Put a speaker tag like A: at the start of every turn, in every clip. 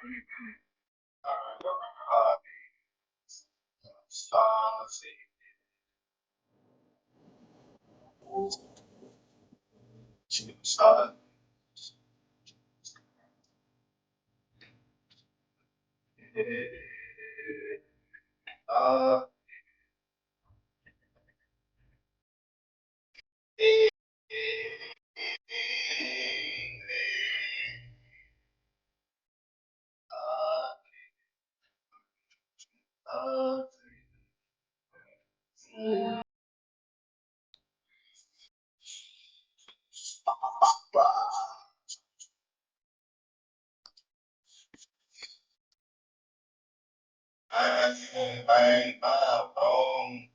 A: Let's see. Uh, uh, bang, boom.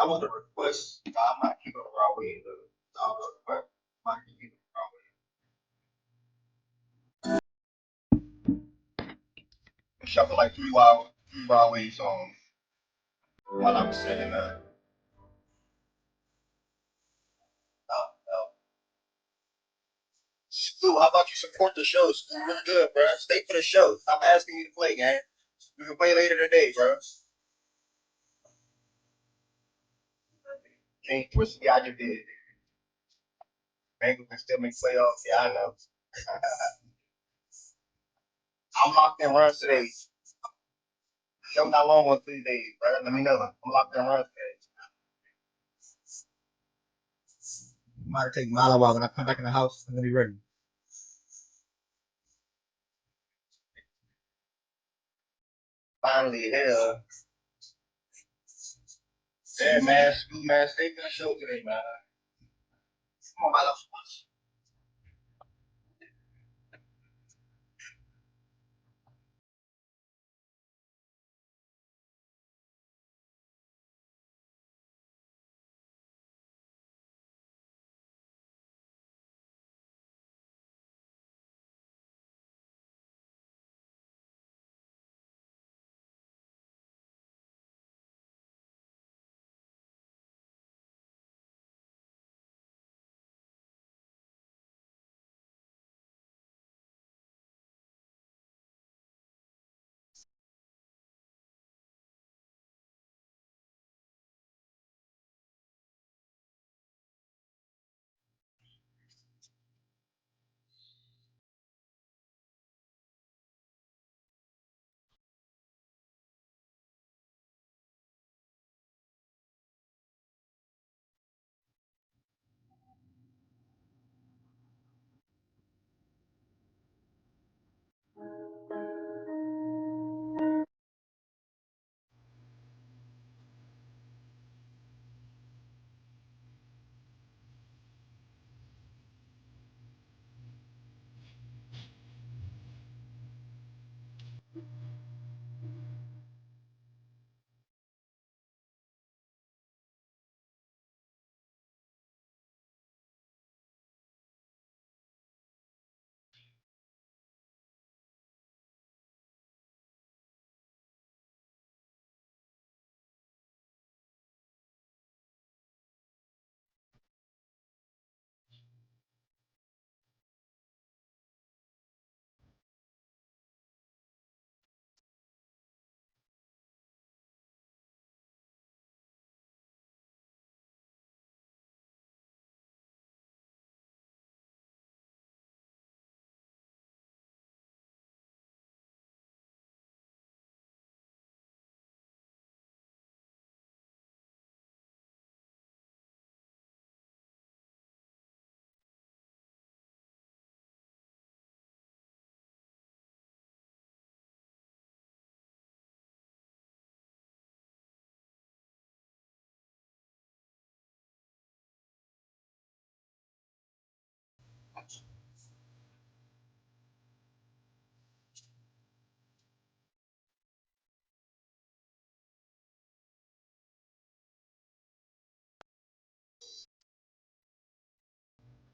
A: I want to request. I might keep it raw with the. But might keep it raw with. Shuffle like three raw songs while I'm sitting there. Stu, how about you support the show? Stu, really good, bro. Stay for the show. Stop asking me to play, gang. We can play later today, bro. King Twisty got you did. Bengals can still make playoffs. Yeah, I know. I'm locked in runs today. Show me how long on 3 days, bro. Let me know. I'm locked in runs today. Might take Milo while when I come back in the house. I'm gonna be ready. Finally, hell. Yeah, man. School, man. Stay for the show today, man. Come on, Milo.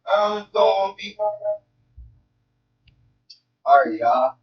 A: I'm gonna be all right, y'all.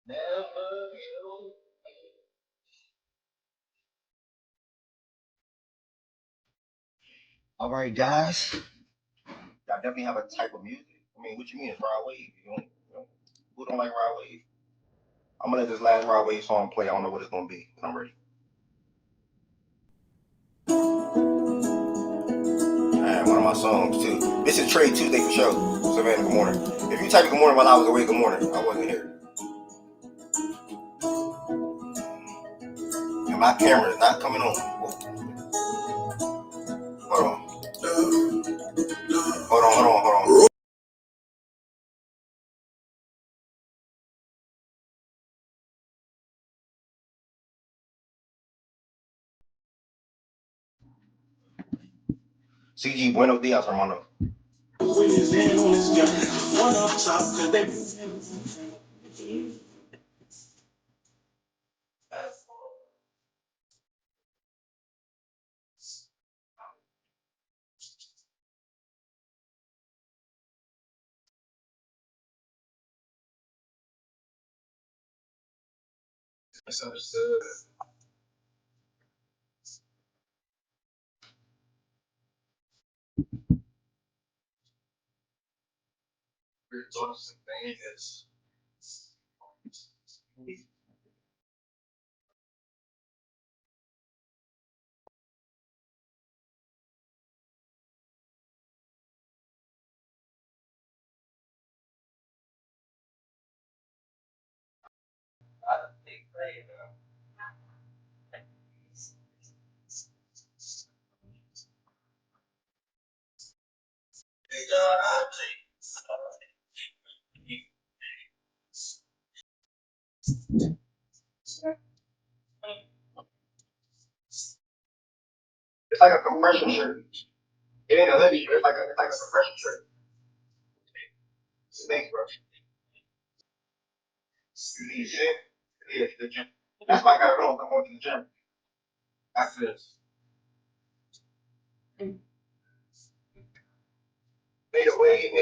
A: Never you. All right, guys. Y'all definitely have a type of music. I mean, what you mean? It's raw wave. Who don't like raw wave? I'm gonna let this last raw wave song play. I don't know what it's gonna be. I'm ready. Alright, one of my songs too. This is Trade Tuesday for sure. Savannah, good morning. If you type good morning while I was away, good morning. I wasn't here. And my camera is not coming on. Hold on. Hold on. CG, buenos dias, hermano. One up top, cause they misunderstood. We're doing some things. It's like a compression shirt. It ain't a hoodie. It's like a compression shirt. Thanks, bro. You need shit? Yeah, to the gym. That's why I got it on. I'm going to the gym. After this. Made a way.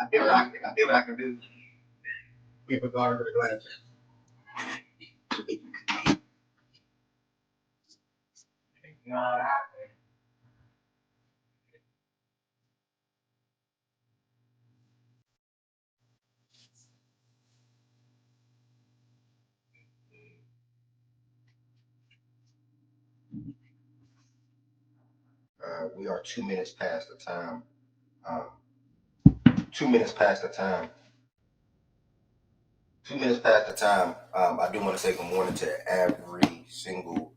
A: I did what I can do. People guard for the glass. We are 2 minutes past the time. 2 minutes past the time. 2 minutes past the time. I do want to say good morning to every single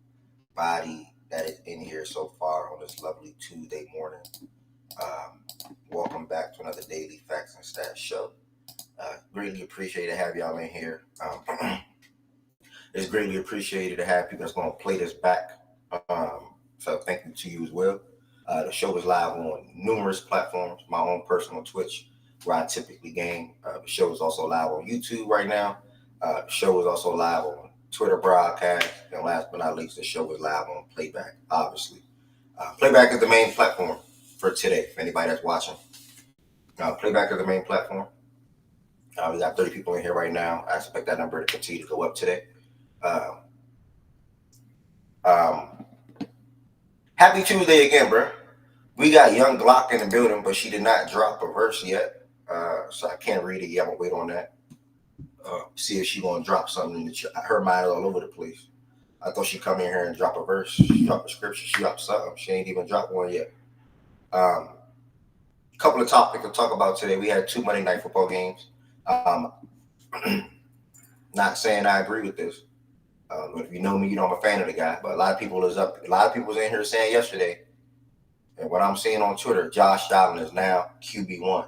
A: body that is in here so far on this lovely Tuesday morning. Welcome back to another daily facts and stats show. Greatly appreciate to have y'all in here. It's greatly appreciated to have people that's going to play this back. So thank you to you as well. The show is live on numerous platforms. My own personal Twitch, where I typically game. The show is also live on YouTube right now. The show is also live on Twitter broadcast. And last but not least, the show is live on Playback, obviously. Playback is the main platform for today, for anybody that's watching. Playback is the main platform. We got 30 people in here right now. I expect that number to continue to go up today. Um, um, Happy Tuesday again, bro. We got Young Glock in the building, but she did not drop a verse yet. So I can't read it yet. I'm going to wait on that. See if she going to drop something in the chat. Her mind is all over the place. I thought she'd come in here and drop a verse. She dropped a scripture. She dropped something. She ain't even dropped one yet. A couple of topics to talk about today. We had 2 Monday Night Football games. Not saying I agree with this. If you know me, you know I'm a fan of the guy. But a lot of people was in here saying yesterday, and what I'm seeing on Twitter, Josh Allen is now QB1. We're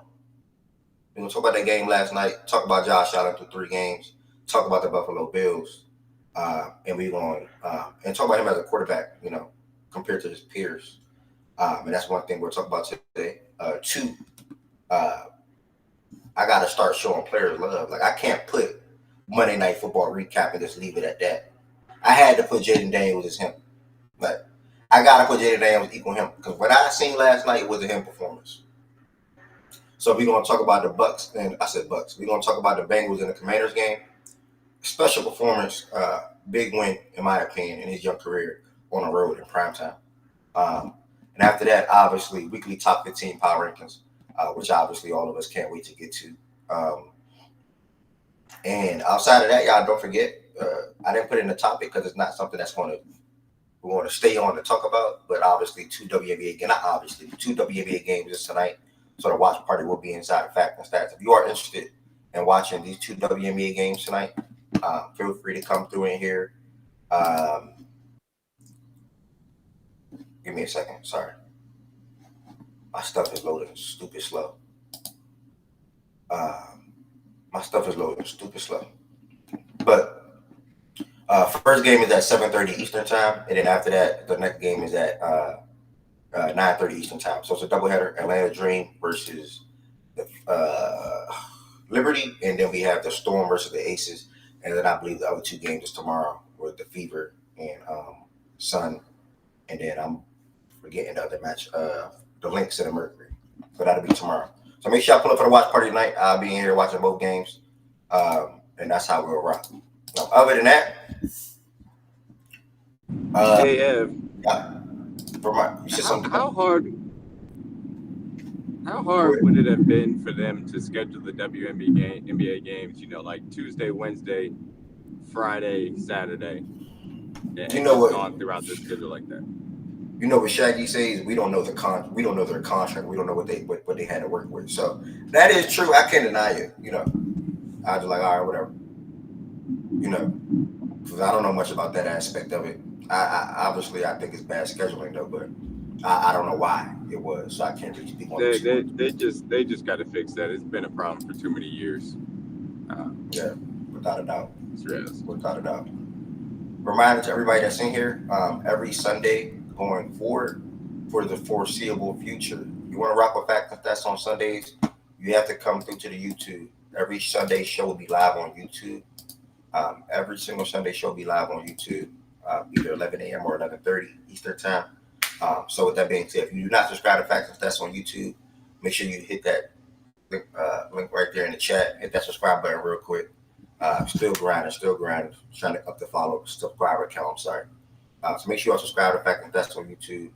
A: gonna talk about that game last night. Talk about Josh Allen through 3 games. Talk about the Buffalo Bills, and we're going and talk about him as a quarterback. Compared to his peers, and that's one thing we'll talk about today. 2, I gotta start showing players love. Like I can't put Monday Night Football recap and just leave it at that. I had to put Jayden Daniels as him. Like I gotta put Jayden Daniels equal him because what I seen last night was a him performance. So we're gonna talk about the Bucks, and I said Bucks. We're gonna talk about the Bengals and the Commanders game. Special performance, big win in my opinion in his young career on the road in primetime. And after that, obviously, weekly top 15 power rankings, which obviously all of us can't wait to get to. And outside of that, y'all don't forget, I didn't put it in the topic because it's not something that's we're going to stay on to talk about. But obviously, 2 WNBA games is tonight. So the watch party will be inside of Fact and Stats. If you are interested in watching these 2 WNBA games tonight, feel free to come through in here. Give me a second. Sorry. My stuff is loading stupid slow. But first game is at 7:30 Eastern time, and then after that, the next game is at 9:30 Eastern time. So it's a doubleheader: Atlanta Dream versus the Liberty, and then we have the Storm versus the Aces, and then I believe the other 2 games is tomorrow with the Fever and Sun, and then I'm forgetting the other match, the Lynx and the Mercury. So that'll be tomorrow. So make sure y'all pull up for the watch party tonight. I'll be in here watching both games, and that's how we'll rock. Now, other than that,
B: hey Ev, how hard would it have been for them to schedule the WNBA games? Like Tuesday, Wednesday, Friday, Saturday, and just gone throughout the schedule like that.
A: You know what Shaggy says? We don't know their contract. We don't know what they had to work with. So that is true. I can't deny it. I was like, all right, whatever. Because I don't know much about that aspect of it. I obviously I think it's bad scheduling though, but I don't know why it was. So I can't really speak on it.
B: They just got to fix that. It's been a problem for too many years.
A: Yeah, without a doubt.
B: Yes.
A: Without a doubt. Reminder to everybody that's in here, every Sunday going forward for the foreseeable future, you want to rock with Fact and Stats on Sundays, you have to come through to the YouTube. Every Sunday show will be live on YouTube. Every single Sunday show will be live on YouTube, either 11 a.m. or 11:30 Eastern time. So with that being said, if you do not subscribe to Fact and Stats on YouTube, make sure you hit that link right there in the chat. Hit that subscribe button real quick. Still grinding, trying to up the subscriber count. I'm sorry. So make sure you subscribe to Fact and Stats on YouTube.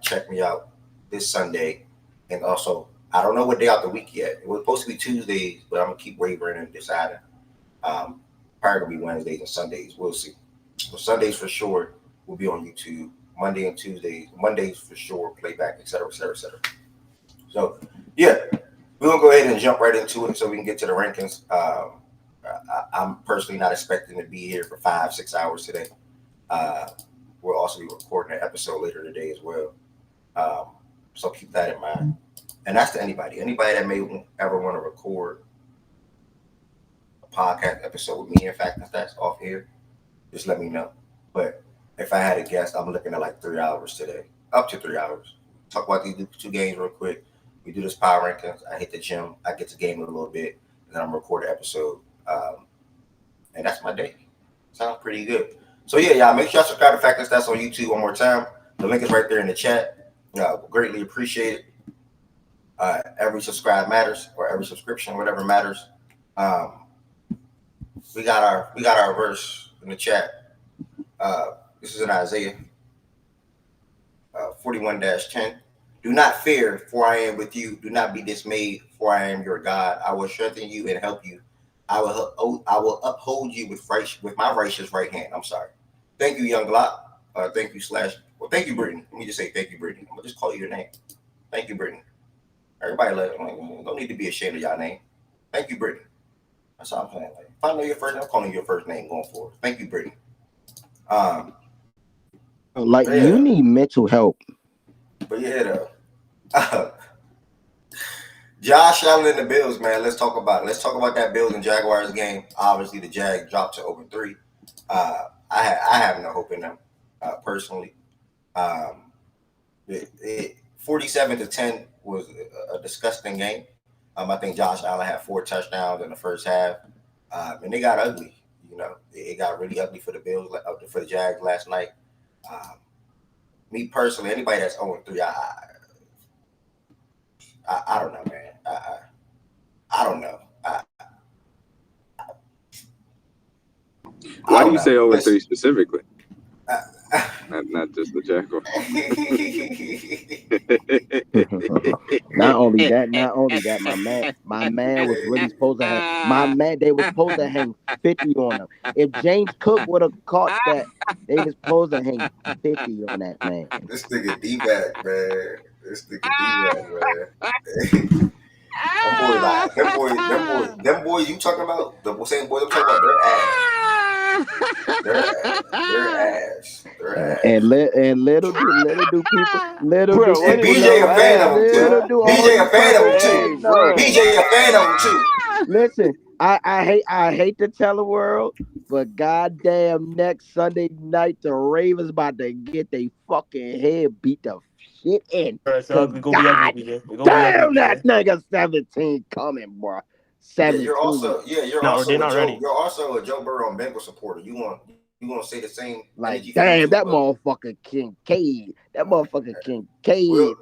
A: Check me out this Sunday, and also I don't know what day out the week yet. It was supposed to be Tuesdays, but I'm gonna keep wavering and deciding. Probably gonna be Wednesdays and Sundays. We'll see. So Sundays for sure will be on YouTube. Mondays for sure, playback, etc. So yeah, we're gonna go ahead and jump right into it so we can get to the rankings. I'm personally not expecting to be here for 5-6 hours today. We'll also be recording an episode later today as well. So keep that in mind. And that's to anybody that may ever want to record a podcast episode with me, in fact, if that's off here, just let me know. But if I had a guest, I'm looking at like 3 hours today, up to 3 hours. Talk about these 2 games real quick. We do this power rankings. I hit the gym. I get to game it a little bit, and then I'm record an episode. And that's my day. Sounds pretty good. So yeah, y'all make sure y'all subscribe to Fact and Stats on YouTube one more time. The link is right there in the chat. Greatly appreciate it. Every subscribe matters, or every subscription, whatever matters. We got our verse in the chat. This is in Isaiah 41-10. Do not fear, for I am with you. Do not be dismayed, for I am your God. I will strengthen you and help you. I will uphold you with my righteous right hand. I'm sorry. Thank you, Young Glock. Thank you, thank you, Brittany. Let me just say thank you, Brittany. I'm gonna just call you your name. Thank you, Brittany. Everybody, don't need to be ashamed of y'all name. Thank you, Brittany. That's all I'm saying. Like, if I know your first name, I'm calling you your first name going forward. Thank you, Brittany.
C: You need mental help.
A: But yeah, Josh Allen and the Bills, man. Let's talk about that Bills and Jaguars game. Obviously, the Jag dropped to 0-3. I have no hope in them personally. 47-10 was a disgusting game. I think Josh Allen had 4 touchdowns in the first half, and they got ugly. It got really ugly for the Bills, for the Jags last night. Me personally, anybody that's 0-3, I don't know, man. I don't know.
B: Why do you say 0-3 specifically? Not just the Jaguars.
C: Not only that, my man was really supposed to hang. They were supposed to hang 50 on him. If James Cook would have caught that, they was supposed to hang 50 on that man.
A: This nigga D-back, man. Them boys you talking about, the same boys I'm talking about, they're ass.
C: And little do people,
A: and BJ a fan of them too. BJ a fan of them too.
C: Listen, I hate to tell the world, but goddamn, next Sunday night the Ravens about to get their fucking head beat the shit in. Damn, that nigga 17 coming, bro. 17.
A: You're also a Joe Burrow and Bengals supporter. You want to say the same?
C: Like, damn, that motherfucker Kincaid. That motherfucker Kincaid.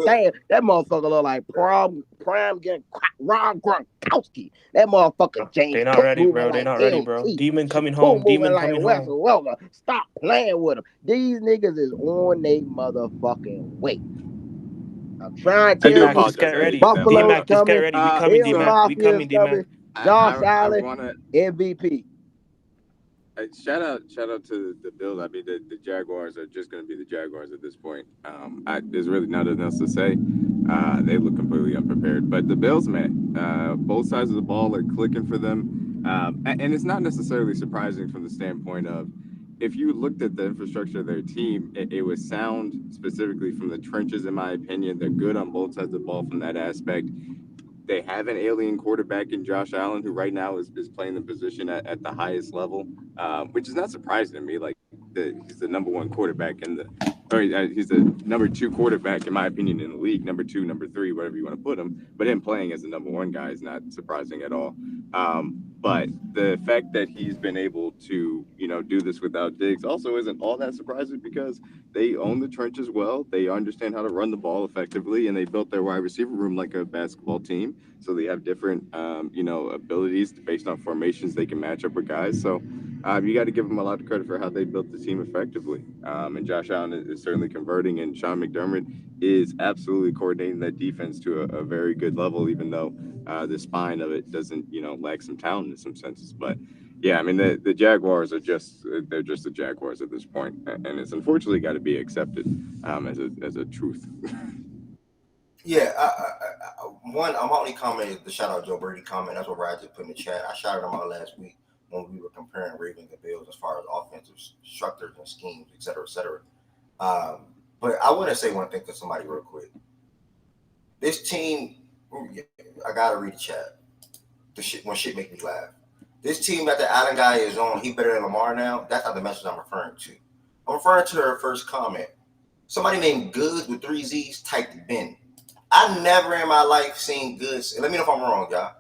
C: Damn, that motherfucker look like prime getting Ron Gronkowski. That motherfucker James.
D: They not ready, bro. They not ready, bro. Demon coming home. Demon coming home.
C: Stop playing with them. These niggas is on their motherfucking way. I'm trying to tell you.
D: Just get ready.
C: Buffalo
D: D-Mac, just get ready. We coming, D-Mac.
C: Josh Allen, MVP.
B: Shout out to the Bills. I mean, the Jaguars are just going to be the Jaguars at this point. There's really nothing else to say. They look completely unprepared. But the Bills, man, both sides of the ball are clicking for them. And it's not necessarily surprising from the standpoint of, if you looked at the infrastructure of their team, it was sound, specifically from the trenches, in my opinion. They're good on both sides of the ball from that aspect. They have an alien quarterback in Josh Allen, who right now is playing the position at the highest level, which is not surprising to me. Like, he's the number 1 quarterback he's the number 2 quarterback, in my opinion, in the league. Number 2, number 3, whatever you want to put him. But him playing as the number 1 guy is not surprising at all. But the fact that he's been able to, do this without Diggs also isn't all that surprising, because they own the trenches well. They understand how to run the ball effectively, and they built their wide receiver room like a basketball team. So they have different, abilities based on formations they can match up with guys. So you got to give them a lot of credit for how they built the team effectively. And Josh Allen is certainly converting, and Sean McDermott is absolutely coordinating that defense to a very good level, even though the spine of it doesn't, lack some talent in some senses. But yeah, I mean, the Jaguars they're just the Jaguars at this point, and it's unfortunately got to be accepted as a truth.
A: Yeah, I'm only commenting the shout out Joe Brady comment. That's what Ryan just put in the chat. I shouted him out last week when we were comparing Ravens and Bills as far as offensive structures and schemes, et cetera, et cetera. But I want to say one thing to somebody real quick. This team, I gotta read the chat. When shit make me laugh. This team that the Allen guy is on, he better than Lamar now. That's not the message I'm referring to. I'm referring to her first comment. Somebody named Good with 3 Z's typed Ben. I never in my life seen good. Let me know if I'm wrong, y'all.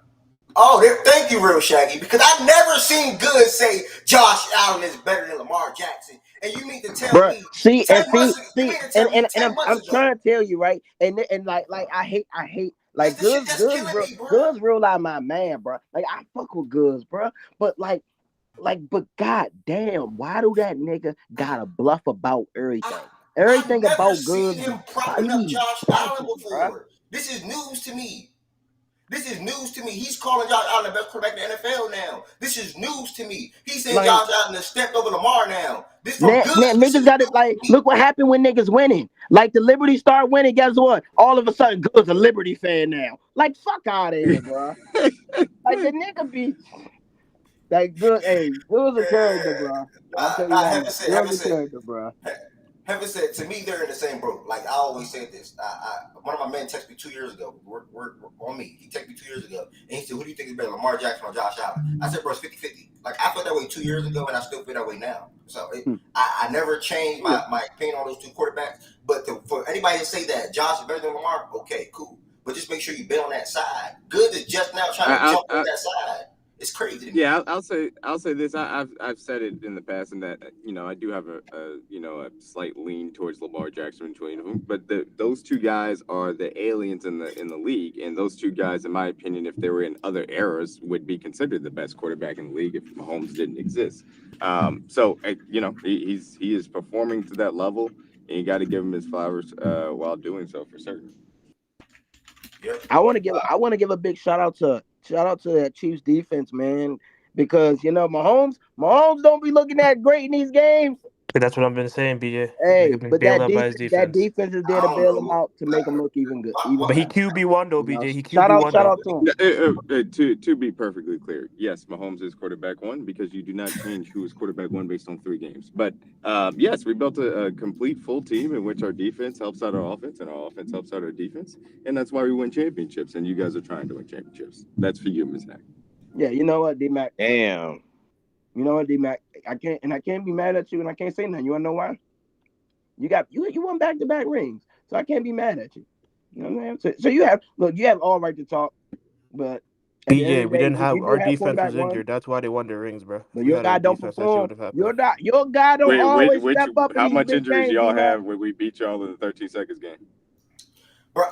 A: Oh, thank you, Real Shaggy, because I never seen good say Josh Allen is better than Lamar Jackson. And you mean to tell
C: Bruh,
A: me
C: see
A: 10
C: and
A: months
C: see,
A: ago? You
C: see,
A: mean to tell me 10 months
C: I'm
A: ago?
C: trying to tell you, right? And like I hate
A: That's
C: like
A: the shit
C: Goods,
A: that's killing me, bro.
C: Goods real out my man, bro. Like I fuck with Goods, bro. But but god damn, why do that nigga gotta bluff about everything?
A: I
C: Everything
A: never
C: about
A: seen
C: Goods
A: him
C: be
A: propping
C: he
A: up
C: be
A: Josh Allen
C: capping, bro.
A: before. This is news to me. This is news to me. He's calling Josh Allen the best quarterback in the NFL now. This is news to me. He's saying
C: Like
A: Josh Allen has stepped over Lamar now. This from
C: now,
A: good. This
C: niggas
A: is
C: got it.
A: news
C: Like,
A: to me.
C: look what happened when niggas winning. Like the Liberty start winning. Guess what? All of a sudden, Good's a Liberty fan now. Like, fuck out of here, bro. Like the nigga be like good. Hey, Good's a character, bro. I'll tell you
A: I
C: that
A: haven't
C: much.
A: said,
C: Good's a character, bro.
A: Heaven said to me, they're in the same boat. Like I always said this. One of my men texted me 2 years ago. We're on me. He texted me 2 years ago, and he said, "Who do you think is better, Lamar Jackson or Josh Allen?" I said, "Bro, it's 50-50. Like I felt that way 2 years ago, and I still feel that way now. So I never changed my opinion on those two quarterbacks. But for anybody to say that Josh is better than Lamar, okay, cool. But just make sure you bet on that side. Good is just now trying to jump on that side. It's crazy to me.
B: Yeah, I'll say this. I've said it in the past, and that I do have a slight lean towards Lamar Jackson between them. But those two guys are the aliens in the league, and those two guys, in my opinion, if they were in other eras, would be considered the best quarterback in the league if Mahomes didn't exist. So he is performing to that level, and you got to give him his flowers while doing so for certain.
A: Yep.
C: I want to give a big shout out to that Chiefs defense, man, because Mahomes don't be looking that great in these games.
D: That's what I've been saying, BJ.
C: Hey,
D: Nigga been
C: but
D: bailed out by his
C: that
D: defense.
C: defense is
A: I
C: there to
A: don't
C: bail him
A: know.
C: out to make him look even good,
D: But he
C: better.
D: QB1 though, BJ. He
C: Shout
D: QB1 though.
C: out to him.
B: To be perfectly clear, yes, Mahomes is quarterback one because you do not change who is quarterback one based on 3 games. But yes, we built a complete full team in which our defense helps out our offense and our offense helps out our defense, and that's why we win championships. And you guys are trying to win championships. That's for you, Ms. Hack.
C: Yeah, you know what, D-Mac? Damn. You know what, D-Mac? I can't be mad at you, and I can't say nothing. You wanna know why? You won back-to-back rings, so I can't be mad at you. You know what I'm saying? So you have all right to talk, but at the end
D: BJ,
C: of the
D: we
C: day,
D: didn't have
C: you do
D: our
C: have
D: defense
C: quarterback
D: was
C: one,
D: injured. That's why they won the rings, bro.
C: but
D: If we
C: your
D: had our
C: guy don't
D: defense, that shit
C: perform.
D: would have happened.
C: Your guy don't always
B: Which
C: step up in
B: how
C: these
B: much
C: big
B: injuries
C: games,
B: y'all
C: D-Mac.
B: have when we beat y'all in the 13 seconds game?
A: Bro,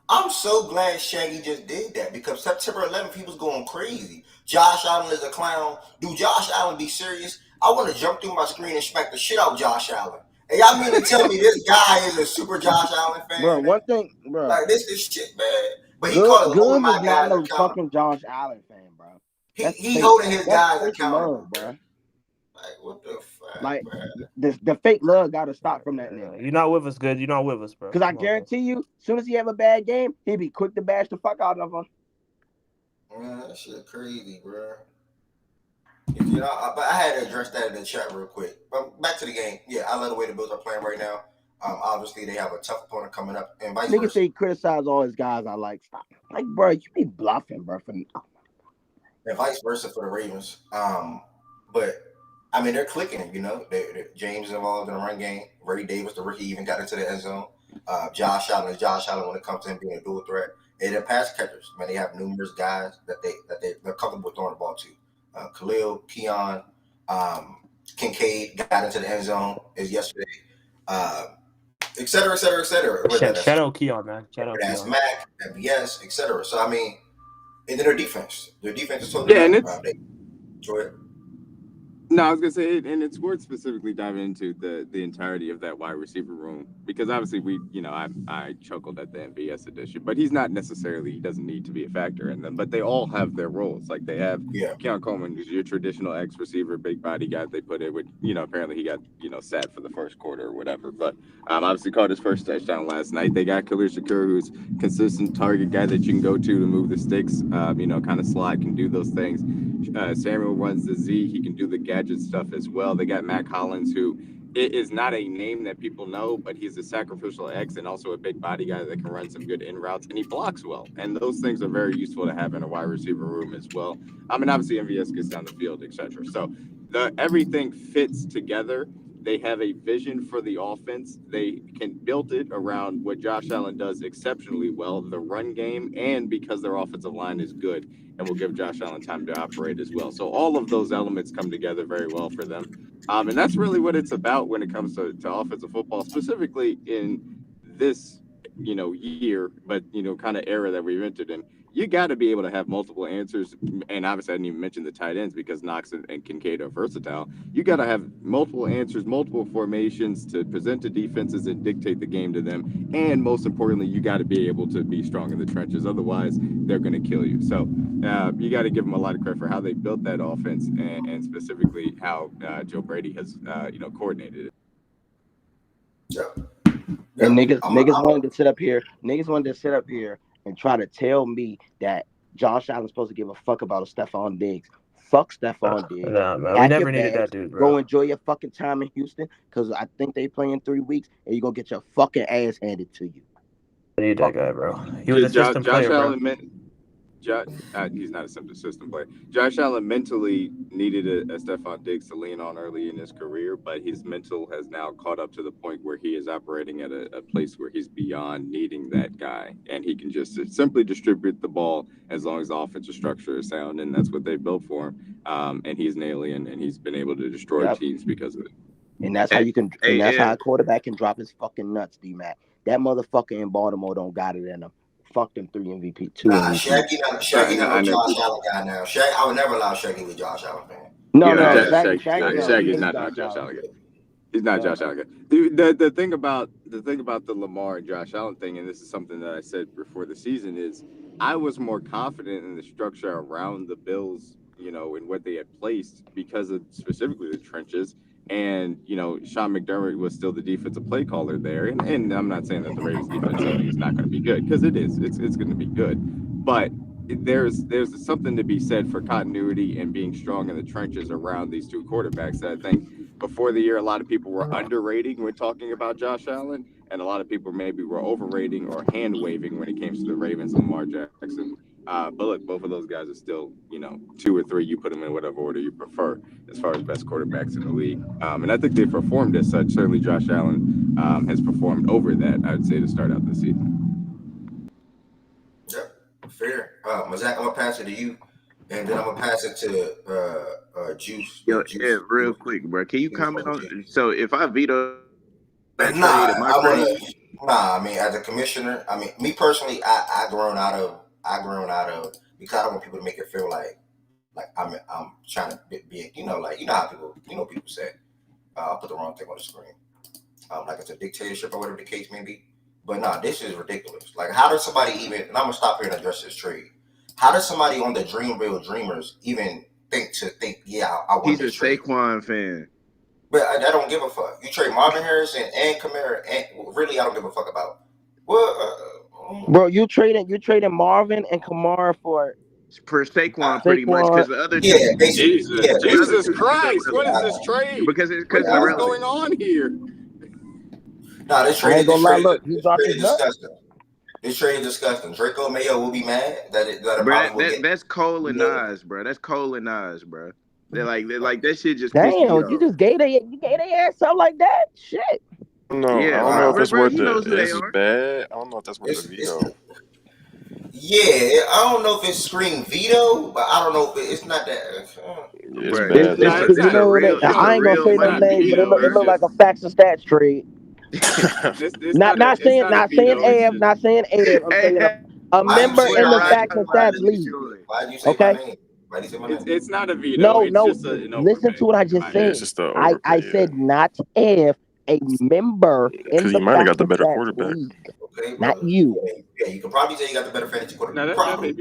A: I'm so glad Shaggy just did that because September 11th he was going crazy. Josh Allen is a clown. Do Josh Allen be serious? I want to jump through my screen and smack the shit out of Josh Allen. And y'all mean to tell me this guy is a super Josh Allen
C: Bro,
A: fan?
C: one thing, bro.
A: Like this is shit, man. But he calling holding
C: Goods
A: my
C: is not
A: guys
C: no
A: accountable.
C: fucking Josh Allen fan, bro. That's
A: He
C: fake.
A: holding his
C: That's
A: guys
C: fake
A: accountable,
C: love,
A: bro.
C: bro.
A: Like what the fuck,
C: Like
A: bro?
C: the fake love got to stop from that nigga.
D: You're not with us, good. You're not with us, bro.
C: Because I guarantee you, as soon as he have a bad game, he be quick to bash the fuck out of him.
A: Man, that shit crazy, bro. But I had to address that in the chat real quick. But back to the game. Yeah, I love the way the Bills are playing right now. Obviously, they have a tough opponent coming up, and vice
C: Nigga
A: versa.
C: say he criticize all his guys. I like stop. Like, bro, you be bluffing, bro.
A: And vice versa for the Ravens. But I mean, they're clicking. James is involved in the run game. Ray Davis, the rookie, even got into the end zone. Josh Allen is Josh Allen when it comes to him being a dual threat. And they're pass catchers. Man, they have numerous guys that they're comfortable throwing the ball to. Khalil, Keon, Kincaid got into the end zone as yesterday, et cetera, et cetera, et cetera.
D: Shout out Keon, man. Shout out
A: That's
D: Keon.
A: Mac, MBS, et cetera. So I mean, and then their defense is totally
B: Yeah, and
A: different.
B: it's
A: Enjoy it.
B: No, I was gonna say, and it's worth specifically diving into the entirety of that wide receiver room because obviously I chuckled at the MVS edition, but he doesn't need to be a factor in them. But they all have their roles. Like they have Keon Coleman, who's your traditional X receiver, big body guy. They put it with apparently he got sat for the first quarter or whatever, but obviously caught his first touchdown last night. They got Khalil Shakur, who's consistent target guy that you can go to move the sticks, kind of slide, can do those things. Samuel runs the Z. He can do the gadget stuff as well. They got Matt Collins, who is not a name that people know, but he's a sacrificial X and also a big body guy that can run some good in routes, and he blocks well. And those things are very useful to have in a wide receiver room as well. I mean, obviously MVS gets down the field, etc. So everything fits together. they have a vision for the offense. They can build it around what Josh Allen does exceptionally well, the run game, and because their offensive line is good and will give Josh Allen time to operate as well. So all of those elements come together very well for them. And that's really what it's about when it comes to offensive football, specifically in this, year, but, kind of era that we've entered in. You got to be able to have multiple answers. And obviously, I didn't even mention the tight ends because Knox and Kincaid are versatile. You got to have multiple answers, multiple formations to present to defenses and dictate the game to them. And most importantly, you got to be able to be strong in the trenches. Otherwise, they're going to kill you. So you got to give them a lot of credit for how they built that offense and specifically how Joe Brady has, coordinated it.
A: Yeah.
C: And niggas wanted to sit up here. Niggas wanted to sit up here and try to tell me that Josh Allen's supposed to give a fuck about a Stephon Diggs. Fuck Stephon Diggs.
D: Nah, man, we never needed that dude, bro.
C: Go enjoy your fucking time in Houston, because I think they play in 3 weeks, and you're gonna get your fucking ass handed to you.
D: I need that guy, bro. He was a system player, bro.
B: He's not a system player. Josh Allen mentally needed a Stephon Diggs to lean on early in his career, but his mental has now caught up to the point where he is operating at a place where he's beyond needing that guy, and he can just simply distribute the ball as long as the offensive structure is sound, and that's what they built for him. And he's an alien, and he's been able to destroy teams because of it.
C: And that's how you can. And that's how a quarterback can drop his fucking nuts, D-Mac. That motherfucker in Baltimore don't got it in him. Fuck them 3 MVP, 2 MVP.
A: Shaggy not a Josh Allen guy now. I would never allow Shaggy to be Josh Allen fan.
B: Shaggy's not Josh Allen guy. He's not Josh Allen guy. The thing about the Lamar and Josh Allen thing, and this is something that I said before the season, is I was more confident in the structure around the Bills, and what they had placed because of specifically the trenches. And, Sean McDermott was still the defensive play caller there. And I'm not saying that the Ravens defense is not going to be good, because it is. It's going to be good. But there's something to be said for continuity and being strong in the trenches around these two quarterbacks that I think before the year, a lot of people were underrating when talking about Josh Allen. And a lot of people maybe were overrating or hand-waving when it came to the Ravens and Lamar Jackson. But look, both of those guys are still, 2 or 3. You put them in whatever order you prefer as far as best quarterbacks in the league. And I think they performed as such. Certainly Josh Allen has performed over that, I would say, to start out the season.
A: Yeah, fair. Mazak, I'm going to pass it to you. And then I'm going to pass it to Juice.
E: Yeah, real quick, bro. Can you comment on – so if I veto that trade,
A: I mean, as a commissioner, me personally, I grown out of because I don't want people to make it feel like I'm trying to be how people say, I'll put the wrong thing on the screen, like it's a dictatorship or whatever the case may be. But nah, this is ridiculous. Like, how does somebody even? And I'm gonna stop here and address this trade. How does somebody on the Dreamville Dreamers even think? Yeah, I want
E: He's
A: this
E: a
A: trade.
E: Saquon fan.
A: But I don't give a fuck. You trade Marvin Harrison and Kamara, and really, I don't give a fuck about.
C: Bro, you trading Marvin and Kamara for
E: Saquon pretty much, because the other
B: Jesus Christ, what is this trade?
E: Because
B: what's going on here?
A: Nah, this trade is
C: disgusting.
A: This trade is disgusting. Draco Mayo will be mad
E: that's Cole and Nas, bro. That's Cole and Nas, bro. They're like that shit just.
C: Damn, you just gave their ass up like that. Shit.
F: No,
E: yeah,
F: I don't know if it's worth it.
E: It's
F: bad. I don't know if that's worth a veto.
A: Yeah, I don't know if it's screen veto, but I don't know if it's not that.
F: It's bad.
C: I ain't gonna say no names, but it look like a facts and stats trade. Not saying Av. I'm saying a member in the facts and stats league.
A: Why'd you say my name? Why'd you say my name?
B: It's not a veto.
C: No. Listen to what I just said. I said not if. A member in the
F: might have got the better quarterback.
C: League. Okay, not you.
A: Yeah, you can probably say you got the better fantasy quarterback. Probably.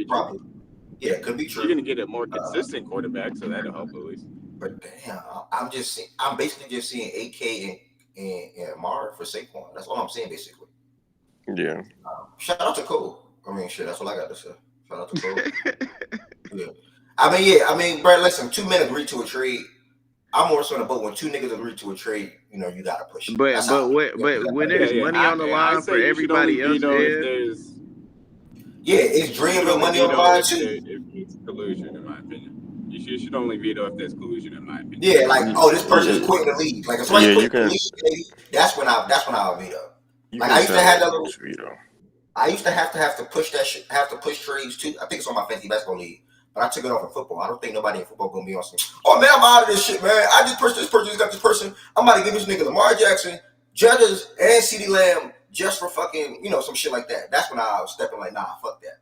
A: Yeah, it could be true.
B: You're gonna get a more consistent quarterback, so that'll help at least.
A: But damn, I'm basically just seeing AK and Marv for Saquon. That's all I'm saying, basically.
F: Yeah.
A: Shout out to Cole. That's all I got to say. Shout out to Cole. Yeah. Bro, listen, 2 men agreed to a trade. I'm more so in the boat when 2 niggas agree to a trade, you gotta push it.
E: But when there's money on the line for everybody else,
A: it's Dreamville money on the line too.
B: It's collusion, in my opinion. You should only veto if there's collusion, in my opinion.
A: Yeah, like this person's quitting the league. Like if somebody's quitting the league, that's when I'll veto. Like I used to have that little veto. I used to have to push that shit, have to push trades too. I think it's on my fantasy basketball league, but I took it off in football. I don't think nobody in football gonna be on some. Oh man, I'm out of this shit, man. I just pushed this person, just got this person. I'm about to give this nigga Lamar Jackson, Judges, and CeeDee Lamb just for fucking, some shit like that. That's when I was stepping like, nah, fuck that,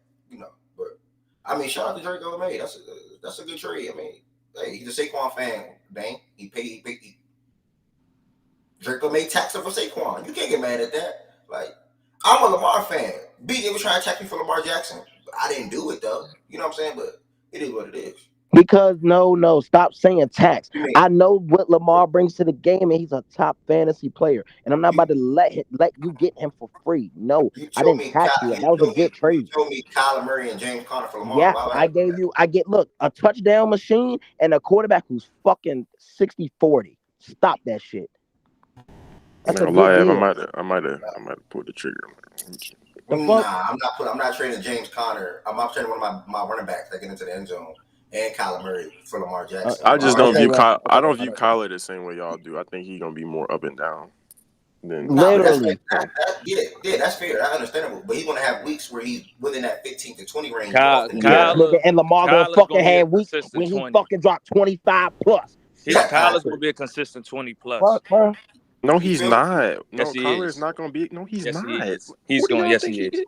A: But I mean, shout out to Drake May. That's a good trade. I mean, hey, he's a Saquon fan, dang. He paid. Drake May taxed him for Saquon. You can't get mad at that. Like, I'm a Lamar fan. BJ was trying to attack me for Lamar Jackson. I didn't do it though. You know what I'm saying? But it is what it is.
C: Because no, stop saying tax. I know what Lamar brings to the game, and he's a top fantasy player. And I'm not about to let you get him for free. No, I didn't tax you. That was a good trade.
A: You told me Kyler Murray and James Conner for Lamar.
C: Yes, I gave you. Look, a touchdown machine and a quarterback who's fucking 60-40. Stop that shit.
F: That's a lie. I might have pulled the trigger.
A: Nah, I'm not trading James Conner. I'm not trading one of my running backs that get into the end zone and Kyler Murray for Lamar Jackson.
F: I just don't view Kyler the same way y'all do. I think he's gonna be more up and down.
C: Literally.
A: That's fair. That's understandable. But he's gonna have weeks where he's within that 15 to 20 range.
C: And Lamar gonna fucking have weeks when he fucking dropped 25 plus.
G: Kyler's gonna be a consistent 20 plus.
C: Fuck, bro.
F: No, he's not.
G: Yes,
F: No, Kyler's not going to be. No, he's not.
G: He's going. Yes, he is.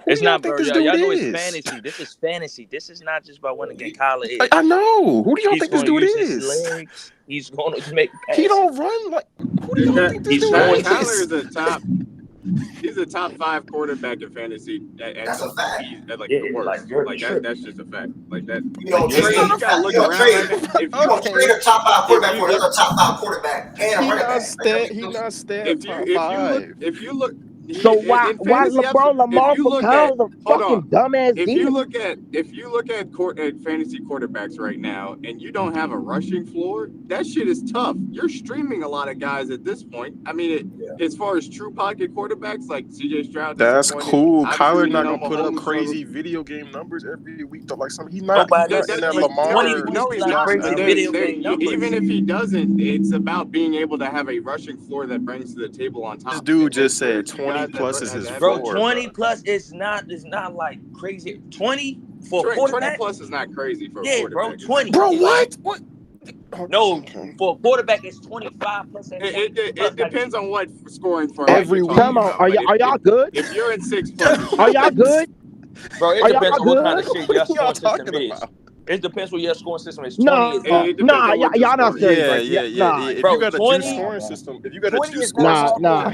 G: It's not, bro. Y'all know it's fantasy. This is fantasy. This is not just about winning against Kyler.
F: I know. Who do y'all think this dude is?
G: He's going to make passes.
F: He don't run like. Who do y'all think this dude is?
B: Kyler is a top. He's a top 5 quarterback in fantasy.
A: That's a fact.
B: The worst. That's just a fact. Like that.
A: You don't trade. You gotta look around. If you don't trade a top 5 quarterback for another top 5 quarterback and a running back,
F: he's not staying top 5.
B: If you look.
C: So why Lamar for Kyler's a fucking dumbass
B: If you look at fantasy quarterbacks right now and you don't have a rushing floor, that shit is tough. You're streaming a lot of guys at this point. I mean, as far as true pocket quarterbacks like CJ Stroud,
F: that's cool. Kyler not gonna put up crazy video game numbers every week though. Like he's not. Lamar.
B: No, he's not. Even if he doesn't, it's about being able to have a rushing floor that brings to the table on top.
F: This dude just said 20 plus is his floor.
G: Bro, 20 plus is not like crazy. 20 for a quarterback?
B: 20 plus is not crazy for a quarterback.
G: Bro, 20.
F: Bro, what?
G: No, for a quarterback, it's 25 plus.
B: It depends on what scoring for
C: every week. Come on, are y'all good?
B: If you're in 6 plus,
C: are y'all good?
G: Bro, it depends on what kind of shit your scoring system is. It depends what your scoring system is.
C: Y'all not serious.
F: Yeah. If you got a juice scoring system,
C: nah,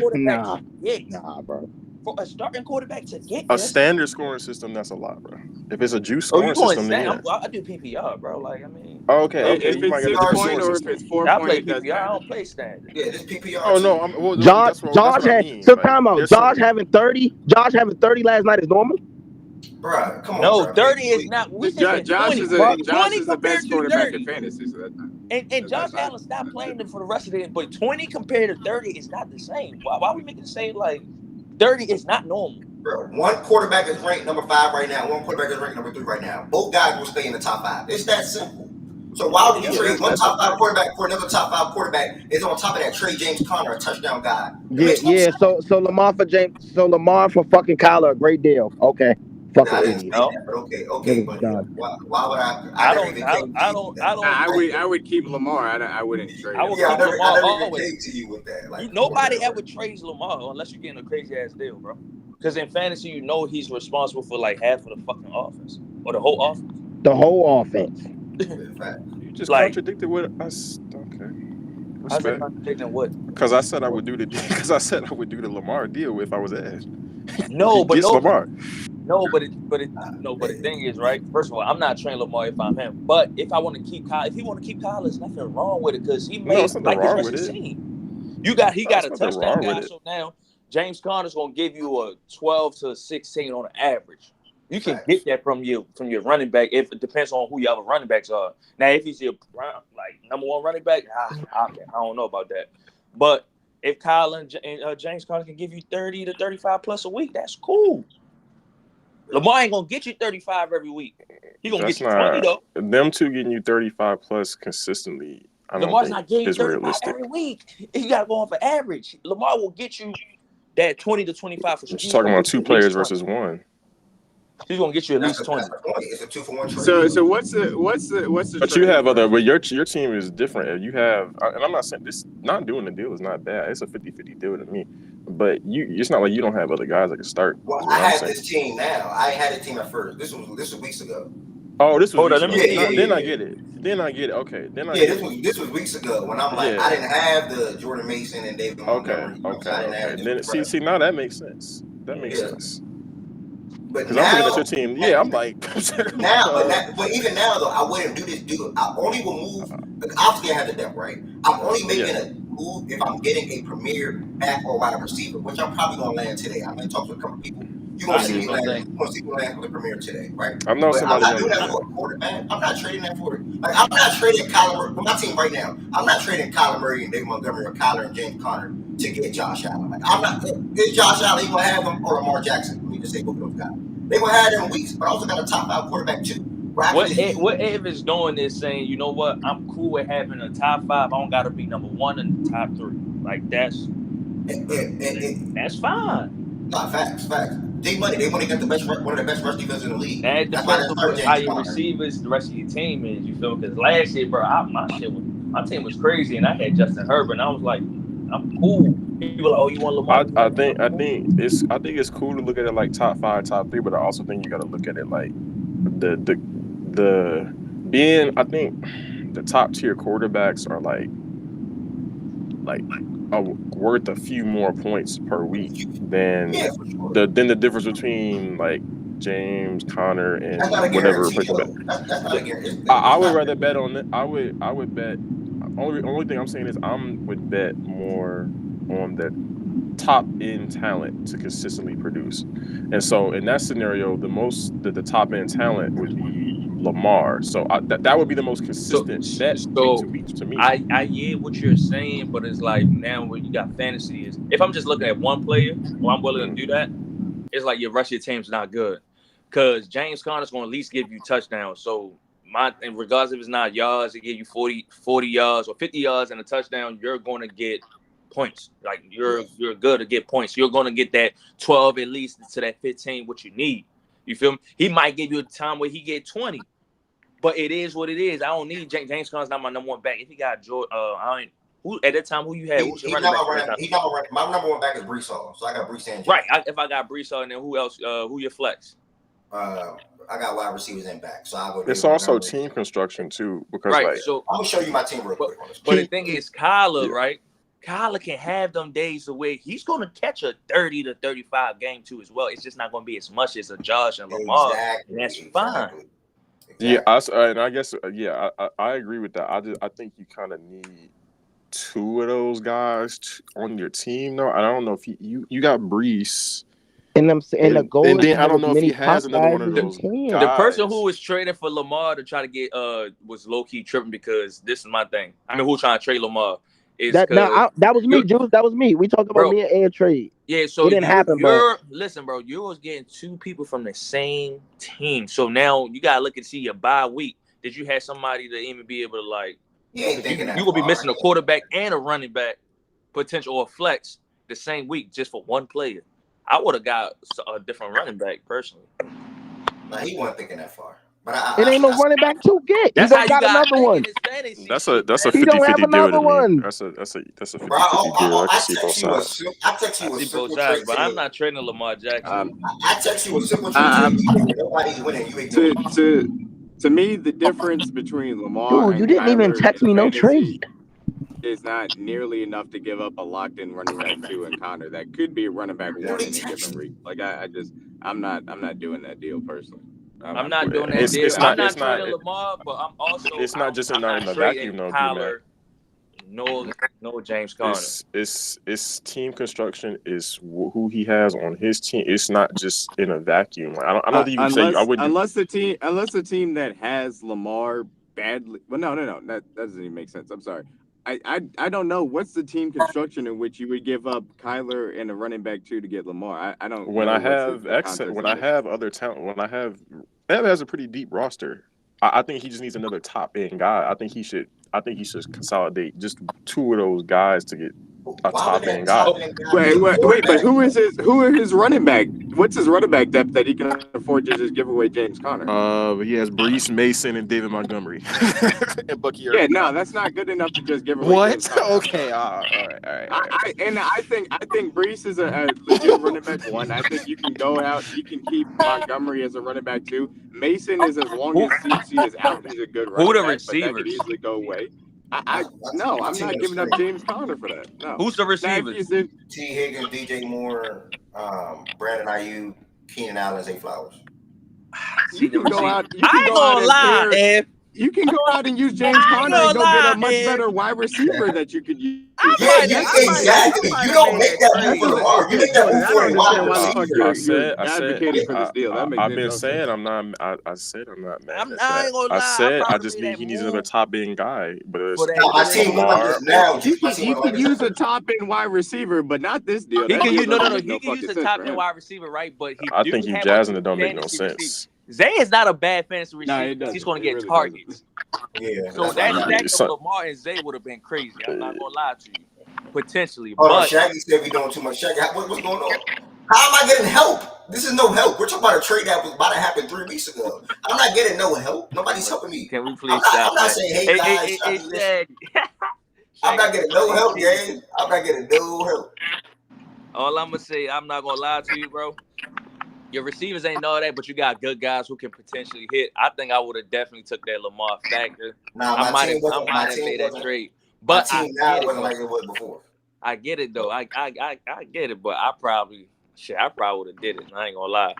C: bro.
G: For a starting quarterback to get
F: a standard scoring system, that's a lot, bro. If it's a juice scoring system, then
G: I do PPR, bro. Like, I mean,
F: okay.
B: If it's 6 point or if it's 4 point,
G: I play PPR. I don't play standard.
A: Yeah, this PPR.
F: Oh no,
C: Josh had. So time out. Josh having 30 last night is normal.
A: Bruh, come on.
G: No,
A: bro.
G: 30 is not.
B: Josh is the best quarterback in fantasy. So
G: and Josh Allen stopped playing them for the rest of the game. But 20 compared to 30 is not the same. Why are we making the same? Like 30 is not normal.
A: Bro, one quarterback is ranked number 5 right now. One quarterback is ranked number 3 right now. Both guys will stay in the top 5. It's that simple. So why would you trade one top 5 quarterback for another top 5 quarterback? Is on top of that trade James Conner, a touchdown guy.
C: Yeah. So Lamar for James. So Lamar for fucking Kyler, a great deal. Okay. Fucking idiot.
A: Okay, but why would
B: I would keep Lamar. I wouldn't trade.
G: I would
A: keep
G: Lamar
A: always. To you with that. Like,
G: nobody ever trades Lamar unless you're getting a crazy ass deal, bro. Because in fantasy, you know he's responsible for like half of the fucking offense or the whole offense.
C: The whole offense.
F: You just contradicted what us. Okay.
G: Contradicting what?
F: Because I said I would do the Lamar deal if I was asked.
G: No, but
F: Lamar.
G: No, but the thing is, right? First of all, I'm not trading Lamar if I'm him. But if I want to keep Kyle, if he want to keep Kyle, there's nothing wrong with it because he made like his rest of the team. He got a touchdown guy, so now James Conner's gonna give you a 12 to 16 on the average. You can get that from your running back. If it depends on who your other running backs are. Now, if he's your number 1 running back, I don't know about that. But if Kyle and James Conner can give you 30 to 35 plus a week, that's cool. Lamar ain't gonna get you 35 every week. He gonna get you 20 though.
F: Them two getting you 35 plus consistently.
G: Lamar's not getting you 35
F: realistic
G: every week. You gotta go off an average. Lamar will get you that 20 to 25 for sure.
F: I'm just talking about two players versus one.
G: He's gonna get you at least 20.
A: It's a 2-for-1 trade.
E: So what's the?
F: But you have other. But your team is different. You have, and I'm not saying this. Not doing the deal is not bad. It's a 50-50 deal to me. But it's not like you don't have other guys that can start.
A: Well, I have this team now. I had a team at first. This was weeks ago.
F: Oh, this was.
A: Then
F: I get it. Then I get it. Okay.
A: This was weeks ago when I'm like, I didn't have the Jordan Mason and David Montgomery.
F: Okay. Then see now that makes sense. That makes sense.
A: But
F: because I'm looking at your team, I'm like
A: but even now though, I wouldn't do this deal. I only will move. Obviously, I have the depth, right? I'm only making a move if I'm getting a premier back or wide receiver, which I'm probably gonna land today. I'm gonna talk to a couple people. You're gonna see me land. You're gonna see me land for the premier today, right?
F: I'm not
A: doing that for a quarterback. I'm not trading that for it. Like I'm not trading Kyler Murray for my team right now. I'm not trading Kyler Murray and David Montgomery or Kyler and James Conner to get Josh Allen. Like I'm not. Is Josh Allen even gonna have them or Lamar Jackson? Let me just say both of those guys. They gonna have them weeks, but I also got a top 5 quarterback too.
G: What Ev is doing is saying, you know what? I'm cool with having a top 5. I don't gotta be number 1 in the top 3. Like that's fine.
A: Not facts. D-Money, they want to get one of the best rush defenses in the league.
G: That depends on how your receivers, the rest of your team is. You feel me? Because last year, bro, my team was crazy, and I had Justin Herbert, and I was like, I'm cool. People were like, oh, you want Lamar?
F: I think it's cool to look at it like top 5, top 3, but I also think you got to look at it like the being. I think the top tier quarterbacks are like worth a few more points per week than the difference between like James, Conner, and whatever.
A: That's not a guarantee.
F: I would rather bet on it. I would bet. Only thing I'm saying is would bet more on the top end talent to consistently produce, and so in that scenario, the top end talent would be Lamar. So that would be the most consistent bet week to week to me.
G: I get what you're saying, but it's like now when you got fantasy is if I'm just looking at one player, well, I'm willing to do that. It's like your rest of your team's not good because James Conner's going to at least give you touchdowns. So and regardless if it's not yards, it give you 40 yards or 50 yards and a touchdown, you're going to get points. Like you're good to get points. You're going to get that 12 at least to that 15, what you need. You feel me? He might give you a time where he get 20, but it is what it is. I don't need James Conner's not my number 1 back. If he got Jordan, at that time who you had?
A: He's not running. My number 1 back is Brees Hall, so I got Brees and
G: right. If I got Brees Hall, and then who else? Who your flex?
A: I got wide receivers and back, so I'll go.
F: It's also team construction too, because
A: so I'm gonna show you my team real quick.
G: But the thing is, Kyler, right? Kyler can have them days where he's going to catch a 30 to 35 game too as well. It's just not going to be as much as a Josh and Lamar, and that's fine.
F: Yeah, I guess I agree with that. I think you kind of need 2 of those guys on your team. though. I don't know if you got Brees.
C: And the goal
F: and then
C: is
F: I don't know if he has another one of
C: those
F: those guys.
G: The person who was trading for Lamar to try to get was low key tripping because this is my thing. I mean, who trying to trade Lamar?
C: That was me, Jules. That was me. We talked about me and Ed trade.
G: Yeah, so
C: it didn't happen.
G: Listen, bro, you was getting 2 people from the same team. So now you gotta look and see your bye week. Did you have somebody to even be able to like? You gonna be missing a quarterback and a running back, potential or flex the same week just for 1 player. I would have got a different running back personally.
A: Nah, he wasn't thinking that far. But
C: it ain't no running back to get.
G: That's how you got another one.
F: That's a 50-50 deal to me. That's a 50-50 deal. I can see both sides.
A: I text you with simple trade,
G: but I'm not trading Lamar Jackson.
A: I text you with simple trade. Nobody's winning.
E: To me, the difference between Lamar
C: and you didn't even text me no trade.
E: Is not nearly enough to give up a locked-in running back 2 and Conner. That could be a running back 1 in a given week. Like I'm not doing that deal personally.
G: I'm not doing that deal. I'm not trading Lamar, but I'm also.
F: It's not just in a vacuum, though.
G: Kyler, no James Conner.
F: It's team construction. Is who he has on his team. It's not just in a vacuum. I don't think you can say I wouldn't.
E: Unless the team that has Lamar badly. Well, no. That doesn't even make sense. I'm sorry.
B: I don't know what's the team construction in which you would give up Kyler and a running back 2 to get Lamar. I don't.
F: When
B: know
F: I
B: what's
F: have
B: the context
F: when
B: of
F: I
B: this.
F: have other talent, Bev has a pretty deep roster. I think he just needs another top end guy. I think he should consolidate just 2 of those guys to get a top end guy.
B: Wait, but who are his running back? What's his running back depth that he can afford to just give away James Conner?
F: He has Breece Mason and David Montgomery and Bucky.
B: Yeah, no, that's not good enough to just give away James Conner.
F: Okay, all right.
B: I think Breece is a legit running back 1. I think you can go out. You can keep Montgomery as a running back 2. Mason is as long as CMC is out, he's a good running
G: Who the
B: back, but that could
G: receivers?
B: easily go away. No, I'm not giving up James Conner for that. No.
G: Who's the receivers?
A: T. Higgins, DJ Moore, Brandon Ayuk, Keenan Allen, Zay Flowers.
B: You can go out.
G: I ain't gonna lie, Ed.
B: You can go out and use James Conner and go get a much better wide receiver that you could use.
A: Exactly. You don't make that move for Lamar. You make that move for a wide receiver.
B: You're advocating for this deal.
F: I've been saying I'm not. I said I'm not mad. I said I just need. He needs another top end guy. But
A: my team now.
B: You can use a top end wide receiver, but not this deal.
G: He can use He can use a top end wide receiver, right? But
F: I think you jazzing it don't make no sense.
G: Zay is not a bad fantasy receiver.
B: No,
G: he's going to get
B: really
G: targets.
A: Yeah.
G: So that stack of Lamar and Zay would have been crazy. I'm not going to lie to you. Potentially.
A: But Shaggy said we doing too much. Shaggy, what's going on? How am I getting help? This is no help. We're talking about a trade that was about to happen 3 weeks ago. I'm not getting no help. Nobody's helping me.
G: Can we please
A: I'm not saying, hey guys. I'm not getting no help, gang. I'm not getting no help.
G: All I'm going to say, I'm not going to lie to you, bro. Your receivers ain't all that, but you got good guys who can potentially hit. I think I would have definitely took that Lamar factor. I might have made that trade. But
A: my team now wasn't like it was before.
G: I get it though. I get it, but I probably would have did it. I ain't gonna lie.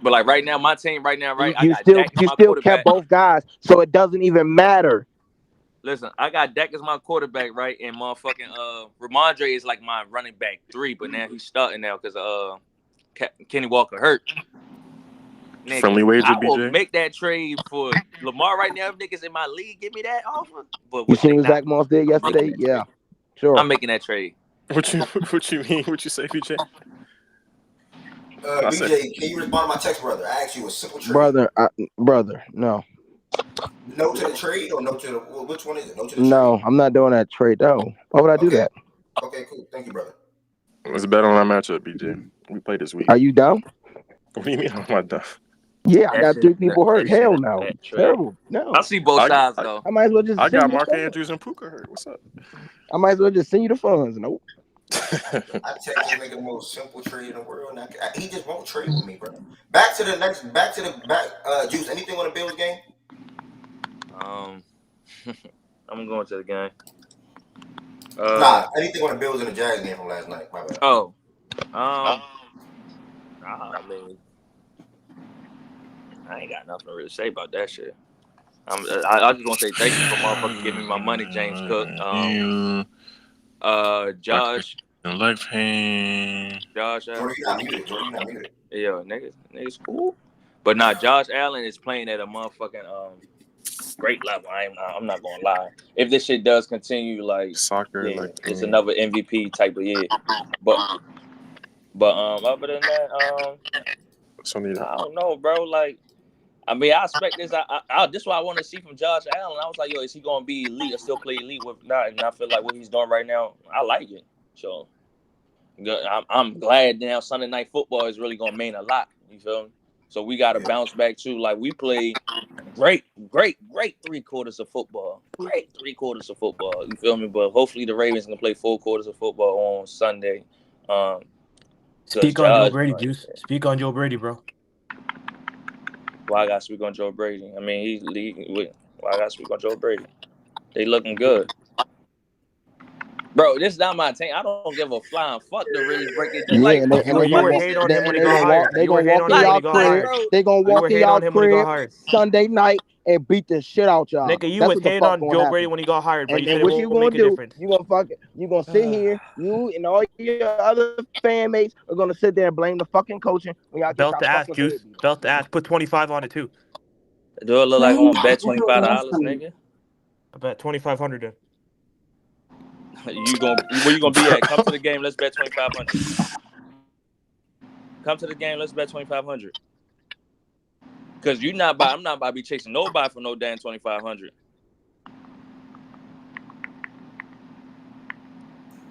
G: But like right now, my team right now, right?
C: You still kept both guys, so it doesn't even matter.
G: Listen, I got Dak as my quarterback, right? And motherfucking Ramondre is like my running back 3, but now he's starting now because Kenny Walker hurt. Nigga,
F: friendly wager,
G: I will
F: BJ.
G: make that trade for Lamar right now. If niggas in my league give me that offer, but
C: you seen what Zach Moss did yesterday? Yeah, sure.
G: I'm making that trade.
F: What you mean? What you say, BJ?
A: BJ, can you respond to my text, brother? I asked you a simple trade.
C: Brother, no.
A: No to the trade or no to the which one is it? No to the trade.
C: No, I'm not doing that trade though. Why would I do that?
A: Okay, cool. Thank you, brother.
F: Let's bet on our matchup, BJ. We play this week.
C: Are you down?
F: What do you mean? I'm not done.
C: Yeah, I got 3 people hurt. Hell no. Terrible. No.
G: I see both sides though.
C: I might as well just.
F: I got Mark Andrews and Puka hurt. What's up?
C: I might as well just send you the funds. Nope.
A: I tell you, make the most simple trade in the world. Now, he just won't trade with me, bro. Back to the Juice. Anything on the Bills game?
G: I'm going to the game.
A: Anything on the Bills and the Jags game from last night? My bad.
G: I mean, I ain't got nothing to really say about that shit. I just want to say thank you for motherfucking giving me my money, James Cook. Josh.
F: Leg pain.
G: Josh Allen.
A: Jordan not muted.
G: Yeah, niggas cool. But nah, Josh Allen is playing at a motherfucking great level. I'm not gonna lie. If this shit does continue, like
F: soccer,
G: it's another MVP type of year. But other than that, I don't know, bro. Like, I mean, I expect this. This is what I want to see from Josh Allen. I was like, yo, is he gonna be elite or still play elite with not? And I feel like what he's doing right now, I like it. So I'm glad now Sunday Night Football is really gonna mean a lot. You feel me? So we got to bounce back too. Like we played great 3 quarters of football. Great 3 quarters of football. You feel me? But hopefully the Ravens can play 4 quarters of football on Sunday.
D: Speak on Joe Brady, Juice. Speak on Joe Brady, bro.
G: Why I got to speak on Joe Brady? I mean, why I got to speak on Joe Brady? They looking good. Bro, this is not my team. I don't give a flying fuck to really break it down.
C: Yeah, you were hate on him when he got hired. They gonna walk in y'all crib. They gonna walk in y'all crib Sunday night and beat the shit out y'all.
D: Nigga, you was hating on Joe Brady when he got hired, bro.
C: And what you gonna do? You gonna sit here. You and all your other fan mates are gonna sit there and blame the fucking coaching.
D: Belt the ass, Juice. Belt the ass. Put 25 on it too.
G: Do it look like I'm gonna bet $25, nigga?
D: I bet $2,500 then.
G: Where you gonna be at? Come to the game. Let's bet 2,500. Come to the game. Let's bet 2,500. Cause I'm not about to be chasing nobody for no damn 2,500.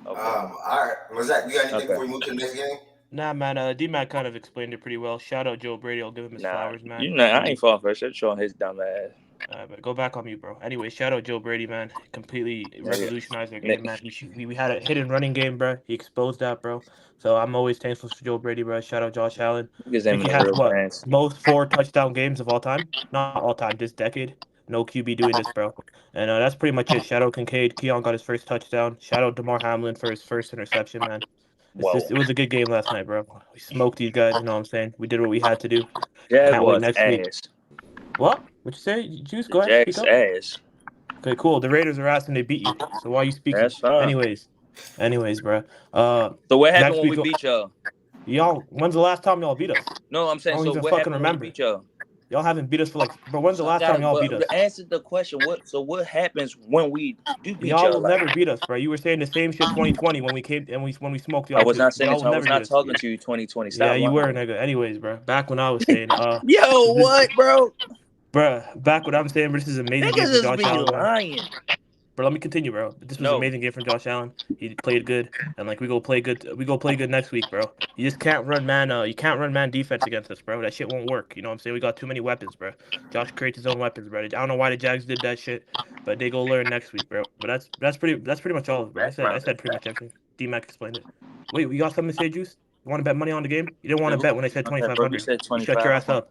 G: Okay.
A: All right. Zach, you got anything before we move to the next game?
D: Nah, man. D-Mac kind of explained it pretty well. Shout out Joe Brady. I'll give him his flowers, man.
G: I ain't falling for shit. Showing his dumb ass.
D: But go back on mute, bro. Anyway, shout out Joe Brady, man. Completely revolutionized our game, man. We had a hidden running game, bro. He exposed that, bro. So I'm always thankful for Joe Brady, bro. Shout out Josh Allen. I think he has most 4 touchdown games of all time. Not all time, this decade. No QB doing this, bro. And that's pretty much it. Shout out Kincaid. Keon got his first touchdown. Shout out DeMar Hamlin for his first interception, man. It was a good game last night, bro. We smoked these guys, you know what I'm saying? We did what we had to do. Can't wait next week. What? What you say? Juice, go ahead. Speak up.
G: Ass.
D: Okay, cool. The Raiders are ass and they beat you. So why are you speaking?
G: That's fine.
D: Anyways, bro.
G: So what happened when we beat y'all?
D: Y'all, when's the last time y'all beat us?
G: No, I'm saying, so what happened when we beat y'all?
D: Y'all haven't beat us for but when's the last time y'all beat us?
G: Answer the question. What happens when we do beat y'all?
D: Y'all will never beat us, bro. You were saying the same shit 2020 when we came and when we smoked y'all.
G: I was not saying I was not talking to you 2020. Stop.
D: Yeah, you were, nigga. Anyways, bro. Back when I was saying,
G: yo, what, bro?
D: Bruh, back what I'm saying, but this is an amazing game from Josh Allen.
G: Lying.
D: Bro, let me continue, bro. This was an amazing game from Josh Allen. He played good, and we go play good. We go play good next week, bro. You just can't run man. You can't run man defense against us, bro. That shit won't work. You know what I'm saying? We got too many weapons, bro. Josh creates his own weapons, bro. I don't know why the Jags did that shit, but they go learn next week, bro. But that's pretty much all of it, bro. I said pretty much everything. D-Mac explained it. Wait, you got something to say, Juice? You want to bet money on the game? You didn't want to bet when I said 2,500. Shut your ass up.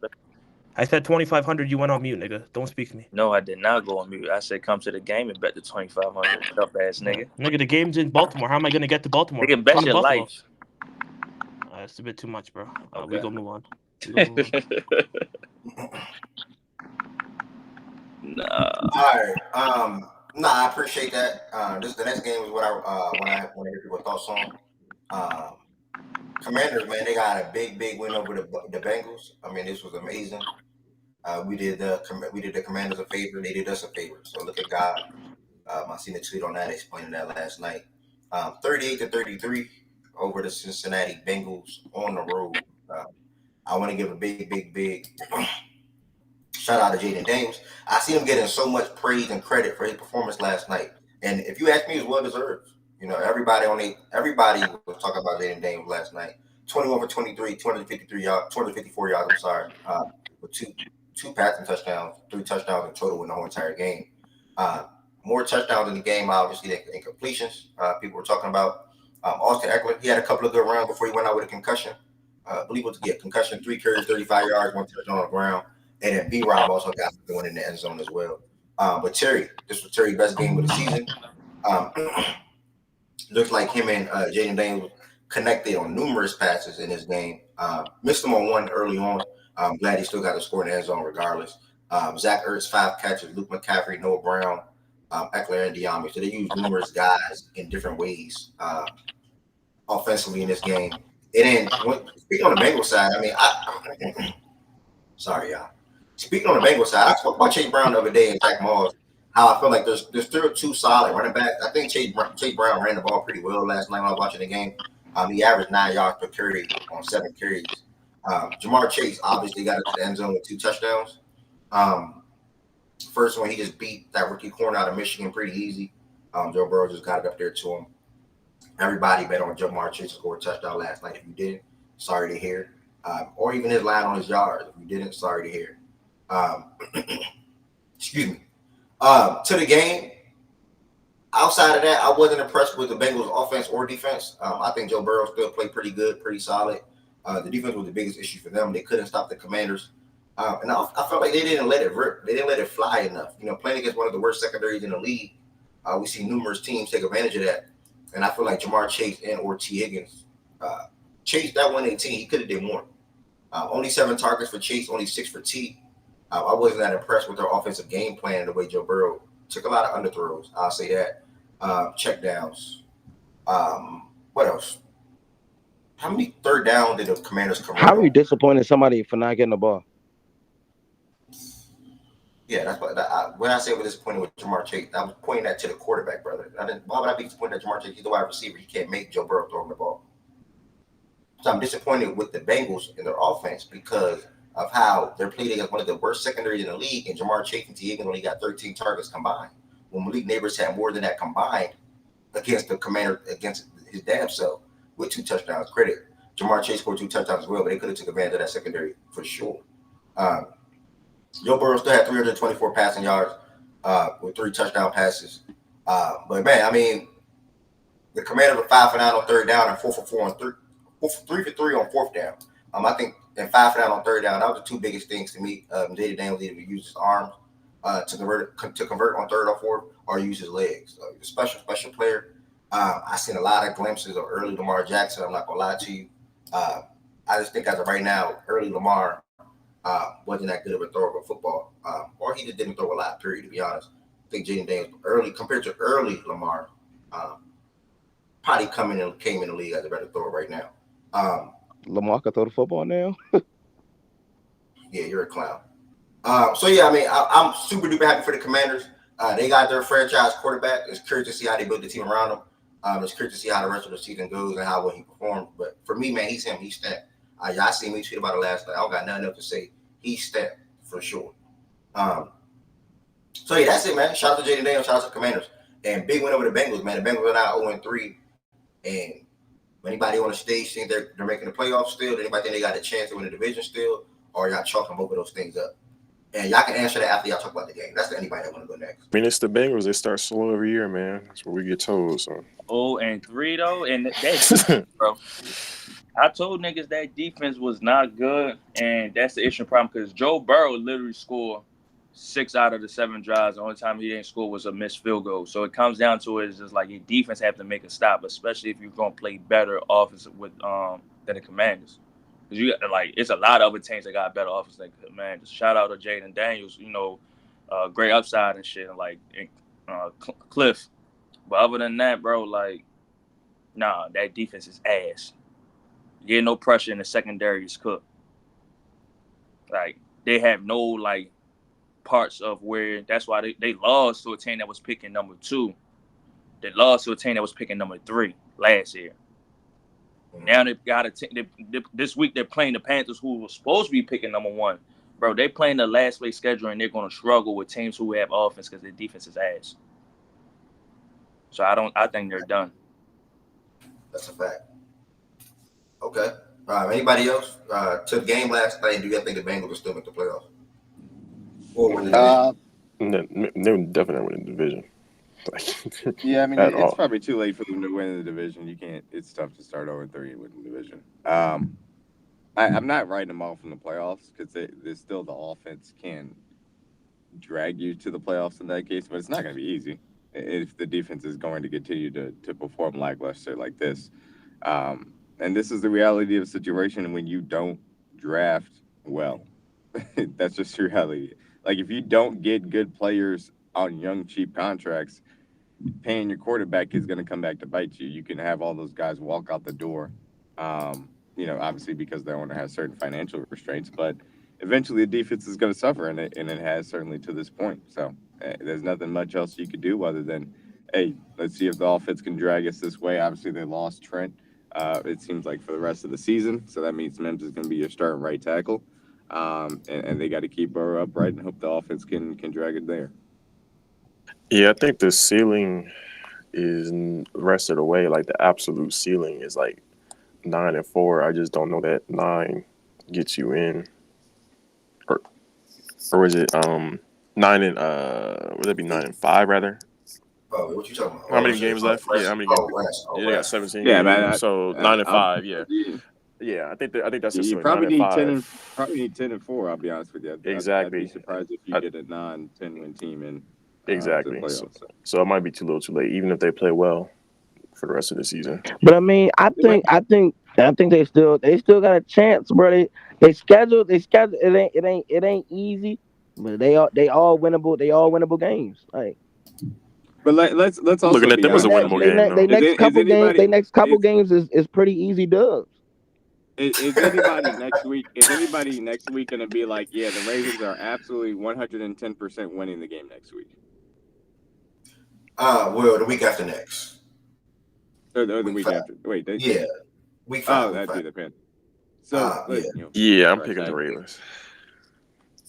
D: I said 2,500. You went on mute, nigga. Don't speak to me.
G: No, I did not go on mute. I said come to the game and bet the 2,500. Tough ass nigga.
D: Nigga, the game's in Baltimore. How am I gonna get to Baltimore?
G: Nigga, bet your life.
D: That's a bit too much, bro.
G: Okay.
D: We gonna move on.
G: Nah.
A: All right. I appreciate that. The next game is what I want to hear people's thoughts on. Commanders, man, they got a big win over the Bengals. I mean, this was amazing. We did the Commanders a favor. They did us a favor. So look at God. I seen a tweet on that explaining that last night. 38-33 over the Cincinnati Bengals on the road. I want to give a big shout out to Jayden Daniels. I see him getting so much praise and credit for his performance last night. And if you ask me, it's well deserved. You know, everybody was talking about Jayden Daniels last night. 21 for 23, 254 yards. I'm sorry, with two passing touchdowns, 3 touchdowns in total in the whole entire game. More touchdowns in the game, obviously, than incompletions. People were talking about Austin Eckler. He had a couple of good runs before he went out with a concussion. I believe it was concussion, 3 carries, 35 yards, 1 touchdown on the ground. And then B-Rob also got one in the end zone as well. But this was Terry's best game of the season. Looks like him and Jayden Daniels connected on numerous passes in this game. Missed him on one early on. I'm glad he still got to score in the end zone regardless. Zach Ertz, 5 catches. Luke McCaffrey, Noah Brown, Eckler, and Diami. So they used numerous guys in different ways offensively in this game. And then, speaking on the Bengals side, I mean, sorry, y'all. Speaking on the Bengals side, I spoke about Chase Brown the other day and Zach Moss. How I feel like there's still 2 solid running backs. I think Chase Brown ran the ball pretty well last night when I was watching the game. He averaged 9 yards per carry on 7 carries. Jamar Chase obviously got into the end zone with 2 touchdowns. First one, he just beat that rookie corner out of Michigan pretty easy. Joe Burrow just got it up there to him. Everybody bet on Jamar Chase to score a touchdown last night. If you didn't, sorry to hear. Or even his line on his yards. If you didn't, sorry to hear. Excuse me. To the game, outside of that, I wasn't impressed with the Bengals offense or defense. I think Joe Burrow still played pretty good, pretty solid. The defense was the biggest issue for them. They couldn't stop the Commanders. And I felt like they didn't let it rip. They didn't let it fly enough. You know, playing against one of the worst secondaries in the league, we see numerous teams take advantage of that. And I feel like Jamar Chase and or T. Higgins chased that 118. He could have did more. Only 7 targets for Chase, only 6 for T. I wasn't that impressed with their offensive game plan and the way Joe Burrow took a lot of underthrows. I'll say that. Check downs. What else? How many third down did the Commanders come?
C: How are you disappointing somebody for not getting the ball?
A: Yeah, that's what when I say we're disappointed with Jamar Chase, I was pointing that to the quarterback, brother. Why would I be disappointed at Jamar Chase? He's the wide receiver. He can't make Joe Burrow throw him the ball. So I'm disappointed with the Bengals in their offense because of how they're playing against one of the worst secondaries in the league, and Jamar Chase and T. Higgins only got 13 targets combined. When Malik Neighbors had more than that combined against the Commander, against his damn self, with 2 touchdowns. Credit. Jamar Chase scored 2 touchdowns as well, but they could have took advantage of that secondary for sure. Joe Burrow still had 324 passing yards with 3 touchdown passes. But, man, I mean, the Commanders were 5 for 9 on third down and 4 for 3 for 3 on fourth down. I think and 5 for 9 on third down, that was the 2 biggest things to me. Jayden Daniels needed to use his arms to convert on third or fourth, or use his legs. He's a special player. I've seen a lot of glimpses of early Lamar Jackson. I'm not going to lie to you. I just think as of right now, early Lamar wasn't that good of a thrower of a football. Or he just didn't throw a lot, period, to be honest. I think Jayden Daniels, early compared to early Lamar, probably came in the league as a better thrower right now.
C: Lamar can throw the football now?
A: Yeah, you're a clown. So, yeah, I mean, I'm super duper happy for the Commanders. They got their franchise quarterback. It's curious to see how they build the team around him. It's curious to see how the rest of the season goes and how well he performs. But for me, man, he's him. He's stamped. Y'all seen me tweet about it last night. I don't got nothing else to say. He's stamped for sure. So, yeah, that's it, man. Shout out to Jayden Daniels. Shout out to the Commanders. And big win over the Bengals, man. The Bengals are now 0-3. And anybody on the stage think they're making the playoffs still? Anybody think they got a chance to win the division still? Or y'all chalking both of those things up? And y'all can answer that after y'all talk about the game. That's to anybody that want to go next.
F: I mean, it's the Bengals. They start slow every year, man. That's what we get told. So
G: 0-3 though, and that bro. I told niggas that defense was not good, and that's the issue problem because Joe Burrow literally scored 6 out of the 7 drives. The only time he didn't score was a missed field goal. So it comes down to it is just like your defense have to make a stop, especially if you're gonna play better offense with than the Commanders. Because you got it's a lot of other teams that got better offense than the Commanders. Shout out to Jayden Daniels, great upside and shit, and Cliff. But other than that, bro, nah, that defense is ass. You get no pressure in the secondary is cooked. They have no parts of where that's why they lost to a team that was picking number 2. They lost to a team that was picking number 3 last year. Now they've got this week they're playing the Panthers, who were supposed to be picking number 1. Bro, they playing the last place schedule, and they're going to struggle with teams who have offense because their defense is ass. So I think they're done.
A: That's a fact. Okay. Anybody else? To the game last night, do you think the Bengals will still make the playoffs? Or win the division?
F: they would definitely win the division.
E: Yeah, I mean,
F: At
E: it's
F: all.
E: probably too late for them to win the division. You can't. It's tough to start 0-3 with the division. I'm not writing them off in the playoffs because there's still the offense can drag you to the playoffs in that case, but it's not going to be easy if the defense is going to continue to perform lackluster like this. And this is the reality of the situation when you don't draft well. That's just the reality. If you don't get good players on young, cheap contracts, paying your quarterback is going to come back to bite you. You can have all those guys walk out the door, obviously because the owner has certain financial restraints, but eventually the defense is going to suffer, and it has certainly to this point. So there's nothing much else you could do other than, hey, let's see if the offense can drag us this way. Obviously, they lost Trent, it seems like, for the rest of the season, so that means Mims is going to be your starting right tackle, and they got to keep Burrow upright and hope the offense can drag it there.
F: Yeah, I think the ceiling is the rest of the way. The absolute ceiling is 9-4. I just don't know that 9 gets you in, or is it 9 and would that be 9-5 rather?
A: Oh, what you talking about?
F: How many games left? Yeah, how many games? They got 17.
E: Yeah,
F: games.
E: man.
F: So 9-5. Yeah. I think that's the
E: You
F: ceiling.
E: probably need
F: 9-5.
E: 10-4. I'll be honest with you.
F: Exactly.
E: I'd be surprised if you get a 9-10 win team in.
F: Exactly. So it might be too little, too late, even if they play well for the rest of the season.
C: But I mean, I think they still got a chance, bro. They scheduled. It ain't easy, but they all winnable. They all winnable games.
E: But let's also
F: looking at them as a winnable game.
C: They next couple games is pretty easy dubs.
E: Is anybody next week? Is anybody next week going to be like, yeah, the Ravens are absolutely 110% winning the game next week?
A: Well, the week after next.
E: Or the week after. Wait,
A: yeah, week 5.
E: that'd be the Panthers. So,
F: yeah, I'm picking the Ravens.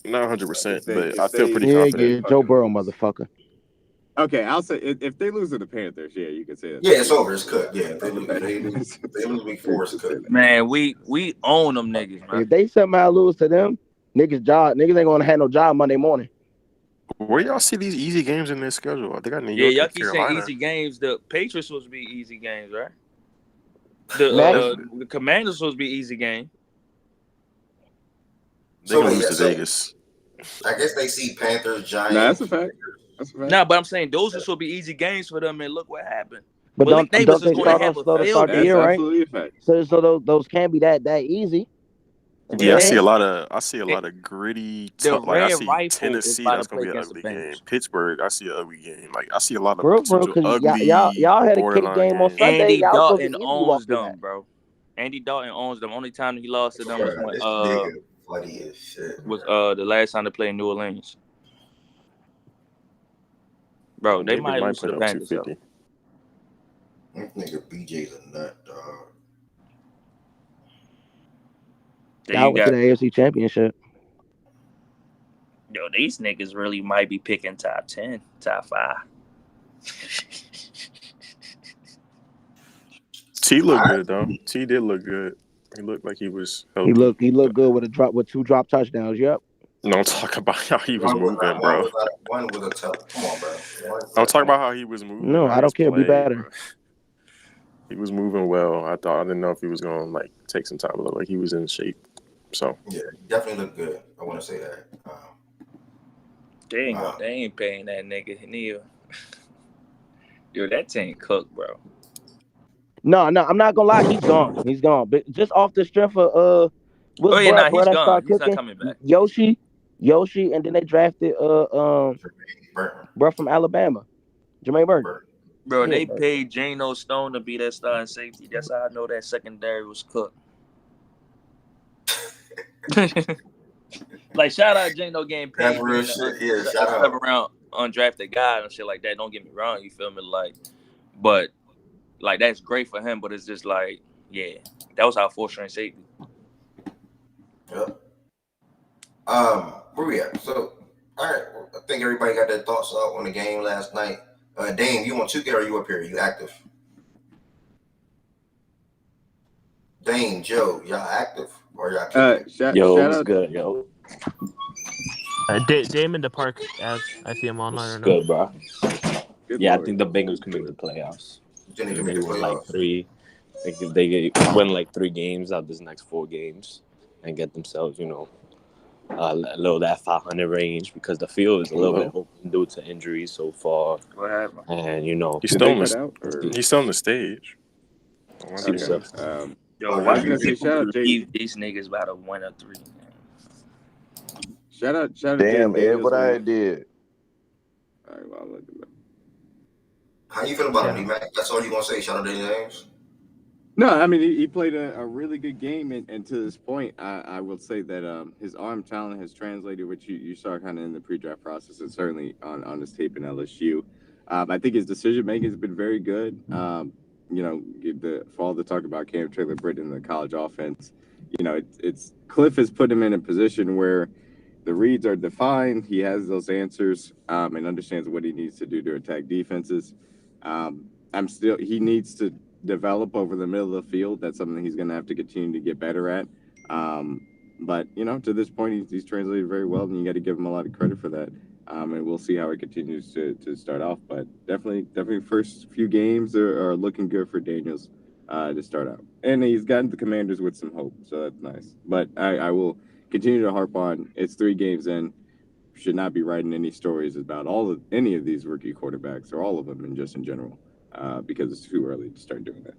F: Not 100%, but I feel pretty confident.
C: Yeah, Joe Burrow, motherfucker.
E: Okay, I'll say if they lose to the Panthers, yeah, you could say that.
A: Yeah, it's over. It's cooked. Yeah, if they lose week 4, it's cooked.
G: Man, we own them niggas, man.
C: If they somehow lose to them, niggas ain't gonna have no job Monday morning.
F: Where y'all see these easy games in their schedule? They got New York.
G: Yeah, y'all
F: and
G: keep
F: Carolina.
G: saying easy games. The Patriots supposed to be easy games, right? The Commanders supposed to be easy game.
F: They're gonna lose to Vegas.
A: I guess they see Panthers, Giants.
E: No, that's a fact.
G: No, but I'm saying those are supposed to be easy games for them, and look what happened.
C: But don't they start the year, right?
E: Absolutely a fact.
C: So those can't be that easy.
F: Yeah, I see a lot of gritty. Like I see Tennessee, that's gonna be an ugly game. Pittsburgh, I see an ugly game. Like I see a lot of ugly.
C: Y'all had a kick game on Sunday.
G: Andy Dalton owns them, bro. Andy Dalton owns them. Only time he lost to them was the last time they played in New Orleans. Bro, they might lose to the Panthers.
A: This nigga BJ's a nut, dog.
C: Y'all went to the AFC Championship.
G: Yo, these niggas really might be picking top 10, top 5.
F: T looked good though. T did look good. He looked like he was healthy.
C: He looked good with 2 drop touchdowns. Yep.
F: No, I'm talking about how he was moving, bro.
A: One was a tough. Come on, bro.
F: I'm talking about how he was moving.
C: No, I don't care. Be better.
F: Bro. He was moving well. I didn't know if he was gonna like take some time to look like he was in shape. So
A: yeah, definitely looked good. I want to say that.
G: They ain't paying that nigga Neil. Yo, that team cooked, bro.
C: No, I'm not gonna lie. He's gone. He's gone. But just off the strength of
G: he's gone. He's not coming back.
C: Yoshi, and then they drafted bro from Alabama, Jermaine Burton.
G: Bro, they paid Jano Stone to be that starting safety. That's how I know that secondary was cooked. Like, shout out Jano getting paid.
A: That's real shit. Yeah, shout out.
G: Around undrafted guy and shit like that. Don't get me wrong. You feel me? Like, but like that's great for him. But it's just like, yeah, that was our 4-string safety.
A: Yep. Where we at? So, all right. Well, I think everybody got their thoughts out on the game last night. Dame, you on 2K or you up here? You active? Dame, Joe, y'all active or y'all?
H: Shout out, good, yo.
D: Dame in the park, as I see him online.
H: Good, bro. Yeah, I think the Bengals can make the playoffs. They win like 3. They win like 3 games out of this next 4 games and get themselves, a little that 500 range because the field is a little bit open due to injuries so far.
G: What happened?
H: And
F: he's still on the stage.
G: Yo, why do you think these niggas about to win a 3?
E: Shout out.
I: Damn, Ed, what I did.
E: All right, well, I'll look at that.
A: How you feel about him, D-Mac? That's all you gonna say? Shout out Danny James.
E: No, I mean he played a really good game, and to this point, I will say that his arm talent has translated, which you saw kind of in the pre-draft process, and certainly on his tape in LSU. I think his decision making has been very good. For all the talk about Cam Taylor-Britt in the college offense, it's Cliff has put him in a position where the reads are defined. He has those answers and understands what he needs to do to attack defenses. He needs to develop over the middle of the field. That's something he's going to have to continue to get better at. But to this point, he's translated very well, and you got to give him a lot of credit for that. And we'll see how he continues to start off. But definitely first few games are looking good for Daniels to start out. And he's gotten the Commanders with some hope, so that's nice. But I will continue to harp on, it's 3 games in. Should not be writing any stories about any of these rookie quarterbacks or all of them, and just in general, because it's too early to start doing that.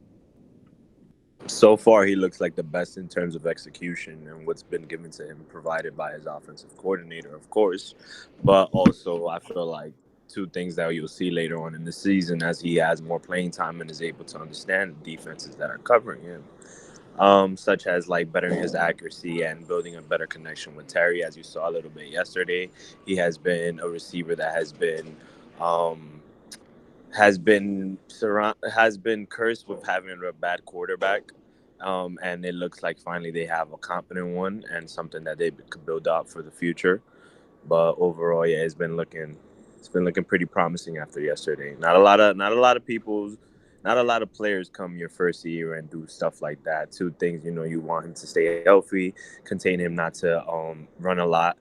H: So far, he looks like the best in terms of execution and what's been given to him, provided by his offensive coordinator, of course. But also, I feel like 2 things that you'll see later on in the season as he has more playing time and is able to understand the defenses that are covering him. such as like bettering his accuracy and building a better connection with Terry. As you saw a little bit yesterday, he has been a receiver that um, has been cursed with having a bad quarterback. And it looks like finally they have a competent one and something that they could build up for the future. But overall, yeah, it's been looking pretty promising after yesterday. Not a lot of players come your first year and do stuff like that. Two things, you want him to stay healthy, contain him not to run a lot.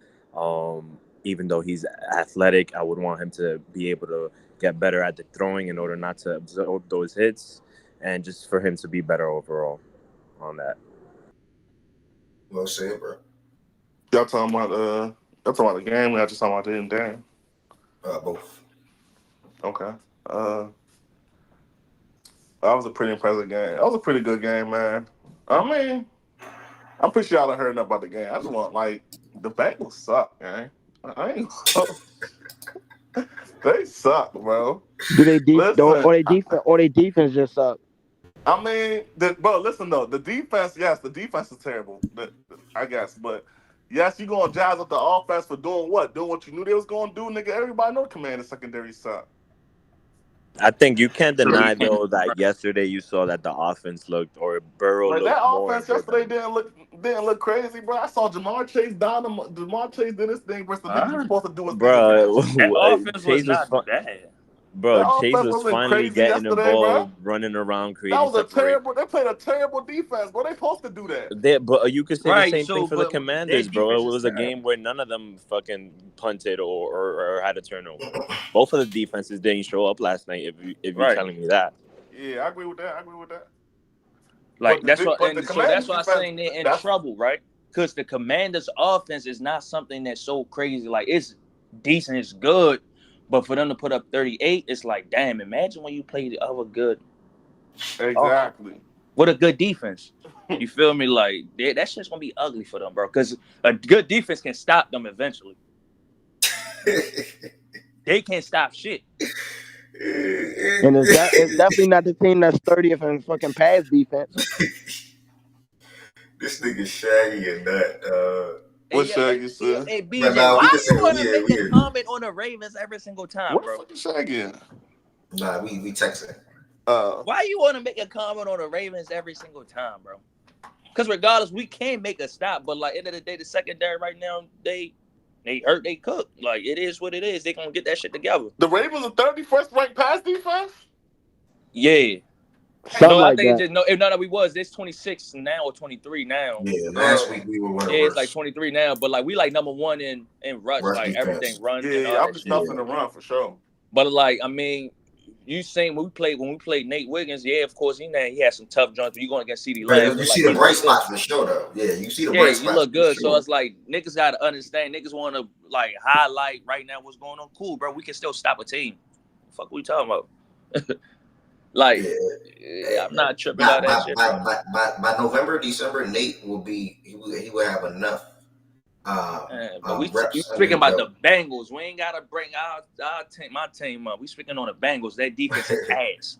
H: Even though he's athletic, I would want him to be able to get better at the throwing in order not to absorb those hits, and just for him to be better overall on that.
A: Well said, bro.
J: Y'all talking about the game? Y'all just talking about the damn.
A: Both.
J: Okay. That was a pretty impressive game. That was a pretty good game, man. I mean, I'm pretty sure y'all done heard enough about the game. I just want the Bengals suck, man. I ain't. They suck, bro.
C: Do they defense just suck?
J: I mean, bro, listen though. The defense is terrible. I guess, but yes, you gonna jazz up the offense for doing what? Doing what you knew they was gonna do, nigga. Everybody know command and secondary suck.
H: I think you can't deny though that yesterday you saw that the offense looked, or Burrow looked
J: that
H: more.
J: That offense yesterday didn't look crazy, bro. I saw Jamar Chase down. Jamar Chase did his thing versus the niggas you're supposed to do his
H: bro.
G: That offense was not bad.
H: Bro, Chase was finally getting the ball,
J: bro.
H: running around, creating.
J: That was they played a terrible defense, bro. They supposed to do that.
H: But you could say the same thing for the Commanders, bro. It was a game where none of them fucking punted or had a turnover. Both of the defenses didn't show up last night. If you're telling me that.
J: Yeah, I agree with that.
G: Like that's why I'm saying they're in trouble, right? Because the Commanders' offense is not something that's so crazy. Like, it's decent, it's good. But for them to put up 38, it's like, damn, imagine when you play the other good.
J: Exactly.
G: With a good defense. You feel me? Like, that shit's going to be ugly for them, bro. Because a good defense can stop them eventually. They can't stop shit.
C: And it's definitely not the team that's 30th in fucking pass defense.
A: This nigga Shaggy and that.
J: What's Shaggy said?
G: Hey, BJ, why you want to make a comment on the Ravens every single time, bro?
J: What the fuck is Shaggy?
A: Nah, we texting.
G: Why you want to make a comment on the Ravens every single time, bro? Because regardless, we can make a stop, but like end of the day, the secondary right now, they hurt, they cook. Like, it is what it is. They gonna get that shit together.
J: The Ravens are 31st ranked pass defense?
G: Yeah.
C: Something like that.
G: If not, we was. It's 26 now or 23 now.
A: Yeah, last week we were one of
G: it's like 23 now, but like we like number one in rush like
A: defense.
G: everything runs.
J: Yeah, I'm just nothing to run for sure.
G: But like, I mean, you seen when we played Nate Wiggins, yeah, of course he had some tough joints, but you going against CeeDee Lamb.
A: You see the bright spots for sure, though. Yeah, you see the bright spots.
G: Yeah, you look good.
A: Sure.
G: So it's like niggas gotta understand. Niggas want to like highlight right now what's going on. Cool, bro. We can still stop a team. The fuck we talking about? Like, I'm not tripping out that shit.
A: By November, December, Nate will be. He will have enough.
G: But we speaking about the Bengals. We ain't gotta bring my team up. We speaking on the Bengals. That defense is ass.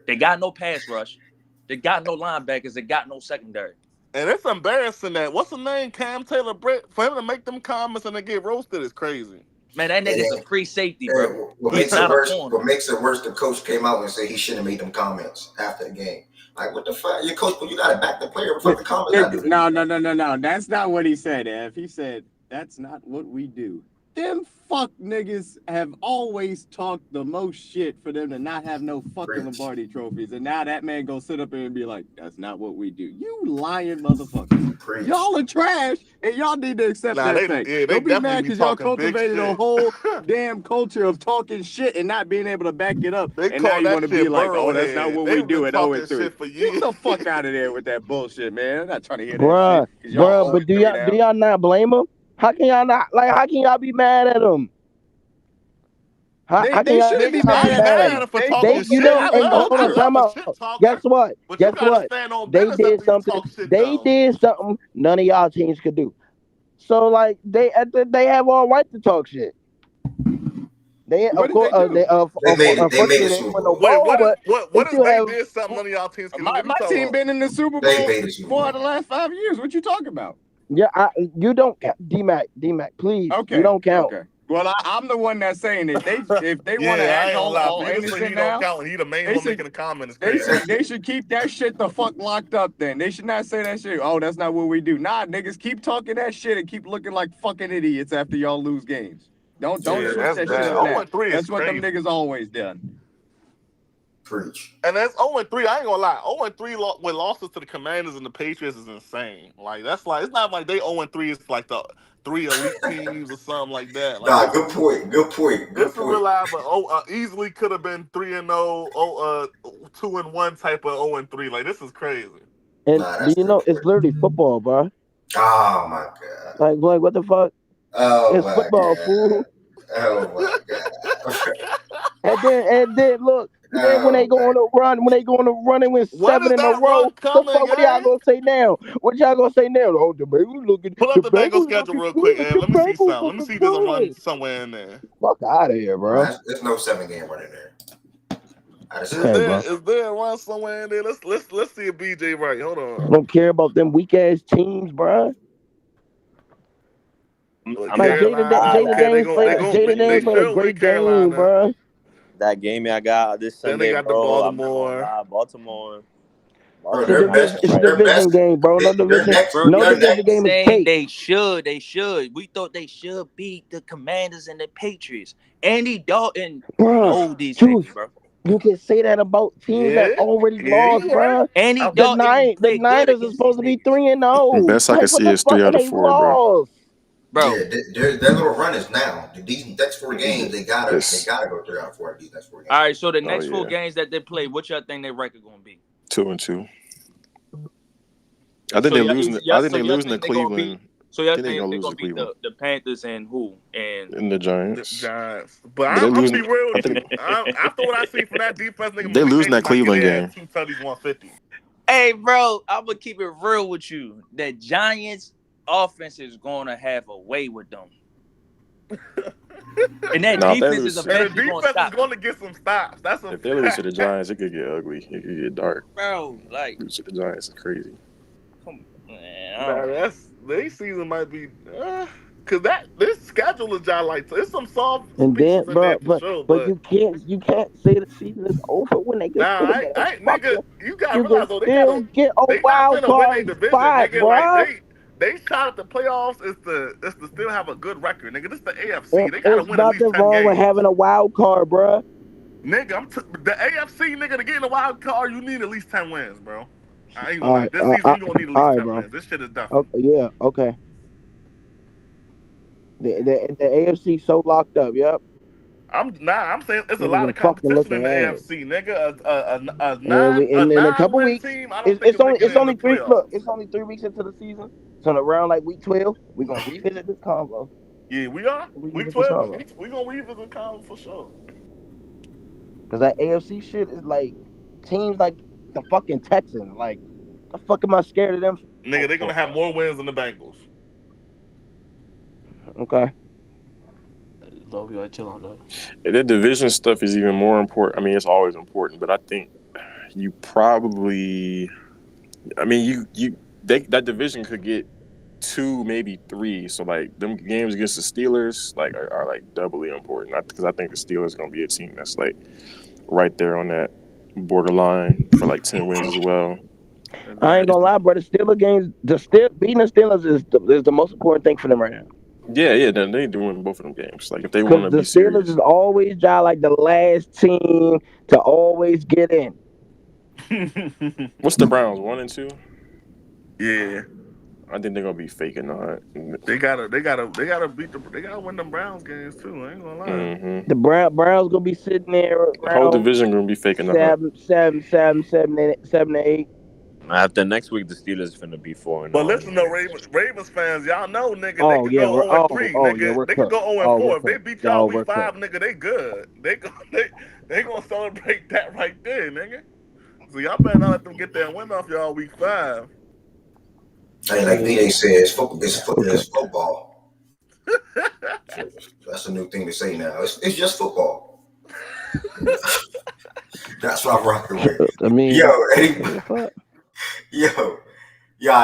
G: They got no pass rush. They got no linebackers. They got no secondary.
J: And it's embarrassing that what's the name, Cam Taylor-Britt, for him to make them comments and then get roasted is crazy.
G: Man, that nigga's a free safety, bro.
A: What makes it worse? The coach came out and said he shouldn't have made them comments after the game. Like, what the fuck? Your coach, you gotta back the player before the comments.
B: No. That's not what he said, Ev. He said, that's not what we do. Them fuck niggas have always talked the most shit for them to not have no fucking Lombardi trophies. And now that man gonna sit up there and be like, that's not what we do. You lying motherfuckers. Y'all are trash, and y'all need to accept that fact. Don't be mad because y'all cultivated a whole damn culture of talking shit and not being able to back it up. And now you want to be like, oh, that's not what we do at 0-3. Get the fuck out of there with that bullshit, man. I'm not trying to hear that shit.
C: Bruh, but do y'all not blame him? How can y'all be mad at them?
B: They shouldn't be mad at him.
C: Guess what? They did something none of y'all teams could do. So like they have all right to talk shit. They
K: What
C: of
K: did
C: course
K: they do?
C: unfortunately they won no
J: Wait,
C: bowl, but
J: what
C: they
J: if
C: still
J: they
C: have.
J: did something none of y'all teams can do?
K: My team been in the Super
A: They
K: Bowl
A: made the Super
K: 4
A: Bowl.
K: of the last 5 years. What you talking about?
C: Yeah, you don't count D-Mac, please.
K: Okay,
C: you don't count.
K: Okay. Well, I'm the one that's saying it. If they want to
J: I
K: act
J: ain't gonna lie.
K: all
J: For you to say
K: innocent
J: he
K: now,
J: don't count and he the main one making a comment is
K: they
J: crazy.
K: should keep that shit the fuck locked up. Then they should not say that shit. Oh, that's not what we do. Nah, niggas, keep talking that shit and keep looking like fucking idiots after y'all lose games. Don't switch that shit up now.
J: 0-3
K: That's
J: is
K: what them
J: crazy.
K: niggas always done.
A: Preach.
J: And that's 0-3. I ain't gonna lie. 0-3 with losses to the Commanders and the Patriots is insane. Like it's not like they 0-3 is like the 3 elite teams or something like that. Like,
A: Nah, good point.
J: This is reliable. Easily could have been 3-0, 2-1 type of 0-3. Like this is crazy.
C: And do you know it's literally football, bro?
A: Oh my god!
C: Like what the fuck?
A: Oh
C: it's
A: my
C: football,
A: god!
C: Fool.
A: Oh my god!
C: and then look. Then when they go on a run, and win 7 in a row, the fuck what y'all gonna say now? What y'all gonna say now? Oh, the Bengals looking.
J: Pull up the Bengals schedule real quick, and let me see something. Let me see if there's a run somewhere in there.
C: Fuck out of here, bro.
A: There's no 7-game run in there.
J: Is there a run somewhere in there? Let's see if BJ right. Hold on.
C: I don't care about them weak ass teams, bro. Like Jayden Daniels played a great game, bro.
H: That game I got this Sunday,
J: then they got
H: bro.
J: Baltimore.
C: It's a division game, bro. No division game is cake.
G: They should. We thought they should beat the Commanders and the Patriots. Andy Dalton knows these niggas, bro.
C: You can say that about teams that already lost, bro.
G: Andy
C: Dalton, the Niners are supposed to be 3-0.
F: Best I can see is 3 out of 4, bro.
A: Bro, yeah, their little run is now. These next 4 games, they gotta go 3 out of 4 of these next 4 games.
G: All right, so the next 4 games that they play, what y'all think their record gonna be?
F: 2-2. I think they're losing. I think they're losing to Cleveland.
G: So y'all think they're gonna beat the Panthers and who? And
F: the Giants.
J: The Giants. But I'm gonna be real with you. After what I see from that defense, nigga,
F: they're losing that Cleveland game.
J: 2 tutties, 150.
G: Hey, bro, I'm gonna keep it real with you. The Giants offense is gonna have a way with them. And that defense is eventually
J: going to get some stops.
F: If they lose to the Giants, it could get ugly. It could get dark.
G: Bro, like
F: lose to the Giants is crazy.
G: Come on, man.
J: Their season might be because this schedule is just like there's some soft
C: and then, bro,
J: but
C: you can't say the season is over when they get
J: nigga, you gotta realize though,
C: they get a wild card spot, bro.
J: Like, they shot at the playoffs is to still have a good record, nigga. This is the AFC. They gotta win at least 10 games.
C: Nothing wrong with having a wild card, bro.
J: Nigga, the AFC, nigga, to get in a wild card, you need at least 10 wins, bro. I ain't gonna lie. This season, you gonna need at least 10 wins. This shit is done.
C: Yeah, okay. The AFC so locked up, yep.
J: I'm saying it's a lot of competition in the AFC, nigga.
C: In a couple weeks,
J: team,
C: it's only 3. Look, it's only 3 weeks into the season. So around like week 12, we're gonna revisit this convo.
J: Yeah, we are. Week 12, we gonna revisit the convo for sure.
C: Cause that AFC shit is like teams like the fucking Texans. Like, the fuck am I scared of them?
J: Nigga, they're gonna have more wins than the Bengals.
C: Okay.
D: Love you, chill on that.
F: The division stuff is even more important. I mean, it's always important, but I think you probably, I mean, that division could get 2, maybe 3. So like them games against the Steelers like are like doubly important. Because I think the Steelers are gonna be a team that's like right there on that borderline for like 10 wins as well.
C: I ain't gonna lie, bro. The Steelers games, beating the Steelers is the most important thing for them right now.
F: Yeah, they doing both of them games. Like if they want to be serious,
C: the Steelers is always like the last team to always get in.
F: What's the Browns 1 and 2?
J: Yeah,
F: I think they're gonna be faking that.
J: They gotta win them Browns games too. I ain't gonna lie.
F: Mm-hmm.
C: The Browns gonna be sitting there.
F: The whole division gonna be faking that.
C: 7 to 8.
H: After next week, the Steelers finna be 4-0.
J: But listen, though, Ravens fans, y'all know, nigga, they could go 0-3, nigga. They could go 0-4. If they beat y'all week 5, nigga, they good. They gonna celebrate that right there, nigga. So y'all better not let them get that win off y'all week 5.
A: Hey, like BA said, it's football. That's That's a new thing to say now. It's just football. That's what I'm rocking with.
C: I mean,
A: yo,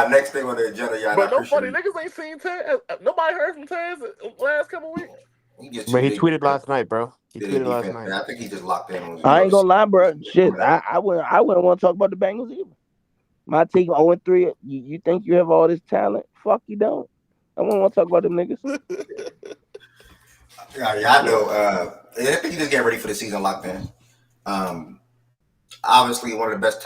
A: next thing on the agenda, y'all.
J: But nobody niggas ain't seen Taz. Nobody heard from Taz last couple weeks.
D: But he tweeted last night, bro. He tweeted last night.
A: I think he just locked in on.
C: I ain't gonna lie, bro. Shit, I wouldn't want to talk about the Bengals either. My team 0-3. You think you have all this talent? Fuck, you don't. I wouldn't want to talk about them niggas.
A: Yeah, I know. I think you just get ready for the season locked in. Obviously, one of the best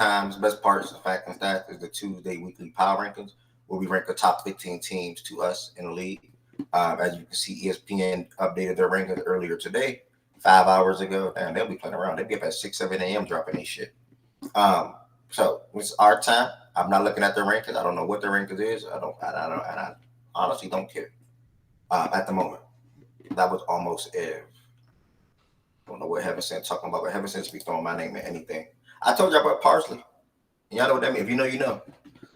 A: parts of Fact and Stats is the Tuesday weekly power rankings, where we rank the top 15 teams to us in the league. As you can see, ESPN updated their rankings earlier today, 5 hours ago. Damn, they'll be playing around. They'll be up at 6, 7 a.m. dropping their shit. So it's our time. I'm not looking at their rankings. I don't know what their rankings is. I honestly don't care at the moment. That was almost I don't know what Heaven Sent talking about, but Heaven Sent be throwing my name in anything. I told y'all about parsley. Y'all know what that means. If you know, you know.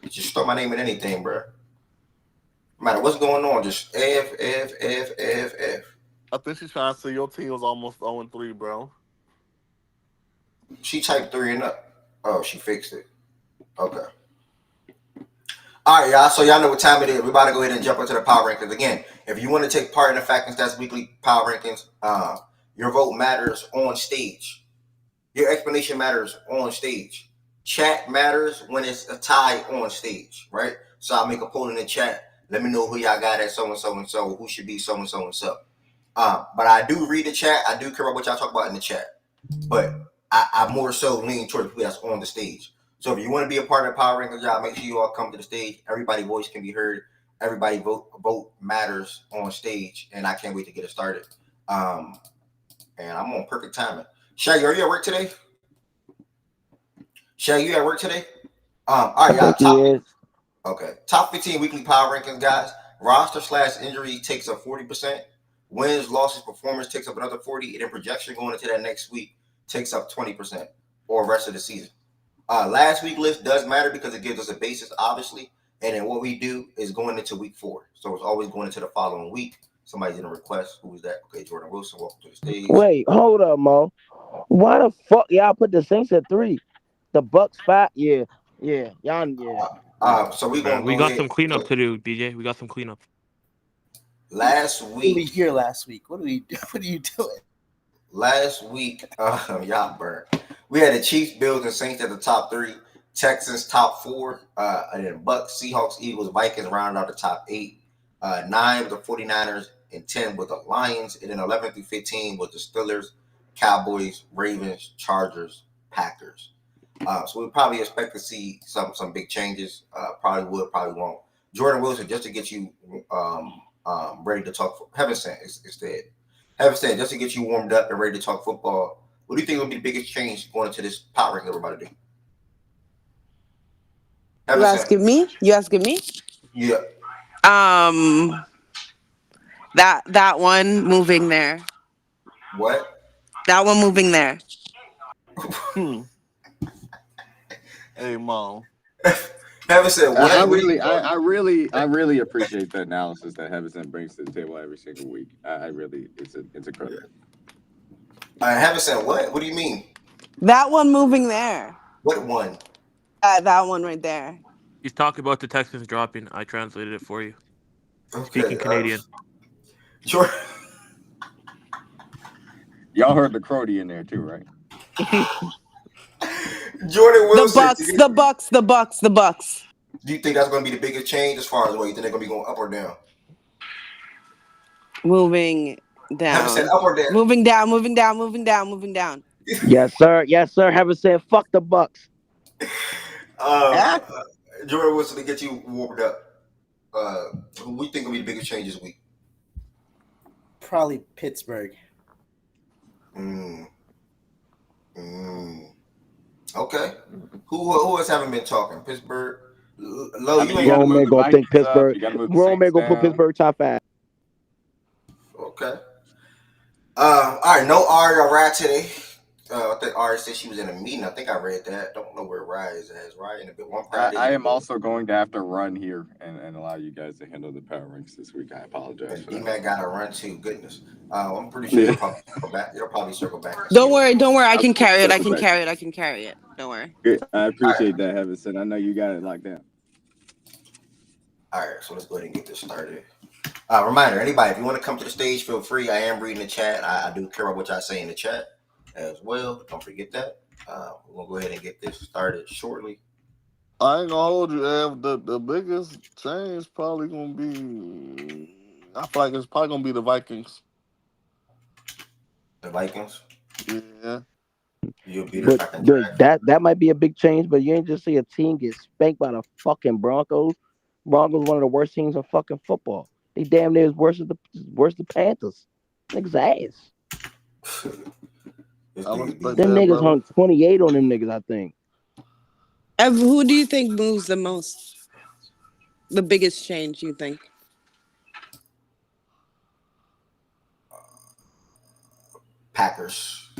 A: Just throw my name in anything, bro. No matter what's going on, just F.
J: I think she's trying to say your team was almost 0-3, bro.
A: She typed 3 and up. Oh, she fixed it. Okay. All right, y'all. So y'all know what time it is. We're about to go ahead and jump into the power rankings. Again, if you want to take part in the Fact and Stats weekly power rankings, your vote matters on stage. Your explanation matters on stage. Chat matters when it's a tie on stage, right? So I'll make a poll in the chat. Let me know who y'all got at so-and-so, who should be so-and-so. But I do read the chat. I do care about what y'all talk about in the chat. But I more so lean toward who that's on the stage. So if you want to be a part of the power rankings, y'all, make sure you all come to the stage. Everybody's voice can be heard. Everybody vote matters on stage. And I can't wait to get it started. And I'm on perfect timing. Shay, are you at work today? Shay, you at work today? All right, y'all. Top 15 weekly power rankings, guys. Roster/injury takes up 40%. Wins, losses, performance takes up another 40%. And then projection going into that next week takes up 20%, or rest of the season. Last week list does matter because it gives us a basis, obviously. And then what we do is going into week 4. So it's always going into the following week. Somebody's in a request. Who is that? Okay, Jordan Wilson, welcome to the stage.
C: Wait, hold up, Mo. Why the fuck y'all put the Saints at 3? The Bucks 5? Yeah.
A: So we
D: got some cleanup to do, BJ. We got some cleanup.
A: Last week.
L: We here last week. What are you doing?
A: Last week, y'all burnt. We had the Chiefs, Bills, and Saints at the top 3. Texans top 4. And then Bucks, Seahawks, Eagles, Vikings rounded out the top 8. 9 with the 49ers, and 10 with the Lions. And then 11 through 15 was the Steelers, Cowboys, Ravens, Chargers, Packers. So we probably expect to see some big changes. Probably would, probably won't. Jordan Wilson, just to get you ready to talk. Heaven sent instead. Heaven sent, just to get you warmed up and ready to talk football. What do you think will be the biggest change going into this power ranking everybody do?
M: You asking me?
A: Yeah.
M: That one moving there.
A: What?
M: That one moving there.
J: Hey, Mom.
A: Heaven said what?
E: I really appreciate the analysis that Heaven brings to the table every single week. It's incredible.
A: Heaven said what? What do you mean?
M: That one moving there.
A: What one?
M: That one right there.
D: He's talking about the Texans dropping. I translated it for you.
A: Okay,
D: speaking Canadian.
A: Jordan.
E: Y'all heard the Crody in there too, right?
A: Jordan Wilson.
M: The Bucks.
A: Do you think that's going to be the biggest change as far as what you think they're going to be going up or down?
M: Moving down.
A: Said up or down?
M: Moving down.
C: Yes, sir. Haven't said fuck the Bucks.
A: Jordan Wilson, to get you warmed up. Who we think will be the biggest change this week?
L: Probably Pittsburgh.
C: Okay.
A: Who else haven't been talking? Pittsburgh.
C: Grown man gonna think Pittsburgh. Grown man gonna put Pittsburgh top 5.
A: Okay. All right. No Aria Rat today. I think Ari said she was in a meeting. I think I read that. Don't know where Rye is at. Is Rye in a bit? One part
E: I am also going to have to run here and allow you guys to handle the power ranks this week. I apologize for that.
A: D-Mac got to run too. Goodness. I'm pretty sure you'll probably circle back. You'll probably circle back.
M: Don't worry. I can carry it. I can carry it. Don't worry.
E: Good. I appreciate that, Heaven said. I know you got it locked down.
A: All right, so let's go ahead and get this started. Reminder, anybody, if you want to come to the stage, feel free. I am reading the chat. I do care about what y'all say in the chat as well. Don't forget that. We're going to go ahead and get this started shortly.
J: I ain't gonna hold you, the biggest change probably gonna be. I feel like it's probably gonna be the Vikings.
A: The Vikings?
J: Yeah.
A: You'll be
C: but that might be a big change, but you ain't just see a team get spanked by the fucking Broncos. Broncos one of the worst teams in fucking football. They damn near as worse as the Panthers. Niggas ass. Them niggas hung 28 on them niggas, I think.
M: Who do you think moves the most? The biggest change, you think?
A: Packers.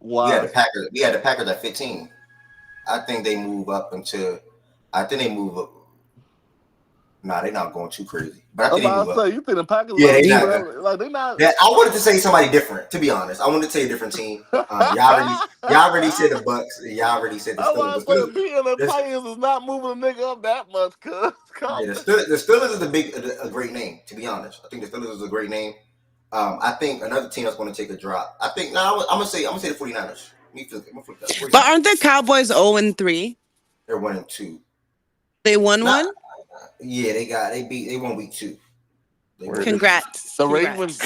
J: Wow.
A: We had the Packers at 15. I think they move up until. I think they move up. Nah, they're not going too crazy. But I think they move up.
J: You think the Packers?
A: Yeah,
J: they not.
A: Yeah, I wanted to say somebody different. To be honest, I wanted to say a different team. Y'all already said the Bucks. Y'all already said the Steelers.
J: The Titans is not moving the nigga up that much, cuz.
A: Yeah, the Steelers is a great name. To be honest, I think the Steelers is a great name. I think another team that's going to take a drop. I think I'm gonna say the 49ers.
M: But aren't the Cowboys 0-3?
A: They're 1-2.
M: They won one?
A: Yeah, they won week 2.
M: Congrats.
J: The Ravens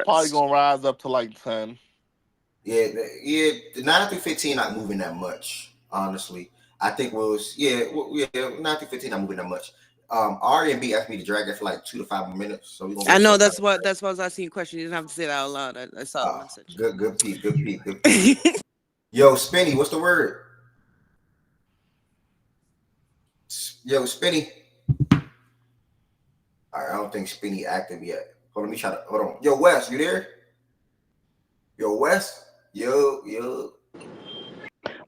J: probably gonna rise up to like 10.
A: Yeah, the 9 through 15 not moving that much, honestly. I think 9 through 15 not moving that much. Ari and B asked me to drag it for like 2 to 5 more minutes. So we're gonna
M: I know that's what I was asking you a question. You didn't have to say that out loud. I saw the message.
A: Good peep. Yo, Spinny, what's the word? Yo, Spinny. All right, I don't think Spinny active yet. Hold on. Yo, Wes, you there? Yo, Wes? Yo.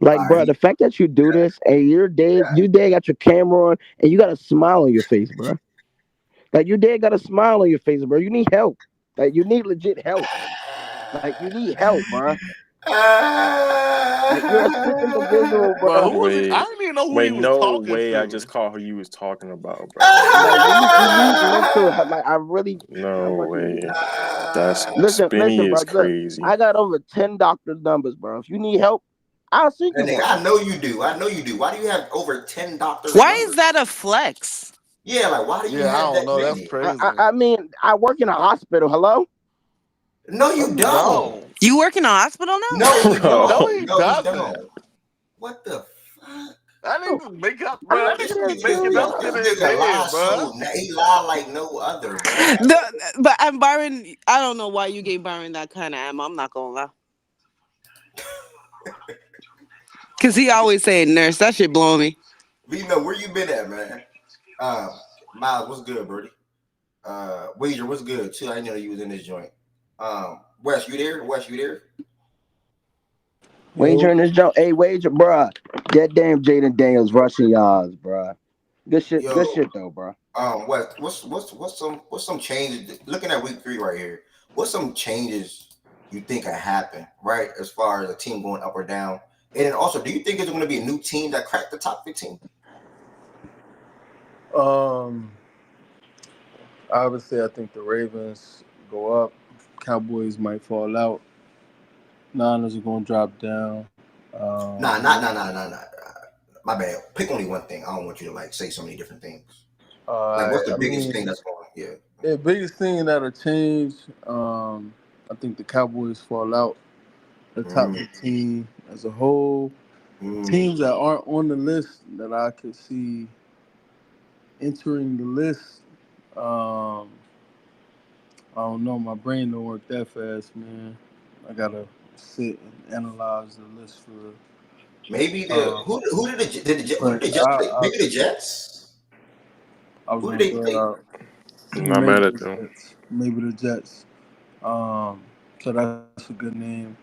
C: Like, bro, the fact that you do this and you got your camera on and you got a smile on your face, bro. Like, you got a smile on your face, bro. You need help. Like, you need legit help. Like, you need help, bro. Like, you're a sick individual, bro.
J: I didn't even know who he was talking to.
F: I just caught who you was talking about, bro.
C: Like, you need mental help. Like, I really.
F: No way. That's
C: listen,
F: is
C: bro,
F: crazy.
C: I got over 10 doctor's numbers, bro. If you need help, I'll see you.
A: Nigga, I know you do. Why do you have over 10 doctors?
M: Why is that a flex?
A: Yeah, like why do you have
J: I don't
A: that
J: know.
A: many?
J: That's crazy.
C: I mean, I work in a hospital. Hello?
A: No, you don't.
M: You work in a hospital now?
A: No, you don't.
J: No, he doesn't.
A: Don't. What the fuck?
J: I need to make up, bro.
A: This nigga lie so he lie like no other, bro.
M: But Byron, I don't know why you gave Byron that kind of ammo. I'm not gonna lie. Cause he always saying nurse. That shit blow me.
A: Vino, where you been at, man? Miles, what's good, Birdie? Wager, what's good? Too, I know you was in this joint. Wes, you there?
C: Wager in this joint. Hey, Wager, bro. That damn Jayden Daniels rushing yards, bro. Good shit though, bro.
A: Wes, what's some changes? Looking at week 3 right here, what's some changes you think could happen, right? As far as a team going up or down, and then also, do you think there's going to be a new team that cracked the top 15?
N: Obviously, I think the Ravens go up. Cowboys might fall out. Niners are going to drop down.
A: Nah. My bad. Pick only one thing. I don't want you to say so many different things. What's the biggest thing that's going? Yeah.
N: The biggest thing that'll change. I think the Cowboys fall out. The top 15 as a whole. Teams that aren't on the list that I could see entering the list. I don't know. My brain don't work that fast, man. I gotta sit and analyze the list for.
A: Maybe who did the Jets play? Maybe the Jets. Who did they play?
F: Not mad at them.
N: Maybe the Jets. So that's a good name.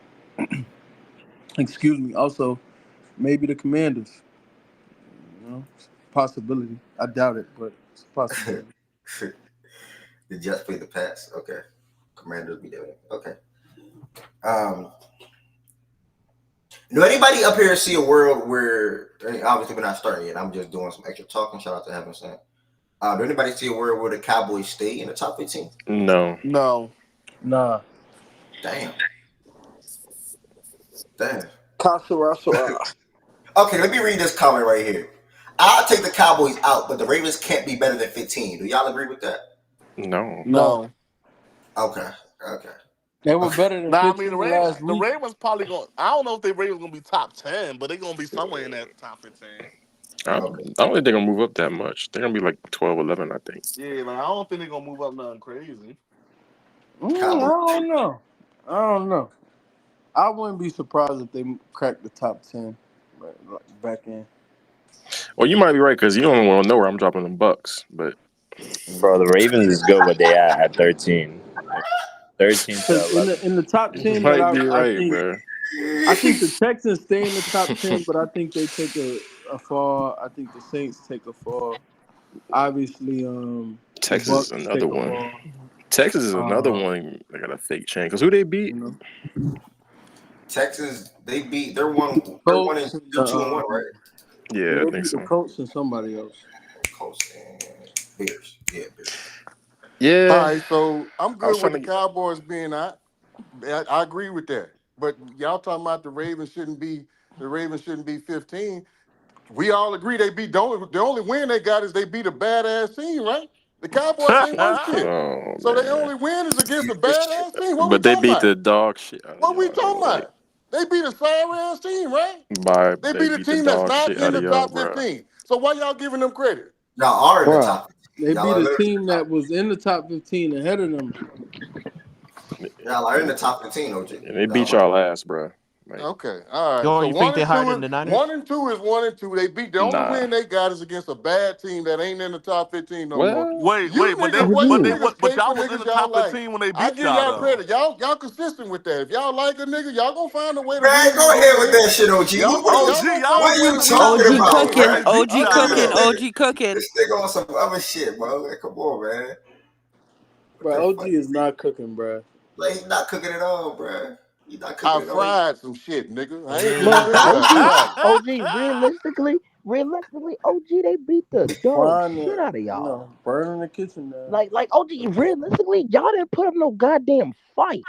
N: Excuse me. Also, maybe the Commanders. It's a possibility. I doubt it, but it's a possibility.
A: The Jets play the Pats. Okay. Commanders be there. Okay. Do anybody up here see a world where, obviously we're not starting yet, I'm just doing some extra talking. Shout out to Heaven Sent. Do anybody see a world where the Cowboys stay in the top 15?
F: No.
N: Nah.
A: Damn. Okay, let me read this comment right here. I'll take the Cowboys out, but the Ravens can't be better than 15. Do y'all agree with that?
F: No.
A: Okay.
N: They were better than 15 last
J: the
N: week.
J: Ravens probably going. I don't know if the Ravens gonna be top 10, but they're gonna be somewhere in that top 15.
F: I don't think they're gonna move up that much. They're gonna be like 12, 11, I think.
J: Yeah, like I don't think they're gonna move up nothing crazy.
N: I don't know. I wouldn't be surprised if they cracked the top 10 back in.
F: Well, you might be right because you don't want to know where I'm dropping them bucks, but
H: bro, the Ravens is good where they at 13. 13 to 11.
N: In the top 10,
F: you might be right,
N: think,
F: bro.
N: I think the Texans stay in the top 10, but I think they take a fall. I think the Saints take a fall. Obviously,
F: Texas is another one. Texas is another one that got a fake chain. Because who they beat?
A: Texas, they beat. They're 1-2-1, right?
F: Yeah, I think
N: beat
F: so.
N: The Colts and somebody else.
A: Colts and Bears. Yeah, Bears.
O: Yeah. All right, so I'm good with the Cowboys being out. I agree with that. But y'all talking about the Ravens shouldn't be 15. We all agree they beat the only win they got is they beat a badass team, right? The Cowboys ain't won shit. So their only win is against a badass team. What
F: but
O: we
F: they
O: talking
F: beat
O: about?
F: the dog shit out of
O: What we talking about? They beat a sorry ass team, right? They beat a team that's not in the top 15. So why y'all giving them credit?
A: Y'all are in the top 15.
N: They beat a team that was in the top 15 ahead of them.
A: Y'all are in the top 15, OG.
F: And they beat y'all ass, bro.
O: Okay, all right.
D: Yo,
O: so
D: you think they're higher than the Niners?
O: 1 and 2 is 1 and 2. They beat the only win they got is against a bad team that ain't in the top 15 no more.
J: Wait,
O: You
J: but
O: niggas,
J: y'all was in the top 15 when they
O: I
J: beat
O: give
J: y'all.
O: y'all credit. Y'all consistent with that. If y'all like a nigga, y'all gonna find a way to
A: Man,
O: win.
A: go ahead with that shit, OG.
O: What
A: are you talking about, man?
M: OG cooking.
A: This nigga on some other shit, bro. Like, come on, man.
N: Bro, OG is not cooking, bro.
A: Like, he's not cooking at all, bro. He's not cooking
O: I
A: at all.
O: fried some shit, nigga. I ain't
C: Look, OG, realistically, OG, they beat the dog shit out of y'all.
N: Burn in the kitchen now.
C: Like OG, realistically, y'all didn't put up no goddamn fight.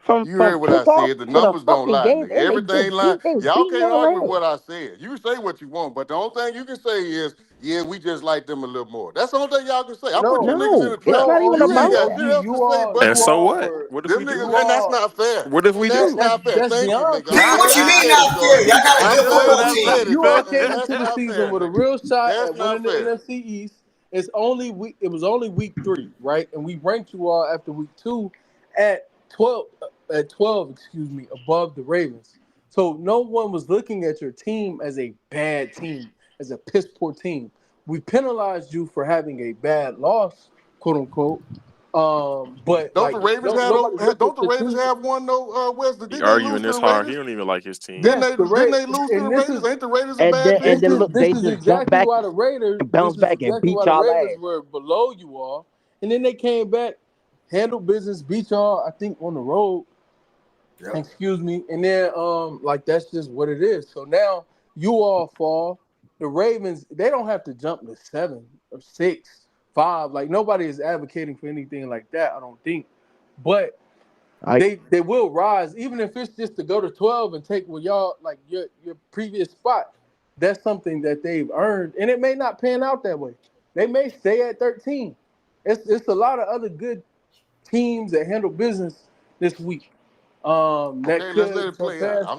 O: You heard what I said. The numbers don't lie, nigga. Everything lie. Y'all can't argue with what I said. You say what you want, but the only thing you can say is, yeah, we just like them a little more. That's the only thing y'all can say. I put you niggas in the trap.
C: It's not even
O: You
C: about
O: ain't got
C: that.
O: shit else to say, but
F: And so what? What if
O: them
F: we
O: niggas,
F: do?
O: and that's not fair.
F: What if we
O: That's
F: do?
O: not fair.
N: That's
O: Thank you,
N: beyond
O: nigga.
A: Nigga, what you mean not fair? Y'all got a good football team.
N: You all came into the
O: not
N: season
O: fair,
N: with a
O: nigga.
N: real shot
O: That's
N: at winning
O: not fair.
N: the NFC East. It was only week 3, right? And we ranked you all after week 2 at 12, above the Ravens. So no one was looking at your team as a bad team, as a piss poor team. We penalized you for having a bad loss, quote unquote. But
O: Don't the Ravens have one though? Wes,
F: He
O: didn't they lose
F: arguing
O: to
F: this
O: the
F: hard. He
O: Raiders?
F: don't even like his team.
O: Didn't they lose to the Raiders? Ain't the Raiders a bad team?
C: And then look,
N: This
C: they
N: is
C: just jumped back
N: why the Raiders
C: and bounced back and beat y'all ass.
N: were below you all, and then they came back, handled business, beat y'all. I think on the road.
A: Yep.
N: Excuse me, and then that's just what it is. So now you all fall. The Ravens, they don't have to jump to 7 or 6, 5. Like nobody is advocating for anything like that. I don't think, but they will rise, even if it's just to go to 12 and take y'all like your previous spot. That's something that they've earned, and it may not pan out that way. They may stay at 13. It's a lot of other good teams that handle business this week.
O: Okay, let's let it play out. I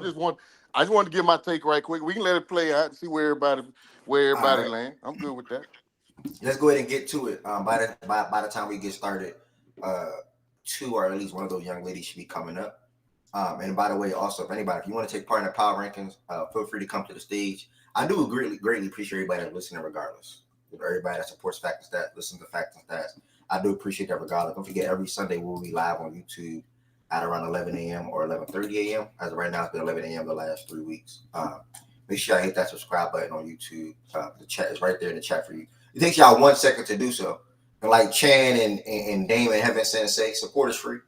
O: just want to get my take right quick. We can let it play out and see where everybody land. I'm good with that.
A: Let's go ahead and get to it. By the time we get started, 2 or at least one of those young ladies should be coming up. And by the way, also, if you want to take part in the power rankings, feel free to come to the stage. I do greatly appreciate everybody that's listening, regardless. Everybody that supports Facts and Stats, listen to Facts and Stats. I do appreciate that regardless. Don't forget, every Sunday we'll be live on YouTube at around 11 a.m. or 11:30 a.m. As of right now, it's been 11 a.m. the last 3 weeks. Make sure y'all hit that subscribe button on YouTube. The chat is right there in the chat for you. It takes y'all 1 second to do so. And like Chan and Damon Heaven Sensei, support is free.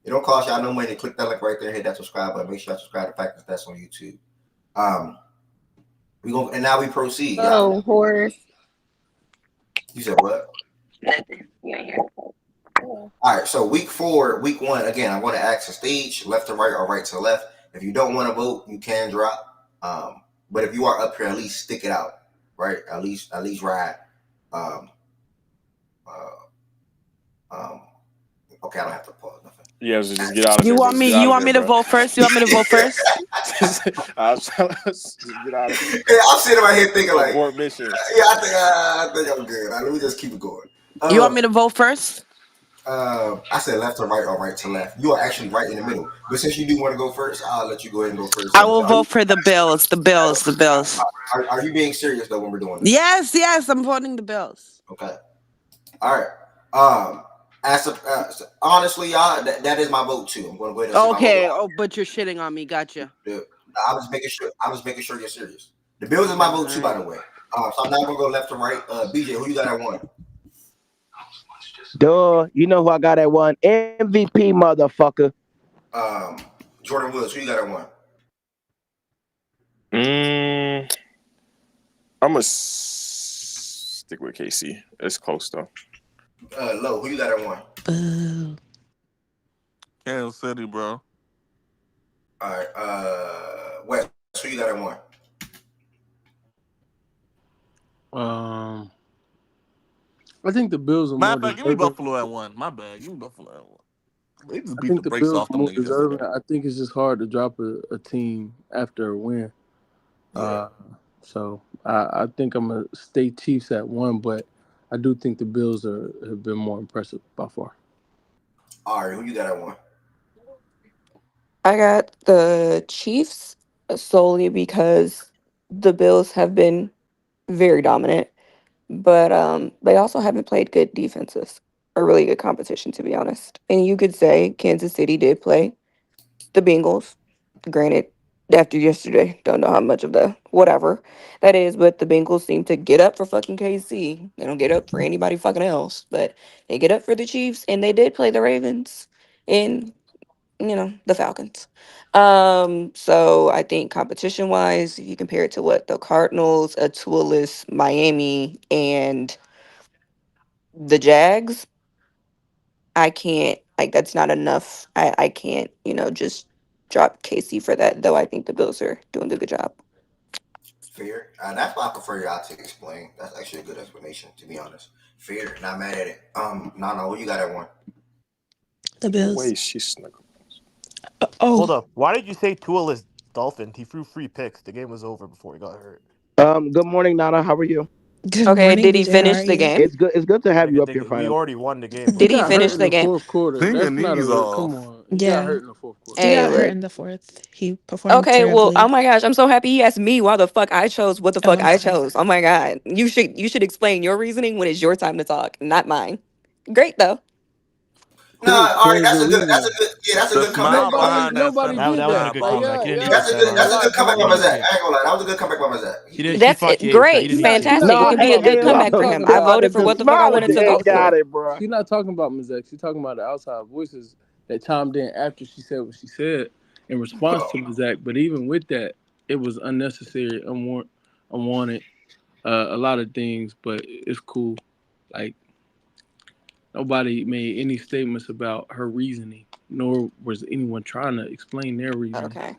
A: It don't cost y'all no money to click that link right there and hit that subscribe button. Make sure y'all subscribe to Factors That's on YouTube. And now we proceed.
P: Oh, horse.
A: You said what? All right, so week 1, again, I'm going to ask the stage, left to right or right to left. If you don't want to vote, you can drop. But if you are up here, at least stick it out, right? At least ride. Okay, I don't have to pause nothing.
F: Yeah, just get out of
M: You
F: there.
M: want me? You want me to vote first? You want me to vote first?
F: Just get out of there.
A: Yeah, I'm sitting right here thinking like,
F: abort mission.
A: Yeah, I think I'm good. Let me just keep it going.
M: You want me to vote first?
A: I said left to right or right to left. You are actually right in the middle. But since you do want to go first, I'll let you go ahead and go first.
M: I will vote for the Bills. The Bills. The Bills.
A: Are you being serious though when we're doing this?
M: Yes, I'm voting the Bills.
A: Okay. All right. Honestly, y'all, that is my vote too. I'm going to go ahead and say
M: Okay. Oh, but you're shitting on me. Gotcha.
A: I'm just making sure you're serious. The Bills is my vote too, by the way. So I'm not gonna go left to right. BJ, who you got at 1?
C: Duh, you know who I got at 1? MVP, motherfucker.
A: Jordan Woods, who you got at 1?
F: I'm gonna stick with KC. It's close though.
A: Low, who you got at 1?
J: Kansas City, bro.
A: All right. West, who you got at 1?
N: I think the Bills are more
J: Give me
N: deserving.
J: Buffalo at 1. My bad. Give me Buffalo at 1. They just
N: I
J: beat
N: think
J: the
N: the
J: brakes
N: Bills
J: off
N: are
J: them
N: more
J: niggas
N: deserving.
J: yesterday.
N: I think it's just hard to drop a team after a win. So I think I'm gonna stay Chiefs at 1, but I do think the Bills have been more impressive by far.
A: All right, who you got at 1?
P: I got the Chiefs solely because the Bills have been very dominant, but they also haven't played good defenses or really good competition, to be honest. And you could say Kansas City did play the Bengals. Granted, after yesterday, don't know how much of the whatever that is, but the Bengals seem to get up for fucking KC. They don't get up for anybody fucking else, but they get up for the Chiefs, and they did play the Ravens in, the Falcons. So I think competition wise, if you compare it to what the Cardinals, a tool-less Miami, and the Jags, I can't, like, that's not enough. I can't, just drop KC for that, though I think the Bills are doing a good job.
A: Fair. That's why I prefer y'all to explain. That's actually a good explanation, to be honest. Fair. Not mad at it. No, who you got at 1?
M: The Bills.
F: Wait, she snuck.
D: Hold up. Why did you say Tua is Dolphin? He threw 3 picks. The game was over before he got hurt.
C: Good morning, Nana. How are you?
M: Good
P: Okay,
M: morning,
P: did he
M: BJ. How
P: finish
M: are
P: the
M: you?
P: game?
C: It's good to have you up here
D: We
C: finally.
D: already won the game.
P: Did
N: He
P: he
N: got
P: finish
N: hurt in
P: the
N: the
P: game?
N: fourth quarter.
J: Sing your
N: That's not
J: knees
N: a
J: off.
N: come on. He
M: Yeah.
N: got hurt in the fourth quarter.
M: He
P: Hey,
M: got hurt
P: look.
M: in the 4th. He performed
P: Okay, well,
M: terribly.
P: oh my gosh, I'm so happy he asked me why the fuck I chose what the
M: Oh,
P: fuck
M: I'm
P: I
M: sorry.
P: chose. Oh my god, you should explain your reasoning when it's your time to talk, not mine. Great though.
A: No, all right,
N: Change your reasoning.
A: That's a
J: The
A: good comeback.
J: smile behind that
N: Nobody
J: sentence.
N: did
D: That was a
N: that.
D: good
N: Like,
D: comeback. He didn't need to
A: That's a
D: say
A: good.
D: that.
A: That's a good comeback by
D: He
A: Zach. I ain't gonna lie. That was a good comeback by Zach.
D: He fucked you.
P: Great,
D: He didn't need to say
P: fantastic.
D: that.
P: It could be a good
N: I'm
P: comeback for
N: talking
P: him. I
N: about
P: voted for what the fuck I wanted to vote
C: got
P: for.
C: it, bro.
N: She's not talking about Ms. X. She's talking about the outside voices that chimed in after she said what she said in response to Ms. X. But even with that, it was unnecessary, unwanted, a lot of things. But it's cool. Like, nobody made any statements about her reasoning, nor was anyone trying to explain their reasoning.
P: Okay.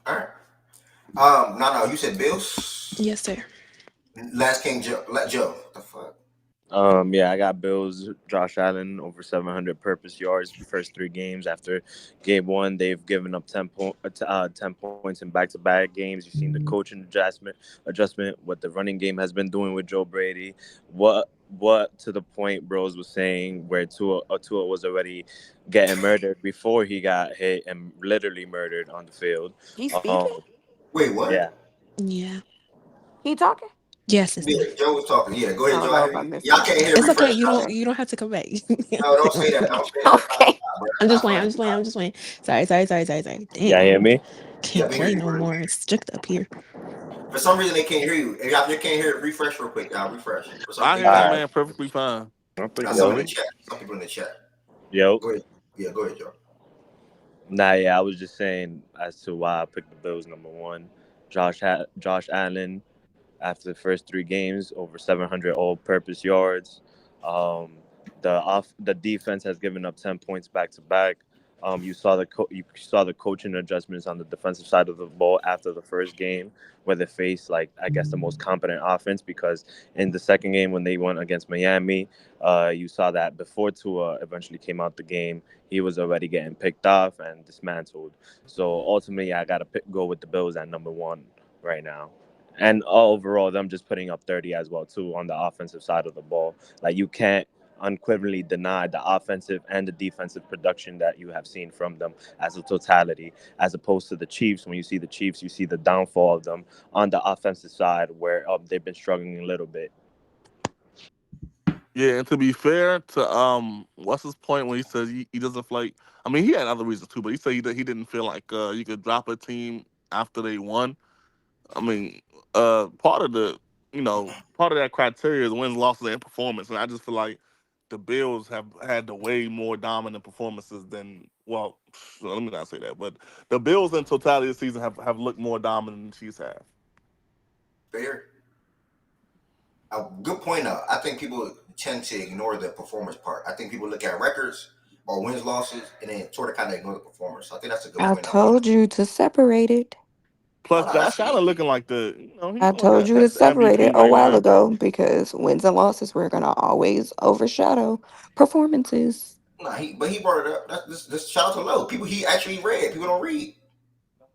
A: All right. No, you said Bills.
M: Yes, sir.
A: Last King Joe. What the fuck?
H: Yeah, I got Bills. Josh Allen over 700 purpose yards first 3 games. After game 1, they've given up 10 points in back-to-back games. You've seen the coaching adjustment, what the running game has been doing with Joe Brady. What to the point Bros was saying where Tua was already getting murdered before he got hit and literally murdered on the field.
P: He's speaking?
A: Wait, what?
H: Yeah.
M: Yeah.
P: He talking?
Q: Yes, sister.
A: Yeah, Joe was talking. Yeah, go
P: I
A: ahead,
P: don't
A: Joe.
P: know
A: I
P: if
A: hear
P: I
A: you.
P: missed
A: Y'all can't
P: anything.
A: hear.
Q: It's okay.
A: Refresh.
Q: You don't have to come back.
A: No, don't say that. Don't say that.
P: Okay.
Q: I'm just
A: Not
Q: playing.
A: funny.
Q: I'm just playing. I'm just playing. Sorry.
H: Y'all
Q: Damn.
H: hear me?
A: Yeah,
Q: Can't
A: we hear
Q: play
A: you.
Q: no more. It's strict up here.
A: For some reason, they can't hear you. If y'all can't hear it, refresh real quick. Y'all refresh. For some,
J: I
A: they
J: hear
A: can't
J: that
H: All
A: hear.
H: right.
J: man perfectly fine.
F: I think
A: Now,
F: it's
A: some in
H: Yo,
A: the
F: me.
A: chat. Some people in the chat.
H: yo.
A: Go ahead. Yeah, go ahead, Joe.
H: Nah, yeah, I was just saying as to why I picked the Bills number one. Josh Allen, after the first three games, over 700 all-purpose yards. Um, the defense has given up 10 points back to back. You saw the coaching adjustments on the defensive side of the ball after the first game, where they faced, like, I guess, the most competent offense, because in the second game when they went against Miami, you saw that before Tua eventually came out the game, he was already getting picked off and dismantled. So ultimately, I gotta go with the Bills at number one right now. And overall, them just putting up 30 as well too on the offensive side of the ball. Like, you can't unequivocally deny the offensive and the defensive production that you have seen from them as a totality, as opposed to the Chiefs. When you see the Chiefs, you see the downfall of them on the offensive side, where they've been struggling a little bit.
J: Yeah, and to be fair to what's his point when he says he doesn't feel like. I mean, he had other reasons too, but he said he didn't feel like you could drop a team after they won. I mean, part of the part of that criteria is wins, losses, and performance, and I just feel like the Bills have had the way more dominant performances than let me not say that, but the Bills in totality this season have looked more dominant than the Chiefs have.
A: Fair. A good point. I think people tend to ignore the performance part. I think people look at records or wins, losses, and then sort of kind of ignore the performance. So I think that's a good
P: I
A: point. I like.
P: told you to separate it.
A: Oh
J: Plus,
A: no,
J: Josh
A: that's
J: Allen looking like he's
P: I
J: like
P: told you to
J: the
P: separate it
J: MVP
P: a
J: right
P: while
J: now.
P: ago because wins and losses were gonna always overshadow performances.
A: nah. He brought it up. That's this shout out to Low. People he actually read. People don't read.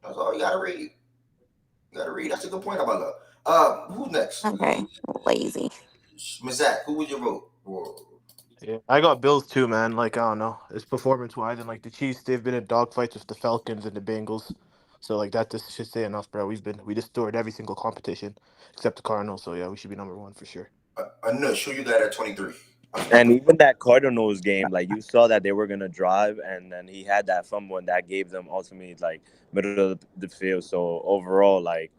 A: That's all you gotta read. You gotta read. That's a good point about Low. Who's next?
P: Okay, lazy.
A: Miss Zach, who would you vote for?
D: Yeah, I got Bills too, man. Like, I don't know, it's performance wise, and like the Chiefs, they've been in dogfights with the Falcons and the Bengals, so like that just should say enough, bro. We destroyed every single competition except the Cardinals, so yeah, we should be number one for sure.
A: Nush, who you got at 23?
H: And even that Cardinals game, like, you saw that they were gonna drive, and then he had that fumble, and that gave them ultimately, like, middle of the field. So overall, like,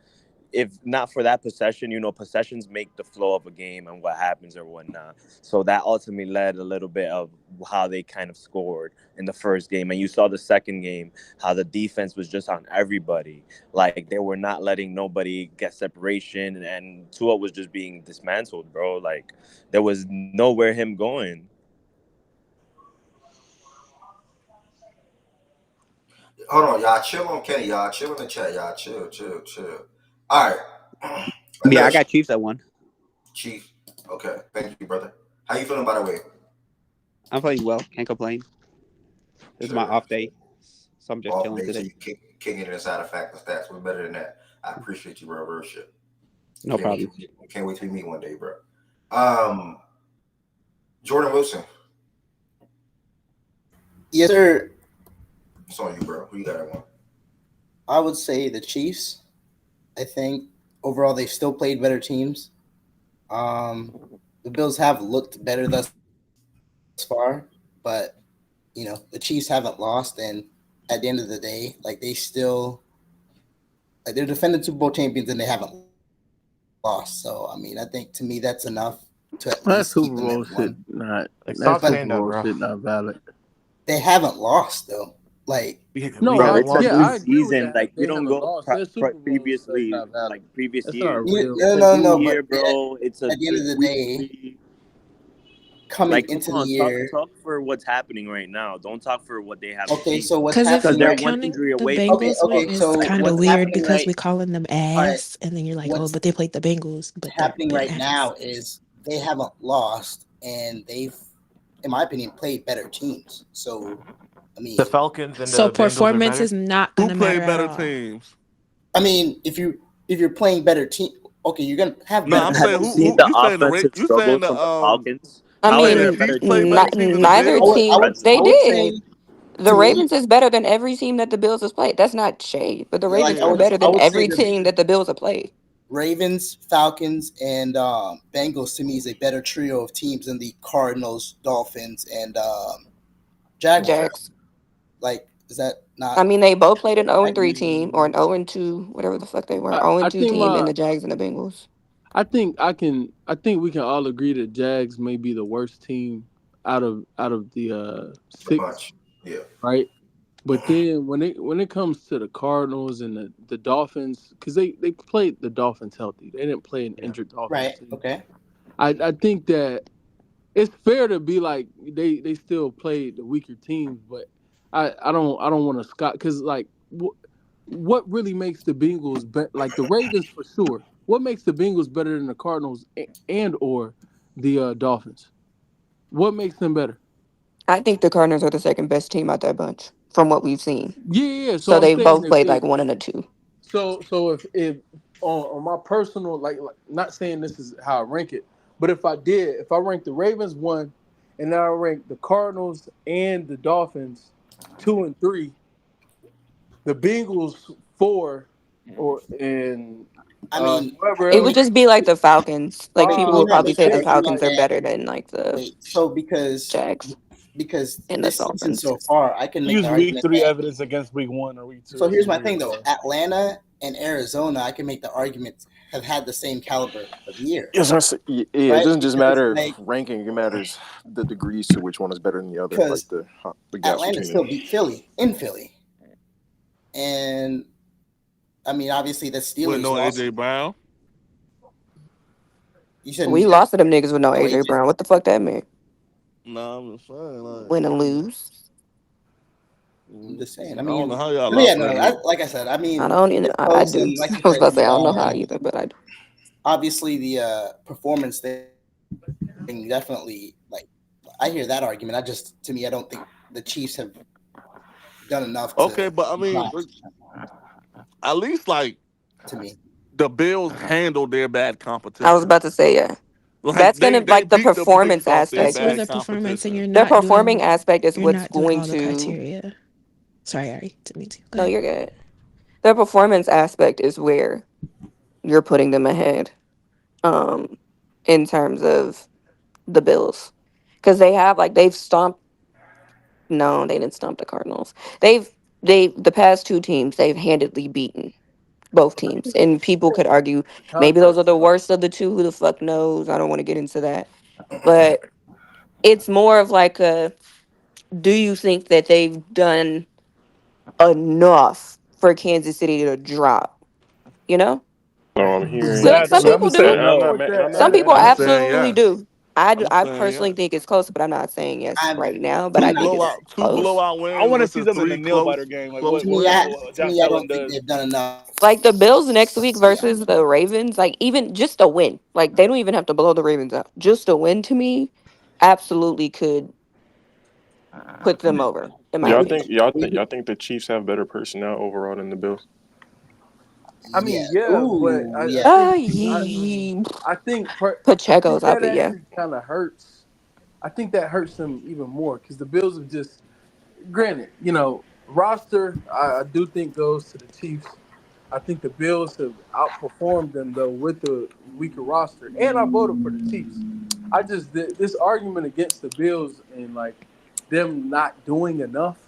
H: if not for that possession, possessions make the flow of a game and what happens or whatnot. So that ultimately led a little bit of how they kind of scored in the first game. And you saw the second game, how the defense was just on everybody. Like, they were not letting nobody get separation, and Tua was just being dismantled, bro. Like, there was nowhere him going.
A: Hold on, y'all. Chill on Kenny. Y'all chill in the chat. Y'all chill. All right.
R: Yeah, I
A: Nush,
R: got Chiefs at one.
A: Chief. Okay. Thank you, brother. How you feeling, by the way?
R: I'm playing well. Can't complain. This is my
A: Sure.
R: off day, so I'm just
A: Off
R: chilling
A: day, so
R: today.
A: you kicking it inside of fact and stats. We're better than that. I appreciate you, bro. Real shit.
R: No problem.
A: Can't wait to meet one day, bro. Um, Jordan Wilson.
L: Yes, sir.
A: It's on you, bro. Who you got at one?
L: I would say the Chiefs. I think overall they still played better teams. The Bills have looked better thus far, but the Chiefs haven't lost, and at the end of the day, like they still like they're defending Super Bowl champions and they haven't lost. So I mean, I think to me that's enough to at
N: That
L: least keep
N: Super
L: them at
N: Bowl shit
L: one.
N: not.
D: Like,
N: That
D: stop
N: Super
D: saying that,
N: Bowl
D: bro.
N: shit not valid.
L: They haven't lost though. Like
D: We
N: No,
H: Bro,
D: haven't
H: it's a
D: lost.
N: yeah,
H: new
N: I agree with
H: season.
N: that.
H: Like, you
N: They
H: don't
N: haven't
H: go
N: lost. Their Super Bowl stuff
H: previously,
N: not valid.
H: like previous
N: That's not a
H: years.
N: real.
H: It's a new
L: no,
H: year,
L: but
H: bro.
L: at the end of the
H: We
L: day,
H: we
L: coming
H: like, come
L: into the
H: on,
L: year,
H: talk for what's happening right now. Don't talk for what they have
L: okay.
H: achieved.
L: So what's
Q: Because if
H: Because
L: happening
Q: we're
H: they're
L: right?
H: one
Q: counting
H: injury
Q: the
H: away from
L: Okay,
Q: Bengals
H: Super
Q: one,
L: okay.
H: Bowl.
Q: it's
L: So
Q: kind of
L: what's
Q: weird
L: happening
Q: because
L: right?
Q: we calling them
L: All right.
Q: ass, and then you're like, oh,
L: What's
Q: but they played the Bengals, but
L: happening
Q: they're
L: right
Q: ass.
L: now is they haven't lost, and they've, in my opinion, played better teams. So I
D: The
L: mean,
D: Falcons and
Q: So
D: the Bengals are
Q: performance
D: better.
Q: is not
J: Who
Q: gonna matter
J: played
Q: at
J: better
Q: all.
J: teams?
L: if you're playing better team, okay, you're gonna have
J: No,
L: better
J: I'm
H: Have
J: saying
H: you
L: performance.
H: seen
J: who
H: the
J: you saying
H: offensive
J: you saying
H: struggles from the Falcons?
P: I
J: you
H: How are
J: saying
H: they
J: the
H: a
P: mean,
H: better
J: Chiefs
H: team
J: played
H: when
J: better
H: they
J: teams than the
P: neither
L: I would
J: Bills?
L: I
P: team
L: would
P: they
L: I would
P: did.
L: say
P: The
L: to me,
P: Ravens is better than every team that the Bills has played. That's not shade, but the
L: like
P: Ravens
J: Yeah,
P: are better
L: I
P: than
L: would say
P: every
L: the
P: team that the Bills have played.
L: Ravens, Falcons, and Bengals to me is a better trio of teams than the Cardinals, Dolphins, and Jaguars.
P: Jags.
L: Like, is that not?
P: I mean, they both played an 0-3 team or an 0-2, whatever the fuck they were,
N: I
P: 0-2
N: think
P: team in
N: my
P: the Jags and the Bengals.
N: I think we can all agree that Jags may be the worst team out of the
A: The
N: six,
A: bunch. Yeah.
N: right? But then when it comes to the Cardinals and the Dolphins, because they played the Dolphins healthy, they didn't play an injured Dolphins
L: Right.
N: team.
L: Okay.
N: I think that it's fair to be like they still played the weaker teams, but I don't want to Scott because like what really makes the Bengals like the Ravens for sure. What makes the Bengals better than the Cardinals and or the Dolphins? What makes them better?
P: I think the Cardinals are the second best team out that bunch from what we've seen.
N: Yeah. So
P: So
N: I'm
P: they
N: saying
P: both played like 1 and a 2.
N: so if on my personal like not saying this is how I rank it, but if I rank the Ravens 1, and then I rank the Cardinals and the Dolphins 2 and 3, the Bengals 4, or and
L: I mean,
N: whoever
P: It would
N: else
P: just be like the Falcons. Like
L: can
P: people
L: we
P: would
N: 5,
L: not
P: probably
L: make
P: say
L: the
P: the
N: 6, and
L: argument
P: Falcons
N: like
P: are
L: that
P: better than like the
L: wait? So
P: Jags and the
L: this season
P: Dolphins.
L: so far, I can make
S: Use
L: the
S: week
L: argument
S: 3
L: that.
S: evidence against week 1 or week 2.
L: So
S: That's
L: here's
S: just
L: my
S: weird,
L: thing though:
S: bro.
L: Atlanta and Arizona, I can make the argument have had the same caliber of year,
F: Yes, yeah, it
L: right?
F: doesn't just
L: Because
F: matter
L: like,
F: ranking; it matters the degrees to which one is better than the other, like
L: because
F: the gaps
L: Atlanta
F: between
L: still
F: it.
L: beat Philly in Philly, and I mean, obviously the
J: With
L: Steelers
J: no
L: lost.
J: AJ Brown.
L: You said
P: We
L: you
P: lost to them niggas with no
L: no
P: AJ
L: AJ.
P: Brown. What the fuck that mean?
J: No, I'm just saying.
P: Win and lose.
L: I'm just saying. I
J: I don't know
L: mean,
J: how y'all
L: no, yeah,
J: lost
L: no.
J: that week.
L: Like I said, I
P: I
L: mean,
P: don't even.
L: they're
P: I
L: close,
P: do.
L: and like you
P: I was
L: said,
P: about to say I don't know how either, but I do.
L: obviously the performance thing definitely like I hear that argument. To me, I don't think the Chiefs have done enough
J: Okay,
L: to
J: but I mean,
L: not
J: at least like
L: to me.
J: the Bills handled their bad
P: I was
J: competition.
P: about to say yeah.
J: Like
P: That's gonna
J: they
P: like the
J: beat them
P: performance
J: based off their
Q: That's
P: aspect
Q: for
J: bad
Q: the
P: is
Q: performance, and
J: competition.
P: the performing aspect is
Q: you're
P: what's
Q: not doing
P: going
Q: all the
P: to.
Q: criteria. Sorry, Ari, didn't mean to. Go
P: No,
Q: ahead.
P: you're good. The performance aspect is where you're putting them ahead, um, in terms of the Bills, because they have like they've stomped. No, they didn't stomp the Cardinals. The past two teams they've handedly beaten both teams, and people could argue maybe those are
N: conference.
P: the worst of the two. Who the fuck knows? I don't want to get into that, but it's more of like a. Do you think that they've done enough for Kansas City to drop? You know,
F: So I'm hearing.
Q: That
P: some
F: So,
Q: some
P: people
Q: people
F: and
Q: say
P: do.
F: I'm not
Q: no.
F: mad. I'm not
P: Some
F: mad
P: people
F: at
J: I'm
F: that.
J: saying
P: absolutely
J: yes.
P: do. I do.
J: I'm
P: I
J: saying
P: personally
J: yes.
P: think it's close, but I'm not saying yes
L: I'm
P: right now. But
L: to
J: Two
P: I
L: me,
P: think it's
J: blowout, two
P: close.
J: blowout
S: I
J: wins
S: want to see
J: versus
S: them in the
J: three
S: nail biter game. Like
J: close
S: what
J: wins.
L: to
S: Josh
L: me, I
S: Allen
L: don't think
S: does.
L: they've done enough.
P: Like the Bills next week
L: Yeah,
P: versus the Ravens, like even just a win. Like they don't even have to blow the Ravens out. Just a win to me absolutely could put them over, in my
F: Y'all
P: opinion.
F: think y'all think the Chiefs have better personnel overall than the Bills?
N: I
L: yeah.
N: mean, yeah, but
L: Ooh,
N: I
L: yeah.
N: think
P: Ye
N: I think
P: Pacheco's out,
N: that
P: but yeah.
N: actually kind of hurts. I think that hurts them even more because the Bills have just, granted, roster. I do think goes to the Chiefs. I think the Bills have outperformed them though with the weaker roster, and I voted for the Chiefs. I just this argument against the Bills and like them not doing enough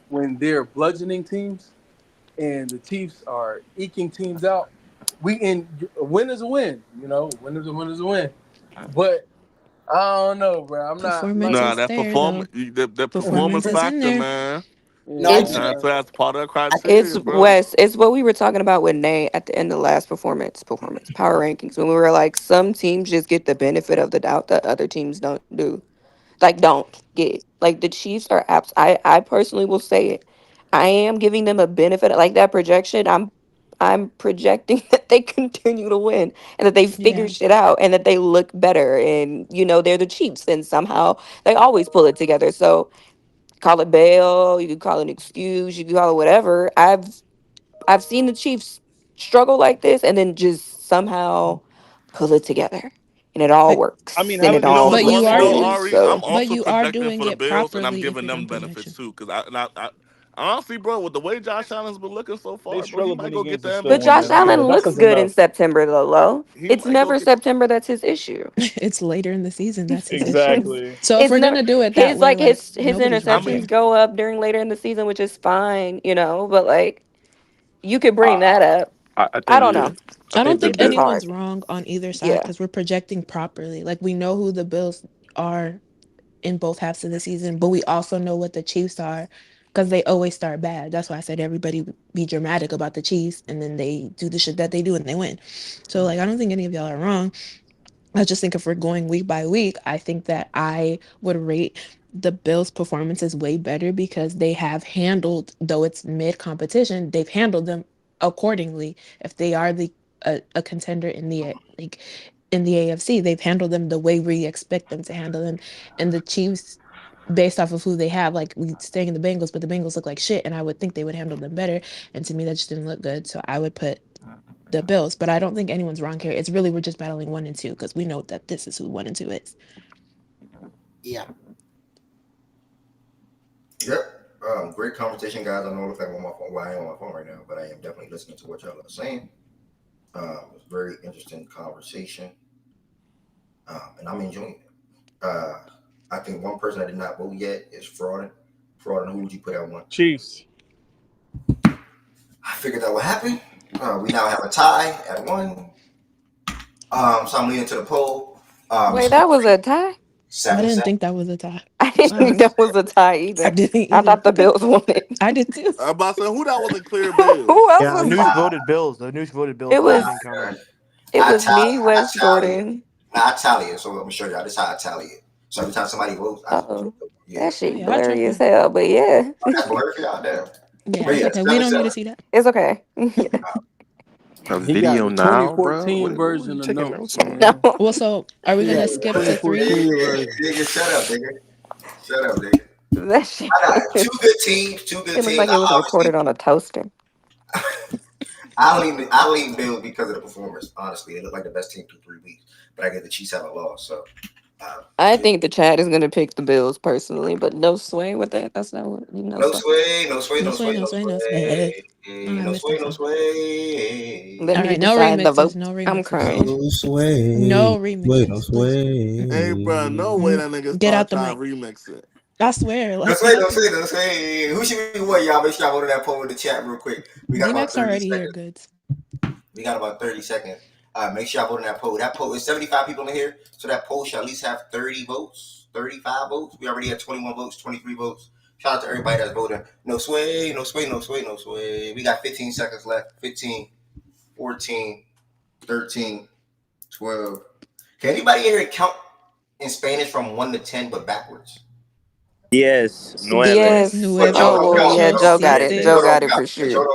N: when they're bludgeoning teams and the Chiefs are eking teams out. A win is a win, win is a win is a win. But I don't know, bro. I'm not
Q: Performance
J: Nah,
Q: is
N: gonna.
J: that
Q: there though.
J: performance
Q: Performance is in
J: factor,
Q: there.
J: man.
L: No, I
N: Yeah,
P: It's
L: get it.
J: That's part of the
P: it's
J: criteria, bro.
P: Wes. It's what we were talking about with Nate at the end of the last performance power rankings when we were like some teams just get the benefit of the doubt that other teams don't do. Like don't get like the Chiefs are abs. I personally will say it. I am giving them a benefit like that projection. I'm projecting that they continue to win and that they figure
Q: Yeah.
P: shit out and that they look better and they're the Chiefs and somehow they always pull it together. So call it bail, you can call it an excuse, you can call it whatever. I've seen the Chiefs struggle like this and then just somehow pull it together and it all
S: I mean,
P: works and
S: having
P: it
S: the
P: all
Q: But
P: makes
Q: you
J: You
Q: are
J: know,
Q: doing
P: sense.
J: Ari, I'm
P: So
Q: but
J: also
Q: you are
J: projecting
Q: doing
J: for the
Q: it
J: Bills, and I'm
Q: properly if
J: giving
Q: you're
J: them
Q: done
J: benefits
Q: projection.
J: too, because Honestly, bro, with the way Josh Allen's been looking so far,
S: They
J: bro, he
S: struggled
J: might
S: many
J: go get
S: games
J: the
S: and still
P: But
S: won,
P: Josh
J: MVP.
S: man.
P: Allen
S: That's
P: looks
S: just
P: good in
S: enough.
P: September, though. Lo.
J: He
P: It's
J: might go
P: never
J: get.
P: September that's his issue.
Q: It's later in the season. That's his issue.
S: Exactly.
Q: So if
P: It's
Q: we're
P: never
Q: gonna do it that way, like
P: his
Q: nobody's
J: I
Q: wrong
P: interceptions
J: mean,
Q: here.
P: go up during later in the season, which is fine, but like you could bring that
F: I,
P: up.
F: I
P: I
F: think
P: don't
F: the
P: know.
F: I
Q: I don't
F: think the
Q: think
P: It's
F: bit.
P: hard.
Q: anyone's wrong on either side
P: Yeah.
Q: because we're projecting properly. Like we know who the Bills are in both halves of the season, but we also know what the Chiefs are because they always start bad. That's why I said everybody be dramatic about the Chiefs and then they do the shit that they do and they win. So like I don't think any of y'all are wrong. I just think if we're going week by week, I think that I would rate the Bills' performances way better because they have handled, though it's mid competition, they've handled them accordingly. If they are a contender in the like in the AFC, they've handled them the way we expect them to handle them. And the Chiefs, based off of who they have, like we staying in the Bengals, but the Bengals look like shit, and I would think they would handle them better. And to me, that just didn't look good. So I would put the Bills, but I don't think anyone's wrong here. It's really we're just battling 1 and 2 because we know that this is who 1 and 2 is.
L: Yeah.
A: Yep. Great conversation, guys. I know it looks like I'm on my phone. Well, I am on my phone right now, but I am definitely listening to what y'all are saying. It's a very interesting conversation, and I'm enjoying it. I think one person I did not vote yet is Frauden. Frauden, who would you put at one?
S: Chiefs.
A: I figured that would happen. We now have a tie at 1. So I'm leaning to the poll.
P: Wait, that was a tie?
A: 7-7.
Q: I didn't think that was a tie.
P: I didn't think that was a tie
Q: I
P: either.
Q: didn't
P: I
Q: either.
P: thought the
Q: Okay.
P: Bills won it.
Q: I did too.
J: I'm about to say who that was a clear
P: Who
J: Bills.
P: else
T: Yeah,
P: was
T: Anoush voted Bills. Anoush voted Bills,
P: it
T: but I
P: was
T: didn't count him.
P: it
A: I
P: was me,
A: tally. I
P: Wes
A: tally it.
P: Jordan.
A: I tally it. So let me show y'all. This is how I tally it. So every time somebody votes, I just
P: Oh,
A: yeah.
P: that
Q: Oh
P: shit
Q: yeah, I
P: blurry as
Q: tried.
P: hell, but yeah.
A: That's blurry for y'all damn.
Q: Yeah,
A: But
Q: it's
A: yeah,
Q: okay. We don't need
A: 7-7.
Q: to see that.
P: It's okay.
F: A
N: He got
F: video
N: the
F: now, bro. What
N: 2014
F: are you
N: version of
F: taking
N: notes,
F: notes on?
P: No.
N: man.
Q: Well, so are we
N: He
Q: gonna
N: got the
Q: skip to 3?
N: 2014 version.
A: Nigga, shut up, nigga. Shut up, nigga.
P: That shit.
A: I got two good teams. Two good
P: It looked
A: teams.
P: like it was recorded on a toaster.
A: I lean Bills because of the performance. Honestly, they look like the best team through 3 weeks. But I get the Chiefs have a loss, so.
P: I think the chat is gonna pick the Bills personally, but no sway with that. That's not what
A: No sway, no sway,
Q: No
A: no
Q: sway,
A: sway,
Q: no
A: no
Q: sway, no sway. Oh,
A: sway,
Q: I
A: no
Q: missed
A: sway,
Q: that
A: no
Q: song.
A: sway.
P: Let
Q: All
P: me
Q: right, no
P: decide the
Q: remixes,
P: vote.
Q: no
P: I'm
Q: remixes.
P: crying.
U: No sway.
Q: No
U: Wait, no
Q: remixes, please.
J: Hey, bro, no way that nigga
Q: Get
J: start
Q: out the
J: trying
Q: mic.
J: to remix it.
Q: I swear,
A: No
Q: like
A: sway,
Q: get out
A: no
Q: the
A: sway, no sway. Who should we what, y'all? Make sure y'all vote on that poll in the chat real quick. We got about
Q: D-Mac's
A: 30
Q: already here,
A: seconds.
Q: goods.
A: We got about 30 seconds. Make sure y'all vote on that poll. That poll is 75 people in here, so that poll should at least have 30 votes, 35 votes. We already had 21 votes, 23 votes. Shout out to everybody that's voting. No sway, no sway, no sway, no sway. We got 15 seconds left. 15, 14, 13, 12. Can anybody here count in Spanish from 1 to 10 but backwards?
H: Yes, 9.
P: Yes.
A: But Joe
P: Oh
A: don't
P: well,
A: count.
P: yeah,
A: Joe
P: Joe
A: don't count.
P: got it.
H: Siete.
P: Joe
A: Joe
P: got
A: don't
P: it for
A: count.
P: sure.
A: Joe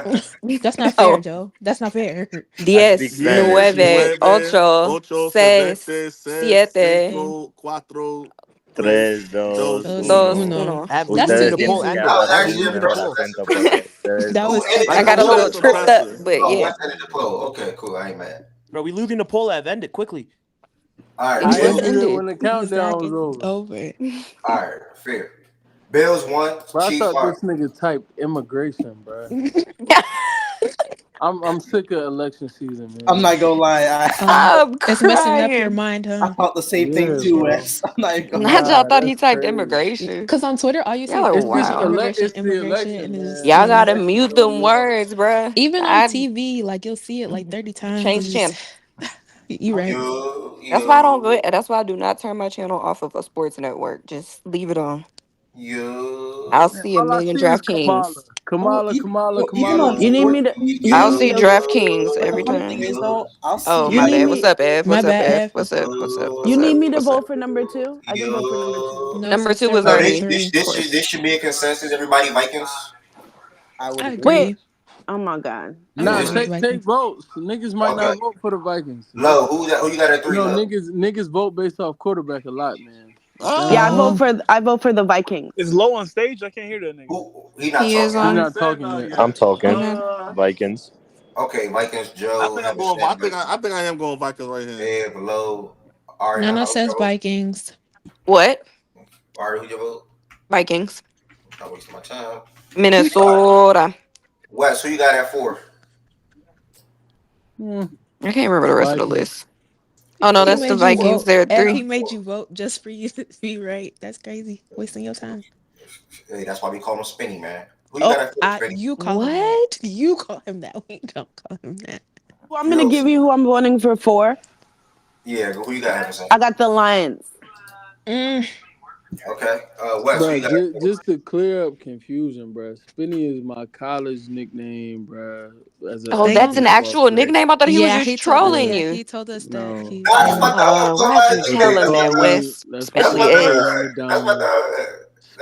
A: don't.
Q: That's not fair, Joe. That's not fair.
H: I speak
P: 10,
H: Spanish.
P: 9,
J: Nueve,
P: 8,
J: ocho,
P: 6,
J: siete, seis,
P: 7,
J: cinco, cuatro,
H: Tres,
J: tres,
H: dos,
J: dos,
Q: Dos,
P: dos,
J: uno.
H: uno.
Q: uno.
P: uno.
Q: That's
T: We
Q: too
T: leaving
H: Ustedes
T: the poll
H: tienen que
Q: easy.
T: ended.
A: That was
H: bajar
T: We
A: actually
T: leaving
H: un
T: the
A: impressive.
T: poll.
A: That's
H: 80%
A: impressive.
H: porque ustedes
Q: That
A: Who
Q: was
A: ended
Q: too
A: the
P: I got
J: That
P: a
Q: easy.
P: little
J: was
A: poll?
P: tripped up,
J: impressive.
P: but
A: Oh,
P: yeah.
A: West ended the poll. Okay, cool. I ain't mad.
T: Bro, we leaving the poll. I've ended quickly.
A: All right,
Q: It
N: I
Q: was
A: Bill.
N: ended it when
Q: ended.
N: the
Q: Zach,
N: countdown was
Q: it's
N: over.
Q: over.
A: All right, fair. Bills 1,
N: But I
A: Chiefs
N: thought
A: are.
N: this nigga typed immigration, bro. I'm sick of election season,
L: I'm
N: man.
L: not gonna lie.
P: I'm
Q: It's messing up your
P: crying.
Q: mind,
L: I
Q: huh?
L: thought the same thing
N: Yeah,
L: too,
N: bro.
L: Wes. I'm not even gonna
P: Not
L: lie.
P: y'all
N: Nah,
P: thought he
N: that's
P: typed
N: crazy.
P: immigration.
Q: Because on Twitter, all you see
P: Y'all
Q: is
P: are
N: It's just
P: wild.
N: it's the
Q: immigration,
N: election,
Q: and it's
N: man.
Q: just
P: Y'all
N: The
P: gotta
Q: like,
N: election,
P: mute
N: bro.
P: them
N: You know.
P: words, bruh.
Q: even on
P: I
Q: TV, like you'll see it like 30 times.
P: change
Q: And just,
P: channel.
Q: you right.
P: That's why I don't
A: You,
P: go. That's why I do not turn my channel off of a sports network. Just leave it on. I'll
A: you,
N: Man,
P: see a
N: all I
P: million
N: see is Kamala.
P: DraftKings.
L: Even on
N: For
A: you,
N: 40
L: even
N: years.
P: I'll
L: even
P: see
L: Bills.
P: DraftKings
L: But the
P: every
L: funny thing
P: time.
L: is though, I'll
P: Oh,
L: see
P: my bad.
L: like
P: What's up, Ev?
Q: My
P: What's up,
Q: bad,
P: Ev?
Q: Ev.
P: What's up? What's up?
A: you.
P: What's
U: You need
P: up?
U: me to
P: What's up?
U: vote for number two? I can vote for number two.
Q: No,
P: Number
Q: since
P: two
Q: they're
P: was
A: No,
Q: voting
P: already,
Q: three.
P: of
A: this
P: course.
A: should be a consensus. Everybody Vikings.
L: I would
Q: I
L: agree.
U: Wait.
Q: agree.
U: Oh my god.
Q: I would
N: Nah,
A: This
Q: go with
A: shit.
Q: the
N: take
Q: Vikings.
N: votes. Niggas might
A: Okay.
N: not vote for the Vikings.
A: Low. Who you got at 3? Low.
N: Niggas vote based off quarterback a lot, man. You feel
U: Yeah,
N: me?
U: I vote for the Vikings.
S: It's low on stage. I can't hear that nigga.
A: Who? He not
P: He is
A: talking.
N: He's
P: on.
N: not talking yet.
H: I'm talking.
P: Mm-hmm.
H: Vikings.
A: Okay, Vikings.
J: I
A: Joe,
J: think I'm going.
A: Henderson,
J: I think I am going Vikings right here.
A: Ed, Low. Ari,
Q: Nana
A: who's
Q: says
A: your vote?
Q: Vikings.
P: What?
A: Ari, who's your vote?
P: Vikings.
A: I'm wasting my time.
P: Minnesota.
A: Wes, who you got at 4?
P: I can't remember the rest of the
N: Vikings.
P: list. Oh no,
Q: He
P: that's the
Q: made you
P: Vikings.
Q: vote.
P: They're at
Q: And he
P: 3.
Q: made you vote just for you to be right. That's crazy. Wasting your time.
A: Hey, that's why we call him Spinny, man. Who you got at 4, Spinny?
Q: You call him that.
P: What?
Q: You call him that. We don't call him that.
U: Well, I'm gonna give you who I'm voting for 4.
A: Yeah, who you got, Emerson?
U: I got the Lions.
A: Okay. Wes, who you got at 4?
N: Just to clear up confusion, bro. Spinny is my college nickname, bro.
P: Oh, that's an actual nickname? I thought he was
Q: Yeah,
P: just
Q: he told us.
P: trolling
Q: Yeah,
P: you.
Q: he told us that
N: No.
Q: he's named.
P: Why'd you tell him that, Wes?
N: That's my
P: Especially
N: third
P: Ed.
N: on the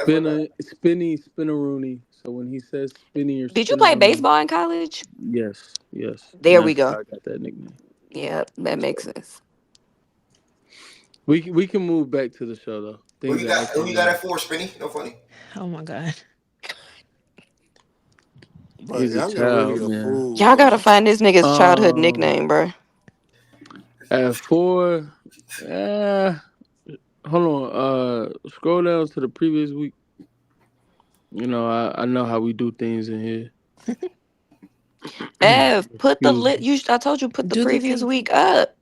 N: diamond. Spinneroonie. So when he says Spinny or
P: Did you play
N: Spinneroonie,
P: baseball in college?
N: yes.
P: There
N: And
P: we
N: that's
P: go.
N: how I got that nickname.
P: Yeah, that makes sense.
N: We can move back to the show though.
A: Who you got at 4, Spinny? No funny.
Q: Oh my god.
O: But
N: He's a
O: y'all nigga really
N: child,
O: a
N: man.
O: fool,
P: Y'all gotta
O: bro.
P: find this nigga's childhood nickname, bro.
N: At 4, hold on. Scroll down to the previous week. You know, I know how we do things in here.
P: Ev, put the I told you put the previous week up.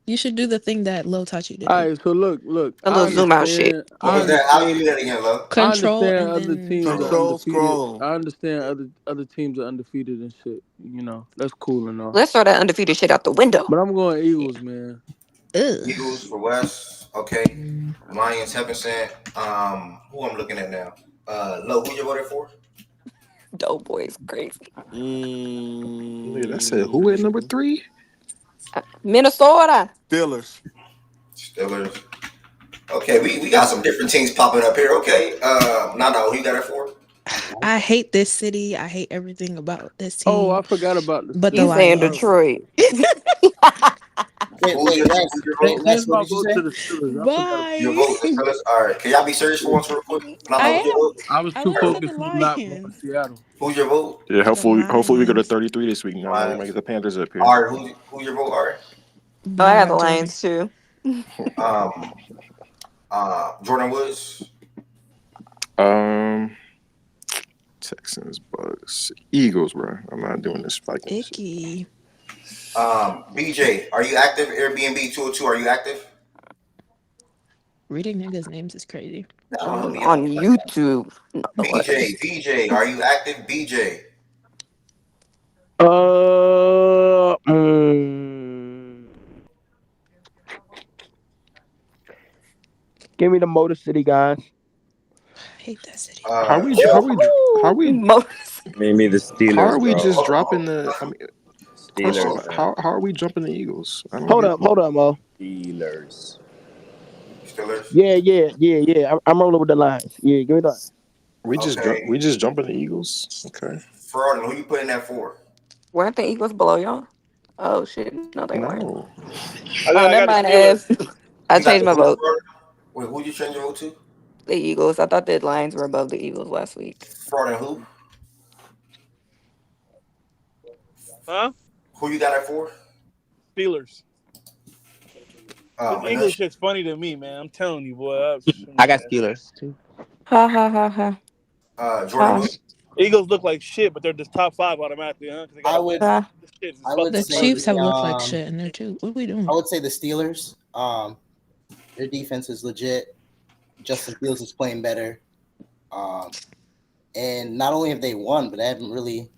Q: You should do the thing that Lil taught you to do.
N: All right, so look.
P: A little zoom out shit.
A: What was that? How do you do that again, Lo?
N: I
Q: Control
N: understand
Q: and
N: other
Q: then
N: teams are
O: Control
N: undefeated.
O: scroll.
N: I understand other teams are undefeated and shit. You know, that's cool and all.
P: Let's throw that undefeated shit out the window.
N: But I'm going Eagles, man.
A: Eagles for Wes. Okay. Lions, Heaven Sent. Who I'm looking at now? Lo, who you voted for?
P: Doughboy's crazy.
F: That said who at number 3?
P: Minnesota.
O: Steelers.
A: Okay, we got some different teams popping up here. Okay. No, who you got it for?
Q: I hate this city. I hate everything about this team.
N: Oh, I forgot about this.
Q: But
P: He's saying Detroit.
L: Wait, Wes, what did you say?
Q: Bye.
A: Your vote is Steelers. All right, can y'all be serious for once real quick?
N: I was too focused on not going to Seattle.
A: Who's your vote?
F: Yeah, hopefully we go to 33 this week. Now we might get the Panthers up here.
A: All right, who's your vote? All right.
P: Oh, I got the Lions too.
A: Jordan Woods.
F: Texans, Bucks, Eagles, bro. I'm not doing this Vikings.
Q: Icky.
A: BJ, are you active? Airbnb 202, are you active?
Q: Reading niggas' names is crazy.
P: On YouTube.
A: BJ, are you active? BJ.
C: Give me the Motor City guys.
Q: I hate that city.
F: How are we?
H: Maybe the Steelers.
F: How are we
H: bro.
F: just dropping the? I mean,
H: Steelers.
F: how are we jumping the Eagles?
C: Hold up, Mo.
H: Steelers.
C: Yeah. I'm rolling with the Lions. Yeah, give me that.
F: We just jumping the Eagles. Okay.
A: Fraud, who you putting that for?
P: Weren't the Eagles below y'all? Oh shit, no they weren't.
F: No.
P: Oh, never mind, Ev. I changed my vote.
A: Wait, who you change your vote to?
P: The Eagles. I thought the Lions were above the Eagles last week.
A: Fraud and who?
S: Huh?
A: Who you got it for?
S: Steelers. This English shit's funny to me, man. I'm telling you, boy.
R: I got Steelers too.
P: Ha ha ha ha.
A: Jordan.
S: Eagles look like shit, but they're just top 5 automatically, huh?
L: I would
Q: The
L: say
Q: Chiefs have looked like shit in there too. What are we doing?
L: I would say the Steelers. Their defense is legit. Justin Fields is playing better. And not only have they won, but they haven't really,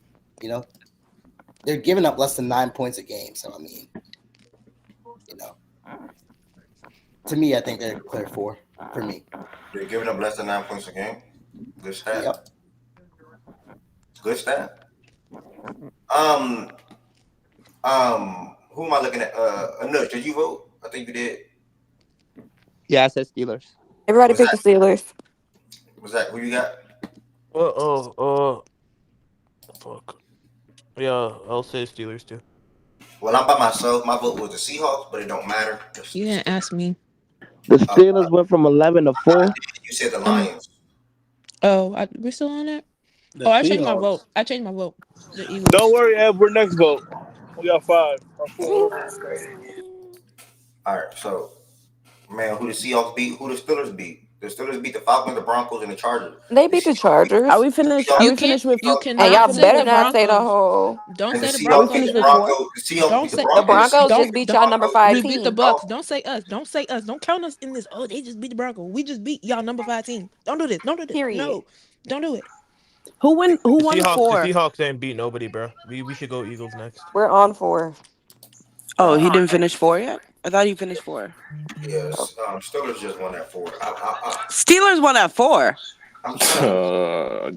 L: they're giving up less than 9 points a game. So, I mean, to me, I think they're clear 4 for me.
A: They're giving up less than 9 points a game. Good stat.
L: Yep.
A: Good stat. Who am I looking at? Anush, did you vote? I think you did.
R: Yeah, I said Steelers.
P: Everybody pick the Steelers.
A: Was that who you got?
D: Fuck. Yeah, I'll say Steelers too.
A: Well, I'm by myself. My vote was the Seahawks, but it don't matter.
Q: You didn't ask me.
C: The Steelers went from 11 to 4.
A: You said the Lions.
Q: We're still on it? I changed my vote. The Eagles.
S: Don't worry, Ed. We're next vote. We got 5 or 4.
A: All right, so man, who the Seahawks beat? Who the Steelers beat? The Steelers beat the Falcons, the Broncos, and the Chargers.
P: They beat the Chargers.
U: Are we finished? Are
Q: You
U: we finished with?
Q: you
U: Are
P: And
U: we
Q: cannot
P: y'all
U: finished
Q: say
P: better
Q: the
U: with?
P: not say the
Q: Broncos.
P: whole.
Q: Don't
A: And the
Q: say the
A: Seahawks
U: Are we
A: beat
Q: Broncos.
U: finished
A: the
U: with 4?
A: Broncos. The Seahawks
Q: Don't
A: beat the
Q: say
P: The
A: Broncos.
P: Broncos
Q: don't
P: just beat y'all
Q: don't
P: number
A: Broncos.
P: 5
Q: we beat the
P: team.
Q: Bucks. Don't say us. Don't say us. Don't count us in this. Oh, they just beat the Broncos. We just beat y'all number 5 team. Don't do this. Don't do this.
P: Period.
Q: No, don't do it.
U: Who won? Who
D: The
U: won
D: Seahawks. The
U: 4?
D: Seahawks ain't beat nobody, bro. We should go Eagles next.
P: We're on 4.
U: Oh, he didn't finish 4 yet. I thought he finished 4.
A: Yes, Steelers just won that 4.
U: Steelers won at 4.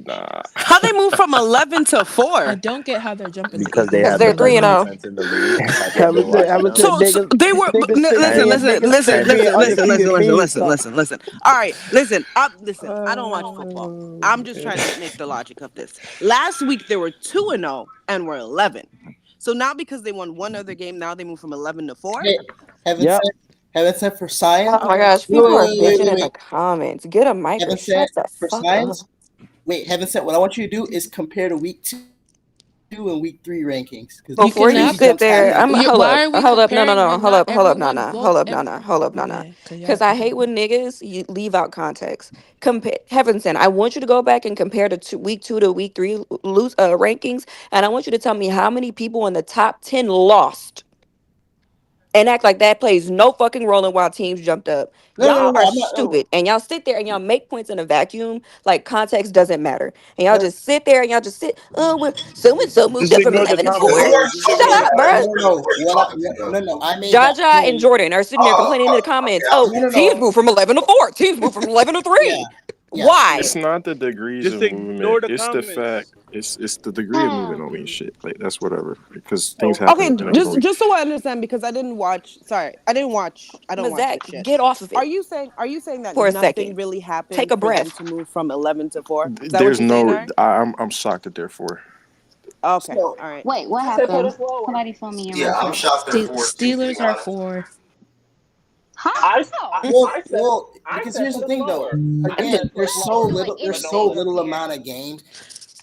E: Nah.
U: How they moved from 11 to 4?
Q: I don't get how they're jumping the
H: Because they
Q: Eagles.
P: Because
H: have
P: they're
H: the best
P: 3-0.
H: defense in the league. Have you
C: Haven't
H: been
C: said,
H: watching
C: haven't
H: them?
C: said
U: So
C: niggas.
U: they were.
C: Niggas sit
U: Listen,
C: there,
U: listen,
C: niggas
U: listen,
C: sit
U: listen,
C: there,
U: listen,
C: undefeated
U: listen,
C: means
U: listen,
C: something.
U: listen, listen. All right, listen. Listen. I don't watch football. I'm just trying to make the logic of this. Last week they were 2-0 and we're 11. So now because they won one other game, now they move from 11 to 4.
L: Hey,
C: Yep.
L: Heaven sent for science.
P: Oh my gosh,
L: Wait,
P: people
L: wait,
P: are
L: wait, wait,
P: bitching
L: wait,
P: in the
L: wait.
P: comments. Get a mic or
L: Heaven
P: shut
L: sent
P: the
L: for
P: fuck up.
L: science. Wait, Heaven sent. What I want you to do is compare to week 2 and week 3 rankings.
P: Before you sit there, hold
Q: Why are
P: up,
Q: we
P: hold up, no,
Q: comparing when not
P: hold up,
Q: everyone
P: hold
Q: votes?
P: up, hold up,
Q: Okay,
P: because I hate when niggas you leave out context. Compare, heaven sent, I want you to go back and compare the week 2 to week 3 rankings, and I want you to tell me how many people in the top 10 lost. And act like that plays no fucking role in why teams jumped up. Y'all are
L: I'm not.
P: stupid. And y'all sit there and y'all make points in a vacuum like context doesn't matter. And y'all just sit there and y'all just sit, oh, well, so and so moved
S: Just
P: up from
S: ignore the
P: 11 to
S: comments,
P: 4.
S: bro. Just
P: Shut
S: ignore the
P: up,
S: comments.
L: No. I made that
P: Jaja and
L: point.
P: Jordan are sitting there complaining in the comments. Oh, teams moved from 11 to 4. Teams moved from 11 to 3. Why?
F: It's not the degrees
S: Just
F: of
S: ignore
F: movement.
S: the
F: It's the
S: comments.
F: fact. It's the degree of movement don't mean shit. Like that's whatever because things
U: Okay,
F: happen. And
U: just so I understand, because I didn't watch. Sorry, I don't watch
P: Mazak,
U: the shit.
P: get off of it
U: Are you saying that
P: for a
U: nothing
P: second.
U: really
P: Take
U: happened
P: a
U: for them
P: breath.
U: to move from 11 to 4? Is that what
F: there's
U: you're saying,
F: no.
U: Eric?
F: I'm shocked that they're 4.
U: Okay, all right.
I: Wait, what happened? Somebody fill me in real quick.
Q: Steelers are 4.
I: Huh?
L: Well, because here's the thing, though. Again, there's so little amount of games.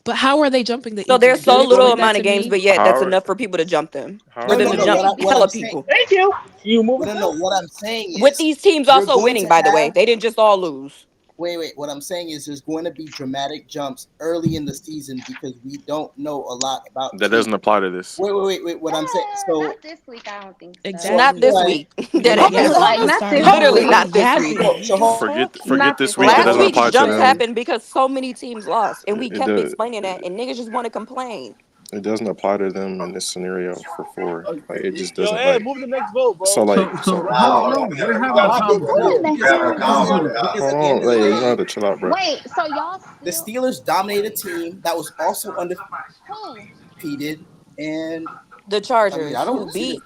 Q: But how are they jumping the
P: So
Q: Eagles?
P: there's so
Q: Can you
P: little
Q: explain that
P: amount
Q: to
P: of games,
Q: me?
P: but yet that's
F: How-
P: enough for people to jump them.
F: How
P: For
F: are
P: them
F: they
P: to jump
L: What
P: hella
L: I'm saying.
P: people.
S: Thank you. You move it.
L: No. What I'm saying is,
P: With these teams
L: you're
P: also
L: going
P: winning,
L: to
P: by the way.
L: have-
P: They didn't just all lose.
L: Wait. What I'm saying is, there's going to be dramatic jumps early in the season because we don't know a lot about.
F: That doesn't apply to this.
L: Wait. What I'm saying. So
I: Not this week, I don't think so.
Q: Exactly.
P: Not this week. Dead ass.
I: Like, not this
P: Literally
I: week.
P: not this week.
F: Forget this week. It
P: Last
F: doesn't
P: week's
F: apply to
P: jumps
F: them.
P: happened because so many teams lost, and we
F: It
P: kept
F: does.
P: explaining that, and niggas just want to complain.
F: It doesn't apply to them in this scenario for 4. Like it just
S: Yo,
F: doesn't.
S: Ed,
F: Like
S: move the next vote, bro.
F: so. Like
N: So
F: so.
N: hold on, we're having a conversation.
F: Hold on. Like you have to chill out, bro.
I: Wait, so y'all
L: the
I: still
L: Steelers dominated a team that was also
I: who?
L: undefeated, and
P: The Chargers,
L: I
P: who
L: don't see
P: beat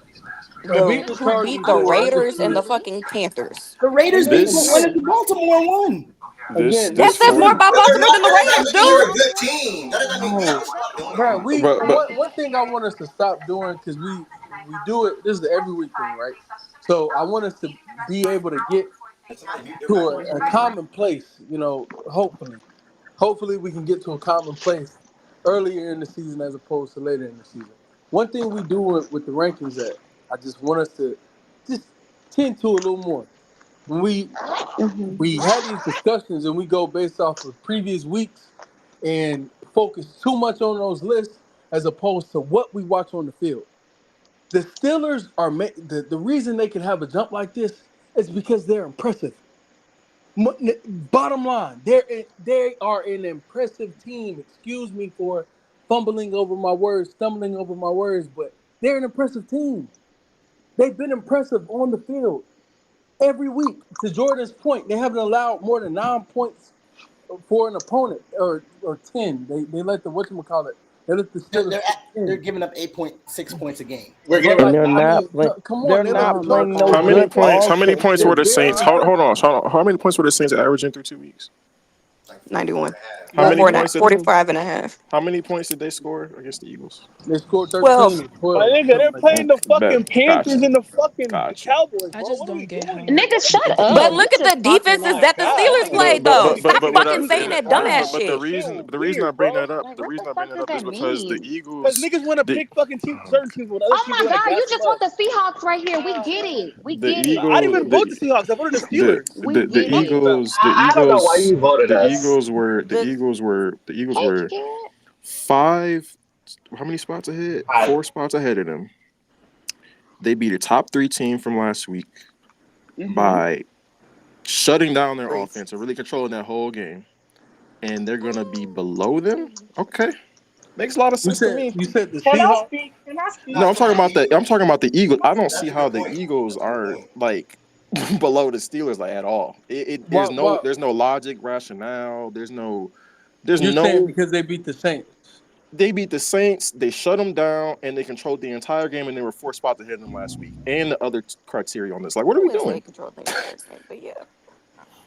N: Beat the Chargers,
P: the
N: who are
P: Raiders and the
N: undefeated.
P: fucking Panthers.
L: the Raiders
F: This-
L: went into Baltimore and won.
N: Again,
P: That says more about Baltimore than the Raiders,
A: They're a
P: dude.
A: good team.
N: No, bro. One thing I want us to stop doing, because we do it. This is the every week thing, right? So I want us to be able to get to a common place. You know, hopefully we can get to a common place earlier in the season as opposed to later in the season. One thing we do with the rankings that I just want us to just tend to a little more. When we have these discussions and we go based off of previous weeks and focus too much on those lists as opposed to what we watch on the field. The Steelers are the reason they can have a jump like this is because they're impressive. Bottom line, they are an impressive team. Excuse me for stumbling over my words, but they're an impressive team. They've been impressive on the field every week. To Jordan's point, they haven't allowed more than 9 points for an opponent, or 10. They let the whatchamacallit. They let the Steelers.
L: They're giving up 8.6 points a game.
C: They're not playing no
F: How many
C: good
F: points?
C: ball.
F: How many points were the Saints? Hold on. How many points were the Saints averaging through 2 weeks?
A: Like
P: 91.
F: How many points?
P: 45 and a half.
F: How many points did they score against the Eagles?
N: They scored
P: 12.
N: 13 or 12.
S: My nigga, they're playing the fucking Panthers
F: Gotcha.
S: and the fucking
F: Gotcha.
S: Cowboys,
Q: I
S: bro.
Q: just
S: What are we
Q: don't get how.
S: doing here?
I: Nigga, shut
P: But
I: up.
P: look
I: You
P: at the
I: just talking.
P: defenses
S: My
P: that the
S: God,
P: Steelers
S: that nigga
P: played,
S: so
P: though.
S: fucking
P: Stop
F: But
P: fucking saying that dumbass
F: but the
P: shit.
F: reason I
S: weird,
F: bring
S: bro.
F: that up,
I: Like,
F: the
I: what
F: reason
I: the
F: I bring
I: fuck
F: that
I: does
F: up is
I: that
F: because the
I: mean?
S: Because
F: Eagles,
S: niggas want to
F: the
S: pick fucking certain teams when other
I: Oh
S: teams
I: my
S: want to
I: God,
S: gas
I: you
S: them
I: just
S: up.
I: want the Seahawks right here. We get it. We
F: the
I: get it.
S: I didn't
F: Eagles,
S: even vote the Seahawks. I voted the Steelers.
I: We
F: the
I: get it.
B: I don't know why you voted us.
F: the Eagles
I: Hey,
F: were
I: kid.
F: 5. How many spots ahead? 4 spots ahead of them. They beat a top 3 team from last week by shutting down their offense and really controlling that whole game. And they're gonna be below them. Okay, makes a lot of sense to me.
N: You said the
B: Can I
N: Seahawks?
B: speak? Can I speak?
F: No, I'm talking about the Eagles. I don't
A: That's
F: see
A: a
F: how
A: good
F: the
A: point.
F: Eagles are like below the Steelers like at all.
N: Well,
F: There's no logic, rationale. There's
N: you're saying
F: no.
N: because they beat the Saints.
F: They beat the Saints. They shut them down, and they controlled the entire game. And they were 4 spots ahead of them last week. And the other criteria on this, like, what
P: I
F: are we
P: wouldn't say
F: doing?
P: control the entire game, but yeah.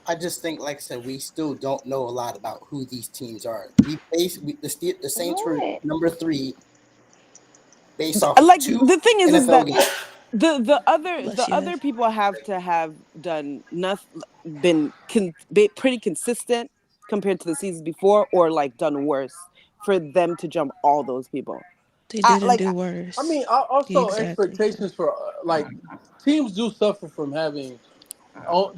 L: I just think, like I said, we still don't know a lot about who these teams are. The Saints were
I: What?
L: number 3 based off of
U: Like
L: 2
U: the thing is
L: NFL
U: that
L: games.
U: the other people have to have done nothing, been pretty consistent compared to the seasons before, or like done worse for them to jump all those people.
Q: They didn't do worse.
N: I mean, also
Q: Exactly.
N: expectations for like teams do suffer from having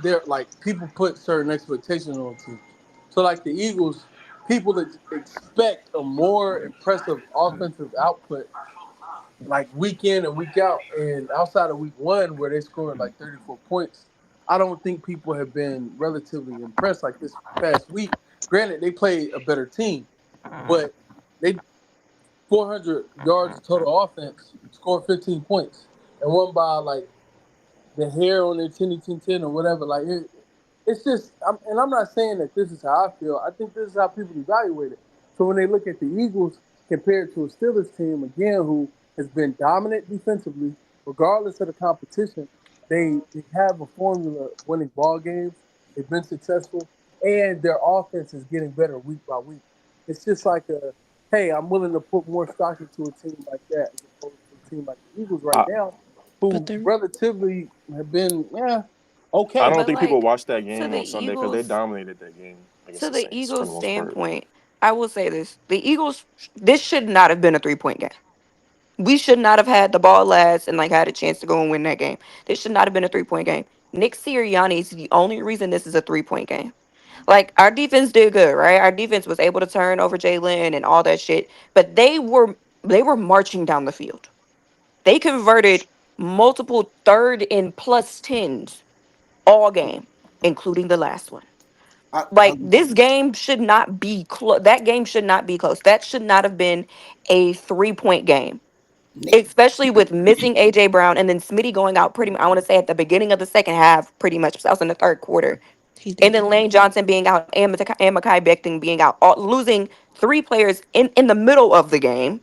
N: their like people put certain expectations on teams. So like the Eagles, people expect a more impressive offensive output like week in and week out, and outside of week 1 where they scored like 34 points, I don't think people have been relatively impressed like this past week. Granted, they played a better team, but they 400 yards total offense, scored 15 points, and won by like the hair on their 10 or whatever. Like it's just, and I'm not saying that this is how I feel. I think this is how people evaluate it. So when they look at the Eagles compared to a Steelers team, again, who has been dominant defensively, regardless of the competition, they have a formula of winning ball games. They've been successful, and their offense is getting better week by week. It's just like hey, I'm willing to put more stock into a team like that as opposed to a team like the Eagles right now, who relatively have been, okay.
F: I don't
P: But
F: think people
P: like,
F: watched that
P: to
F: game
P: the
F: on Sunday because they
P: Eagles,
F: dominated that game against
P: to
F: the
P: the
F: Saints for
P: Eagles'
F: the most part.
P: standpoint, I will say this: the Eagles, this should not have been a 3-point game. We should not have had the ball last and like had a chance to go and win that game. This should not have been a 3-point game. Nick Sirianni is the only reason this is a 3-point game. Like our defense did good, right? Our defense was able to turn over Jayden and all that shit, but they were marching down the field. They converted multiple 3rd and plus 10s all game, including the last one. Like this game should not be close. That game should not be close. That should not have been a 3-point game, especially with missing AJ Brown and then Smitty going out pretty much. I want to say at the beginning of the second half, pretty much. I was in the 3rd quarter,
Q: He
P: and
Q: did
P: then
Q: go
P: Lane
Q: out.
P: Johnson being out and Mekhi Becton being out, losing 3 players in the middle of the game,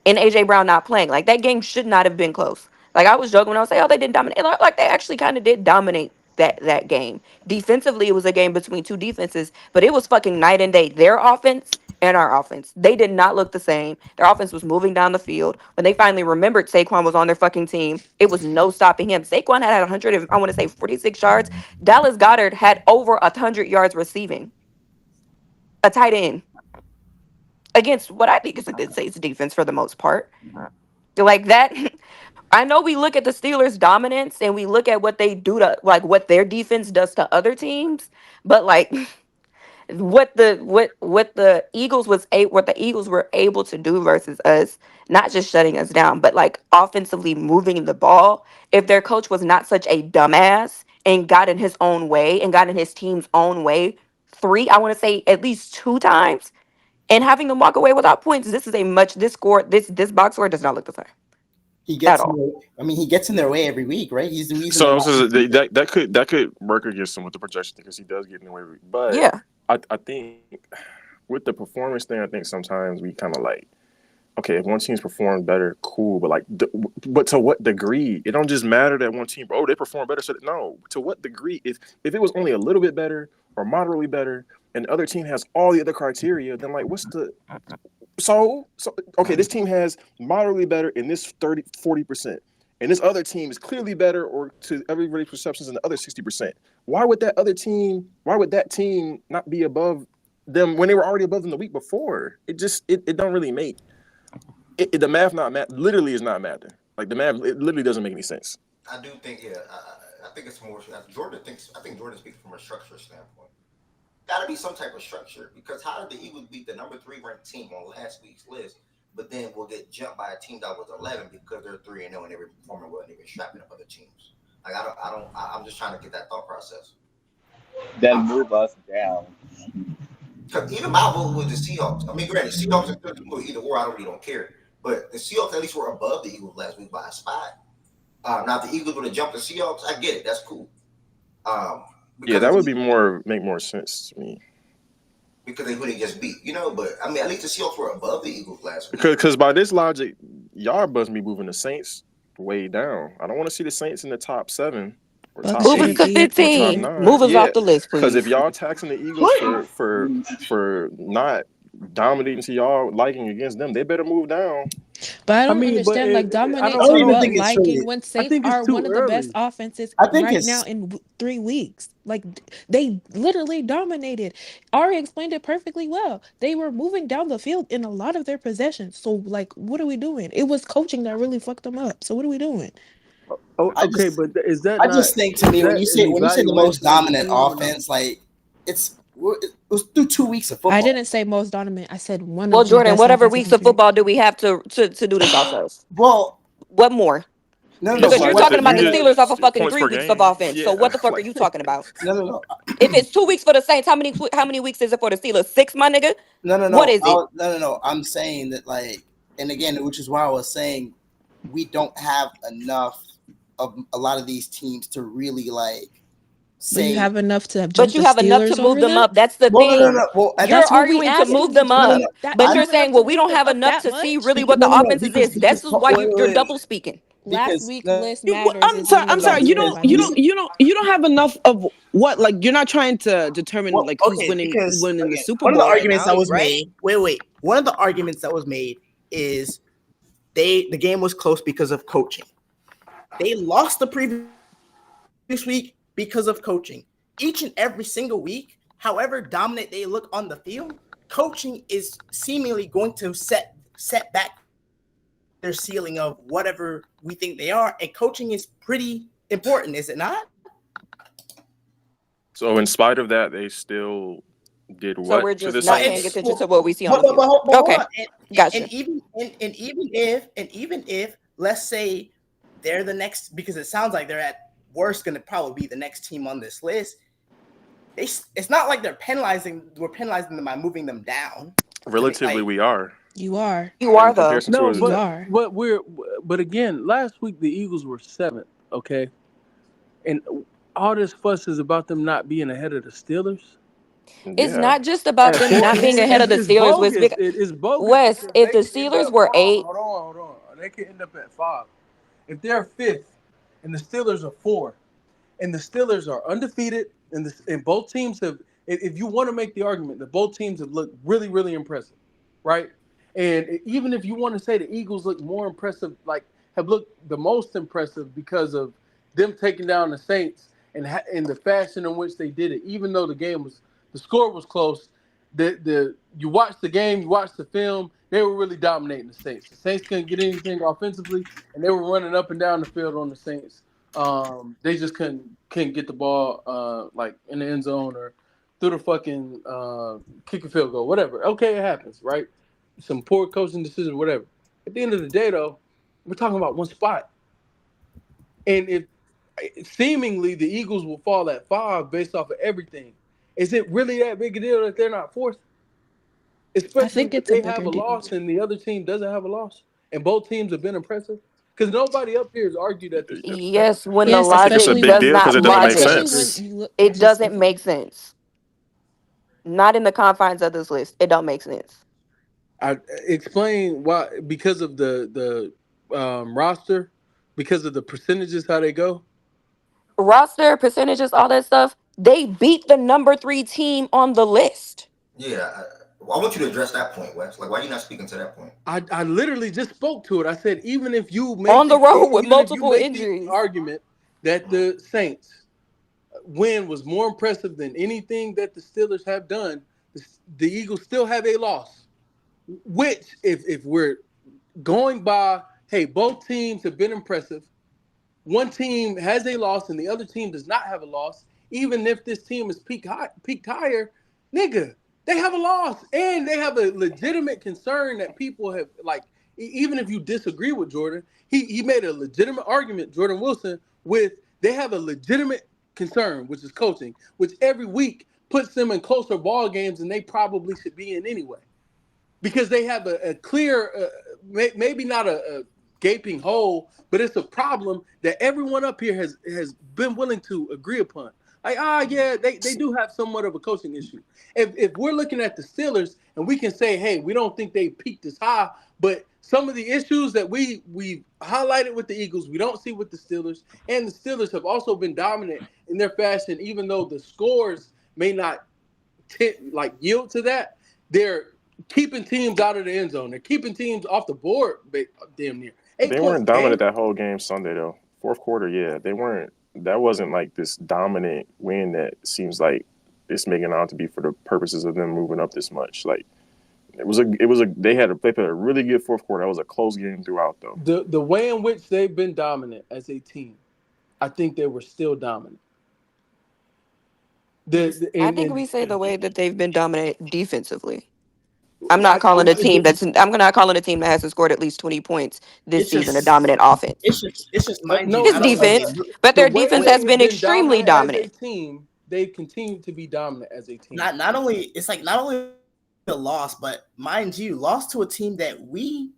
P: and AJ Brown not playing. Like that game should not have been close. Like I was joking when I was saying, "Oh, they didn't dominate." Like they actually kind of did dominate that game. Defensively, it was a game between 2 defenses, but it was fucking night and day. Their offense and our offense, they did not look the same. Their offense was moving down the field. When they finally remembered Saquon was on their fucking team, it was no stopping him. Saquon had 100, I want to say 46 yards. Dallas Goedert had over 100 yards receiving. A tight end against what I think is a good Saints defense for the most part. Like that. I know we look at the Steelers' dominance and we look at what they do to like what their defense does to other teams, but like what the Eagles were able to do versus us, not just shutting us down, but like offensively moving the ball. If their coach was not such a dumbass and got in his own way and got in his team's own way, I want to say at least 2 times, and having them walk away without points, this box score does not look the same
L: He
P: at
L: gets in
P: all.
L: he gets in their way every week, right? He's the reason they're
F: So,
L: not.
F: that could work against him with the projection because he does get in the way. But
P: Yeah.
F: I think with the performance thing, I think sometimes we kind of like, okay, if one team's performed better, cool, but like, but to what degree? It don't just matter that one team, they perform better. So no, to what degree? If it was only a little bit better or moderately better, and the other team has all the other criteria, then like what's the so okay, this team has moderately better in this 40%. And this other team is clearly better or to everybody's perceptions in the other 60%. Why would that team not be above them when they were already above them the week before? It don't really make the math literally is not mathing. Like the math, it literally doesn't make any sense.
A: I do think, I think it's more. I think Jordan speaks from a structure standpoint. Got to be some type of structure, because how did the Eagles beat the number 3 ranked team on last week's list, but then we'll get jumped by a team that was 11 because they're 3-0 and they were performing well and they were strapping up other teams? Like I'm just trying to get that thought process.
B: Then move us down.
A: Because even my vote was the Seahawks. I mean, granted, Seahawks are still either or. I really don't care. But the Seahawks at least were above the Eagles last week by a spot. Now, if the Eagles would have jumped the Seahawks, I get it. That's cool.
F: Yeah, that would make more sense to me.
A: Because they wouldn't just beat, But I mean, at least the Seahawks were above the Eagles last week.
F: Because by this logic, y'all must be moving the Saints way down. I don't want to see the Saints in the top 7 or top 8.
P: Move us to 15. Move us off the list, please.
F: Because if y'all taxing the Eagles for not dominating to y'all liking against them, they better move down.
Q: But I don't understand, like, dominate to what liking when Saints are one of the best offenses right now in 3 weeks. Like, they literally dominated. Ari explained it perfectly well. They were moving down the field in a lot of their possessions. So, like, what are we doing? It was coaching that really fucked them up. So what are we doing?
N: Oh, okay, but is that?
L: I just think to me when you say the most dominant offense, like it was through 2 weeks of football.
Q: I didn't say most dominant. I said one.
P: Well,
Q: of the
P: Jordan,
Q: best
P: whatever
Q: offenses
P: weeks of football do we have to do this off of?
L: Well,
P: what more?
L: No,
P: because you're talking about the Steelers off of fucking 3 weeks
F: game.
P: of offense.
F: Yeah.
P: So what the fuck are you talking about?
L: No.
P: If it's 2 weeks for the Saints, how many weeks is it for the Steelers? 6, my nigga?
L: No.
P: What is it?
L: No. I'm saying that, like, and again, which is why I was saying we don't have enough of a lot of these teams to really like say.
Q: But you have enough to have.
P: But you have enough to move them up. That's the thing.
L: No. Well,
P: you're arguing to move them up, but you're saying, well, we don't have enough to see really what the offenses is. That's why you're double speaking.
Q: Last week list matters.
U: I'm sorry. You don't have enough of what? Like, you're not trying to determine who's winning the Super Bowl.
L: One of the arguments that was
U: right?
L: made. Wait. One of the arguments that was made is the game was close because of coaching. They lost the previous week because of coaching. Each and every single week, however dominant they look on the field, coaching is seemingly going to set back their ceiling of whatever we think they are, and coaching is pretty important, is it not?
F: So in spite of that, they still did what?
P: So we're just not paying attention to what we see on the
L: field.
P: Okay, gotcha.
L: And even if let's say they're the next, because it sounds like they're at worst going to probably be the next team on this list. It's not like we're penalizing them by moving them down.
F: Relatively, we are.
Q: You are
P: though.
N: No,
Q: you are.
N: But again, last week the Eagles were 7th, okay, and all this fuss is about them not being ahead of the Steelers.
P: It's not just about them not being ahead of the Steelers.
N: It's bogus.
P: Wes, if the Steelers were 8,
N: hold on, they could end up at 5. If they're 5th and the Steelers are 4, and the Steelers are undefeated, and both teams have, if you want to make the argument that both teams have looked really, really impressive, right? And even if you want to say the Eagles look more impressive, like have looked the most impressive because of them taking down the Saints and in the fashion in which they did it, even though the score was close, you watched the game, you watched the film, they were really dominating the Saints. The Saints couldn't get anything offensively, and they were running up and down the field on the Saints. They just couldn't get the ball like in the end zone or through the fucking kick a field goal, whatever. Okay, it happens, right? Some poor coaching decision, whatever. At the end of the day, though, we're talking about one spot. And if seemingly the Eagles will fall at 5 based off of everything, is it really that big a deal that they're not 4th? Especially if they have a loss and the other team doesn't have a loss, and both teams have been impressive. Because nobody up here has argued that.
P: Yes, when the logic does not make sense. It doesn't make sense. Not in the confines of this list. It don't make sense.
N: I explain why. Because of the roster, because of the percentages, how they go.
P: Roster percentages, all that stuff. They beat the number 3 team on the list.
A: Yeah, I want you to address that point, Wes. Like, why are you not speaking to that point?
N: I literally just spoke to it. I said even if you make
P: On the road with
N: even if you
P: multiple
N: make the
P: injuries.
N: argument that the Saints win was more impressive than anything that the Steelers have done, the Eagles still have a loss. Which, if we're going by, hey, both teams have been impressive. One team has a loss and the other team does not have a loss. Even if this team is peaked higher, nigga, they have a loss and they have a legitimate concern that people have, like, even if you disagree with Jordan, he made a legitimate argument, Jordan Wilson, with they have a legitimate concern, which is coaching, which every week puts them in closer ball games than they probably should be in anyway. Because they have a clear, maybe not a gaping hole, but it's a problem that everyone up here has been willing to agree upon. Like, yeah, they do have somewhat of a coaching issue. If we're looking at the Steelers and we can say, hey, we don't think they peaked as high, but some of the issues that we highlighted with the Eagles, we don't see with the Steelers, and the Steelers have also been dominant in their fashion, even though the scores may not yield to that. They're keeping teams out of the end zone. They're keeping teams off the board, damn near.
F: They weren't dominant that whole game Sunday, though. Fourth quarter, yeah. They weren't. That wasn't like this dominant win that seems like it's making out to be for the purposes of them moving up this much. Like, they played a really good fourth quarter. That was a close game throughout, though.
N: The way in which they've been dominant as a team, I think they were still dominant.
P: I think we say the way that they've been dominant defensively. I'm not calling a team that hasn't scored at least 20 points this season a dominant offense.
L: It's just my team.
P: It's defense, but their defense has been extremely dominant.
N: As a team, they continue to be dominant as a team.
L: Not only a loss, but mind you, lost to a team that we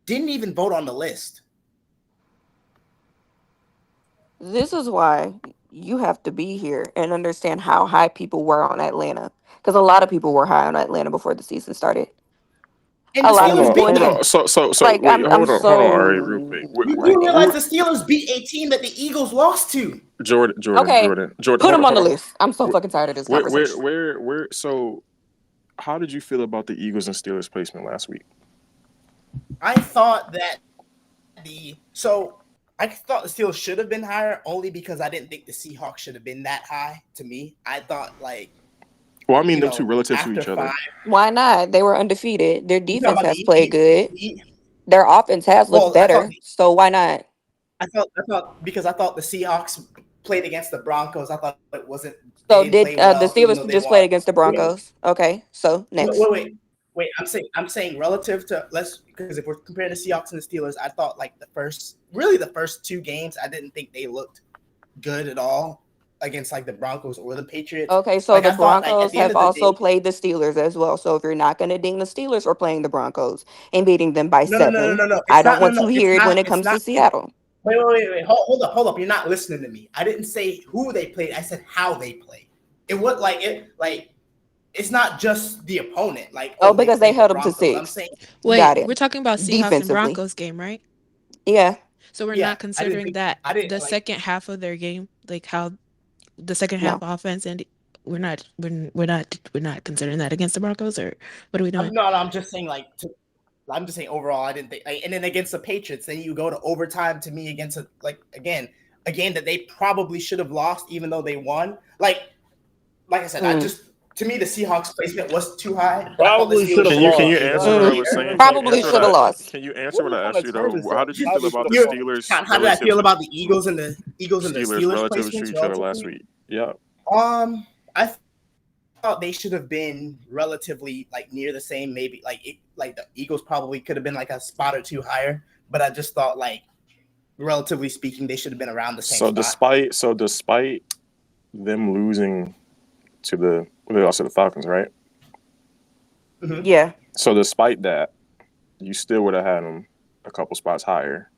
L: didn't even vote on the list.
P: This is why you have to be here and understand how high people were on Atlanta, because a lot of people were high on Atlanta before the season started.
L: And a lot of people
F: hold on. So
P: like,
F: wait, hold on, Ari,
P: so
F: real quick.
L: You realize the Steelers beat a team that the Eagles lost to.
F: Jordan.
P: Put them on the list. I'm so fucking tired of this conversation.
F: So how did you feel about the Eagles and Steelers placement last week?
L: I thought that the Steelers should have been higher only because I didn't think the Seahawks should have been that high to me. I thought
F: well, I mean, them two relative to each other.
P: Why not? They were undefeated. Their defense has played good. Their offense has looked better. So why not?
L: I thought because I thought the Seahawks played against the Broncos. I thought it wasn't.
P: So did the Steelers just played against the Broncos? Okay, so next.
L: Wait. I'm saying relative to because if we're comparing the Seahawks and the Steelers, I thought the first 2 games, I didn't think they looked good at all against the Broncos or the Patriots.
P: Okay, so the Broncos have also played the Steelers as well. So if you're not going to ding the Steelers for playing the Broncos and beating them by 7,
L: no.
P: I don't want to hear it when it comes to Seattle.
L: Wait. Hold up. You're not listening to me. I didn't say who they played. I said how they played. It was it's not just the opponent.
P: Because they held them to 6.
L: I'm saying,
Q: wait, we're talking about Seahawks and Broncos game, right?
P: Yeah.
Q: So we're not considering the second half of their game, how the second half offense, and we're not considering that against the Broncos, or what are we doing?
L: No, I'm just saying I'm just saying overall, I didn't think. And then against the Patriots, then you go to overtime. To me, against a game that they probably should have lost, even though they won. Like I said, to me the Seahawks placement was too high.
S: Probably should have lost.
F: Can you answer what I was saying?
P: Probably should have lost.
F: Can you answer what I asked you though? How did you feel about the Steelers?
L: How did I feel about the Eagles and the Steelers
F: relative to each other last week? Yeah.
L: I thought they should have been relatively near the same. Maybe the Eagles probably could have been a spot or 2 higher, but I just thought relatively speaking, they should have been around the same.
F: So despite them losing to the Falcons, right?
L: Mm-hmm.
P: Yeah.
F: So despite that, you still would have had them a couple spots higher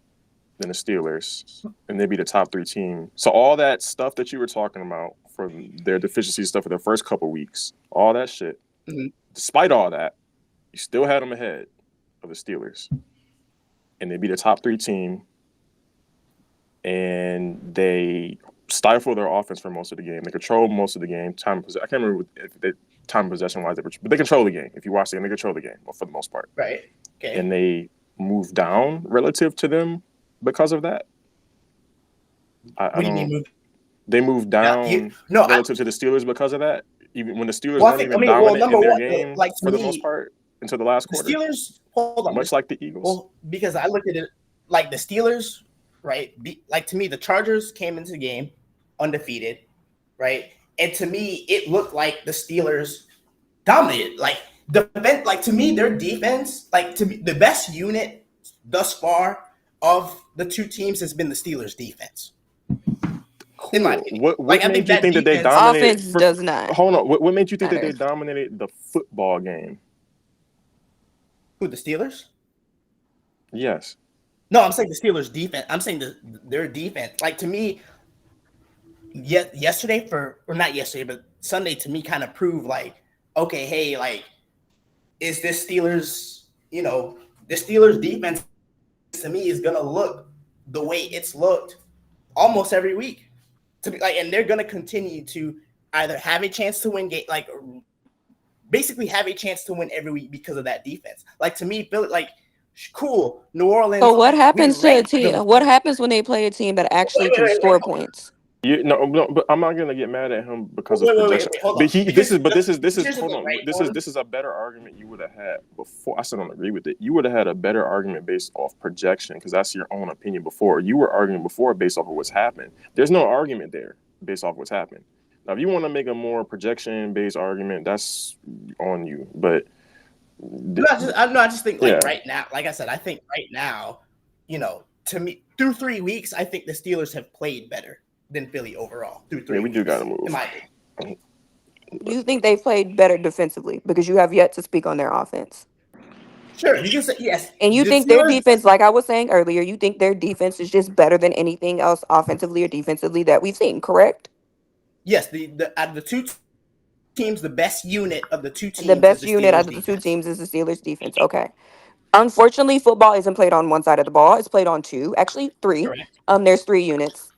F: than the Steelers, and they'd be the top 3 team. So all that stuff that you were talking about from their deficiency stuff for the first couple weeks, all that shit, despite all that, you still had them ahead of the Steelers, and they'd be the top 3 team, and they stifle their offense for most of the game. They control most of the game. I can't remember if they time possession wise, but they control the game. If you watch the game, they control the game for the most part.
K: Right. Okay.
F: And they move down relative to them because of that.
K: What do you mean move?
F: They move down relative to the Steelers because of that. Even when the Steelers weren't even dominant in their game for the most part until the last quarter.
K: Steelers, hold on.
F: Much like the Eagles.
K: Well, because I look at it like the Steelers, right? Like to me, the Chargers came into the game undefeated, right? And to me, it looked like the Steelers dominated. Like to me, their defense, like to me, the best unit thus far of the two teams has been the Steelers' defense. In my opinion.
F: What made you think that they dominated?
P: Offense does not.
F: Hold on. What made you think
P: matter.
F: that they dominated the football game?
K: Who, the Steelers?
F: Yes.
K: No, I'm saying the Steelers' defense. I'm saying their defense. Like to me, yesterday not yesterday, but Sunday to me kind of proved like, okay, hey, like, is this Steelers? The Steelers' defense to me is gonna look the way it's looked almost every week. To be like, and they're gonna continue to either have a chance to win like basically have a chance to win every week because of that defense. Like to me, Philly, like cool, New Orleans.
P: So what happens to a team? What happens when they play a team that actually can score points?
F: No, but I'm not gonna get mad at him because of projection. This is a better argument you would have had before. I still don't agree with it. You would have had a better argument based off projection because that's your own opinion before. You were arguing before based off of what's happened. There's no argument there based off what's happened. Now, if you want to make a more projection based argument, that's on you. But
K: I just think right now, like I said, I think right now, to me, through 3 weeks, I think the Steelers have played better than Philly overall through 3 weeks.
F: We do gotta move.
K: In my opinion.
P: Do you think they've played better defensively? Because you have yet to speak on their offense.
K: Sure, you can say yes.
P: And you think their defense, like I was saying earlier, you think their defense is just better than anything else offensively or defensively that we've seen, correct?
K: Yes, out of the two teams, the best unit of the two teams.
P: The best unit out of the two teams is the Steelers defense. Okay. Unfortunately, football isn't played on one side of the ball. It's played on two, actually three.
K: Correct.
P: There's 3 units,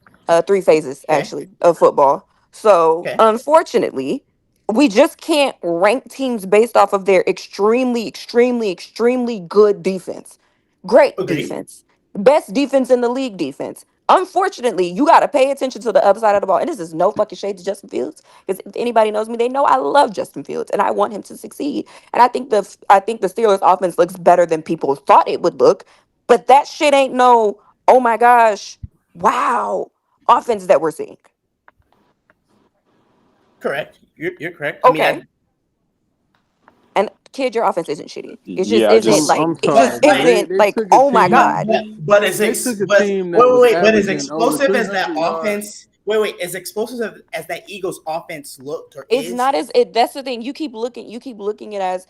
P: 3 phases actually of football. So unfortunately, we just can't rank teams based off of their extremely, extremely, extremely good defense. Great defense. Best defense in the league defense. Unfortunately, you got to pay attention to the other side of the ball. And this is no fucking shade to Justin Fields. Because if anybody knows me, they know I love Justin Fields and I want him to succeed. And I think the Steelers offense looks better than people thought it would look. But that shit ain't no, oh my gosh, wow, offense that we're seeing.
K: Correct. You're correct.
P: Okay. And kid, your offense isn't shitty. It's just isn't like oh my god.
K: But as explosive as that offense. Wait, as explosive as that Eagles offense looked,
P: it's not as it. That's the thing. You keep looking it as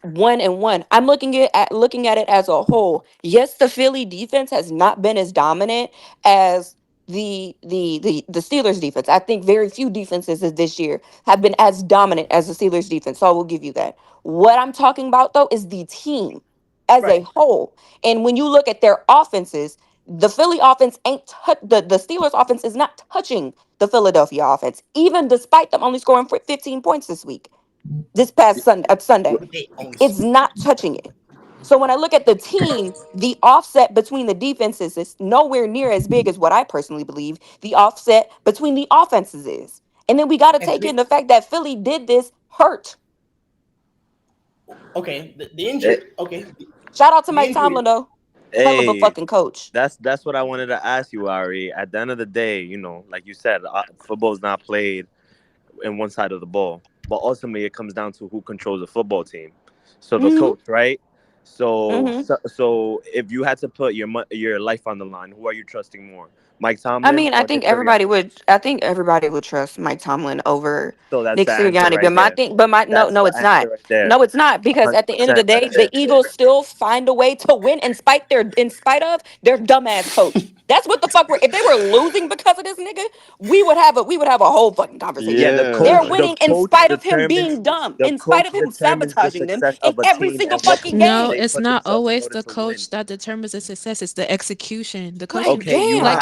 P: 1-1. I'm looking at it as a whole. Yes, the Philly defense has not been as dominant as the Steelers defense. I think very few defenses this year have been as dominant as the Steelers defense. So I will give you that. What I'm talking about though is the team as a whole. And when you look at their offenses, the Philly offense the Steelers offense is not touching the Philadelphia offense, even despite them only scoring 15 points this past Sunday. It's not touching it. So when I look at the team, the offset between the defenses is nowhere near as big as what I personally believe the offset between the offenses is. And then we got to take in the fact that Philly did this hurt.
K: Okay, the injury. Okay.
P: Shout out to Mike Tomlin though. Hell of a fucking coach.
H: That's what I wanted to ask you, Ari. At the end of the day, like you said, football is not played in one side of the ball, but ultimately it comes down to who controls the football team. So the coach, right? So so if you had to put your life on the line, who are you trusting more? Mike Tomlin?
P: I mean, I think everybody would trust Mike Tomlin over Nick Sirianni. No, it's not. No, it's not, because at the end of the day, the Eagles still find a way to win in spite of their dumbass coach. That's what the fuck if they were losing because of this nigga, we would have a whole fucking conversation.
H: Yeah,
P: they're winning in spite of him being dumb, in spite of him sabotaging them in every single fucking game.
Q: No, it's not always the coach that determines the success. It's the execution. The coaching.
H: Okay,
Q: like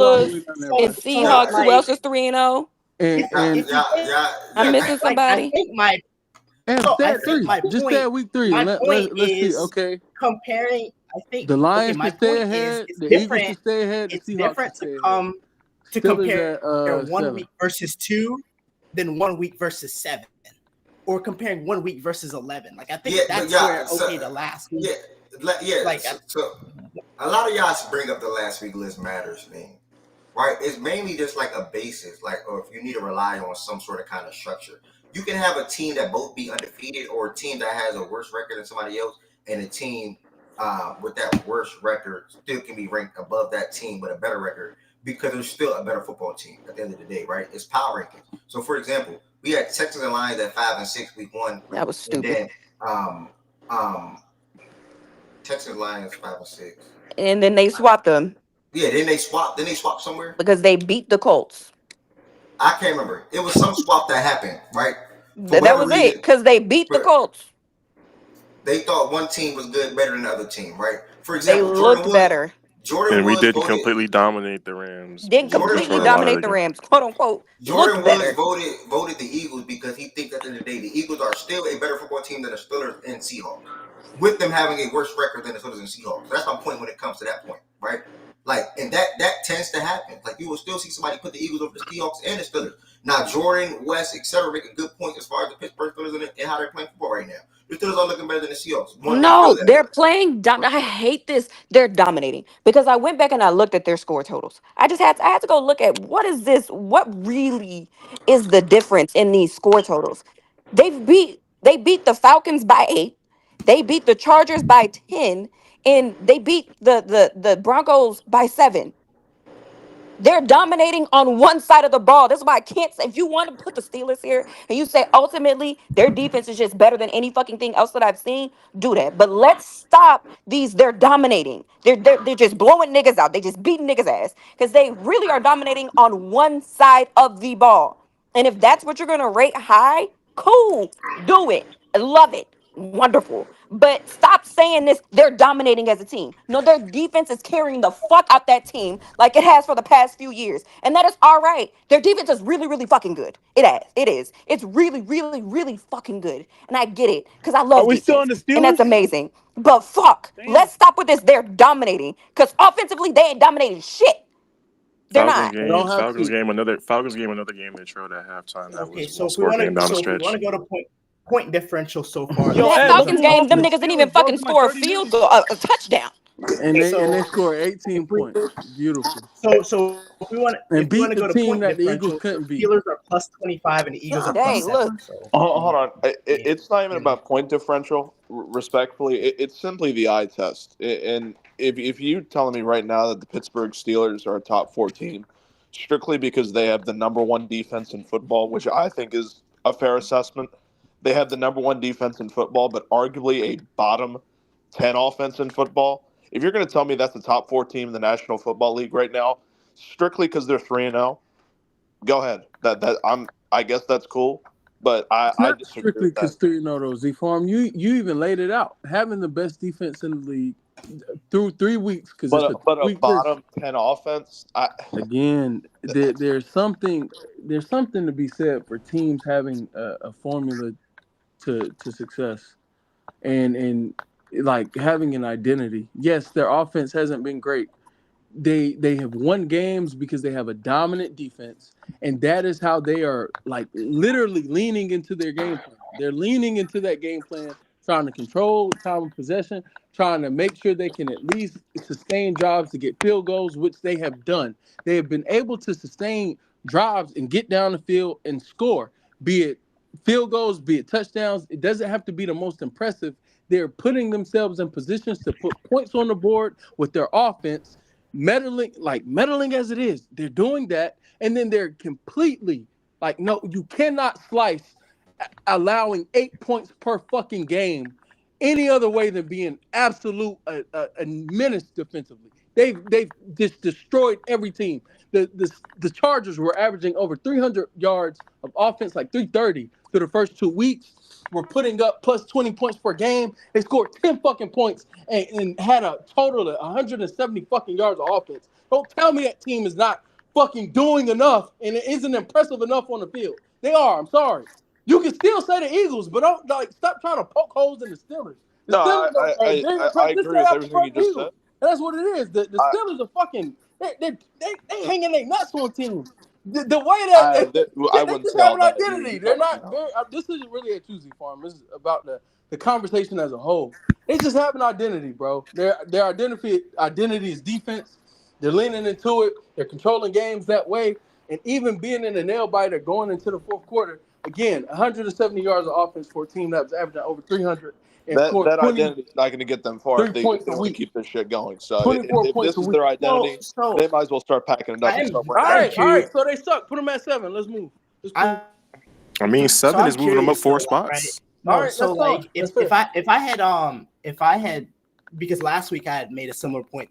P: Steelers and Seahawks. Who else is 3-0? I'm missing somebody.
K: I think my
N: And
K: no,
N: stay
K: I
N: at
K: think
N: 3.
K: my
N: Just
K: point.
N: stay at week 3.
K: My point
N: Let's see.
K: is
N: Okay.
K: comparing. I think
N: The Lions
K: my
N: should stay
K: point
N: ahead.
K: is
N: The
K: it's
N: Eagles should
K: different.
N: stay ahead. The
K: It's
N: Seahawks
K: different
N: should stay
K: to
N: ahead.
K: compare
N: at
K: 1
N: 7.
K: week versus 2 than 1 week versus 7, or comparing 1 week versus 11. Like I think that's where the last week.
A: So a lot of y'all bring up the last week list matters thing, right? It's mainly just like a basis, like or if you need to rely on some sort of kind of structure. You can have a team that both be undefeated, or a team that has a worse record than somebody else, and a team with that worse record still can be ranked above that team with a better record because there's still a better football team at the end of the day, right? It's power rankings. So, for example, we had Texans and Lions at 5-6 week 1.
P: That was stupid.
A: And then Texans Lions 5-6.
P: And then they swapped them.
A: Yeah, then they swapped somewhere
P: because they beat the Colts.
A: I can't remember. It was some swap that happened, right?
P: That was it, because they beat the Colts.
A: They thought one team was better than the other team, right? For example,
P: they looked better.
F: And we didn't completely dominate the Rams.
P: Didn't completely dominate the Rams, quote unquote.
A: Jordan
P: Looked better.
A: Woods voted the Eagles because he thinks at the end of the day, the Eagles are still a better football team than the Steelers and Seahawks, with them having a worse record than the Steelers and Seahawks. That's my point when it comes to that point, right? Like, and that tends to happen. Like, you will still see somebody put the Eagles over the Seahawks and the Steelers. Now, Jordan, West, etc., make a good point as far as the Pittsburgh Steelers and how they're playing football right now. The Steelers are looking better than the Seahawks.
P: No, they're playing. I hate this. They're dominating because I went back and I looked at their score totals. I had to go look at what is this? What really is the difference in these score totals? They beat the Falcons by 8. They beat the Chargers by 10, and they beat the Broncos by 7. They're dominating on one side of the ball. That's why I can't say, if you want to put the Steelers here and you say ultimately their defense is just better than any fucking thing else that I've seen, do that. But let's stop these. They're dominating. They're just blowing niggas out. They just beating niggas ass because they really are dominating on one side of the ball. And if that's what you're gonna rate high, cool, do it. I love it. Wonderful. But stop saying this. They're dominating as a team. No, their defense is carrying the fuck out that team like it has for the past few years. And that is all right. Their defense is really, really fucking good. It is. It's really, really, really fucking good. And I get it. Because I love
S: Are we
P: defense.
S: still on the Steelers?
P: And that's amazing. But fuck.
S: Damn.
P: Let's stop with this. They're dominating. Because offensively, they ain't dominating shit. They're
F: Falcons
P: not.
F: game, another game they showed at halftime. That
K: Okay,
F: was
K: so
F: one
K: if we
F: score
K: want
F: game down the
K: to
F: stretch.
K: go to point differential so far.
P: Yo, that Falcons game, them niggas didn't even fucking score a field goal, a touchdown.
N: And they scored 18 points. Beautiful.
K: So if we want
N: and beat
K: to
N: the
K: go to
N: team
K: point
N: that the
K: differential,
N: Eagles couldn't beat.
K: Steelers are plus 25 and the Eagles are
P: Dang,
K: plus 7.
P: look.
K: So.
G: Hold on. It's not even about point differential, respectfully. It's simply the eye test. And if you're telling me right now that the Pittsburgh Steelers are a top 4 team, strictly because they have the number 1 defense in football, which I think is a fair assessment. They have the number 1 defense in football, but arguably a bottom 10 offense in football. If you're going to tell me that's the top 4 team in the National Football League right now, strictly because they're 3-0, go ahead. I guess that's cool, but I disagree
N: Strictly
G: with that.
N: because 3-0 though, Z-Farm. You even laid it out. Having the best defense in the league through 3 weeks because
G: But a bottom 10 offense.
N: Again, there's something to be said for teams having a formula to success, and like having an identity. Yes, their offense hasn't been great. They have won games because they have a dominant defense, and that is how they are like literally leaning into their game plan. They're leaning into that game plan, trying to control time of possession, trying to make sure they can at least sustain drives to get field goals, which they have done. They have been able to sustain drives and get down the field and score, be it field goals, be it touchdowns. It doesn't have to be the most impressive. They're putting themselves in positions to put points on the board with their offense, meddling as it is. They're doing that, and then they're completely no, you cannot slice allowing 8 points per fucking game any other way than being absolute a menace defensively. They've just destroyed every team. The Chargers were averaging over 300 yards of offense, like 330 through the first 2 weeks. Were putting up plus 20 points per game. They scored 10 fucking points and had a total of 170 fucking yards of offense. Don't tell me that team is not fucking doing enough and it isn't impressive enough on the field. They are. I'm sorry. You can still say the Eagles, but don't stop trying to poke holes in the Steelers. The Steelers
G: I agree with everything you just said.
N: And that's what it is. The Steelers are fucking they hanging their nuts on teams. The way that
G: I wouldn't
N: just
G: say
N: have
G: all
N: an
G: that.
N: identity. They're not. This isn't really a choosy farm. This is about the conversation as a whole. They just have an identity, bro. Their identity is defense. They're leaning into it. They're controlling games that way. And even being in the nail biter going into the fourth quarter, Again, 170 yards of offense for a team that was averaging over 300 and
G: That
N: scored 20
G: identity is not going to get them far if they
N: points a
G: want to
N: week.
G: keep this shit going. So
N: 24
G: if
N: points
G: this
N: a
G: is
N: week.
G: their identity,
K: So
G: they might as well start packing it up and start winning.
N: All right.
K: curious.
N: So they suck. Put them at 7. Let's move. It's cool.
F: I mean,
K: So
F: 7
K: I'm
F: is moving them up
K: curious,
F: 4
K: though, right?
F: spots.
K: No,
N: All right,
K: so
N: that's
K: like
N: fine.
K: if I had because last week I had made a similar point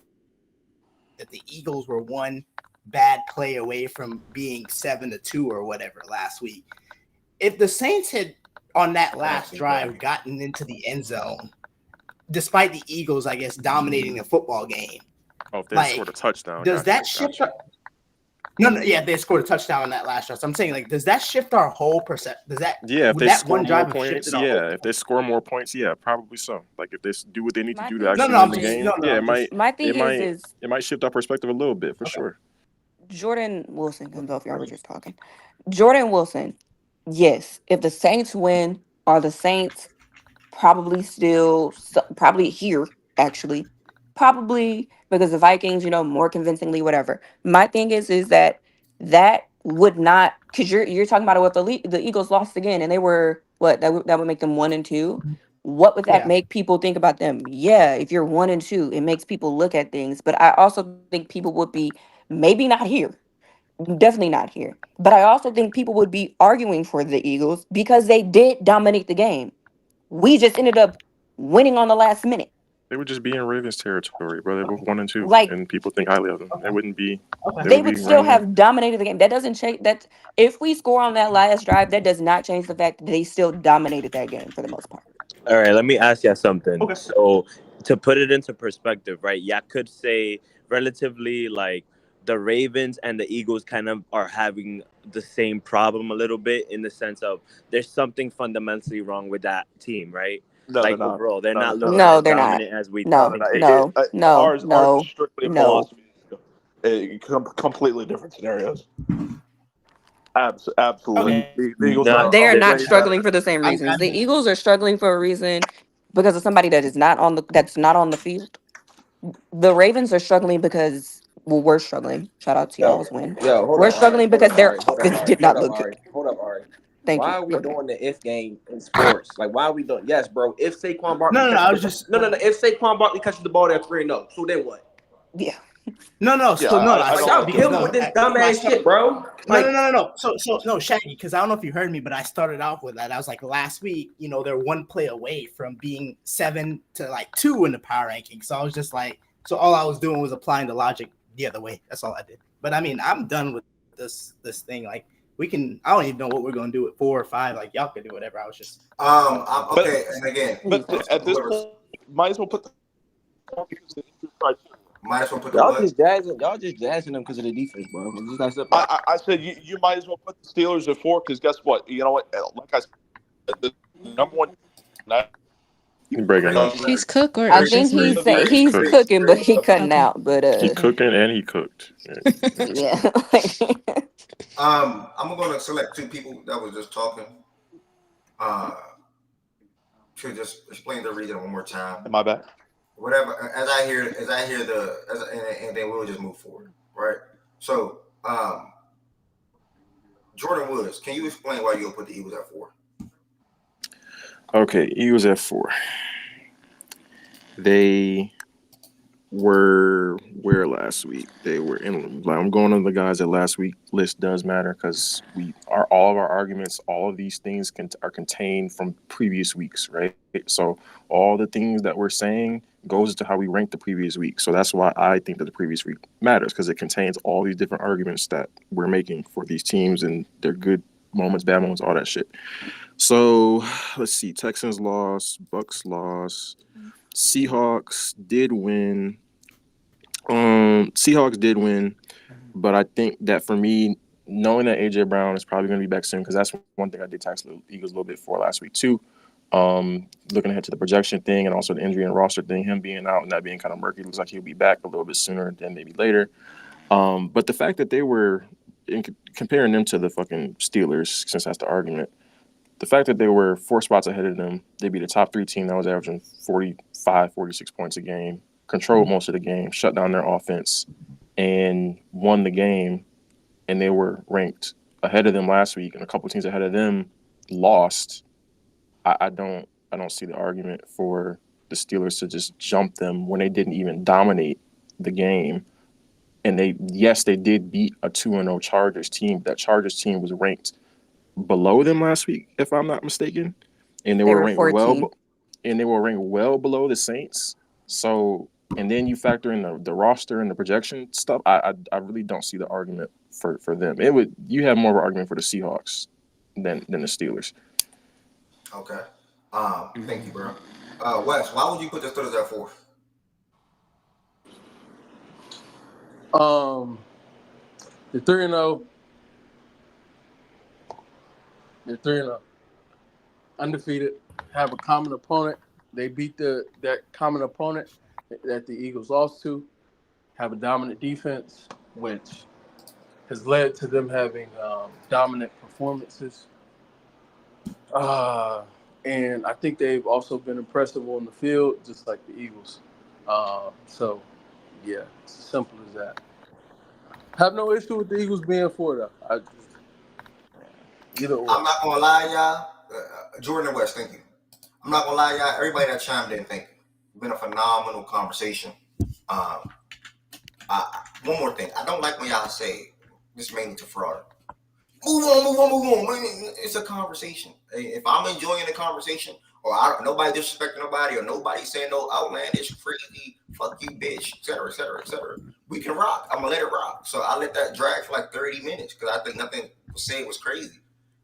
K: that the Eagles were one bad play away from being 7-2 or whatever last week. If the Saints had on that last drive gotten into the end zone, despite the Eagles, I guess, dominating the football game.
F: Oh, if they scored a touchdown.
K: Does that shift? No, yeah, they scored a touchdown on that last drive. So I'm saying, like, does that shift our whole perception? Does that?
F: Yeah, if
K: would
F: they
K: that
F: score
K: one
F: more
K: drive have
F: points,
K: shifted our whole?
F: yeah. If they score more points, yeah, probably so. Like if they do what they need to do to
P: thing
F: actually
K: No,
F: win
K: I'm
F: the
K: just-
F: game,
K: no,
F: yeah,
P: My thing
F: it might shift our perspective a little bit for sure.
P: Jordan Wilson, because both y'all were just talking. Jordan Wilson, yes. If the Saints win, are the Saints probably here, actually? Probably because the Vikings, more convincingly, whatever. My thing is that would not, because you're talking about it with the Eagles lost again, and they were, what, that would make them 1-2. What would that
K: Yeah.
P: make people think about them? Yeah, if you're 1-2, it makes people look at things. But I also think people would be maybe not here. Definitely not here. But I also think people would be arguing for the Eagles because they did dominate the game. We just ended up winning on the last minute.
F: They would just be in Ravens territory, bro. They're both 1-2,
P: Like,
F: and people think highly of them. They wouldn't be.
P: they would still have dominated the game. That doesn't change. That if we score on that last drive, that does not change the fact that they still dominated that game for the most part.
H: All right, let me ask you something. Okay. So to put it into perspective, right? Yeah, I could say relatively like the Ravens and the Eagles kind of are having the same problem a little bit in the sense of there's something fundamentally wrong with that team, right?
G: No,
H: like
G: they're not.
H: overall, they're not
G: No,
H: looking
P: No,
H: as
P: they're not.
H: dominant as we
P: No,
H: think.
G: Ours is strictly a philosophy. Completely different scenarios. Absolutely.
K: Okay.
G: The Eagles
P: They are not
G: way
P: struggling
G: better.
P: for the same reasons. The Eagles are struggling for a reason because of somebody that's not on the field. The Ravens are struggling because we're struggling. Shout out to y'all's win. We're struggling because their offense did not look good.
M: Hold up, Ari.
P: Thank
M: Why
P: you.
M: are we
P: Go ahead.
M: doing the if game in sports? Like, why are we doing? Yes, bro. If Saquon Barkley,
K: No. I was just
M: no. If Saquon Barkley catches the ball, they're 3-0. So then what?
P: Yeah.
K: No.
M: Stop dealing with this dumbass shit, bro.
K: No. So no, Shaggy, because I don't know if you heard me, but I started off with that. I was like, last week, they're one play away from being 7 to like 2 in the power ranking. So I was just like, so all I was doing was applying the logic the other way. That's all I did. But I mean, I'm done with this thing. Like, I don't even know what we're gonna do at 4 or 5. Like, y'all can do whatever. I was just
A: okay. And again,
G: but at this point, might as well put the
A: might as well put the
M: Y'all
A: what?
M: just jazzing them because of the defense, bro. It's just not simple.
G: I said you might as well put the Steelers at 4 because guess what? You know what? Like I said, the number one.
Q: He's cook or
P: I
Q: it's
P: think
Q: just
P: he's
Q: me?
P: cooking, but he cutting out. But
F: he cooking and he cooked.
P: Yeah.
A: I'm gonna select 2 people that was just talking. To just explain the reason one more time.
G: My bad.
A: Whatever. As I hear and then we'll just move forward, right? So, Jordan Woods, can you explain why you'll put the Eagles at 4?
F: Okay, Eagles at 4. They were where last week? They were in. Like, I'm going on the guys that last week list does matter because all of our arguments, all of these things are contained from previous weeks, right? So all the things that we're saying goes to how we ranked the previous week. So that's why I think that the previous week matters because it contains all these different arguments that we're making for these teams and their good moments, bad moments, all that shit. So let's see. Texans lost. Bucks lost. Seahawks did win. Seahawks did win, but I think that for me, knowing that AJ Brown is probably going to be back soon, because that's one thing I did tax the Eagles a little bit for last week too. Looking ahead to the projection thing and also the injury and roster thing, him being out and that being kind of murky, looks like he'll be back a little bit sooner than maybe later. But the fact that they were comparing them to the fucking Steelers, since that's the argument, the fact that they were 4 spots ahead of them, they'd be the top 3 team that was averaging 45, 46 points a game, controlled most of the game, shut down their offense, and won the game. And they were ranked ahead of them last week, and a couple teams ahead of them lost, I don't see the argument for the Steelers to just jump them when they didn't even dominate the game. And they did beat a 2-0 Chargers team. That Chargers team was ranked below them last week, if I'm not mistaken, and they were ranked
P: 14.
F: well below the Saints. So, and then you factor in the roster and the projection stuff. I really don't see the argument for them. You have more of an argument for the Seahawks than the Steelers.
A: Okay. Thank you, bro. Wes, why would you put the Steelers at 4?
N: They're 3-0. They're 3-0. Undefeated. Have a common opponent. They beat that common opponent that the Eagles lost to. Have a dominant defense, which has led to them having dominant performances. And I think they've also been impressive on the field, just like the Eagles. So, yeah, it's as simple as that. Have no issue with the Eagles being 4, though. Either or.
A: I'm not gonna lie, y'all. Jordan and West, thank you. I'm not gonna lie, y'all. Everybody that chimed in, thank you. It's been a phenomenal conversation. One more thing. I don't like when y'all say this mainly to fraud. Move on. It's a conversation. If I'm enjoying the conversation, or nobody disrespecting nobody, or nobody saying no outlandish, crazy, fuck you, bitch, etc., we can rock. I'm gonna let it rock. So I let that drag for like 30 minutes because I think nothing was said was crazy.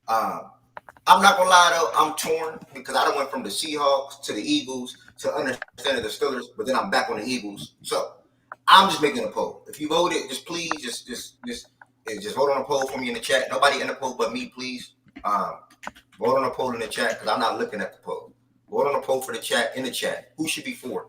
A: I'm not gonna lie though, I'm torn because I done went from the Seahawks to the Eagles to understanding the Steelers, but then I'm back on the Eagles. So I'm just making a poll. If you voted, just please just vote on a poll for me in the chat. Nobody in the poll but me, please. Vote on a poll in the chat because I'm not looking at the poll. Vote on a poll for the chat in the chat. Who should be 4?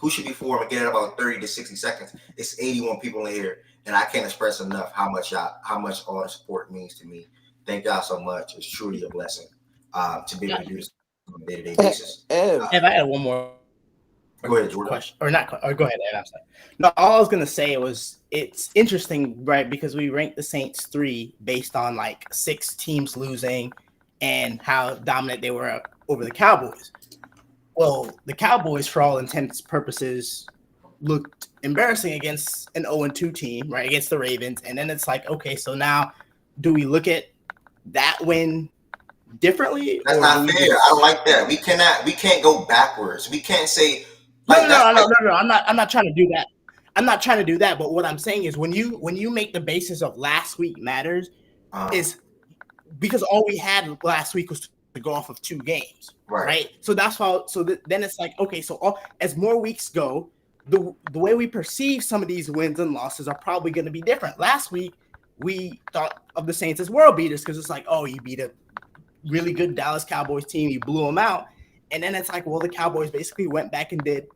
A: Who should be 4? I'm gonna get it about 30 to 60 seconds. It's 81 people in here, and I can't express enough how much all the support means to me. Thank y'all so much. It's truly a blessing to be able to do this on a day-to-day basis.
K: If I had one more
A: go ahead, Jordan.
K: question, or not, or go ahead, Ed, I'm sorry. No, all I was gonna say was it's interesting, right? Because we ranked the Saints 3 based on like 6 teams losing and how dominant they were over the Cowboys. Well, the Cowboys, for all intents and purposes, looked embarrassing against an 0-2 team, right? Against the Ravens. And then it's like, okay, so now do we look at that win differently?
A: That's not fair. I don't like that. We can't go backwards. We can't say
K: like no. I'm not trying to do that. I'm not trying to do that. But what I'm saying is when you make the basis of last week matters is because all we had last week was to go off of 2 games, right? So that's how. So then it's like, okay, so as more weeks go, the way we perceive some of these wins and losses are probably going to be different. Last week we thought of the Saints as world beaters because it's like, oh, you beat a really good Dallas Cowboys team, you blew them out, and then it's like, well, the Cowboys basically went back and did,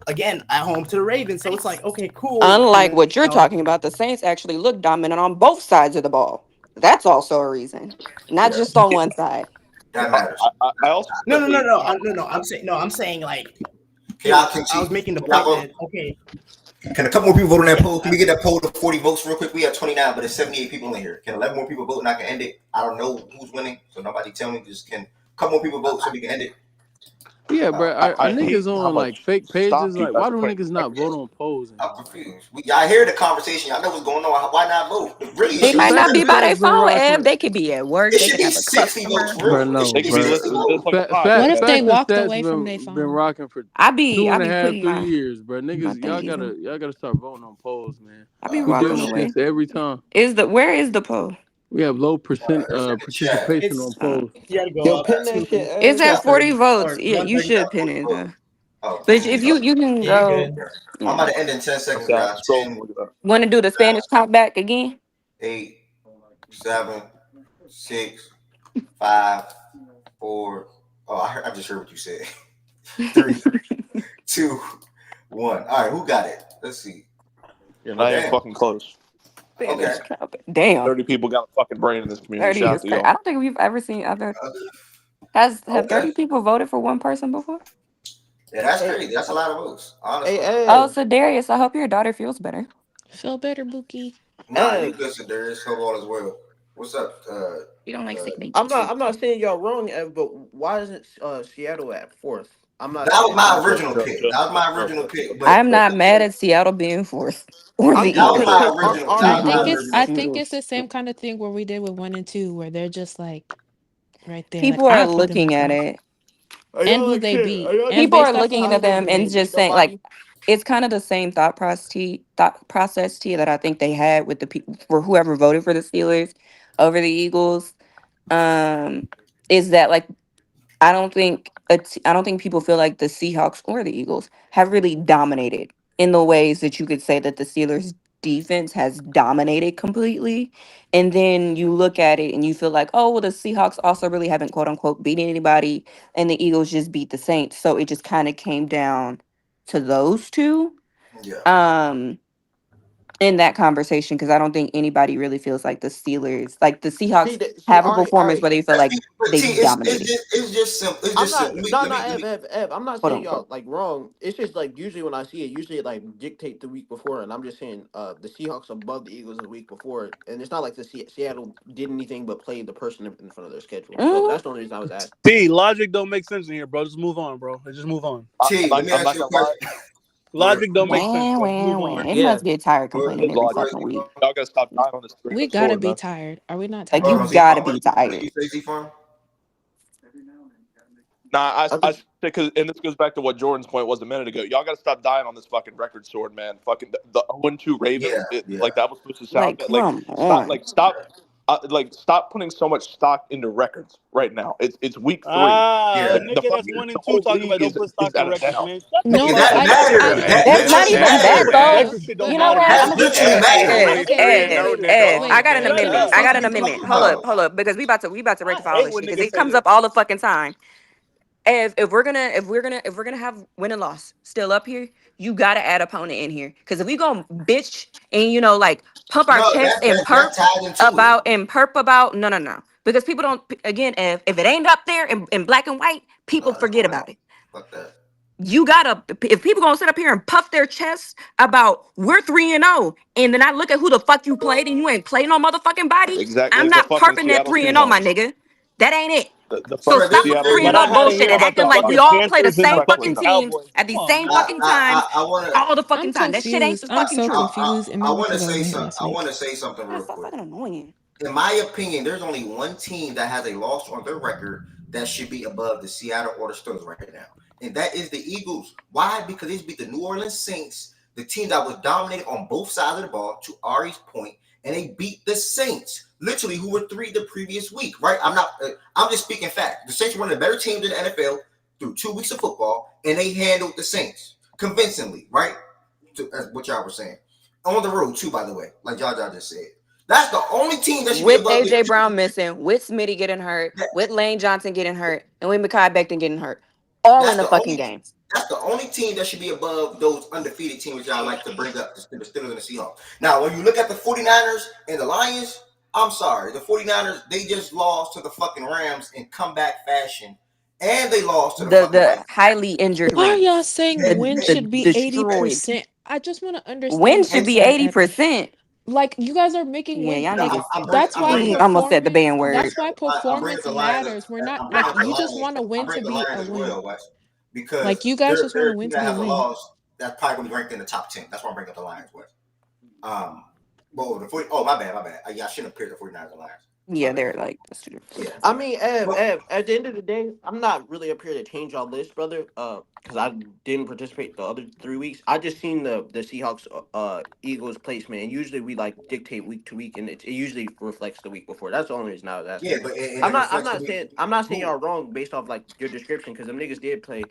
K: again at home to the Ravens. So it's like, okay, cool.
P: Unlike what you're talking about, the Saints actually look dominant on both sides of the ball. That's also a reason, not just on one side.
A: That matters.
K: I also no. I'm saying like, I was making the point that okay.
A: Can a couple more people vote on that poll? Can we get that poll to 40 votes real quick? We have 29, but there's 78 people in here. Can 11 more people vote and I can end it? I don't know who's winning, so nobody tell me. Just can a couple more people vote so we can end it?
N: Yeah, bro. Are niggas on like fake pages? Like, why do niggas not vote on polls?
A: I'm confused. Y'all hear the conversation. Y'all know what's going on. Why not vote? Really,
P: they might not be by their phone, Ev. They could be at work. They could have a
A: 60 votes.
N: Bro, no,
U: They could be listening to this on the pod.
Q: What if they walked
N: Stats
Q: away from their phone?
N: Been rocking for
P: I be
N: 2.5,
P: putting
N: 3 years, bro. Niggas, y'all gotta start voting on polls, man.
P: I be walking away
N: every time.
P: Where is the poll?
N: We have low participation on polls.
L: Yo, pin that shit.
P: It's at 40 votes. Yeah, you should pin it though. But if you can go.
A: I'm about to end in 10 seconds, guys.
P: Want to do the Spanish count back again?
A: 8, 7, 6, 5, 4. Oh, I just heard what you said. 3, 2, 1. All right, who got it? Let's see.
G: You're not even fucking close.
A: Okay.
P: Damn.
G: 30 people got a fucking brain in this community.
P: 30 is crazy. I don't think we've ever seen other. Have 30 people voted for one person before?
A: Yeah, that's crazy. That's a lot of votes. Honestly.
P: Oh, so Darius, I hope your daughter feels better.
Q: Feel better, Bookie.
A: Nah, you good, so Darius. Hope all is well. What's up?
P: You don't like sick baby.
J: I'm not saying y'all wrong, Ev, but why isn't Seattle at 4th? I'm not
A: That was
J: saying
A: my
J: I'm
A: original pick. That was my original pick. But
P: I'm not mad at Seattle being 4th or the
A: that was
P: Eagles.
A: my original. That was my
Q: I
A: original pick.
Q: think it's the same kind of thing where we did with 1 and 2, where they're just like right there. Like
P: People are
Q: I put them
P: looking
Q: at
P: at
Q: 4th.
P: it.
J: Are
Q: And
J: y'all
Q: who
J: like
Q: they
J: shit? Are
Q: beat.
J: y'all
Q: And
P: People are
Q: based off of
P: looking
Q: who
P: at
Q: they
P: them and
Q: beat.
P: just saying like it's kind of the same thought process T that I think they had with the people for whoever voted for the Steelers over the Eagles. Is that like I don't think people feel like the Seahawks or the Eagles have really dominated in the ways that you could say that the Steelers defense has dominated completely. And then you look at it and you feel like, oh, well, the Seahawks also really haven't quote unquote beaten anybody, and the Eagles just beat the Saints. So it just kind of came down to those two.
A: Yeah.
P: In that conversation, because I don't think anybody really feels like the Steelers, like the Seahawks,
J: See,
P: have a
J: all
P: performance
J: right.
P: where they feel like
A: But
P: they
A: T,
P: dominated.
A: it's just simple. It's
J: I'm
A: just
J: not
A: simple. Let me
J: no
A: let
J: no
A: me let me.
J: Ev, I'm not
P: Quote
J: saying y'all
P: unquote.
J: like wrong. It's just like usually when I see it, usually it like dictate the week before, and I'm just saying the Seahawks above the Eagles the week before, and it's not like the Seattle did anything but play the person in front of their schedule. So
P: Mhm.
J: that's the only reason I was asking.
S: See, logic don't make sense in here, bro. Just move on, bro. Let's just move on.
A: T, let me
E: I'm
A: ask
E: not
A: you a
E: gonna lie.
A: question.
S: Logic don't make sense.
P: Wah,
S: Let's move
P: wah, wah.
S: on.
P: It
J: Yeah.
P: must get tired complaining every
E: Logic.
P: fucking week.
E: Y'all gotta stop dying on this
Q: We
E: freaking
Q: gotta
E: sword,
Q: be
E: man.
Q: tired. Are we not
P: Like
A: Hold
P: you
A: on,
Q: tired?
A: Z
P: gotta
A: Farm.
P: be
A: What did
P: tired.
A: you say, Z Farm?
E: Nah,
J: I
E: I
J: just
E: because and this goes back to what Jordan's point was a minute ago. Y'all gotta stop dying on this fucking record sword, man. Fucking the 0-2
A: Yeah,
E: Ravens,
A: yeah.
E: like that was supposed to sound
P: Like,
E: bad. Like
P: come on.
E: stop putting so much stock into records right now. It's week 3.
A: Yeah.
S: Ah, a
E: The
S: nigga that's
E: fucking
S: 1
E: the
S: and 2
E: whole
S: talking
E: league
S: about don't put
E: is
S: stock in
E: at a
S: records,
E: down.
S: man. Shut the
Q: No,
A: Nigga,
S: fuck
Q: but
A: that
S: up.
A: matter. That
P: That's not
A: literally
P: even
A: matter.
P: that
S: Record,
P: though.
S: record shit don't
P: You know
S: matter,
P: what?
S: bro.
P: I'm
A: That's
P: gonna keep
A: literally
P: it.
A: matter.
P: Ev,
S: You ain't
P: Ev,
S: no nigga
P: Ev. I
S: on,
P: got an
S: gang.
P: amendment.
S: Shut
P: I
A: Fuck
P: got
A: is
P: an
S: up.
A: you
P: amendment.
A: talking
P: Hold up,
A: about?
P: hold up, because we about to
S: I
P: rectify all
S: hate
P: this
S: when
P: shit because
S: niggas
P: it
S: say
P: comes
S: this.
P: up all the fucking time. If we're gonna have win and loss still up here, you gotta add opponent in here. Because if we gonna bitch and like pump our
A: No,
P: chest and
A: that ties into it.
P: perp about no. Because people don't again if it ain't up there in black and white, people
A: No, it's
P: forget
A: not.
P: about it.
A: Fuck that.
P: You gotta if people gonna sit up here and puff their chests about we're 3-0, and then I look at who the fuck you played and you ain't played no motherfucking body,
E: Exactly
P: I'm
E: like the
P: not
E: fucking
P: perping that
E: Seattle
P: 3-0, my
E: Seahawks.
P: nigga. That ain't it. So
A: Bro, this
P: stop
A: is
P: with the
E: Seattle
A: very
P: 3 and
S: But
P: 0
S: I had
E: Seahawks.
S: to hear
P: bullshit and
S: about the
P: acting like we
S: fucking
P: all play the
S: Panthers and the
P: same
S: fucking
P: fucking
E: Respectfully,
P: teams
S: Cowboys.
P: at
S: Come
P: the
S: on,
P: same
S: man.
P: fucking times
A: I want to.
P: all the fucking
Q: I'm
P: time. That shit ain't
Q: confused.
P: the
Q: I'm
P: fucking
Q: so
P: truth.
Q: confused. And
A: I
Q: maybe
A: want to
Q: because I
A: say
Q: wasn't here
A: something.
Q: last
A: I want
Q: week.
A: to say something real
P: That's so
A: quick.
P: fucking annoying.
A: In my opinion, there's only one team that has a loss on their record that should be above the Seattle or the Steelers right now, and that is the Eagles. Why? Because they beat the New Orleans Saints, the team that was dominated on both sides of the ball, to Ari's point, and they beat the Saints, literally, who were 3 the previous week. Right? I'm just speaking fact. The Saints were one of the better teams in the NFL through 2 weeks of football, and they handled the Saints convincingly. Right? That's what y'all were saying. On the road too, by the way, like y'all just said. That's the only team that should be
P: With
A: above the
P: AJ Brown missing, with Smitty getting hurt, with Lane Johnson getting hurt, and with Mekhi Becton getting hurt, all in
A: That's
P: the
A: the
P: fucking
A: only.
P: game.
A: That's the only team that should be above those undefeated teams y'all like to bring up, the Steelers and the Seahawks. Now, when you look at the 49ers and the Lions, I'm sorry. The 49ers, they just lost to the fucking Rams in comeback fashion. And they lost to the fucking
P: The
A: Vikings.
P: highly injured
Q: Why are y'all
P: Rams.
Q: saying win
P: The
Q: should be
P: destroyed.
Q: 80%? I just want to
P: Win
Q: understand
P: should
Q: both
P: be
Q: sides at this.
P: 80%.
Q: Like you guys are making
P: Yeah,
Q: win
P: y'all
A: No,
Q: like
P: niggas.
Q: that's
A: I'm
Q: why
A: bringing up.
P: Almost said the
Q: performance
P: band word.
Q: that's why
A: I'm bringing up
Q: performance
A: the Lions.
Q: matters. We're not
A: I'm bringing
Q: like
A: up the
Q: you just
A: Lions.
Q: want a
A: I'm
Q: win to
A: bringing the
Q: be a
A: Lions as
Q: win.
A: well, Wes, because
Q: Like you guys just want
A: they're
Q: a
A: a
Q: win
A: team
Q: to
A: that
Q: be a
A: has a
Q: win.
A: loss that's probably going to be ranked in the top 10. That's why I'm bringing up the Lions, Wes. But the 40. Oh, my bad. I shouldn't have picked the 49ers and Lions.
P: Yeah, they're like
A: Yeah.
J: I mean, Ev, at the end of the day, I'm not really up here to change y'all list, brother. Because I didn't participate the other 3 weeks. I just seen the Seahawks, Eagles placement, and usually we like dictate week to week, and it usually reflects the week before. That's the only reason I was asking.
A: Yeah, but and it reflects to me.
J: I'm not saying y'all wrong based off like your description, because them niggas did play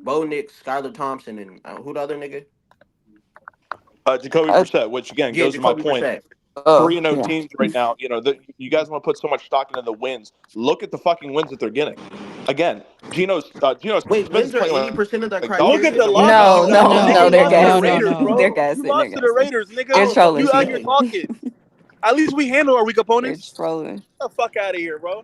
J: Bo Nix, Skylar Thompson, and who the other nigga?
E: Jacoby Brissett, which again
J: Yeah,
E: goes to my
J: Jacoby
E: point.
J: Brissett.
E: 3-0
P: yeah.
E: teams right now. You guys want to put so much stock into the wins. Look at the fucking wins that they're getting. Again, Geno
J: Wait,
E: Smith is
J: wins are
E: playing
J: 80% of that
E: like dog
S: Look at
J: criteria?
E: shit.
S: the
J: What are we
S: losses
J: talking
S: you
P: No,
J: about?
S: got. The
P: no,
S: nigga
P: no, they're
S: lost to the
P: gassing.
S: Raiders,
P: They're
S: bro. You
P: gassing. They're
S: lost to the
P: gassing.
S: Raiders,
P: They're
S: nigga.
P: trolling
S: You out here
P: T.
S: talking. At least we handle our weak
P: They're
S: opponents.
P: trolling.
S: Get the fuck out of here, bro.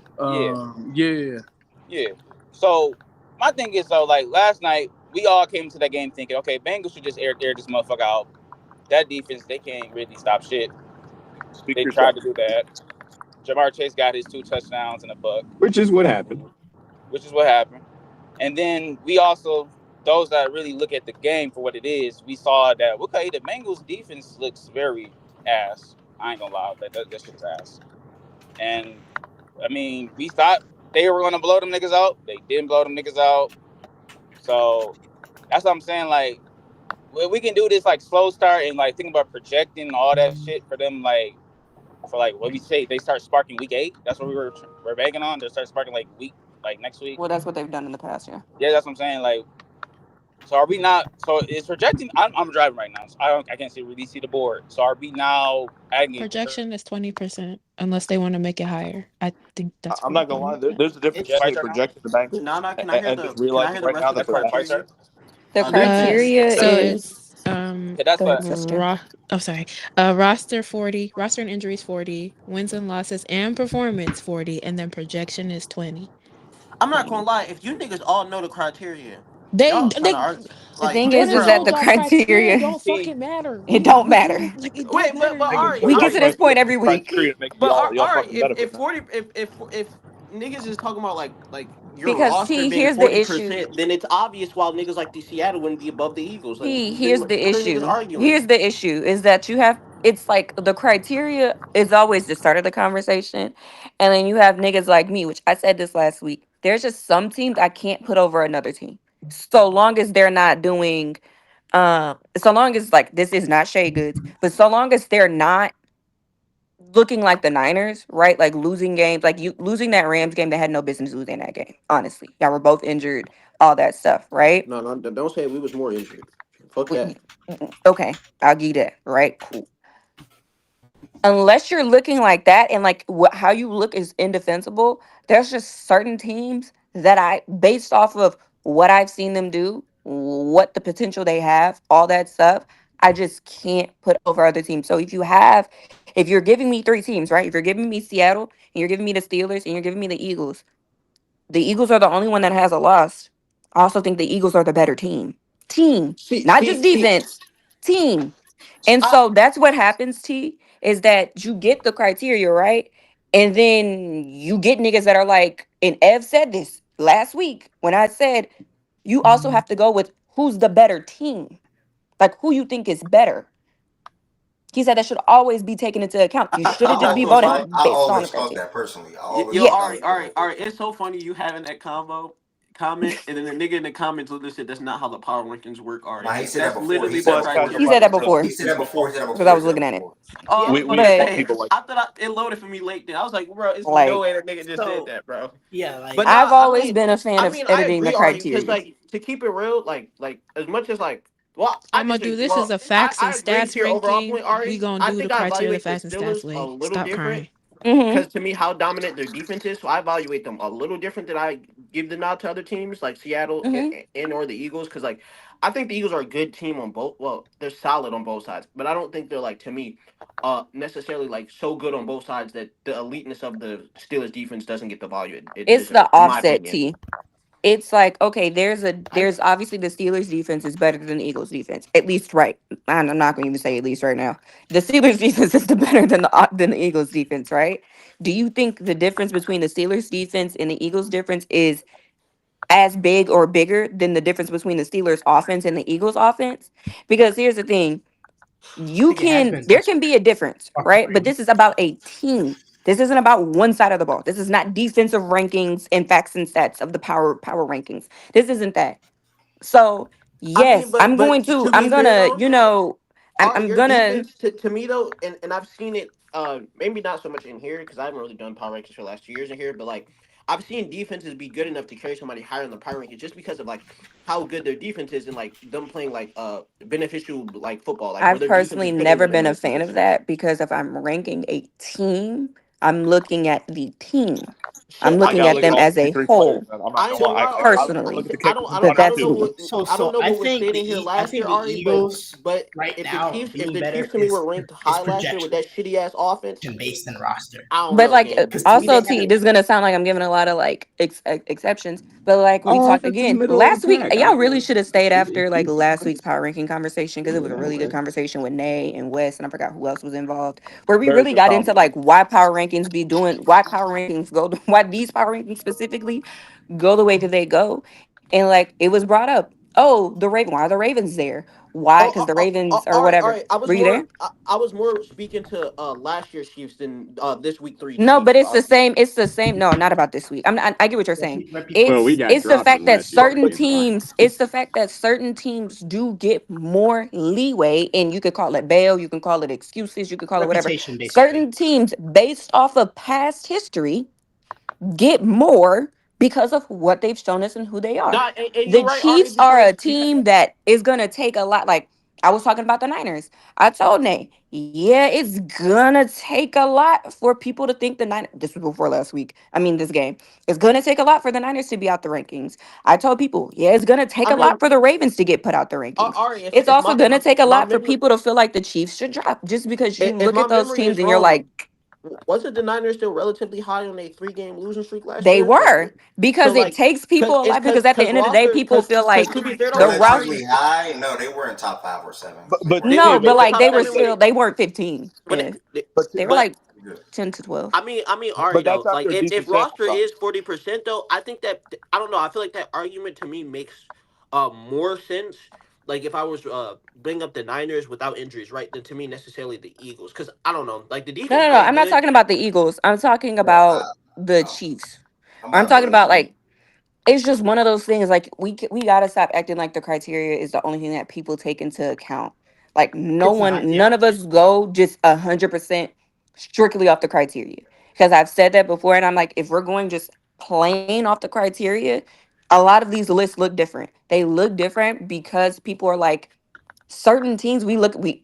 T: Yeah. So my thing is though, like last night, we all came to that game thinking, okay, Bengals should just air this motherfucker out. That defense, they can't really stop shit. They tried to do that. Jamar Chase got his 2 touchdowns and a buck.
E: Which is what happened.
T: And then we also, those that really look at the game for what it is, we saw that, okay, the Bengals defense looks very ass. I ain't gonna lie, that shit's ass. And, I mean, we thought they were gonna blow them niggas out. They didn't blow them niggas out. So, that's what I'm saying, like, we can do this like slow start and like think about projecting all that shit for them like for like what we say they start sparking week 8. That's what we're banking on. They start sparking like next week.
P: Well, that's what they've done in the past, yeah.
T: Yeah, that's what I'm saying. Like, so are we not? So it's projecting. I'm driving right now, so I can't see really see the board. So are we now adding it?
Q: Projection is 20%, unless they want to make it higher. I think that's
G: I'm
Q: what
G: not
Q: we're
G: gonna lie.
Q: looking at.
G: There's a difference
J: It's
G: between
T: Price chart now?
G: projecting the banks
J: Nana,
G: and just
J: can I
G: realizing
J: hear the
G: right
J: rest
G: now
J: of the
G: that
T: That's
G: they're
T: part of the
G: bad.
T: price
J: criteria?
T: chart.
P: The
J: The defense.
P: criteria
Q: So
P: is
Q: it's
T: Okay, that's
P: go
T: what.
P: ahead, sister.
Q: roster 40, roster and injuries 40, wins and losses and performance 40, and then projection is 20.
J: I'm not gonna lie. If you niggas all know the criteria,
Q: They
J: y'all trying to
Q: they
J: argue
P: The
J: like,
P: thing
Q: Jordan
P: is that
J: bro.
Q: told
P: the
Q: y'all criteria
P: criteria
Q: don't
T: See,
Q: fucking matter.
P: it
Q: We
P: don't
Q: we get
P: matter.
Q: it. Like it don't
J: Wait,
Q: matter
J: but
Q: anymore.
J: Ari,
P: We get
G: Y'all
P: to
J: Ari,
P: this
G: trying to
P: point
G: use
P: every
G: the
P: week
G: criteria to make
J: but
G: y'all
J: Ari,
G: fucking better than
J: if
G: them.
J: 40, if niggas is talking about like your
P: because
J: roster
P: T,
J: being
P: here's the issue.
J: 40%, then it's obvious why niggas like the Seattle wouldn't be above the Eagles. Like, then
P: Here's the
J: what are niggas
P: issue.
J: arguing?
P: Here's the issue is that you have it's like the criteria is always the start of the conversation. And then you have niggas like me, which I said this last week. There's just some teams I can't put over another team. So long as they're not doing so long as like this is not shade goods, but so long as they're not looking like the Niners, right? Like losing games, like you losing that Rams game, they had no business losing that game. Honestly, y'all were both injured, all that stuff, right?
J: No, no, don't say we was more injured. Fuck
P: We-
J: that.
P: Okay, I'll give you that, right? Cool. Unless you're looking like that and like how you look is indefensible, there's just certain teams that I, based off of what I've seen them do, what the potential they have, all that stuff, I just can't put over other teams. So if you're giving me three teams, right? If you're giving me Seattle and you're giving me the Steelers and you're giving me the Eagles are the only one that has a loss. I also think the Eagles are the better team. Team,
J: See,
P: not just
J: see, see.
P: defense, team. And
J: I
P: so that's what happens, T, is that you get the criteria, right? And then you get niggas that are like, and Ev said this last week when I said, you also have to go with who's the better team. Like who you think is better. He said that should always be taken into account. You
A: I
P: shouldn't just be
A: always
P: voting
A: thought I
P: based on the
A: always thought
P: criteria.
A: that personally. I
J: yo,
A: always
P: Yeah.
A: thought that was
J: Ari,
A: the right way.
J: It's so funny you having that combo comment, and then the nigga in the comments literally said that's not how the power rankings work, Ari.
A: Nah, he
J: Like
A: said that
J: that's
A: before. He
J: literally
A: said
J: the
A: that
G: Well, that's
A: before.
G: kind
A: He
G: of
P: He
A: said
P: said
A: that
P: that
G: irrelevant
A: before.
G: to
P: before
A: He said that before. He said that
P: because I
A: before. He
P: was
A: said that
P: looking at it.
A: before.
J: Oh,
P: Yeah,
J: I was about to
P: but
J: say.
G: people like
J: I thought it loaded for me late. Then I was like, bro, it's no
P: like
J: way that nigga just said
K: So
J: that, bro.
K: yeah, like
J: But
P: I've
J: nah,
P: always been a fan of
J: I
P: editing the
J: agree, Ari, because
P: criteria.
J: like to keep it real, like as much as like, well, I
Q: I'm gonna do
J: disagree.
Q: this as
J: Well,
Q: a facts and
J: I agree to
Q: stats
J: your overall
Q: ranking.
J: point,
Q: We
J: Ari.
Q: gonna
J: I
Q: do the
J: think I
Q: criteria the
J: evaluate the
Q: facts and stats
J: Steelers a
Q: way.
J: little
Q: Stop
J: different
Q: crying.
P: Mm-hmm.
J: because to me, how dominant their defense is, so I evaluate them a little different than I give the nod to other teams like Seattle
P: Mm-hmm.
J: and or the Eagles. Because like, I think the Eagles are a good team on both. Well, they're solid on both sides, but I don't think they're like to me, necessarily like so good on both sides that the eliteness of the Steelers defense doesn't get the value it
P: It's
J: deserves,
P: the
J: in my
P: offset
J: opinion.
P: T. It's like, okay,
J: I
P: there's obviously the Steelers defense is better than the Eagles defense. At least right. I'm not going to even say at least right now. The Steelers defense is better than the Eagles defense, right? Do you think the difference between the Steelers defense and the Eagles difference is as big or bigger than the difference between the Steelers offense and the Eagles offense? Because here's the thing,
K: I think it has been
P: there
K: since
P: can be a difference,
K: fuck
P: right? But
K: Brady.
P: this is about a team. This isn't about one side of the ball. This is not defensive rankings and facts and stats of the power rankings. This isn't that. So
J: mean,
P: yes,
J: but to be
P: I'm
J: fair
P: gonna,
J: though, Art,
P: I'm
J: your
P: gonna
J: defense to me though, and I've seen it maybe not so much in here because I haven't really done power rankings for the last 2 years in here, but like I've seen defenses be good enough to carry somebody higher in the power rankings just because of like how good their defense is and like them playing like beneficial like football, like where
P: I've
J: their defense
P: personally
J: is putting
P: never
J: them in
P: been a
J: nice
P: fan of
J: positions.
P: that because if I'm ranking a team, I'm looking at the team. I'm
J: So
G: I
P: looking
G: gotta
P: at
G: look at
P: them
G: all
P: as a
G: 53 players.
P: whole
G: Man. I'm not
J: I
G: gonna
J: ain't gonna
G: lie.
J: lie, Ari.
G: I look
P: personally.
G: at the kicker.
P: But
J: I
P: that's
J: don't know
P: me.
J: what I don't know
K: I
J: what was
K: think
J: said in here
K: I
J: last year,
K: think the
J: Ari, but
K: Eagles
J: but
K: right
J: if
K: now
J: If
K: being
J: the
K: better
J: Chiefs to me were ranked
K: is
J: high last year with
K: projection
J: that shitty ass offense,
K: based in roster.
J: I don't
P: But
J: know,
P: like
J: gang.
K: Because to me
P: also
K: they
P: T,
K: haven't.
P: this is gonna sound like I'm giving a lot of like exceptions. But like we
V: Our
P: talked
V: offense is
P: again
V: middle of
P: last
V: the
P: week,
V: pack.
P: y'all
V: I
P: really
V: think.
P: should have stayed after like last week's power ranking conversation because it was a really good
V: Okay.
P: conversation with Nay and Wes and I forgot who else was involved. Where we
G: Very
P: really
G: good
P: got into
G: combo.
P: like why power rankings why these power rankings specifically go the way that they go. And like it was brought up. Oh, the Raven. Why are the Ravens there? Why? Because the Ravens or
J: all right, all
P: whatever.
J: right. I was
P: Were you there?
J: more, I was more speaking to last year's Chiefs than this week 3
P: No,
J: Chiefs,
P: but it's
J: bro.
P: the same. It's the same. No, not about this week. I get what you're saying.
E: Well, we got
P: It's the
E: dropped
P: fact
E: in
P: that
E: last year's
P: certain
E: game.
P: teams. It's the fact that certain teams do get more leeway, and you could call it bail, you can call it excuses, you can call it whatever.
K: Reputation, basically.
P: Certain teams, based off of past history, get more because of what they've shown us and who they are.
J: Nah, and
P: The
J: you're right, Ari,
P: Chiefs are a
J: because
P: team that is gonna take a lot. Like I was talking about the Niners. I told Nate, yeah, it's gonna take a lot for people to think the Niners. This was before last week. I mean, this game. It's gonna take a lot for the Niners to be out the rankings. I told people, yeah, it's gonna take
J: I
P: a lot
J: mean,
P: for the Ravens to get put out the rankings.
J: Ari,
P: It's
J: if
P: also gonna take a
J: my
P: lot for
J: memory,
P: people to feel like the Chiefs should drop just because you
J: if
P: look
J: my
P: at those
J: memory
P: teams
J: is
P: and you're
J: wrong,
P: like,
J: wasn't the Niners still relatively high on a 3-game losing streak last
P: they
J: year? Like,
P: were
J: so
P: because it
J: like,
P: takes
J: cause
P: people
J: it's
P: alive. Because at the
J: cause
P: end of the day,
J: roster,
P: people feel
J: cause
P: like
J: to be fair though,
P: the roster.
A: Relatively high? No, they were in top 5 or 7. They
G: But
A: weren't.
J: they
P: No,
J: didn't
P: but
J: make the
P: like
J: top
P: they were
J: 7
P: still they weren't 15.
J: when
P: Yeah, they were
J: but
P: like 10 to 12.
J: I mean, Ari
G: but
J: though,
G: that's
J: like
G: after a
J: if
G: decent sample
J: roster
G: size.
J: is 40% though, I think that I don't know. I feel like that argument to me makes more sense. Like if I was bring up the Niners without injuries, right? Than to me necessarily the Eagles, because I don't know, like the
P: No,
J: defense
P: no, no.
J: played
P: I'm not
J: good.
P: talking about the Eagles. I'm talking
A: Bro,
P: about the
A: no,
P: Chiefs.
A: I'm
P: I'm
A: about to
P: talking
A: put it
P: about
A: on.
P: like it's just one of those things. Like we gotta stop acting like the criteria is the only thing that people take into account. Like no
K: It's not.
P: one,
K: Yeah.
P: none of us go just 100% strictly off the criteria. Because I've said that before, and I'm like, if we're going just plain off the criteria, a lot of these lists look different. They look different because people are like certain teams. We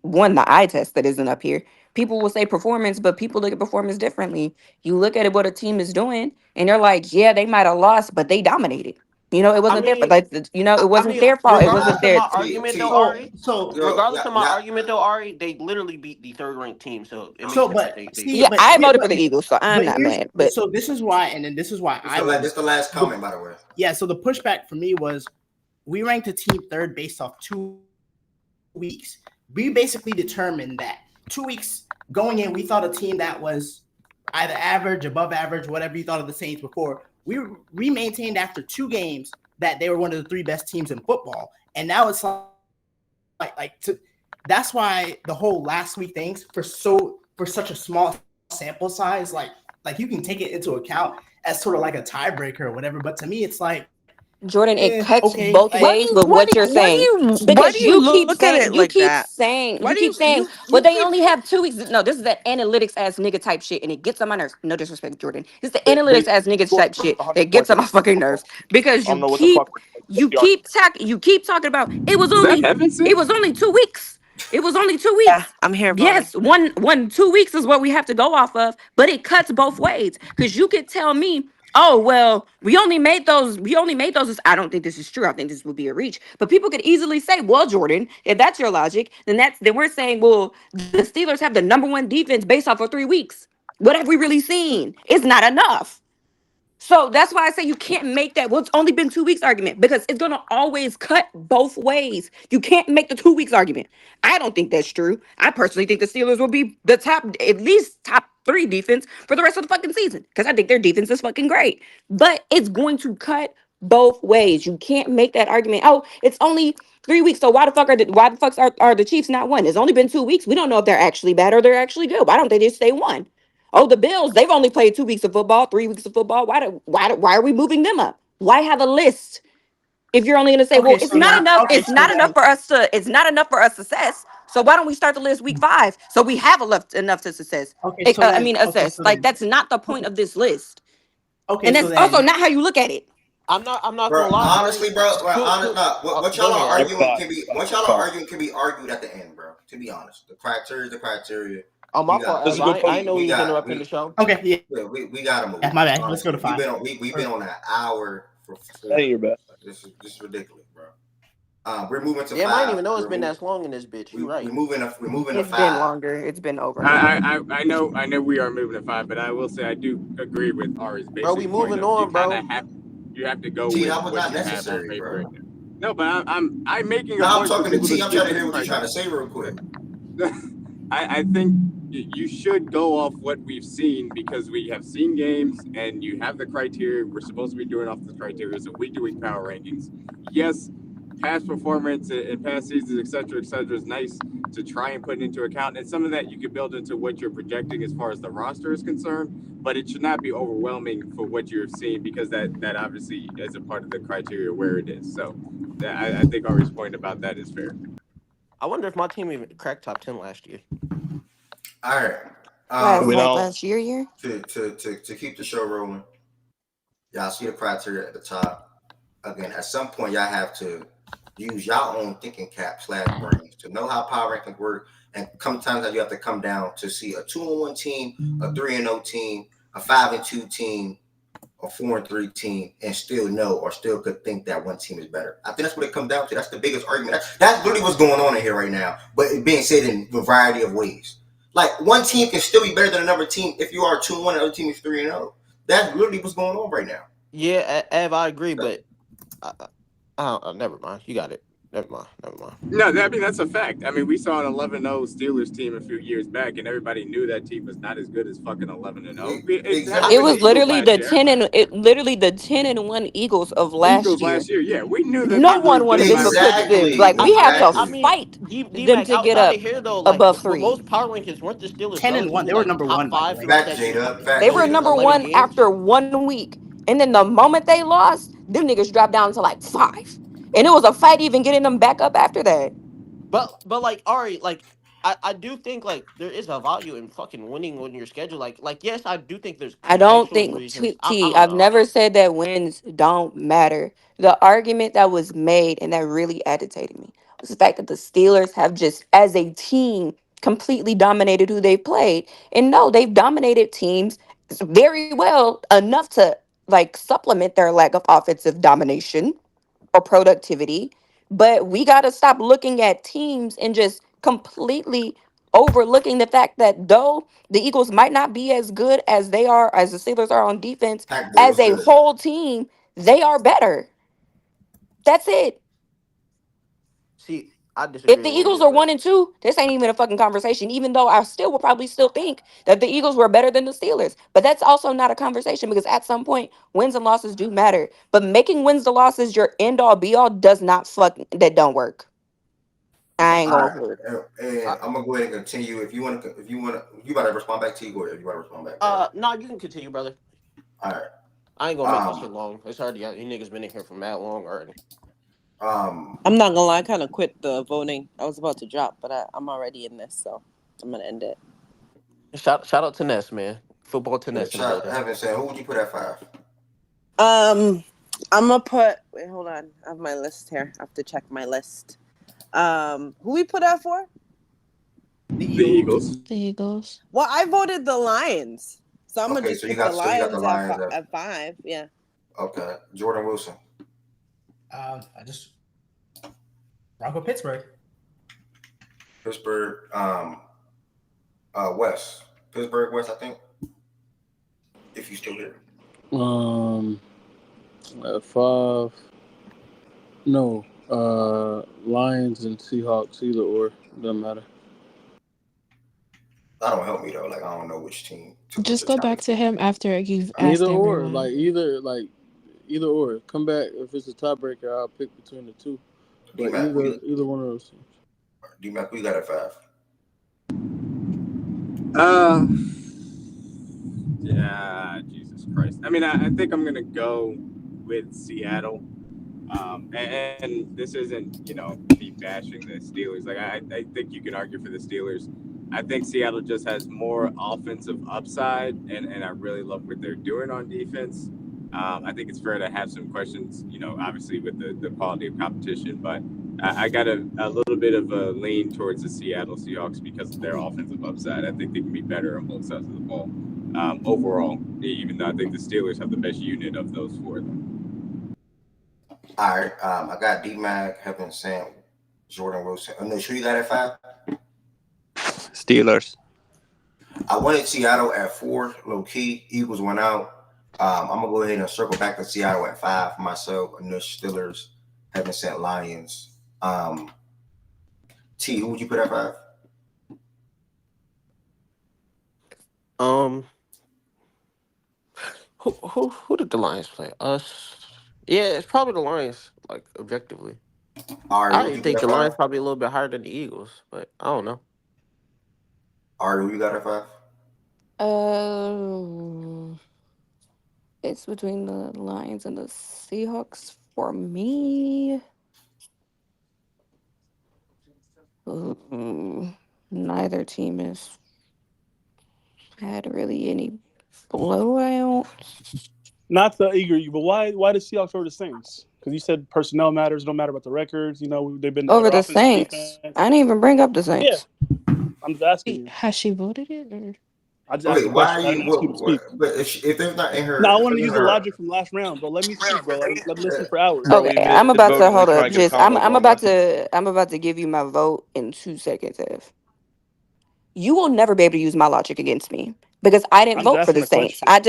P: won the eye test that isn't up here. People will say performance, but people look at performance differently. You look at it, what a team is doing, and they're like, yeah, they might have lost, but they dominated. It
J: I
P: wasn't their fault.
J: mean,
P: Like, it
J: I
P: wasn't
J: mean,
P: their fault. It wasn't
J: regardless of
P: their.
J: my argument though,
A: T,
J: Ari,
K: So
A: yo,
J: regardless
A: yeah,
J: of my
A: yeah.
J: argument though, Ari, they literally beat the third ranked team, so it makes
K: so,
J: sense that
K: but
J: they
K: see,
P: Yeah,
J: should
K: but
P: I
J: drop.
K: here,
P: voted for the Eagles, so I'm
K: but
P: not
K: here's
P: mad. But
K: so this is why, and then this is why I
A: This
K: would.
A: the last
K: The,
A: comment, by the way.
K: yeah. So the pushback for me was we ranked a team third based off 2 weeks. We basically determined that 2 weeks going in, we thought a team that was either average, above average, whatever you thought of the Saints before. We maintained after 2 games that they were one of the 3 best teams in football, and now it's that's why the whole last week things for such a small sample size, like you can take it into account as sort of like a tiebreaker or whatever. But to me, it's like,
P: Jordan, it cuts
K: okay,
P: both
K: like,
P: ways with what you're saying
U: Why do
P: because
U: you look at it like that? Why
P: you
U: do
P: keep saying,
U: you
P: well, they
U: keep
P: only have 2 weeks. No, this is that analytics ass nigga type shit, and it gets on my nerves. No disrespect, Jordan. This is the
G: They
P: analytics ass nigga
G: scored
P: type shit
G: 100
P: that gets
G: points
P: on
G: in
P: my fucking nerves
G: football.
P: because
G: I don't know what the fuck we're
P: you keep talking about
E: Is that Evanson?
P: it was only 2 weeks. It was only 2 weeks.
U: Yeah, I'm here, brother.
P: Yes, 2 weeks is what we have to go off of, but it cuts both ways because you could tell me, oh well, we only made those. I don't think this is true. I think this would be a reach. But people could easily say, well, Jordan, if that's your logic, then we're saying, well, the Steelers have the #1 defense based off of 3 weeks. What have we really seen? It's not enough. So that's why I say you can't make that. Well, it's only been 2 weeks argument because it's gonna always cut both ways. You can't make the 2 weeks argument. I don't think that's true. I personally think the Steelers will be the at least top 3 defense for the rest of the fucking season because I think their defense is fucking great. But it's going to cut both ways. You can't make that argument. Oh, it's only 3 weeks. So why the fucks are the Chiefs not won? It's only been 2 weeks. We don't know if they're actually bad or they're actually good. Why don't they just stay one? Oh, the Bills, they've only played 2 weeks of football, 3 weeks of football. Why are we moving them up? Why have a list if you're only going to say, well,
K: okay, so now, okay,
P: it's not enough for us to, it's not enough for us to assess. So why don't we start the list week 5? So we have enough to assess.
K: okay, so then, okay,
P: Assess.
K: so
P: Like
K: then,
P: that's not the point
K: okay,
P: of this list.
K: okay,
P: And
K: so
P: that's also
K: then,
P: not how you look at it.
J: I'm not
A: Bro,
J: gonna lie,
A: honestly,
J: Ari.
A: bro,
J: To
A: no, what
J: go
A: y'all
J: ahead,
A: are
J: Ari.
A: arguing can be argued at the end, bro. To be honest, the criteria is the criteria.
J: Oh, my
A: We
J: fault,
A: got
J: Ez. I know we was interrupting the show.
K: okay, yeah,
A: we gotta move.
K: my bad. Let's go to
A: We've
K: 5.
A: been on an hour for
G: That ain't your best.
A: this is ridiculous, bro. We're moving to
J: Damn, I didn't
A: 5.
J: even know it's been that long in this bitch. You right.
A: We're moving to
P: It's been
A: 5.
P: longer. It's been over an hour.
E: I know we are moving to 5, but I will say I do agree with Ari's
J: Bro, we
E: basic point
J: moving
E: of
J: on, bro.
E: you have to go
A: T,
E: with
A: that was
E: what
A: not
E: you have on
A: necessary,
E: paper
A: bro.
E: right now. No, but I'm making a
A: Now I'm
E: point for
A: talking to
E: people
A: T.
E: to
A: I'm
E: stick
A: trying to
E: with
A: hear
E: the
A: what you're trying to
E: criteria.
A: say real quick.
E: I think you should go off what we've seen because we have seen games and you have the criteria. We're supposed to be doing off the criteria. It's a week-to-week power rankings. Yes, past performance and past seasons, et cetera, is nice to try and put into account. And some of that you can build into what you're projecting as far as the roster is concerned, but it should not be overwhelming for what you're seeing because that obviously is a part of the criteria where it is. So I think Ari's point about that is fair.
J: I wonder if my team even cracked top 10 last year.
A: All right.
P: Last year.
A: To keep the show rolling, y'all see the criteria at the top. Again, at some point, y'all have to use y'all own thinking cap / brains to know how power rankings work. And sometimes you have to come down to see a 2-1 team, a 3-0 team, a 5-2 team, a 4-3 team, and still know or still could think that one team is better. I think that's what it comes down to. That's the biggest argument. That's literally what's going on in here right now. But it being said in a variety of ways. Like one team can still be better than another team if you are 2-1 and the other team is 3-0. That's literally what's going on right now.
J: Yeah, Ev, I agree, but never mind. You got it. Never mind.
E: No, I mean that's a fact. I mean, we saw an 11-0 Steelers team a few years back, and everybody knew that team was not as good as fucking 11-0.
P: It was literally the 10-1 Eagles of last year.
E: Yeah, we knew that
P: No one wanted to put them. Like we had to fight them
J: D-Mac,
P: to get
J: outside
P: up
J: of here though, like
P: above
J: for
P: 3.
J: most power rankings, weren't the Steelers
K: 10-1.
J: relatively
K: They were
J: like
K: number
J: top
K: 1, by the
J: 5
K: way.
J: throughout that
P: They were number
J: 11
P: one
J: games?
P: after 1 week, and then the moment they lost, them niggas dropped down to like 5, and it was a fight even getting them back up after that.
J: But like Ari, like I do think like there is a value in fucking winning on your schedule. Like yes, I do think there's
P: I don't
J: contextual
P: think
J: reasons. I
P: T.
J: don't
P: I've
J: know.
P: never said that wins don't matter. The argument that was made and that really agitated me was the fact that the Steelers have just, as a team, completely dominated who they played. And no, they've dominated teams very well enough to like supplement their lack of offensive domination or productivity. But we got to stop looking at teams and just completely overlooking the fact that though the Eagles might not be as good as they are, as the Steelers are on defense, as a whole team, they are better. That's it.
J: See, I
P: If
J: disagree
P: the
J: a little
P: Eagles
J: bit,
P: are
J: but
P: 1-2, this ain't even a fucking conversation. Even though I still would probably still think that the Eagles were better than the Steelers, but that's also not a conversation because at some point wins and losses do matter. But making wins to losses your end all be all does not that don't work. I ain't
A: All
P: gonna
A: right,
P: hold.
A: and I'm gonna go ahead and continue. If you want to, you gotta respond back to you. Go ahead. If you want to respond back.
J: no, you can continue, brother.
A: All right.
J: I ain't gonna make this shit long. It's already you niggas been in here for mad long already.
U: I'm not gonna lie, I kind of quit the voting. I was about to drop, but I'm already in this, so I'm gonna end it.
J: Shout out to Ness, man. Football to Ness in the building.
A: Haven't said who would you put at 5?
U: I'm gonna put. Wait, hold on. I have my list here. I have to check my list. Who we put out for?
E: The Eagles.
Q: The Eagles.
U: Well, I voted the Lions, so I'm gonna just
A: so
U: put
A: you got
U: the
A: the
U: Lions
A: Lions
U: at 5. Yeah.
A: Okay, Jordan Wilson.
K: I just rock with Pittsburgh.
A: Pittsburgh, West. Pittsburgh West, I think. If you still here.
N: At 5. No. Lions and Seahawks, either or. Doesn't matter.
A: That don't help me though. Like I don't know which team.
Q: Just go back to him after you've asked
N: Either or,
Q: everyone.
N: either or. Come back if it's a tiebreaker. I'll pick between the two. But either one of those teams.
A: D-Mac, we got at 5.
E: Yeah, Jesus Christ. I mean, I think I'm gonna go with Seattle. And this isn't, me bashing the Steelers. Like I think you can argue for the Steelers. I think Seattle just has more offensive upside, and I really love what they're doing on defense. I think it's fair to have some questions, obviously with the quality of competition, but I got a little bit of a lean towards the Seattle Seahawks because of their offensive upside. I think they can be better on both sides of the ball overall, even though I think the Steelers have the best unit of those 4 of them.
A: All right, I got D-Mac, Heaven Sam, Jordan Wilson. No, sure you got at 5?
H: Steelers.
A: I wanted Seattle at 4, low key. Eagles went out. I'm gonna go ahead and circle back to Seattle at 5 for myself. And the Steelers, Heaven sent Lions. T, who would you put at 5?
J: Who did the Lions play? Us. Yeah, it's probably the Lions. Like objectively.
A: Ari, what
J: I
A: you
J: think
A: got
J: the
A: at
J: Lions
A: 5?
J: probably a little bit higher than the Eagles, but I don't know.
A: Ari, what you got at 5?
P: It's between the Lions and the Seahawks for me. Neither team has had really any blowouts.
S: Not to eager you, but why the Seahawks over the Saints? Because you said personnel matters, don't matter about the records. You know, they've been
P: Over
S: their
P: the
S: offense and
P: Saints.
S: defense.
P: I didn't even bring up the
S: Yeah,
P: Saints.
S: I'm just asking
Q: Wait,
S: you.
Q: has she voted it? Or?
S: I just asked
A: Wait,
S: a
A: why are
S: question. I
A: you?
S: didn't ask you to speak.
A: But if they're not in
S: No, I
A: her, if
S: wanted
A: they're
S: to
A: in
S: use the
A: her,
S: logic from last round, bro. Let me speak, bro. Let me listen for hours.
B: Bro,
P: Okay,
B: we
P: I'm
B: missed the
P: about
B: boat
P: to
B: and we're
P: hold
B: trying
P: up.
B: to get a
P: Just
B: combo going, man.
P: I'm about to give you my vote in 2 seconds, Ev. You will never be able to use my logic against me because I didn't
S: I'm just
P: vote for the
S: asking a
P: Saints.
S: question.
P: I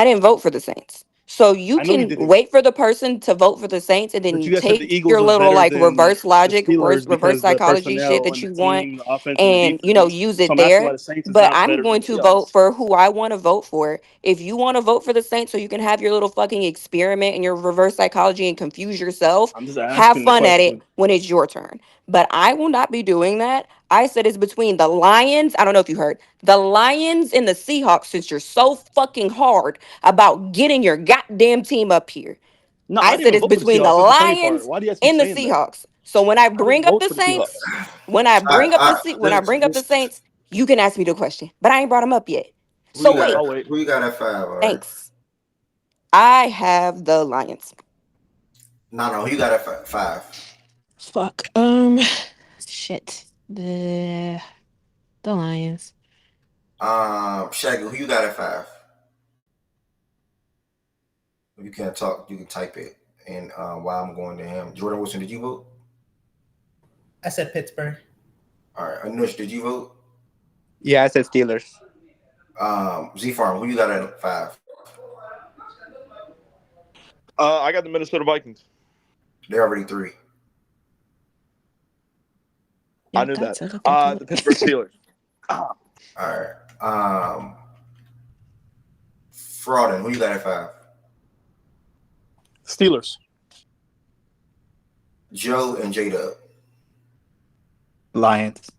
P: didn't vote for the Saints. So you
S: I know you
P: can
S: didn't,
P: wait for the person to vote for the Saints and
S: but
P: then
S: you guys said
P: take
S: the Eagles
P: your
S: was
P: little
S: better
P: like
S: than
P: reverse
S: the
P: logic,
S: Steelers
P: reverse
S: because the
P: psychology shit
S: personnel
P: that
S: and the
P: you want,
S: team, the offense and the
P: and
S: defense.
P: use
S: So
P: it
S: I'm asking why
P: there.
S: the Saints is
P: But
S: not
P: I'm
S: better than
P: going
S: the
P: to vote
S: Seahawks.
P: for who I want to vote for. If you want to vote for the Saints so you can have your little fucking experiment and your reverse psychology and confuse yourself,
S: I'm just
P: have
S: asking the
P: fun at it
S: question.
P: when it's your turn. But I will not be doing that. I said it's between the Lions. I don't know if you heard the Lions and the Seahawks since you're so fucking hard about getting your goddamn team up here.
S: No, I
P: I
S: didn't
P: said
S: even
P: it's
S: vote for the
P: between the
S: Seahawks. That's the funny part.
P: Lions
S: Why do you guys keep
P: and the
S: saying that?
P: Seahawks. So when I
S: I
P: bring
S: didn't
P: up
S: vote
P: the
S: for the Seahawks.
P: Saints, when I bring up the Saints, you can ask me the question. But I ain't brought them up yet. So
S: Cool,
P: wait.
S: I'll wait.
A: who you got at 5? All right.
P: Thanks. I have the Lions.
A: No, who you got at 5?
Q: Fuck. Shit. The Lions.
A: Shaggy, who you got at 5? If you can't talk, you can type it. And while I'm going to him, Jordan Wilson, did you vote?
K: I said Pittsburgh.
A: All right, Anush, did you vote?
B: Yeah, I said Steelers.
A: Z Farm, who you got at 5?
G: I got the Minnesota Vikings.
A: They're already 3.
G: I
Q: Y'all
G: knew
Q: got
G: that.
Q: to look into
G: The
Q: it.
G: Pittsburgh Steelers.
A: All right. Frauden, who you got at 5?
S: Steelers.
A: Joe and J-Dub.
B: Lions.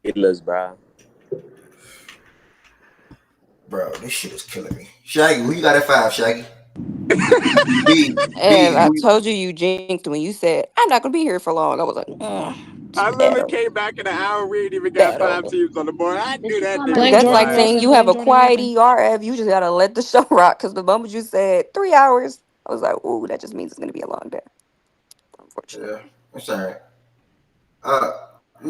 H: Steelers, bro.
A: Bro, this shit is killing me. Shaggy, who you got at 5, Shaggy?
P: And I
A: who you,
P: told you jinxed when you said, I'm not going to be here for long. I was like,
E: I literally
P: better,
E: came back in an hour. We ain't even got
P: better.
E: 5 teams on the board. I
I: Did
E: knew
I: she
E: that
I: call my
E: nigga
I: name?
E: was
P: That's like
Q: Jordan
E: lying.
P: saying
Q: Wilson.
P: you have
Q: Blame
P: a
Q: Jordan
P: quiet
Q: Wilson.
P: ERF. You just got to let the show rock because the moment you said 3 hours, I was like, ooh, that just means it's going to be a long day. Unfortunately.
A: yeah, that's all right.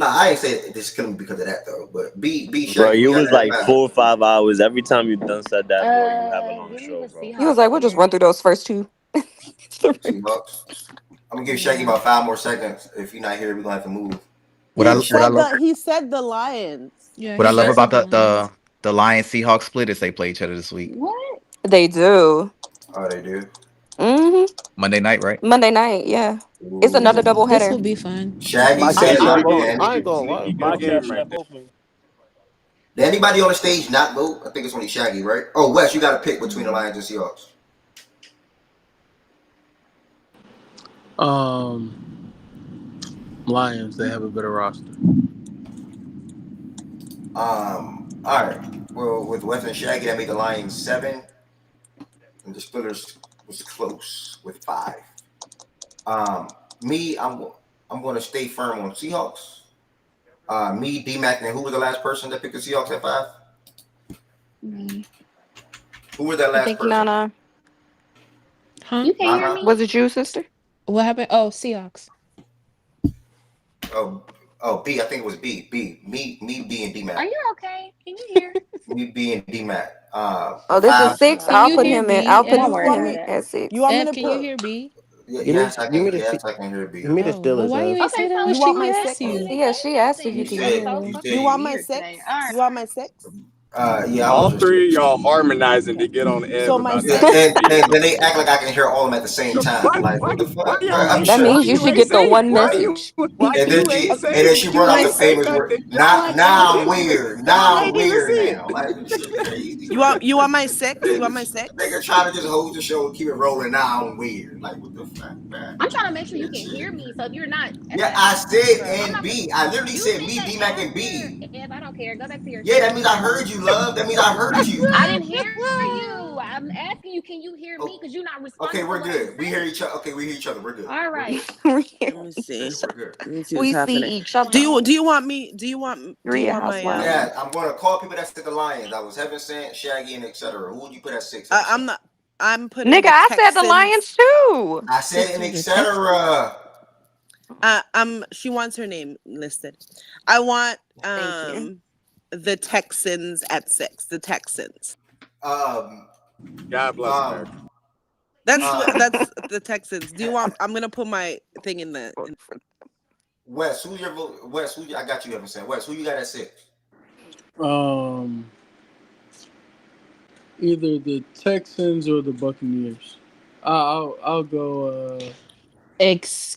A: I ain't say this is killing me because of that though. But B
H: Bro,
A: Shaggy, who
H: you
A: you got
H: was
A: at
H: like
A: 5?
H: 4 or 5 hours. Every time you done said that, bro, you have a long
I: Give me
H: show,
I: the
H: bro.
P: He was
I: Seahawks
P: like, we'll just run
I: again.
P: through those first two.
A: Seahawks. I'm gonna give Shaggy
I: Yeah.
A: about 5 more seconds. If you're not here, we're gonna have to move.
U: He
A: Shaggy.
U: said the Lions.
Q: Yeah,
V: What I
Q: he
V: love
Q: did say
V: about
Q: the Lions.
V: the Lions Seahawks split is they play each other this week.
I: What?
P: They do.
A: Oh, they do.
V: Monday night, right?
P: Monday night, yeah. It's
A: Ooh.
P: another double
Q: This
P: header.
Q: will be fun.
A: Shaggy
E: My
A: said
E: cash
J: I
E: app
J: ain't
A: something.
J: gonna,
E: open.
J: I ain't gonna lie,
S: My
J: bro.
E: Sneaky game
S: cash
E: right
S: app
E: there.
S: open.
A: Did anybody on the stage not vote? I think it's only Shaggy, right? Oh, Wes, you got to pick between the
Q: Mm.
A: Lions and Seahawks.
N: Lions, they have a better roster.
A: All right. Well, with Wes and Shaggy, that made the Lions 7, and the Steelers was close with 5. Me, I'm going to stay firm on Seahawks. Me, D-Mac, and who was the last person that picked the Seahawks at 5?
P: Me.
A: Who was that
P: I
A: last
P: think
A: person?
P: Nana.
Q: Huh?
I: You can't hear
A: Nana?
I: me?
P: Was it you, sister?
Q: What happened? Oh, Seahawks.
A: B. I think it was B. Me, B, and
I: Are
A: D-Mac.
I: you okay? Can you hear?
A: Me, B, and D-Mac.
P: Oh,
A: The
P: this is
A: 5.
P: 6.
Q: Can
P: I'll
Q: you
P: put
Q: hear
P: him in.
Q: B,
P: I'll put
I: Don't
Q: Ev?
I: worry
P: him
I: about it.
P: at 6.
Q: Ev, can you hear B?
J: Give me,
A: Yes, I can hear
J: give
A: B.
J: me the
Q: Oh, well,
J: Steelers,
Q: why you
J: Ev.
Q: ain't say
I: Okay,
Q: that
I: so
Q: when
I: who
Q: she
I: was
Q: asked
I: who was
Q: you?
I: it
P: Yeah, she asked if
I: guessing?
P: you
A: You
P: could
I: That's
A: said
P: hear
I: so
A: you
P: me.
A: said
I: fucking weird today. All right.
U: You want my 6?
A: Yeah, I
E: All
A: was
E: three of
A: receiving.
E: y'all harmonizing to get on Ev
U: So my
E: about
A: Yeah,
E: that
U: six.
E: being
A: and
E: the
A: then they
E: one.
A: act like I can hear all of them at the same time. Like, what the
E: Why
A: fuck?
E: you
A: I'm
E: ain't
P: That
A: shook.
P: means
E: why
P: you
E: you
P: should
E: ain't
P: get the
E: say
P: one
E: why you
P: message.
E: why
A: And then
E: you ain't
A: and
E: say
A: then she brought
E: you
A: out
U: My
A: the
E: ain't say
A: famous word.
E: nothing?
A: Now I'm
E: Y'all
A: weird. Now I'm
E: ain't even
A: weird
E: see
A: now.
E: it.
A: Like, this shit crazy,
U: you
A: man.
U: want my six? You want my
A: Nigga
U: six?
A: trying to just hold the show and keep it rolling. Now I'm weird. Like, what the fuck, man?
I: I'm trying to make sure you
A: That
I: can
A: shit.
I: hear me. So if you're not
A: Yeah, I said
I: bro, I'm
A: and
I: not.
A: B. I literally
I: You
A: said
I: can
A: me,
I: say
A: B Mac and
I: after
A: B.
I: if I don't care. Go back to your
A: Yeah, that
I: seat.
A: means I heard you, love. That means I heard you.
I: I didn't hear you. I'm asking you, can you hear me? Because you're not
A: Okay,
I: responding to
A: we're
I: what I'm
A: good. We hear
I: saying.
A: each other. Okay, we hear each other. We're good.
I: All
A: We're good.
I: right.
U: Let me see.
A: We're good.
U: Let me see what's
P: We see
U: happening.
P: each other.
U: Do you want me? Do you want
P: Real
U: my
P: housewives.
A: Yeah, I'm gonna call people that said the Lions. I was Heaven Sent, Shaggy, and etc. Who would you put at 6?
U: I'm not. I'm putting
P: Nigga,
U: the
P: I said the
U: Texans.
P: Lions too.
A: I said
Q: She
A: and
Q: said the text.
A: etc.
U: She wants her name listed. I want
P: Thank you.
U: the Texans at 6. The Texans.
A: Um,
E: God bless America.
U: That's the Texans. Do you want? I'm gonna put my thing in the.
A: Wes, who's your vote? Wes, I got you, Heaven Sent. Wes, who you got at 6?
N: Either the Texans or the Buccaneers. I'll go.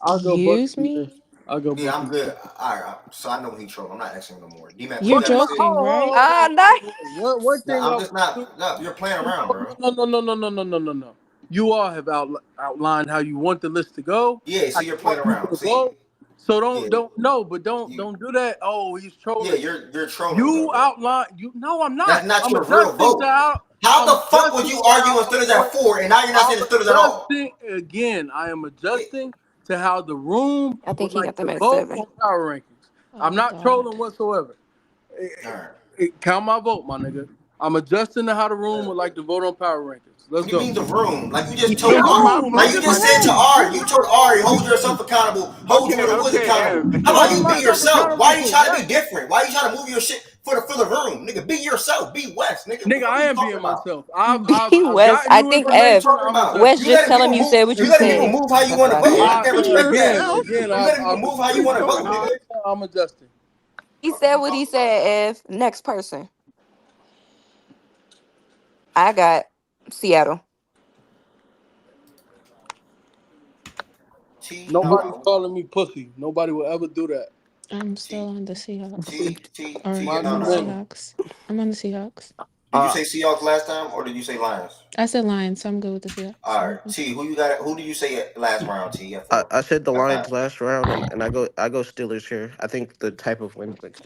N: I'll go
Q: Excuse
N: Buccaneers.
Q: me?
N: I'll go
A: Yeah, I'm
N: Buccaneers.
A: good. All right, so I know when he troll. I'm not asking him no more. D-Mac, who you
Q: You're
A: got at 6?
Q: joking, right?
N: One
A: No,
N: thing
A: I'm
N: I
A: just
N: will
A: not. No, you're playing around, bro.
N: no. You all have outlined how you want the list to go.
A: Yeah,
N: How
A: see,
N: you
A: you're playing
N: want people
A: around.
N: to
A: See,
N: vote. So
A: yeah,
N: don't do that. Oh, he's
A: yeah,
N: trolling.
A: you're trolling though,
N: You
A: bro.
N: outline. You no, I'm
A: That's
N: not.
A: not
N: I'm
A: your real
N: adjusting to
A: vote.
N: how.
A: How
N: I'm
A: the fuck would
N: adjusting
A: you
N: to
A: argue
N: how
A: on
N: I
A: Steelers
N: want.
A: at 4 and now you're not
N: I'm
A: saying the Steelers at all?
N: adjusting again. I am adjusting to how the room
P: I
N: would
P: think he got
N: like
P: them
N: to
P: at
N: vote
P: 7.
N: on power rankings. I'm
Q: Oh
N: not
Q: God.
N: trolling whatsoever.
A: All right.
N: Count my vote, my nigga. I'm adjusting to how the room would like to vote on power rankings. Let's
A: What do you
N: go.
A: mean the room? Like you just
U: The
A: told
E: Count my
A: Ari.
U: room.
A: Like
E: vote,
A: you
U: The
A: just
E: my
A: said to
E: nigga.
U: room.
A: Ari, you told Ari, hold yourself accountable, hold you and the Woods accountable.
E: Ev.
A: How about
N: Hold
A: you be
N: myself
A: yourself? Why
N: accountable
A: are you
N: for
A: trying to
N: what?
A: be different? Why are you trying to move your shit for the room? Nigga, be yourself. Be West. Nigga, what the
N: Nigga,
A: fuck are
N: I
A: you
N: am
A: talking
N: being
A: about?
N: myself. I've
P: Wes,
N: gotten
P: I
N: you
P: think
A: What the fuck you
P: Ev.
N: information.
A: talking
N: I'm
A: about?
P: Wes,
N: adjusting.
A: You
P: just
A: letting
P: tell him
A: people
P: you
A: move.
P: said what
A: You
P: you
A: letting people
P: said.
A: move how you
P: That's
A: want
P: what
A: to
P: I
A: vote. I
P: said.
A: can't respect that.
N: Again,
A: You letting people move how you want to vote, nigga.
N: I'm adjusting.
P: He said what he said, Ev. Next person. I got Seattle.
A: T,
N: Nobody's calling me pussy. Nobody will ever do that.
Q: I'm still
A: T,
Q: on the Seahawks.
A: T.
Q: Or
N: Mind
A: No,
N: your
Q: the
A: no.
N: business.
Q: Seahawks. I'm on the Seahawks.
A: Did you say Seahawks last time or did you say Lions?
Q: I said Lions, so I'm good with the Seahawks.
A: All right, T. Who you got? Who did you say last round? T at 4.
J: I said the
A: At 5.
J: Lions last round, and I go Steelers here. I think the type of wins makes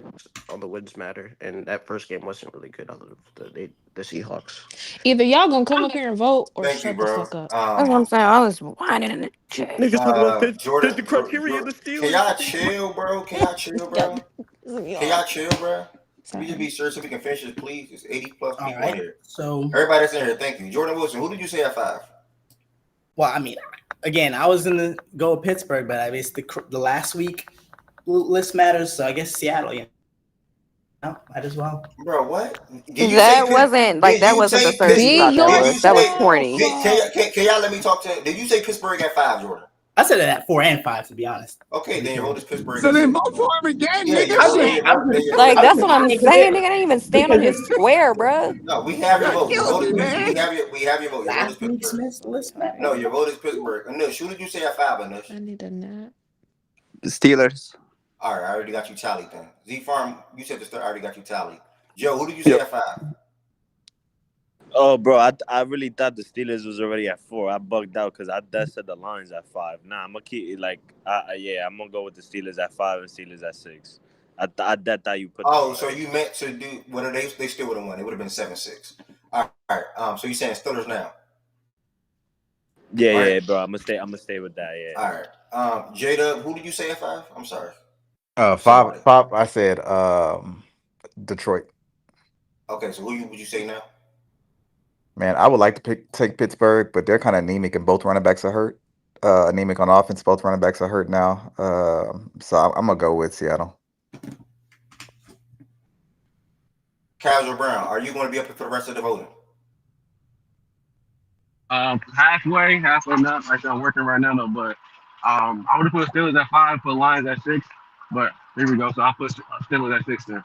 J: all the wins matter, and that first game wasn't really good on the Seahawks.
Q: Either y'all gonna come up here and vote or
A: Thank you,
Q: shut the
A: bro.
Q: fuck up.
P: That's what I'm saying. I was whining in the chat.
J: Niggas talking about the
A: Jordan,
J: criteria of the
A: can
J: Steelers.
A: y'all chill, bro? Can y'all chill,
Q: Y'all
A: bro?
Q: piss me
A: Can
Q: off.
A: y'all chill, bro? Can we just
Q: Sorry.
A: be sure so we can finish this, please? It's 80 plus
K: All
A: people in
K: right.
A: here.
K: So,
A: Everybody that's in here, thank you. Jordan Wilson, who did you say at 5?
K: well, I mean, again, I was gonna go with Pittsburgh, but I guess the last week list matters, so I guess Seattle. Might as well.
A: Bro, what? Did you say
P: That
A: Pitt?
P: wasn't like
A: Did
P: that
A: you
P: wasn't the
A: say
P: search you
Q: Be
P: thought
A: Pittsburgh?
P: that
A: Did
P: was.
A: you
P: That was
A: say?
Q: yourself.
P: corny.
A: Can y'all let me talk to? Did you say Pittsburgh at 5, Jordan?
K: I said it at 4 and 5, to be honest.
A: Okay, then your vote is Pittsburgh
E: So
A: at
E: then
A: 6.
E: vote for him again,
A: Yeah,
E: nigga.
A: your
K: I'm
A: vote.
K: just,
A: Then
E: Shit.
A: your
K: I'm
A: vote. Then
K: just,
A: your vote
P: Like
A: is
K: I'm
P: that's
K: just
P: what
A: Pittsburgh.
P: I'm
K: saying
P: saying. Nigga didn't even stand on
K: because
P: his
K: this
P: square, bruh.
A: No, we have your
E: Y'all
A: vote. Your vote
E: killing
A: is
E: me,
A: Pittsburgh.
E: man.
A: We have your vote. Your vote is
K: last week's
A: Pittsburgh.
K: list matters.
A: No, your vote is Pittsburgh. Anush, who did you say at 5, Anush?
Q: I need a nap.
B: Steelers.
A: All right, I already got you tallied then. Z Farm, you said the start. I already got you tallied. Joe, who did you say
H: Yep.
A: at 5?
H: Oh, bro, I really thought the Steelers was already at 4. I bugged out because I said the Lions at 5. Nah, I'm gonna keep it like, I'm gonna go with the Steelers at 5 and Steelers at 6. I thought you put them
A: Oh,
H: higher.
A: so you meant to do? Well, they still would have won. It would have been 7-6. All right. So you saying Steelers now? Right.
H: Yeah, bro. I'm gonna stay with that. Yeah.
A: All right. Jada, who did you say at 5? I'm sorry.
V: 5.
A: Somebody.
V: 5. I said Detroit.
A: Okay, so would you say now?
V: Man, I would like to take Pittsburgh, but they're kind of anemic, and both running backs are hurt. Anemic on offense. Both running backs are hurt now. So I'm gonna go with Seattle.
A: Kyle Brown, are you going to be up for the rest of the voting?
O: Halfway not. Like I'm working right now, though. But I would have put Steelers at 5, put Lions at 6. But here we go. So I'll put Steelers at 6 then.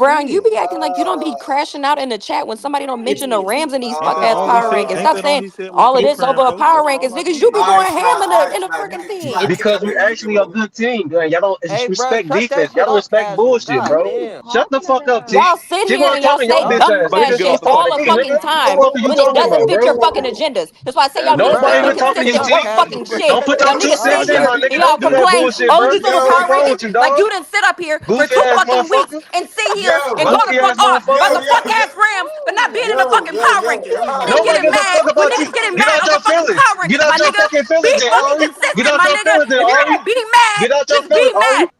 P: Brown, you
M: tweeting.
P: be acting like you don't be crashing out in the chat when somebody don't mention the Rams in these
D: Ain't
P: fuck
D: that
P: ass
D: all he
P: power
D: said?
P: rankings.
D: Ain't
P: Stop
D: that all
P: saying
D: he said was
P: all of this
D: K-Fan,
P: over a
D: coach?
P: power
D: That's all
P: rankings,
D: I
P: niggas. You
D: see.
P: be going ham in the freaking thing.
M: Because we actually a good team, man. Y'all don't
U: Hey, bro,
M: respect
U: shut that
M: defense. Y'all
U: shit
M: don't
U: up,
M: respect
U: casual.
M: bullshit,
U: God
M: bro.
U: damn.
M: Shut the fuck up, T.
P: Y'all sit
M: Keep
P: here
M: on
P: and y'all
M: talking your
P: say
M: bitch
P: dumb
M: ass,
D: But he
P: ass
M: nigga.
D: get
P: shit
D: off
M: Talk
D: the
M: about
P: all
M: the
P: the
D: fucking
M: team,
P: fucking
M: nigga.
D: bench.
M: What the
P: time
M: fuck are you
P: when it
M: talking
P: doesn't
M: about,
P: fit your
M: bro?
P: fucking agendas. That's why I say y'all need to
U: Bro,
P: quit
M: Nobody
P: being
M: even
U: shut
M: talking to you,
P: consistent
U: your
P: with
M: T.
P: your fucking
U: casual.
P: shit.
M: Don't
U: Shut
M: put
P: Y'all
M: your
U: your
M: 2
P: niggas sit
M: cents in,
P: here
M: my
U: casual.
P: and
M: nigga.
P: y'all
M: Don't do that
P: complain,
M: bullshit,
P: oh,
M: bro.
P: these
M: Get
P: over
M: out the
P: power
M: phone
P: rankings.
M: with you,
P: Like
M: dog.
P: you didn't sit up here for
M: Goofy
P: two
M: ass
P: fucking weeks
M: motherfucker.
P: and sit here and go the
M: Goofy
P: fuck
M: ass
P: off about
M: motherfucker.
P: the fuck ass Rams for not being in the fucking power rankings. And then
M: Nobody
P: getting
M: gives a
P: mad
M: fuck
P: when
M: about you.
P: niggas getting
M: Get
P: mad
M: out
P: over
M: your
P: fucking
M: feelings.
P: power
M: Get
P: rankings, my
M: out your
P: nigga.
M: fucking
P: Be
M: feelings, then,
P: fucking
M: Ari. Get
P: consistent,
M: out
P: my
M: your
P: nigga.
M: feelings, then,
P: If you're
M: Ari.
P: gonna be mad,
M: Get out your
P: just be
M: feelings, Ari.
P: mad.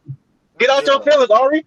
M: Get out your
U: Yeah.
M: feelings, Ari.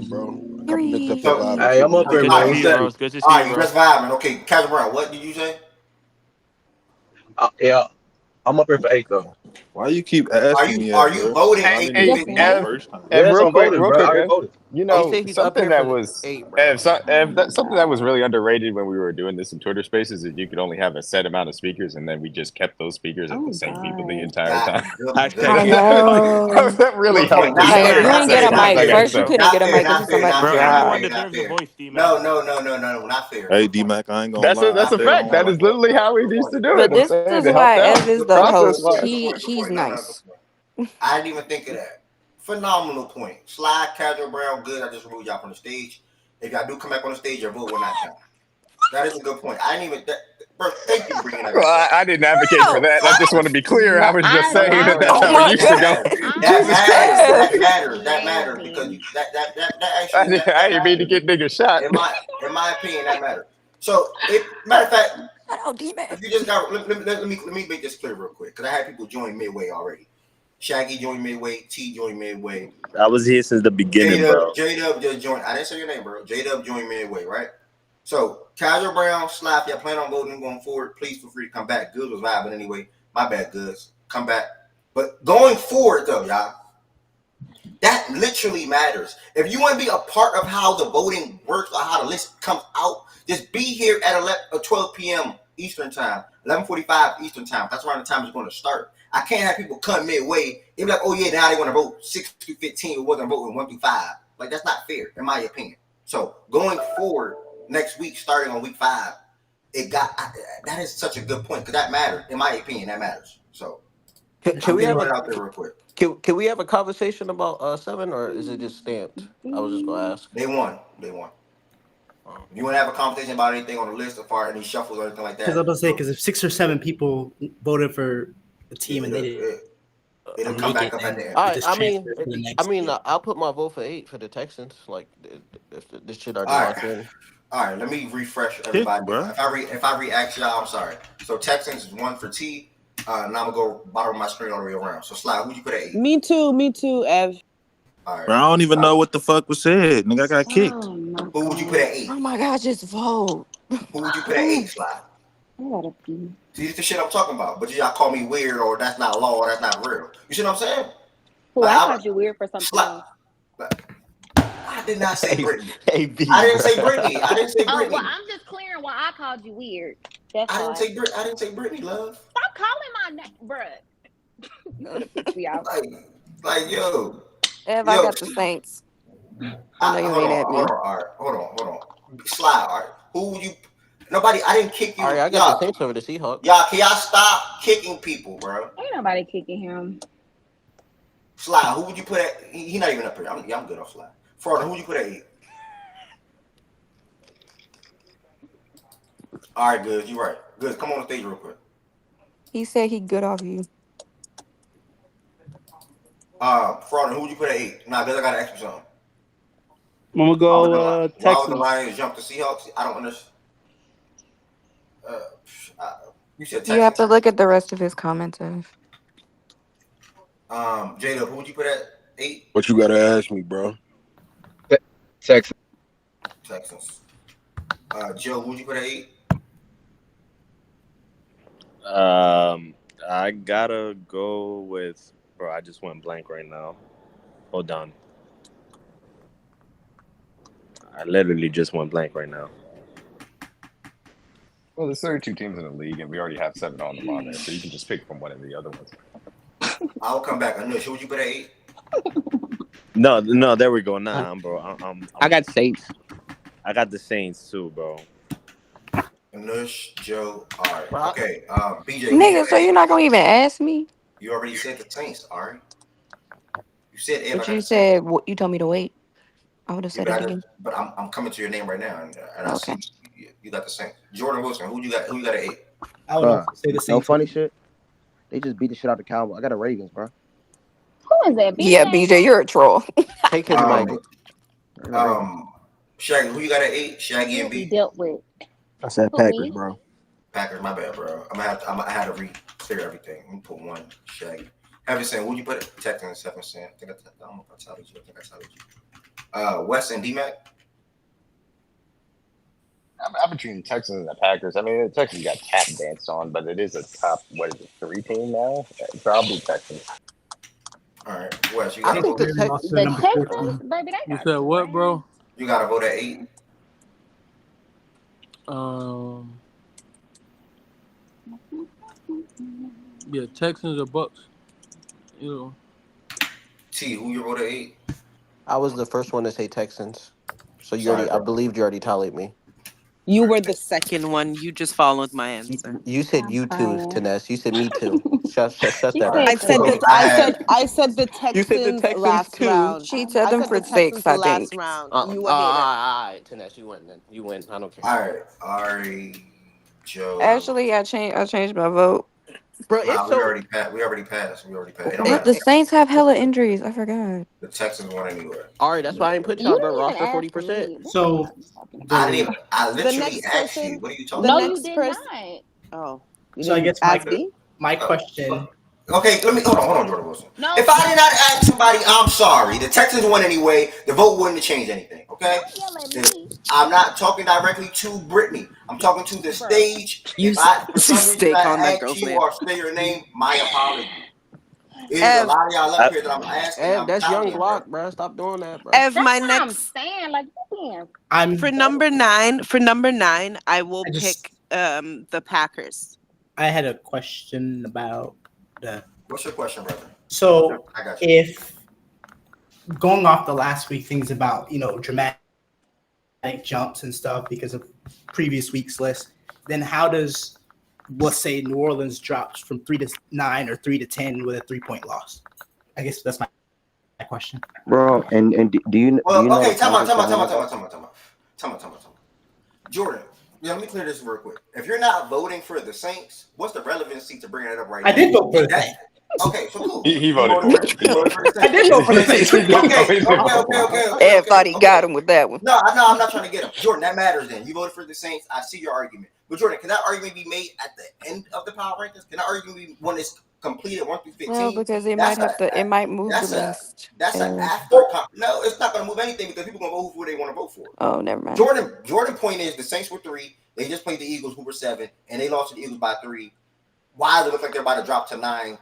D: vibing, bro. A couple niggas up there
A: So,
D: vibing
M: Hey,
D: too,
M: I'm up
D: man.
M: here,
F: Good to
M: man.
F: see
M: What's
F: you,
M: that?
F: bro. It's good to see
A: all
F: you,
A: right, you
F: bro.
A: just vibing. Okay, Kevin Brown, what did you say?
M: Yeah, I'm up here for 8 though.
D: Why you keep
A: Are
D: asking
A: you
D: me
A: are
D: that,
A: you
D: bro?
A: voting
D: When I
F: Hey,
D: didn't
A: eight
D: even
A: to
F: hey,
D: pick him the
A: fifteen?
F: Ev,
D: first time.
F: Ev,
M: Yes,
F: real
M: I'm
F: quick,
M: voting,
F: real
M: bro. I
F: quick,
M: already
F: Ev.
M: voted.
F: You
J: Oh, he
F: know,
J: said he's up
F: something
J: here
F: that
J: for
F: was
J: 8, bro.
F: something that was really underrated when we were doing this in Twitter Spaces is you could only have a set amount of speakers, and then we just kept those speakers at the
Q: Oh
F: same people the
Q: God.
F: entire
A: Got
F: time.
A: it. Good
Q: I
D: Hashtag
A: point.
D: keep it.
Q: know.
F: That really
A: Good point.
F: helped
A: Not
F: us
P: Like if
A: fair.
P: you
A: Not
P: didn't get
A: fair.
P: a
F: in
A: Not
P: mic
F: that
A: fair.
P: first, you
F: episode.
P: couldn't
A: Not
P: get a
A: fair.
P: mic until
A: Not fair.
P: somebody
A: Not
F: Bro,
A: fair. Not
F: everyone
A: fair.
F: deserves
A: Not
F: a
A: fair.
F: voice, D Mac.
A: No. Not fair.
D: Hey,
A: Good
D: D
A: point.
D: Mac, I ain't gonna lie. I
F: That's a
D: stay
F: fact.
D: on
F: That
D: one.
F: is literally how we
A: Good
F: used
A: point.
F: to do it.
P: But
F: I'm
P: this
F: saying
P: is
F: it helped
P: why
F: out
P: Ev is the
F: process
P: host.
F: wise.
A: Good
P: He's
A: point. No. Good
P: nice.
A: point. I didn't even think of that. Phenomenal point. Slide, Casual Brown, good. I just removed y'all from the stage. If y'all do come back on the stage, your vote will not count. That is a good point. I didn't even. Bro, thank you for bringing that
F: Well,
A: back up.
F: I didn't advocate for
P: Bro,
F: that. I just want to be clear. I
I: No,
F: was just
A: No,
F: saying that that's
P: oh
F: how it
P: my
F: used to go.
P: god,
A: that
F: Jesus
A: matters.
F: Christ.
P: Ev.
A: That matters. That
I: Lame
A: matters because
I: opinion.
A: that actually
F: I
A: that
F: ain't mean to
A: matters.
F: get niggas shot.
A: In my opinion, that matters. So, matter of fact,
P: Shout out D-Mac.
A: if you just got let me make this clear real quick because I had people join midway already. Shaggy joined midway. T joined midway.
H: I was here since the beginning, bro.
A: J Dub just joined. I didn't say your name, bro. J Dub joined midway, right? So, Kaiser Brown, Slap, y'all plan on voting going forward. Please feel free to come back. Good was vibing anyway. My bad, Goods. Come back. But going forward, though, y'all, That literally matters. If you want to be a part of how the voting works or how the list comes out, just be here at 12 p.m. Eastern time, 11:45 Eastern time. That's around the time it's going to start. I can't have people come midway. They be like, oh yeah, now they want to vote 6 through 15. It wasn't voting 1 through 5. Like that's not fair, in my opinion. So going forward next week, starting on week 5, that is such a good point because that matters. In my opinion, that matters. So
J: Can we have
A: it out there real quick.
J: Can we have a conversation about 7, or is it just stamped? I was just gonna ask.
A: They won. If you want to have a conversation about anything on the list as far as any shuffles or anything like that,
K: Because I was gonna say, because if 6 or 7 people voted for a team and they didn't,
A: it'll come back up at the end.
J: I mean, I'll put my vote for 8 for the Texans. Like, if this shit already locked in.
A: All right, let me refresh everybody. If I react y'all, I'm sorry. So Texans is 1 for T. Now I'm gonna go bottom of my screen all the way around. So Sly, who'd you put at 8?
U: Me too, Ev.
A: All right.
D: Bro, I don't even know what the fuck was said. Nigga, I got kicked.
A: Who would you put at 8?
P: Oh my God, just vote.
A: Who would you put at 8, Sly? See, this is the shit I'm talking about. But y'all call me weird or that's not law or that's not real. You see what I'm saying?
I: Well, I thought you weird for something else.
A: I did not say Brittany.
J: I
A: didn't say Brittany.
I: Oh, well, I'm just clearing why I called you weird. That's
A: I didn't say Brittany, love.
I: Stop calling my name, bruh.
A: Like, yo.
P: Ev, I got the Saints. I know you ain't at me.
A: Hold on. Slide, all right. Who would you? Nobody, I didn't kick you.
J: All right, I got the Saints over the Seahawks.
A: Y'all, can y'all stop kicking people, bro?
I: Ain't nobody kicking him.
A: Slide, who would you put at? He not even up here. I'm good off Slide. Florida, who would you put at 8? All right, good. You right. Good. Come on the stage real quick.
P: He said he good off you.
A: Florida, who would you put at 8? Nah, because I got to ask you something.
S: I'm gonna go Texans.
A: Why would the Lions jump the Seahawks? I don't understand. You said Texans.
P: You have to look at the rest of his comments, Ev.
A: Jayden, who would you put at 8?
C: What you gotta ask me, bro?
B: Texans.
A: Joe, who would you put at 8?
H: I gotta go with, bro. I just went blank right now. Hold on. I literally just went blank right now.
E: Well, there's 32 teams in the league, and we already have 7 on them on there, so you can just pick from one of the other ones.
A: I'll come back. Anush, who would you put at 8?
H: No, there we go. Nah, bro.
B: I got Saints.
H: I got the Saints too, bro.
A: Anush, Joe, all right. Okay, BJ.
P: Nigga, so you're not gonna even ask me?
A: You already said the Saints, all right? You said
P: But you said you told me to wait. I would have said it again.
A: But I'm coming to your name right now, and I see you got the Saints. Jordan Wilson, who you got at 8?
K: I would also say the same.
B: No funny shit. They just beat the shit out of the Cowboys. I got the Ravens, bro.
I: Who is that? BJ?
P: Yeah, BJ, you're a troll.
J: Take his mic.
A: Shaggy, who you got at 8? Shaggy and B.
I: Dealt with.
B: I said Packers, bro.
A: Packers, my bad, bro. I had to re-clear everything. I'm gonna put 1 Shaggy. Heaven saying, who'd you put it? Texans, 7 cent. I don't know if I told you. I told you. Wes and D-Mac.
E: I'm between Texans and the Packers. I mean, the Texans got tap dance on, but it is a top, 3 team now? So I'll be Texans.
A: All right. Wes, you
S: I
A: got
S: think
A: to
S: the
A: vote.
I: Texans, baby,
S: You said what, bro?
A: You got to vote at 8.
N: Yeah, Texans or Bucks. You know.
A: T, who you vote at 8?
J: I was the first one to say Texans. So I believed you already tallied me.
U: You were the second one. You just followed my answer.
J: You said you too, Taness. You said me too. Shut that
U: up. I said the Texans.
J: You said the Texans
U: last
J: too.
U: round.
P: She said them for 6, I
U: last
P: think.
U: round.
J: You
U: a hater.
J: All right, Taness, you win then. You win. I don't care.
A: All right, Ari, Joe.
P: Actually, I changed my vote.
J: Bro,
A: we already passed.
P: The Saints have hella injuries. I forgot.
A: The Texans won anyway.
J: All right, that's why I didn't put y'all, bro. Roster 40%.
K: So
A: I literally asked you. What are you talking about?
I: No, you did not.
U: Oh.
K: So I guess my question.
A: Okay, hold on, Jordan Wilson. No, if I did not ask somebody, I'm sorry. The Texans won anyway. The vote wouldn't have changed anything. Okay? I'm not talking directly to Brittany. I'm talking to the stage.
U: You
A: if I, for some reason,
U: stick on that
A: asked
U: girl's
A: you
U: name.
A: or say your name, my apology. There's a lot of y'all up here that I'm asking.
J: Ev,
A: I'm
J: that's young
A: touting,
J: block,
A: bro.
J: bro. Stop doing that, bro.
U: Ev,
I: That's
U: my
I: what I'm
U: next
I: saying. Like, damn.
U: for number nine, I will
K: I just-
U: pick the Packers.
K: I had a question about the.
A: What's your question, brother?
K: So
A: I got you.
K: if going off the last week things about dramatic jumps and stuff because of previous week's list, then how does, let's say, New Orleans drops from 3-9 or 3-10 with a 3-point loss? I guess that's my question.
B: Bro, and do you know
A: Okay,
B: the
A: time out.
B: Packers
A: Jordan, let me clear this real quick. If you're not voting for the Saints, what's the relevancy to bringing it up right now?
K: I did vote for the Saints.
A: Okay, so cool.
E: He voted for it.
A: You voted for the Saints.
K: I did vote for the Saints.
U: Ed thought he got him with that one.
A: No, I'm not trying to get him. Jordan, that matters then. You voted for the Saints. I see your argument. But Jordan, can that argument be made at the end of the power rankings? Can that argument be when it's completed 1 through 15?
P: Well, because it might move the list.
A: That's an after. No, it's not going to move anything because people going to vote who they want to vote for.
P: Oh, never mind.
A: Jordan point is the Saints were 3. They just played the Eagles, who were 7, and they lost to the Eagles by 3. Why they look like they're about to drop to 9,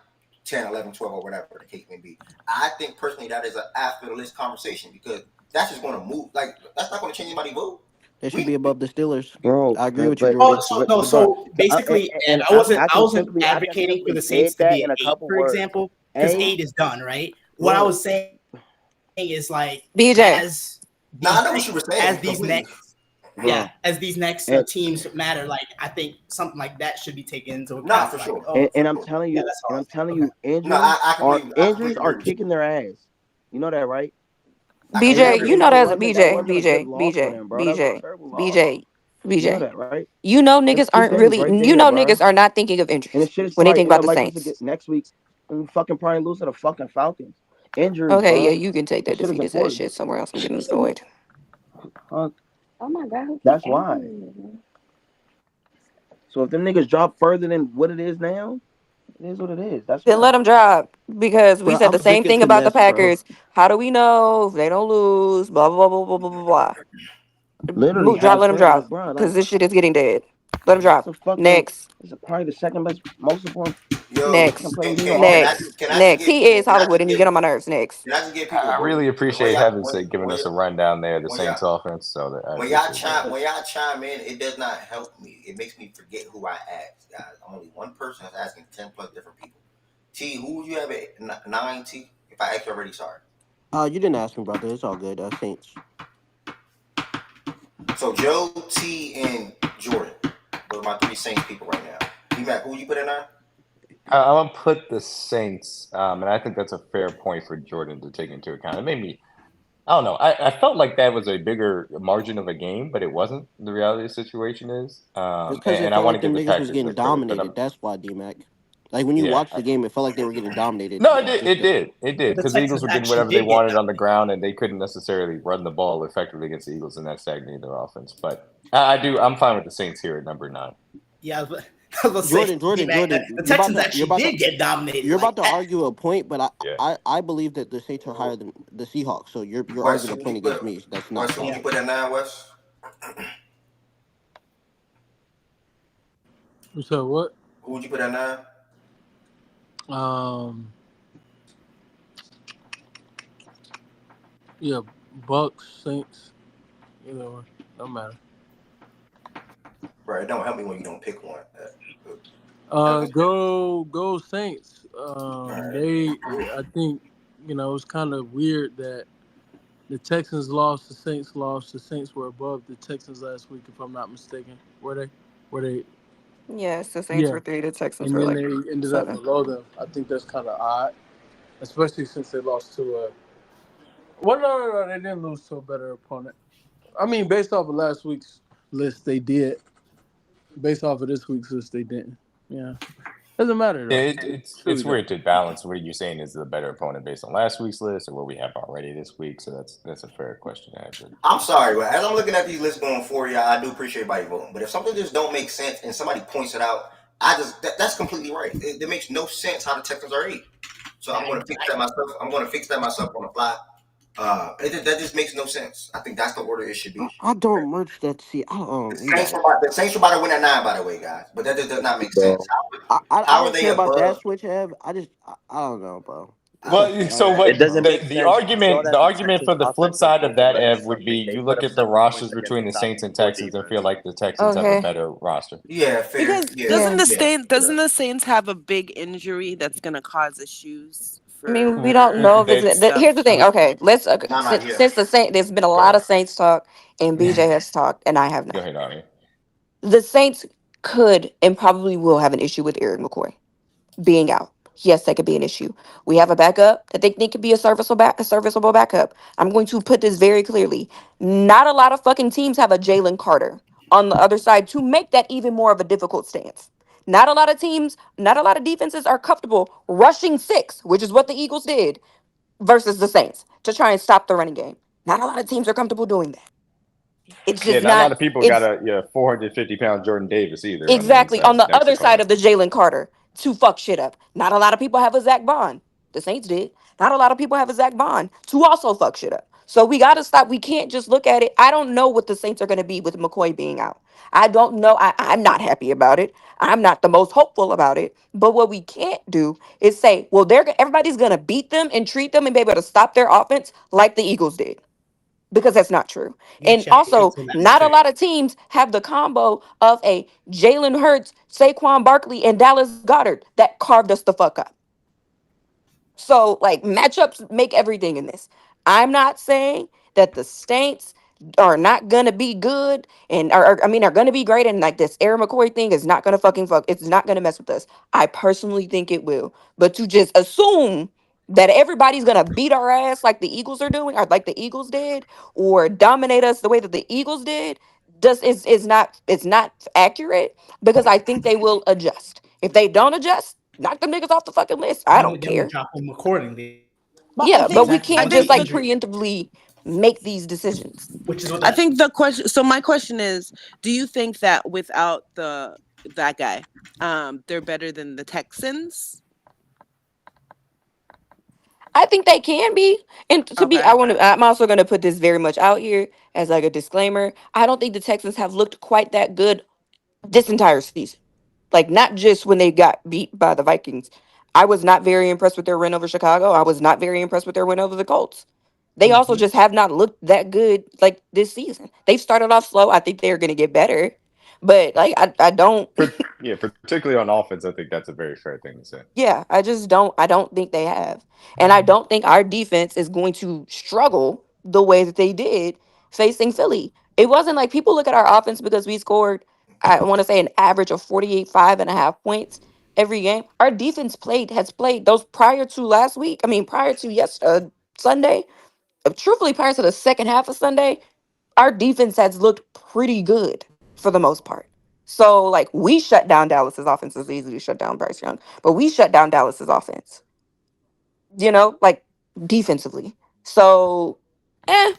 A: 10, 11, 12, or whatever the case may be. I think personally that is an after the list conversation because that's just going to move. Like, that's not going to change anybody's vote.
J: They should be above the Steelers.
B: Bro,
J: I agree with you, Jordan.
K: So basically,
B: and
K: I wasn't
B: simply
K: advocating for the Saints to be an 8, for example, because 8 is done, right? What I was saying is like
P: BJ.
A: I know what you were saying.
K: As these next teams matter, like I think something like that should be taken into account.
A: Nah, for sure.
B: And I'm telling you, injuries are kicking their ass. You know that, right?
P: BJ, you know that's a BJ.
B: You know that, right?
P: You know niggas aren't really. You know niggas are not thinking of injuries
B: And it's just
P: when they
B: like,
P: think about the Saints.
B: Next week, we fucking probably lose to the fucking Falcons. Injuries.
P: Okay,
B: bro.
P: yeah, you can take that defeated ass shit somewhere else. I'm getting annoyed.
I: Oh my God.
B: That's why. So if them niggas drop further than what it is now, it is what it is. That's
P: Then let them drop because we said the same thing about the Packers.
J: Bro.
P: How do we know if they don't lose? Blah blah blah blah blah blah blah.
B: Literally,
P: Let them drop because this shit is getting dead. Let them drop. Next.
B: It's probably the second best, most important.
P: Next. He is Hollywood, and you get on my nerves. Next.
E: I really appreciate giving us a rundown there, the Saints offense. So that
A: when y'all chime in, it does not help me. It makes me forget who I asked, guys. I'm only one person that's asking 10 plus different people. T, who would you have at 9? T, if I asked you already, sorry.
J: You didn't ask me, brother. It's all good. Saints.
A: So Joe, T, and Jordan. Those are my 3 Saints people right now. D-Mac, who you put in 9?
E: I'm gonna put the Saints, and I think that's a fair point for Jordan to take into account. It made me, I don't know, I felt like that was a bigger margin of a game, but it wasn't. The reality of the situation is,
J: and I want to give the Packers was getting dominated. That's why, D-Mac. Like when you watched the game, it felt like they were getting dominated.
E: No, it did, because the Eagles were getting whatever they wanted on the ground, and they couldn't necessarily run the ball effectively against the Eagles, and that stagnated their offense. But I'm fine with the Saints here at number 9.
K: Yeah.
J: Jordan,
K: the Texans actually did get dominated.
J: You're about to argue a point, but I believe that the Saints are higher than the Seahawks. So you're arguing a point against me. That's not.
A: Who would you put at 9, Wes?
N: So what?
A: Who would you put at 9?
N: Yeah, Bucks, Saints. Don't matter.
A: Right, it don't help me when you don't pick one.
N: Go Saints. I think it's kind of weird that the Texans lost, the Saints lost. The Saints were above the Texans last week, if I'm not mistaken. Were they?
P: Yes, the Saints were 3. The Texans were
N: and
P: like
N: then they ended
P: 7.
N: up below them. I think that's kind of odd, especially since they lost to no, they didn't lose to a better opponent. I mean, based off of last week's list, they did. Based off of this week's list, they didn't. Yeah. Doesn't matter, though.
E: Yeah, it's weird to balance what you're saying is the better opponent based on last week's list or what we have already this week. So that's a fair question to answer.
A: I'm sorry, but as I'm looking at these lists going forward, y'all, I do appreciate everybody voting. But if something just don't make sense and somebody points it out, that's completely right. It makes no sense how the Texans are 8. So I'm going to fix that myself. I'm going to fix that myself on the fly. That just makes no sense. I think that's the order it should be.
J: I don't merch that. See, we got it.
A: The Saints are about to win at 9, by the way, guys. But that just does not make sense.
E: Bro.
J: I
A: How are
J: don't
A: they
J: care about that
A: above?
J: switch, Ev. I don't know, bro.
E: Well, so
H: It
E: what
H: doesn't make
E: the
H: sense. You saw
E: argument
H: that
E: the
H: the
E: argument
H: Texans'
E: for the flip
H: offense was
E: side of
H: moving
E: that,
H: like
E: Ev, would be
H: something. They
E: you
H: put
E: look
H: up
E: at the
H: 70 points
E: rosters
H: against
E: between
H: the
E: the
H: top
E: Saints and
H: four
E: Texans and
H: defense.
E: feel like the Texans have a
P: Okay.
E: better roster.
A: Yeah, fair.
U: Because
A: Yeah, yeah.
U: doesn't the Saints have a big injury that's gonna cause issues
P: I mean,
U: for
P: we don't know if it's.
E: They
P: Here's the
U: stuff?
P: thing. Okay, let's. Okay,
A: Not yet.
P: since the Saints, there's been a
E: go
P: lot
E: ahead.
P: of Saints talk, and BJ has talked, and I have
E: Go
P: not.
E: ahead, Ari.
P: The Saints could and probably will have an issue with Eric McCoy being out. Yes, that could be an issue. We have a backup that they think could be a serviceable backup. I'm going to put this very clearly. Not a lot of fucking teams have a Jalen Carter on the other side to make that even more of a difficult stance. Not a lot of teams, not a lot of defenses are comfortable rushing six, which is what the Eagles did versus the Saints to try and stop the running game. Not a lot of teams are comfortable doing that. It's
E: Yeah,
P: just
E: not a lot
P: not.
E: of people got
P: It's
E: a 450-pound Jordan Davis either on the
P: exactly on
E: inside
P: the
E: next to
P: other side
E: Carter.
P: of the Jalen Carter to fuck shit up. Not a lot of people have a Zach Bond. The Saints did. Not a lot of people have a Zach Bond to also fuck shit up. So we got to stop. We can't just look at it. I don't know what the Saints are going to be with McCoy being out. I don't know. I'm not happy about it. I'm not the most hopeful about it. But what we can't do is say, well, everybody's going to beat them and treat them and be able to stop their offense like the Eagles did, because that's not true.
K: You
P: And
K: check
P: also,
K: into that is
P: not a
K: fair.
P: lot of teams have the combo of a Jalen Hurts, Saquon Barkley, and Dallas Goddard that carved us the fuck up. So, like, matchups make everything in this. I'm not saying that the Saints are not gonna be good and I mean are gonna be great, and like this Aaron McCoy thing is not gonna fucking fuck. It's not gonna mess with us. I personally think it will. But to just assume that everybody's gonna beat our ass like the Eagles are doing, or like the Eagles did, or dominate us the way that the Eagles did, does is not, it's not accurate, because I think they will adjust. If they don't adjust, knock them niggas off the fucking list. I don't
K: Then we
P: care.
K: drop them accordingly.
U: But
P: Yeah, but we
U: I
P: can't just
U: think
P: like
U: the
P: preemptively make these decisions.
K: Which is what
U: I
K: that.
U: think the question. So my question is, do you think that without that guy, they're better than the Texans?
P: I think they can be. And to be,
U: Okay.
P: I'm also going to put this very much out here as like a disclaimer. I don't think the Texans have looked quite that good this entire season. Like, not just when they got beat by the Vikings. I was not very impressed with their win over Chicago. I was not very impressed with their win over the Colts. They also
K: Mhm.
P: just have not looked that good like this season. They've started off slow. I think they're going to get better. But like, I don't.
E: Yeah, particularly on offense, I think that's a very fair thing to say.
P: Yeah, I don't think they have. And I don't think our defense is going to struggle the way that they did facing Philly. It wasn't like people look at our offense because we scored, I want to say, an average of 48.5 points every game. Our defense has played those prior to last week. I mean, prior to Sunday, truthfully, prior to the second half of Sunday, our defense has looked pretty good for the most part. So, like, we shut down Dallas's offense as easily as shut down Bryce Young, but we shut down Dallas's offense, like defensively. So, eh,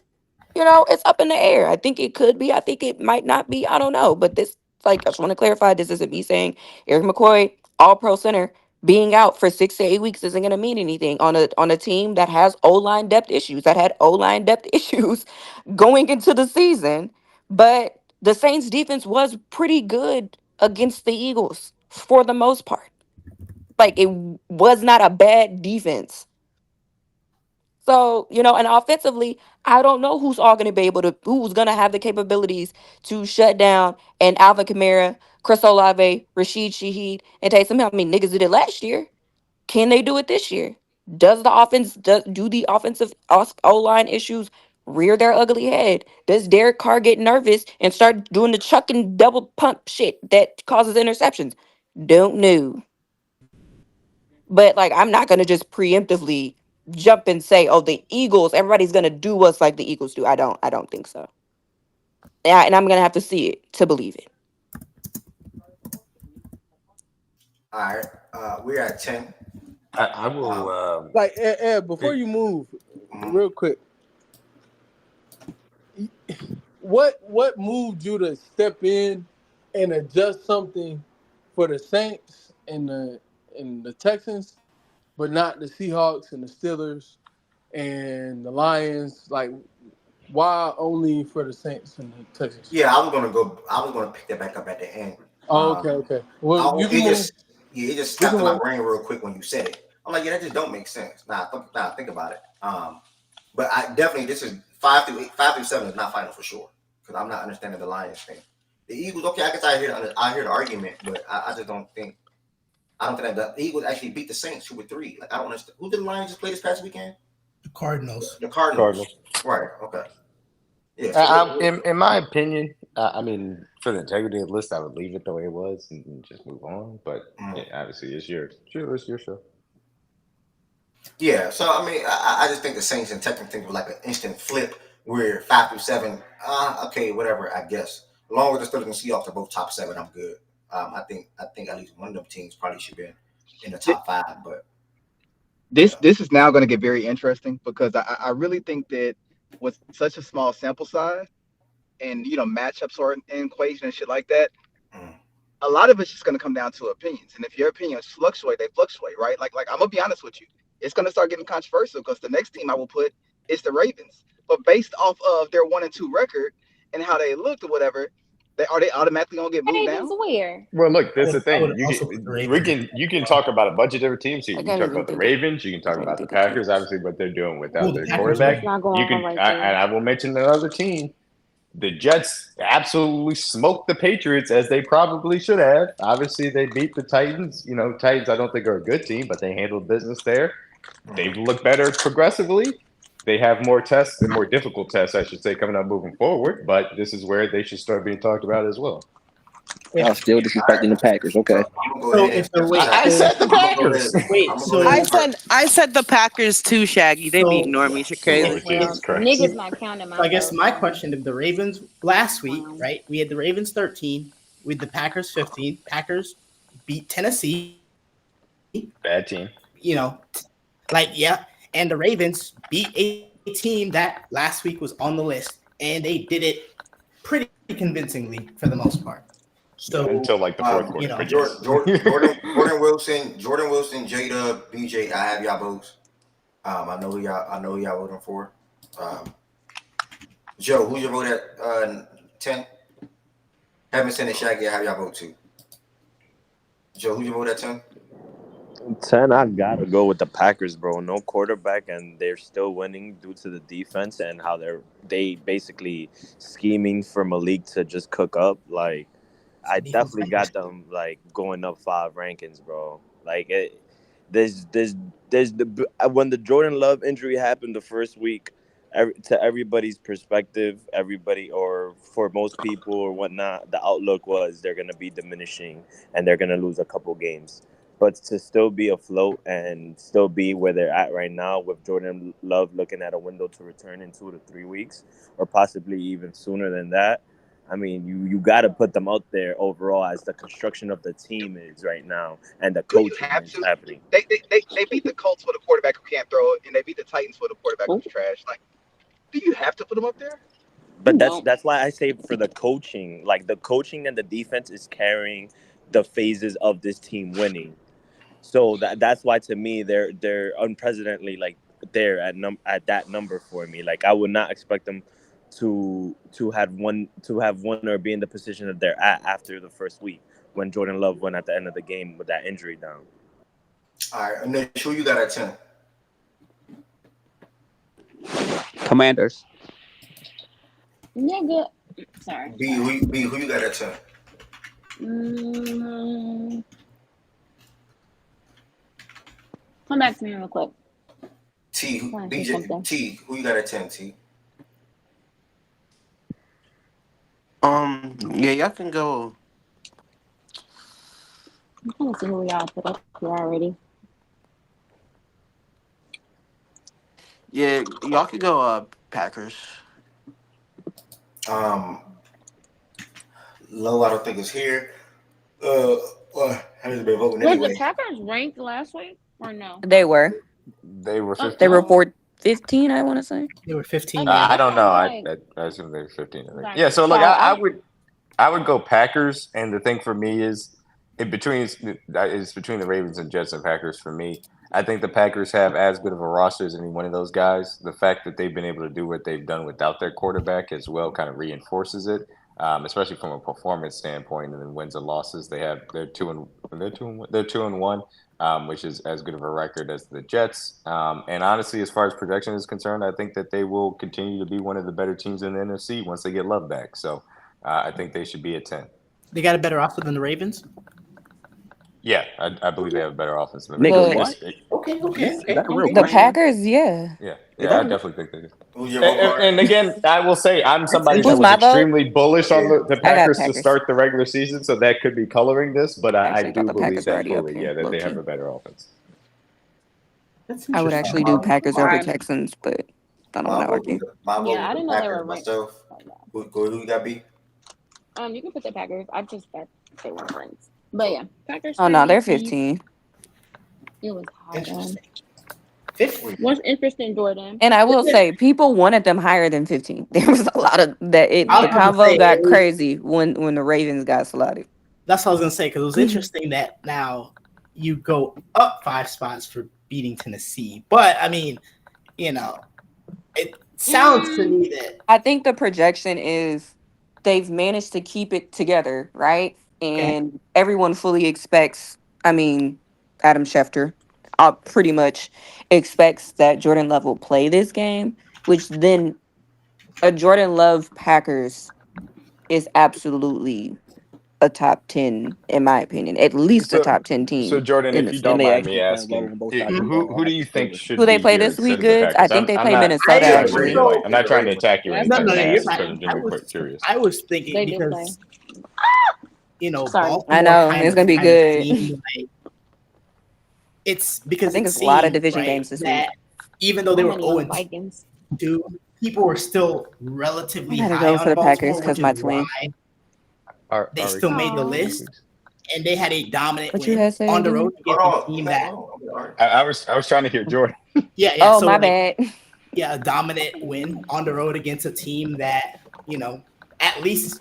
P: it's up in the air. I think it could be. I think it might not be. I don't know. But this, like, I just want to clarify, this isn't me saying Eric McCoy, all pro center, being out for 6 to 8 weeks isn't going to mean anything on a team that has O-line depth issues, that had O-line depth issues going into the season. But the Saints defense was pretty good against the Eagles for the most part. Like, it was not a bad defense. So, and offensively, I don't know who's going to have the capabilities to shut down and Alvin Kamara, Chris Olave, Rashid Shaheed, and Taysom Hill. I mean, niggas did it last year. Can they do it this year? Do the offensive O-line issues rear their ugly head? Does Derek Carr get nervous and start doing the chuck and double pump shit that causes interceptions? Don't know. But like, I'm not gonna just preemptively jump and say, "Oh, the Eagles, everybody's gonna do us like the Eagles do." I don't think so. Yeah, and I'm gonna have to see it to believe it.
A: All right. We're at 10.
E: I will.
N: Like, Ed, before you move, real quick, what moved you to step in and adjust something for the Saints and the Texans, but not the Seahawks and the Steelers and the Lions. Like, why only for the Saints and the Texans?
A: Yeah, I was gonna pick that back up at the end.
N: Oh, okay. Well, you can move.
A: It just snapped in my brain real quick when you said it. I'm like, yeah, that just don't make sense. Think about it. But I definitely this is 5 through 7 is not final for sure because I'm not understanding the Lions thing. The Eagles, okay, I guess I hear the argument, but I just don't think that the Eagles actually beat the Saints 2-3. Like I don't understand. Who did the Lions just play this past weekend?
K: The Cardinals.
A: The Cardinals. Right. Okay. Yeah. So
C: in my opinion, I mean, for the integrity of the list, I would leave it the way it was and just move on. But yeah, obviously, it's yours. It's your show.
A: Yeah, so I mean, I just think the Saints and Texans thing was like an instant flip where 5 through 7, okay, whatever, I guess. Along with the Steelers and Seahawks are both top 7, I'm good. I think at least one of them teams probably should be in the top 5, but
R: this is now going to get very interesting because I really think that with such a small sample size and matchups are in equation and shit like that, a lot of it's just going to come down to opinions. And if your opinions fluctuate, they fluctuate, right? Like I'm gonna be honest with you, it's going to start getting controversial because the next team I will put is the Ravens. But based off of their 1-2 record and how they looked or whatever, are they automatically going to get moved down?
I: Where?
C: Well, look, that's the thing. You can talk about a bunch of different teams here. You can talk about the Ravens. You can talk about the Packers. Obviously, what they're doing without their quarterback. You can, and I will mention another team. The Jets absolutely smoked the Patriots as they probably should have. Obviously, they beat the Titans. Titans I don't think are a good team, but they handled business there. They've looked better progressively. They have more tests and more difficult tests, I should say, coming up moving forward. But this is where they should start being talked about as well.
B: I'm still disrespecting the Packers. Okay.
K: So
C: I said the Packers.
K: Wait, so
U: I said the Packers too, Shaggy. They be ignoring me. Shit crazy.
C: Jesus Christ.
I: Niggas not counting my
K: I guess my question of the Ravens last week, right? We had the Ravens 13 with the Packers 15. Packers beat Tennessee.
C: Bad team.
K: And the Ravens beat a team that last week was on the list, and they did it pretty convincingly for the most part. So
C: until like the fourth quarter.
A: Jordan Wilson, Jada, BJ, I have y'all votes. I know who y'all voting for. Joe, who's your vote at 10? Haven't sent it, Shaggy. I have y'all vote too. Joe, who's your vote at 10?
H: 10, I gotta go with the Packers, bro. No quarterback, and they're still winning due to the defense and how they basically scheming for Malik to just cook up. Like, I definitely got them like going up 5 rankings, bro. Like there's when the Jordan Love injury happened the first week, to everybody's perspective, or for most people or whatnot, the outlook was they're gonna be diminishing and they're gonna lose a couple games. But to still be afloat and still be where they're at right now with Jordan Love looking at a window to return in 2 to 3 weeks or possibly even sooner than that, I mean, you got to put them out there overall as the construction of the team is right now and the coaching is happening.
R: They beat the Colts with a quarterback who can't throw it, and they beat the Titans with a quarterback who's trash. Like, do you have to put them up there?
H: But that's why I say for the coaching, like the coaching and the defense is carrying the phases of this team winning. So that's why to me they're unprecedentedly like there at that number for me. Like I would not expect them to have won or be in the position that they're at after the first week when Jordan Love went at the end of the game with that injury down.
A: All right, and then who you got at 10?
B: Commanders.
I: Nigga, sorry.
A: B, who you got at 10?
I: Come back to me real quick.
A: T, who you got at 10, T?
J: Yeah, y'all can go.
I: I'm trying to see who y'all put up here already.
J: Yeah, y'all can go Packers.
A: Low, I don't think is here. Has been voting anyway.
I: Was the Packers ranked last week or no?
P: They were.
C: They were 15.
P: They were 15, I want to say.
K: They were 15.
C: I don't know. I assume they were 15. I think. Yeah. So look, I would go Packers, and the thing for me is It's between the Ravens and Jets and Packers for me. I think the Packers have as good of a roster as any one of those guys. The fact that they've been able to do what they've done without their quarterback as well kind of reinforces it, especially from a performance standpoint. And then wins and losses, they're 2-1, which is as good of a record as the Jets. And honestly, as far as projection is concerned, I think that they will continue to be one of the better teams in the NFC once they get Love back. So I think they should be at 10.
K: They got a better roster than the Ravens?
C: Yeah, I believe they have a better offense than the
K: Nigga,
C: Ravens.
K: what? Okay.
U: Is that a real question? The Packers, yeah.
C: Yeah, I definitely think they do. And again, I will say I'm somebody that
U: Who's
C: was
U: my vote?
C: extremely bullish on the Packers to
U: Packers.
C: start the regular season, so that could be coloring this, but I do
U: the
C: believe
U: Packers
C: that
U: already up
C: fully,
U: here,
C: that they have
U: low-key.
C: a better offense.
U: I would actually do Packers over Texans, but I don't want to argue.
I: Yeah, I didn't know they were ranked.
A: Myself. Who you got, B?
I: You can put the Packers. I just thought they weren't ranked. But yeah, Packers.
U: Oh no, they're 15.
I: It was hard. What's interesting, Jordan?
U: And I will say, people wanted them higher than 15. There was a lot of that. The convo got crazy when the Ravens got slotted.
K: That's what I was gonna say, because it was interesting that now you go up 5 spots for beating Tennessee. But I mean, it sounds to me that
U: I think the projection is they've managed to keep it together, right? And everyone fully expects, Adam Schefter pretty much expects that Jordan Love will play this game, which then a Jordan Love Packers is absolutely a top 10, in my opinion, at least a top 10 team.
C: So Jordan, if you don't mind me asking, who do you think should
U: who they
C: be
U: play
C: here
U: this week?
C: instead of the
U: Good. I
C: Packers?
U: think they
C: I'm
U: play
C: not-
U: Minnesota. Actually,
C: I'm not trying to attack you or anything. I'm just asking because I'm genuinely curious.
K: I was thinking because Baltimore
U: I know
K: kind
U: it's
K: of-
U: gonna be
K: kind of
U: good.
K: seemed like- it's because
U: I think
K: it
U: it's a lot of
K: seemed,
U: division
K: right,
U: games this
K: that
U: week.
K: even though they were
I: I'm gonna
K: 0
I: go
K: and
I: Vikings.
K: 2, people were still relatively
U: I gotta
K: high
U: go
K: on
U: for the
K: Baltimore,
U: Packers because
K: which
U: my
K: is
U: twin.
K: why they still made the list, and they had a dominant
U: What you
K: win
U: had said,
K: on the
U: dude?
K: road against a team that
C: I was trying to hear Jordan.
K: yeah.
U: Oh,
K: So
U: my
K: like,
U: bad.
K: yeah, a dominant win on the road against a team that at least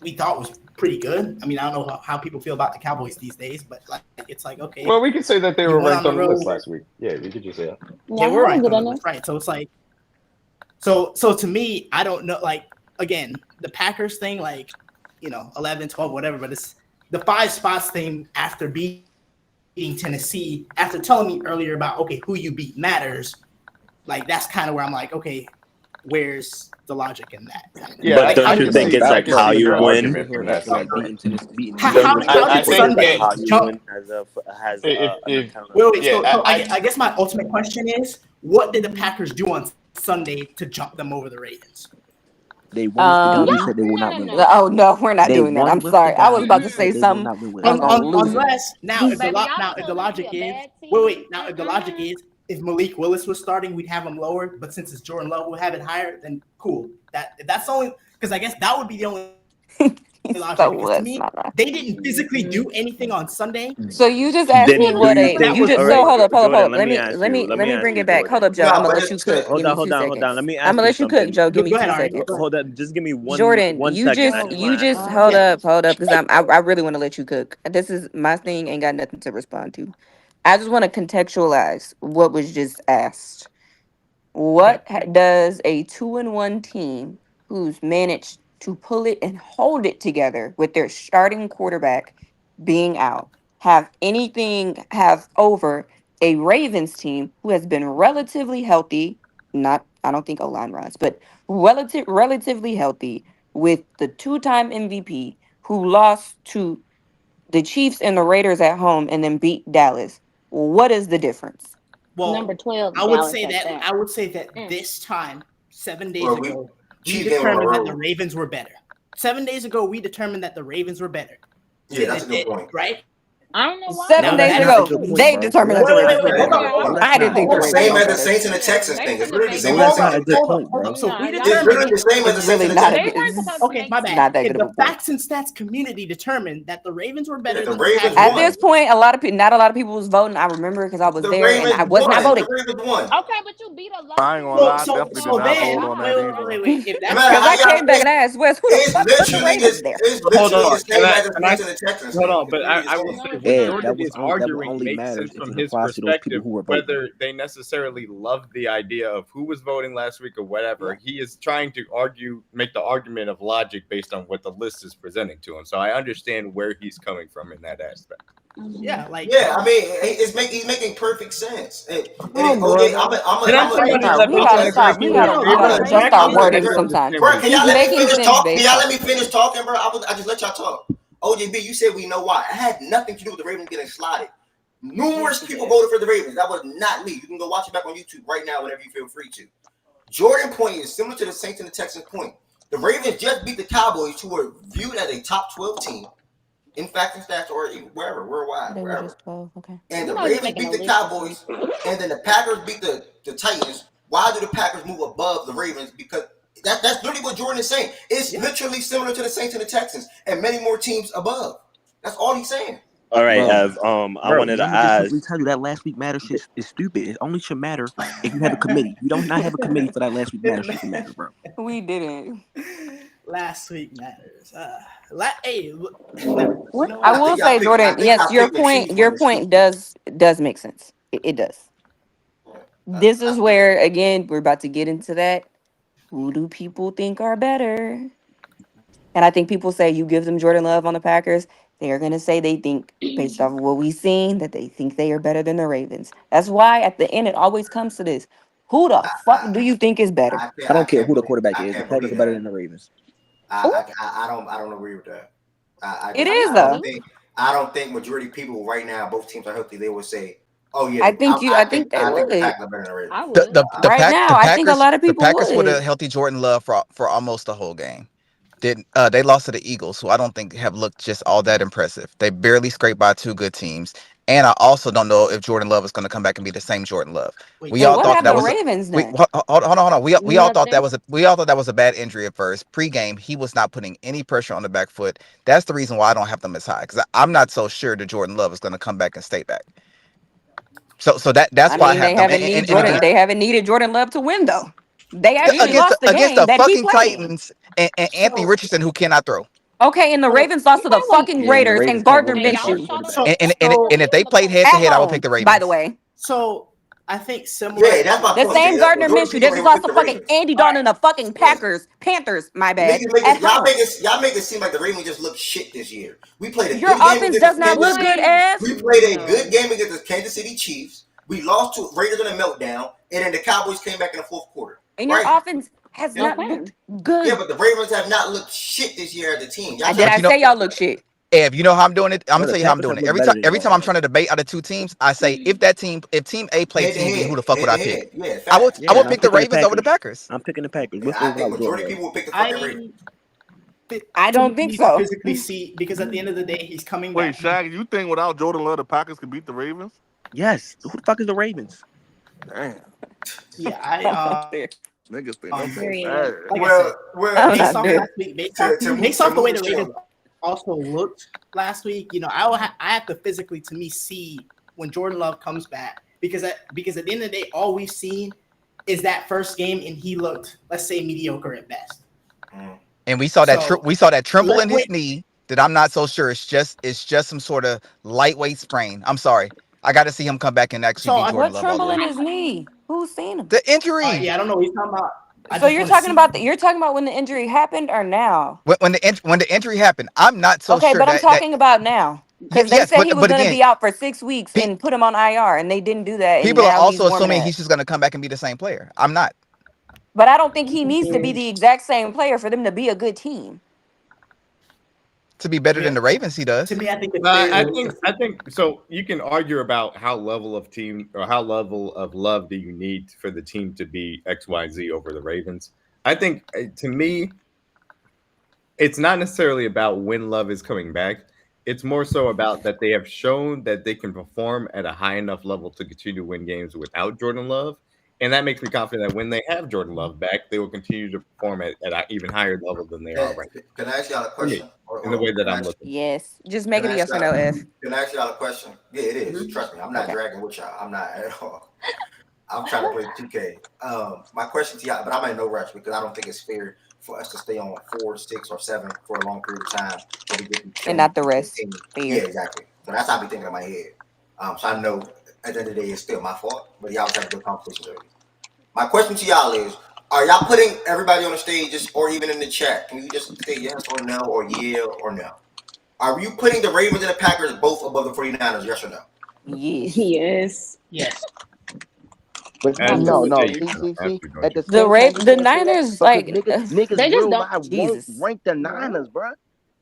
K: we thought was pretty good. I mean, I don't know how people feel about the Cowboys these days, but like it's like okay.
C: Well, we could say that they
K: you
C: were
K: went
C: ranked on the
K: road.
C: list last week. Yeah, we could just say that.
K: Yeah, we're ranked on the list, right? So it's like, so to me, I don't know. Like again, the Packers thing, 11, 12, whatever. But it's the 5 spots thing after beating Tennessee. After telling me earlier about who you beat matters. Like that's kind of where I'm like, okay, where's the logic in that?
H: Yeah, but don't you think it's like how you win?
K: How did Sunday jump? I guess my ultimate question is, what did the Packers do on Sunday to jump them over the Ravens?
B: They won. You said they will not win.
U: Oh no, we're not doing that. I'm sorry. I was about to say something.
K: Unless now, if the logic is now if the logic is if Malik Willis was starting, we'd have him lower. But since it's Jordan Love, we'll have it higher. Then cool. That's only because I guess that would be the only logic. Because to me, they didn't physically do anything on Sunday.
U: So you just asked me what hold up. Let me bring it back. Hold up, Joe. I'm gonna let you cook.
H: Hold on. Let me ask
U: I'm gonna let you cook, Joe. Give me 2 seconds.
H: Hold up. Just give me one.
U: Jordan,
H: 1
U: you
H: second.
U: just hold up, because I really want to let you cook. This is my thing. Ain't got nothing to respond to. I just want to contextualize what was just asked. What does a 2-1 team who's managed to pull it and hold it together with their starting quarterback being out have over a Ravens team who has been relatively healthy? I don't think O-line runs, but relatively healthy with the 2-time MVP who lost to the Chiefs and the Raiders at home and then beat Dallas. What is the difference?
K: Well,
I: number 12.
K: I would say that this time, 7 days ago, we determined that the Ravens were better. 7 days ago, we determined that the Ravens were better.
A: Yeah, that's a good point.
K: Right?
I: I don't know why.
P: 7 days ago, they determined that the Ravens were better. I didn't think the
A: It's the
P: Ravens
A: same
P: were
A: as the
P: better.
A: Saints and the Texans thing. It's literally the same
K: Hold
A: as the
K: on,
A: Saints and the Texans.
K: hold on. So we
A: It's
K: determined
A: literally the same as the
P: It's
A: Saints
P: really
A: and the
P: not.
A: Texans.
K: Okay, my bad.
P: Not that
K: If
P: good of
K: the
P: a point.
K: facts and stats community determined that the Ravens were better
A: The
K: than
A: Ravens
K: the Packers,
P: At this point, not a lot of people was voting. I remember because I was
A: The
P: there and I
A: Ravens
P: was not
A: won.
P: voting.
A: The Ravens won.
I: Okay, but you beat a low.
D: I ain't gonna lie, I definitely did not
K: then
D: vote on that either.
K: wait. If
A: No
K: that's
A: matter
P: Because
A: how
P: I
A: y'all
P: came back and asked Wes, who the
A: it's
P: fuck put the
A: literally
P: Ravens
A: this.
P: there?
A: It's
C: Hold
A: literally
C: on,
A: the same as the Saints and the Texans
C: hold
A: thing.
C: on, but
A: It's literally
C: I
A: the
C: will
A: same.
C: say what
H: Ed,
C: Jordan is arguing makes sense from his perspective, whether they necessarily love the idea of who was voting last week or whatever. He is trying to make the argument of logic based on what the list is presenting to him. So I understand where he's coming from in that aspect.
K: Yeah, like
A: I mean, he's making perfect sense. And
C: Oh,
A: OJ,
C: brother. Can I somebody let
P: We
C: me
P: gotta
C: finish
P: stop.
C: making
P: We gotta
C: the
P: adjust our
C: Packers are
P: wording
C: better than
P: sometimes.
A: Bro, can
P: He's
A: y'all let me
P: making
A: finish
P: sense
A: talking? Can
P: based
A: y'all
P: off
A: let me finish talking, bro? I just let y'all talk. OJB, you said we know why. It had nothing to do with the Ravens getting slotted. Numerous people voted for the Ravens. That was not me. You can go watch it back on YouTube right now whenever you feel free to. Jordan point is similar to the Saints and the Texans point. The Ravens just beat the Cowboys, who were viewed as a top 12 team in fact and stats or wherever, worldwide,
P: They were
A: wherever.
P: just 12. Okay.
A: And the
I: You know you're
A: Ravens
I: making
A: beat
I: a
A: the
I: list.
A: Cowboys, and then the Packers beat the Titans. Why do the Packers move above the Ravens? Because that's literally what Jordan is saying. It's literally similar to the Saints and the Texans, and many more teams above. That's all he's saying.
H: All right,
B: Bro,
H: I wanted to
B: I'm gonna just
H: ask.
B: simply tell you that last week matter shit is stupid. It only should matter if you have a committee. You don't not have a committee for that last week matter shit to matter, bro.
P: We didn't.
K: last week matters. Hey,
P: I will say, Jordan. Yes, your point does make sense. It does. This is where again we're about to get into that. Who do people think are better? And I think people say you give them Jordan Love on the Packers, they are gonna say they think based off of what we've seen that they think they are better than the Ravens. That's why at the end it always comes to this. Who the fuck do you think is better?
B: I don't care who the quarterback is. The Packers are better than the Ravens.
A: I don't agree with that.
P: It is though.
A: I don't think majority of people right now, both teams are healthy. They would say, "Oh yeah."
P: I think they would.
A: the Packers are better than the Ravens.
I: I would.
P: Right now, I think a lot of
O: the
P: people
O: Packers with a
P: would.
O: healthy Jordan Love for almost the whole game. They lost to the Eagles, who I don't think have looked just all that impressive. They barely scraped by two good teams. And I also don't know if Jordan Love is going to come back and be the same Jordan Love. We all
P: what
O: thought
P: have
O: that
P: the
O: was
P: Ravens done?
O: hold on. We all thought
I: Nothing.
O: we all thought that was a bad injury at first. Pre-game, he was not putting any pressure on the back foot. That's the reason why I don't have them as high, because I'm not so sure that Jordan Love is going to come back and stay back. So that's why I have them. And again,
P: They haven't needed Jordan Love to win though. They actually lost the
O: against
P: game
O: the
P: that he
O: fucking
P: played in.
O: Titans and Anthony Richardson, who cannot throw.
P: Okay, and the Ravens lost to the fucking Raiders and Gardner Minshew.
O: And if they played head to head, I would pick the Ravens.
P: By the way.
K: So I think similar.
A: Yeah, that's my
P: The
A: point.
P: same Gardner Minshew. They just lost to
A: the
P: fucking Andy Dalton and the fucking Panthers. My bad.
A: Y'all make it seem like the Ravens just look shit this year. We played a
P: Your
A: good game
P: offense
A: against
P: does
A: the
P: not look good, Ev.
A: We played a good game against the Kansas City Chiefs. We lost to Raiders in a meltdown, and then the Cowboys came back in the fourth quarter.
P: And your offense has not looked good.
A: Yeah, but the Ravens have not looked shit this year as a team.
P: Did I say y'all look shit?
O: Ev, you know how I'm doing it? I'm gonna
B: the
O: tell you how I'm
B: Packers
O: doing
B: have
O: it.
B: looked better
O: Every
B: than
O: time I'm trying to debate out of two teams, I say if Team A played Team B, who the fuck would I pick?
A: Yeah,
O: I would pick the Ravens over the Packers.
B: I'm picking the Packers.
A: I think majority of people would pick the fucking Ravens.
P: I don't think so.
K: Physically see, because at the end of the day, he's coming
G: Wait,
K: back.
G: Shaq, you think without Jordan Love, the Packers could beat the Ravens?
B: Yes. Who the fuck is the Ravens?
G: Damn.
K: Yeah, I
G: Niggas think
K: based off last week, based off the way the Ravens also looked last week, you know, I have to physically, to me, see when Jordan Love comes back, because at the end of the day, all we've seen is that first game, and he looked, let's say, mediocre at best.
O: And we saw that tremble in his knee that I'm not so sure it's just some sort of lightweight sprain. I'm sorry. I got to see him come back and actually beat Jordan Love all the
P: Tremble
O: way.
P: in his knee? Who's seen him?
O: The injury.
K: Yeah, I don't know what he's talking about.
P: So you're talking about when the injury happened or now?
O: When the injury happened, I'm not so
P: okay,
O: sure.
P: but I'm talking about now. Because they said he was going to be out for 6 weeks and put him on IR, and they didn't do that.
O: People
P: and
O: are
P: now
O: also
P: he's warming
O: assuming
P: up.
O: he's just going to come back and be the same player. I'm not.
P: But I don't think he needs to be the exact same player for them to be a good team.
O: To be better than the Ravens, he does.
K: To me, I think
C: I think so. You can argue about how level of team or how level of love do you need for the team to be XYZ over the Ravens. I think to me, it's not necessarily about when Love is coming back. It's more so about that they have shown that they can perform at a high enough level to continue to win games without Jordan Love. And that makes me confident that when they have Jordan Love back, they will continue to perform at an even higher level than they are right now.
A: Can I ask y'all a question?
C: In the way that I'm looking.
P: Yes. Just make
A: Can
P: it
A: I
P: a
A: ask
P: yes or no if.
A: Can I ask y'all a question? Yeah, it is.
P: Mhm.
A: Trust me, I'm not
P: Okay.
A: dragging with y'all. I'm not at all. I'm trying to play 2K. My question to y'all, but I'm in no rush because I don't think it's fair for us to stay on 4, 6, or 7 for a long period of time.
P: And not the rest.
A: Yeah, exactly. So that's how I be thinking in my head. So I know at the end of the day, it's still my fault. But y'all was having good conversations earlier. My question to y'all is: are y'all putting everybody on the stage, or even in the chat? Can you just say yes or no, or yeah or no? Are you putting the Ravens and the Packers both above the 49ers? Yes or no?
P: Yes.
I: Yes.
K: Yes.
M: But
C: Absolutely.
M: no.
C: Yeah, you
M: See.
C: can.
M: At the
P: The
M: same time, you
P: The
M: can't say that
P: Niners,
M: because
P: like
M: niggas
I: They just
M: real
I: don't.
M: life won't
P: Jesus.
M: rank the Niners, bro.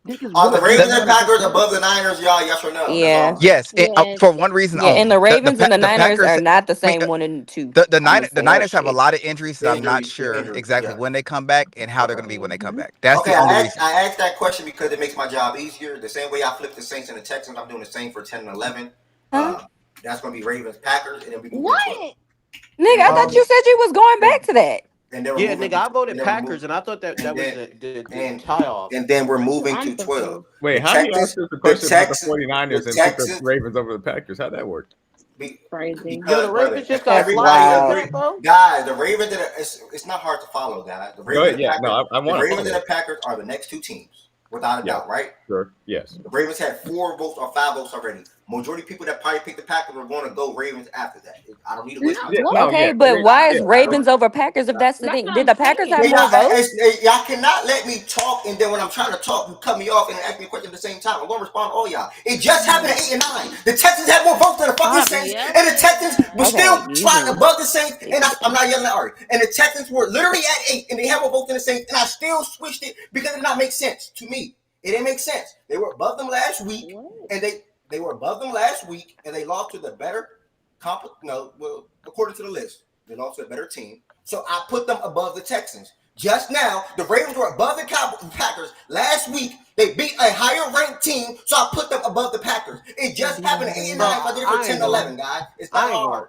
M: Niggas
A: Are
M: really
A: the
M: put the
A: Ravens and
M: Niners
A: Packers
M: above
A: above the Niners, y'all? Yes or no? That's all
P: Yeah.
A: I'm saying.
O: Yes,
I: Yes.
O: for one reason
P: Yeah, and
O: only.
P: the Ravens and the
O: The
P: Niners
O: Packers.
P: are not the
O: I mean,
P: same 1 and 2.
O: the
P: I'm just saying that
O: Niners have a
P: shit.
O: lot of injuries that I'm not
A: Injuries,
O: sure exactly
A: yeah.
O: when they come back and how they're going to be when they come back. That's
A: Okay,
O: the only reason.
A: I asked that question because it makes my job easier. The same way I flipped the Saints and the Texans, I'm doing the same for 10 and 11.
P: Huh?
A: That's going to be Ravens, Packers, and then we move to 12.
I: What?
P: Nigga, I thought you said you was going back to that.
A: And then we're
J: Yeah,
A: moving
J: nigga, I
A: to,
J: voted
A: and then we're
J: Packers,
A: moving,
J: and I thought that
A: and
J: was
A: then
J: the tie off.
A: and then we're
I: That's what
A: moving
I: I'm
A: to 12.
I: confused.
C: Wait,
A: The
C: how do you
A: Texans,
C: ask us a
A: the
C: question about the
A: Texans,
C: 49ers
A: the
C: and pick the
A: Texans,
C: Ravens over the Packers? How'd that work?
I: Crazy.
J: Yo, the
A: because brother,
J: Ravens just got
P: That's
J: slimed like
P: wild.
A: everybody
J: that, bro.
A: guys, the Ravens it's not hard to follow, guys. The
C: Go
A: Ravens
C: ahead.
A: and the
C: Yeah,
A: Packers,
C: no, I
A: the
C: want to
A: Ravens
C: follow
A: and the
C: it.
A: Packers are the next 2 teams, without a
C: Yeah,
A: doubt, right?
C: sure. Yes.
A: The Ravens had 4 votes or 5 votes already. Majority of people that probably picked the Packers were going to go Ravens after that. I don't need to waste my
C: Yeah,
A: time.
C: no,
P: Okay,
C: yeah.
P: but why
C: Yeah,
P: is Ravens over Packers if that's the
I: That's
P: thing?
I: what
P: Did
I: I'm
P: the Packers have
I: saying.
P: more votes?
A: Y'all cannot let me talk, and then when I'm trying to talk, you cut me off and ask me a question at the same time. I'm going to respond to all y'all. It just happened at 8 and 9. The Texans had more votes than the fucking Saints, and the Texans were still
P: Okay, you
A: trying
P: can.
A: above the Saints, and I'm not yelling at Ari. And the Texans were literally at 8, and they have more votes than the Saints, and I still switched it because it did not make sense to me. It didn't make sense. They were above them last week, and they were above them last week, and they lost to the better according to the list, they lost to a better team. So I put them above the Texans. Just now, the Ravens were above the Packers. Last week, they beat a higher ranked team, so I put them above the Packers. It just happened at 8 and 9. So I did it for 10 and 11, guys. It's not hard.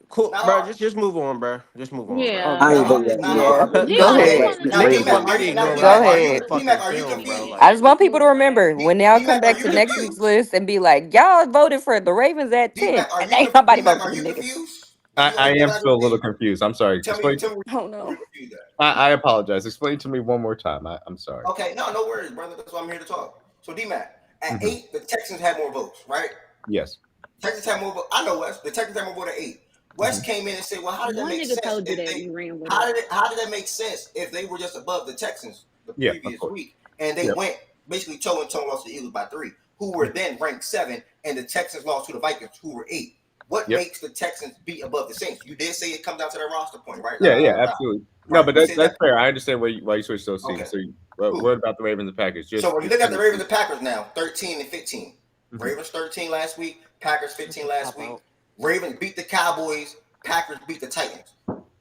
J: Cool, bro. Just move on, bro. Just move on, bro.
I: Yeah.
B: I ain't vote
A: It's
B: yet.
A: not
P: Yeah.
A: hard.
P: Go
I: D-Mac, I just
P: ahead.
I: want to
A: Now,
I: know.
J: Niggas
A: D-Mac,
J: want me to ignore
P: Go
J: last
P: ahead.
J: fucking
A: are you
J: film, bro.
A: confused?
J: Like,
P: I just want people to remember when y'all come
A: D-Mac, are
P: back
A: you
P: to next
A: confused?
P: week's list and be like, y'all voted for the Ravens at 10.
A: D-Mac,
P: And ain't nobody voted
A: D-Mac,
P: for
A: are
P: them
A: you
P: niggas.
A: confused?
C: I am still a little confused. I'm sorry.
A: Tell
C: Explain.
A: me
P: Oh no.
A: you're confused at.
C: I apologize. Explain to me one more time. I'm sorry.
A: Okay, no worries, brother. That's why I'm here to talk. So, D-Mac, at
C: Mhm.
A: 8, the Texans had more votes, right?
C: Yes.
A: Texans had more votes. I know West. The Texans had more votes at 8. West came in and said, "Well, how did that
I: One
A: make
I: nigga
A: sense?
I: told you
A: If
I: that
A: they,
I: you ran with
A: how
I: it.
A: did that make sense if they were just above the Texans the
C: Yeah, of
A: previous
C: course.
A: week and they
C: Yep.
A: went basically toe and toe lost to the Eagles by 3, who were then ranked 7, and the Texans lost to the Vikings, who were 8. What
C: Yep.
A: makes the Texans be above the Saints? You did say it comes down to their roster point, right?
C: Yeah, absolutely. No,
A: Right.
C: but
A: You
C: that's
A: said that.
C: fair. I understand why you switched those teams.
A: Okay.
C: So, what about the Ravens and Packers?
A: So when you look at the Ravens and Packers now, 13 and 15. Ravens 13 last week, Packers 15 last week. Ravens beat the Cowboys, Packers beat the Titans.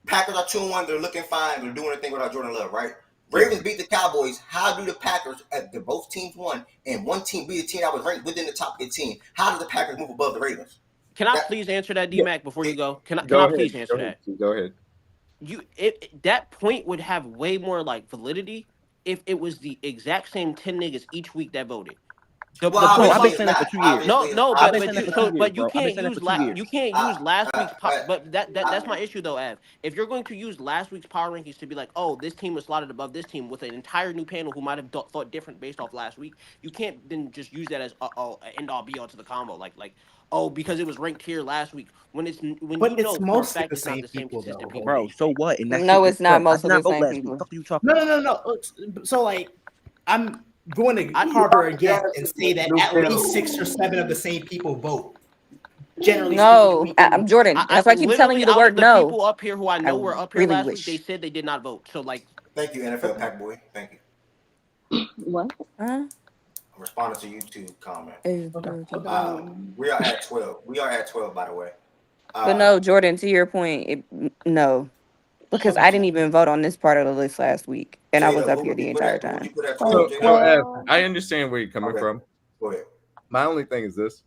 A: Packers are 2-1. They're looking fine. They're doing their thing without Jordan Love, right? Ravens beat the Cowboys. How do the Packers, both teams won, and one team beat a team that was ranked within the top 15? How do the Packers move above the Ravens?
J: Can I please answer that, D-Mac, before you go? Can I please answer that?
C: Go ahead.
J: That point would have way more like validity if it was the exact same 10 niggas each week that voted.
B: Bro, I've been saying that for 2 years.
J: No,
B: I've been saying that for 2 years,
J: but you
B: bro. I've been
J: can't
B: saying that
J: use
B: for 2 years.
J: you can't use last week's but that's my issue though, Av. If you're going to use last week's power rankings to be like, oh, this team was slotted above this team with an entire new panel who might have thought different based off last week, you can't then just use that as end all be all to the combo. Like oh, because it was ranked here last week when
K: But
J: you
K: it's
J: know for a
K: mostly
J: fact
K: the
J: it's not
K: same
J: the same
K: people,
J: consistent
K: though.
J: people.
B: Bro, so what? And that
P: No,
B: shit
P: it's not
B: I
P: most
B: did
P: of
B: not
P: the
B: vote
P: same
B: last week.
P: people.
B: What the fuck are you talking about?
K: No. So like, I'm going to harbor against and say that at least 6 or 7 of the same people vote. Generally
P: No,
K: speaking,
P: I'm Jordan. That's why I keep telling you the
J: out
P: word
J: of the
P: no.
J: people up here who I know were up here
P: really
J: last week, they
P: wish.
J: said they did not vote. So like,
A: thank you, NFL Pack Boy. Thank you.
I: What?
A: I'm responding to YouTube comment.
P: Okay.
A: We are at 12. We are at 12, by the way.
P: But no, Jordan, to your point, no. Because I didn't even vote on this part of the list last week. And I was up here the entire time.
C: So, Ev, I understand where you're coming from.
A: Go ahead.
E: My only thing is this.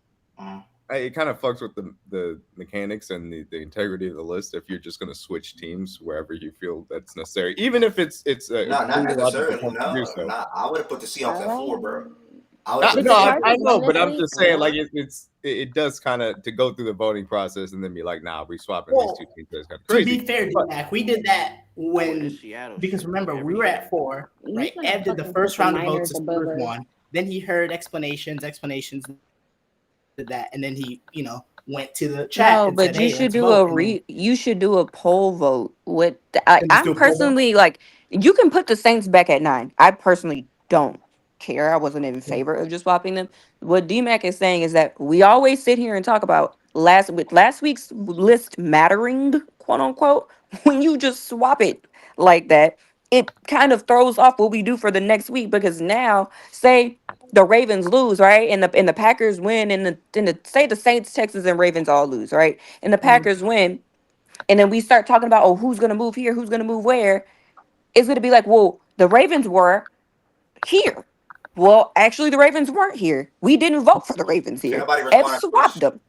E: It kind of fucks with the mechanics and the integrity of the list if you're just going to switch teams wherever you feel that's necessary, even if it's
A: not necessarily.
E: point to do so.
A: I would have put the Seahawks at 4, bro.
E: I know, but I'm just saying, like it does kind of to go through the voting process and then be like, nah, we swapping these two teams. That's kind of crazy.
K: To be fair, Mac, we did that because remember we were at 4, right? Ed did the first round of votes, the first one. Then he heard explanations did that, and then he, went to the chat.
P: No,
K: and
P: but
K: said,
P: you
K: hey,
P: should
K: let's
P: do
K: vote.
P: you should do a poll vote with.
K: Can we just do
P: I'm
K: a poll vote?
P: personally like you can put the Saints back at 9. I personally don't care. I wasn't in favor of just swapping them. What DMAC is saying is that we always sit here and talk about last week's list mattering, quote unquote. When you just swap it like that, it kind of throws off what we do for the next week because now say the Ravens lose, right? And the Packers win, and the say the Saints, Texans, and Ravens all lose, right? And the Packers win, and then we start talking about who's gonna move here, who's gonna move where. It's gonna be like, well, the Ravens were here. Well, actually, the Ravens weren't here. We didn't vote for the Ravens here. Ed swapped them.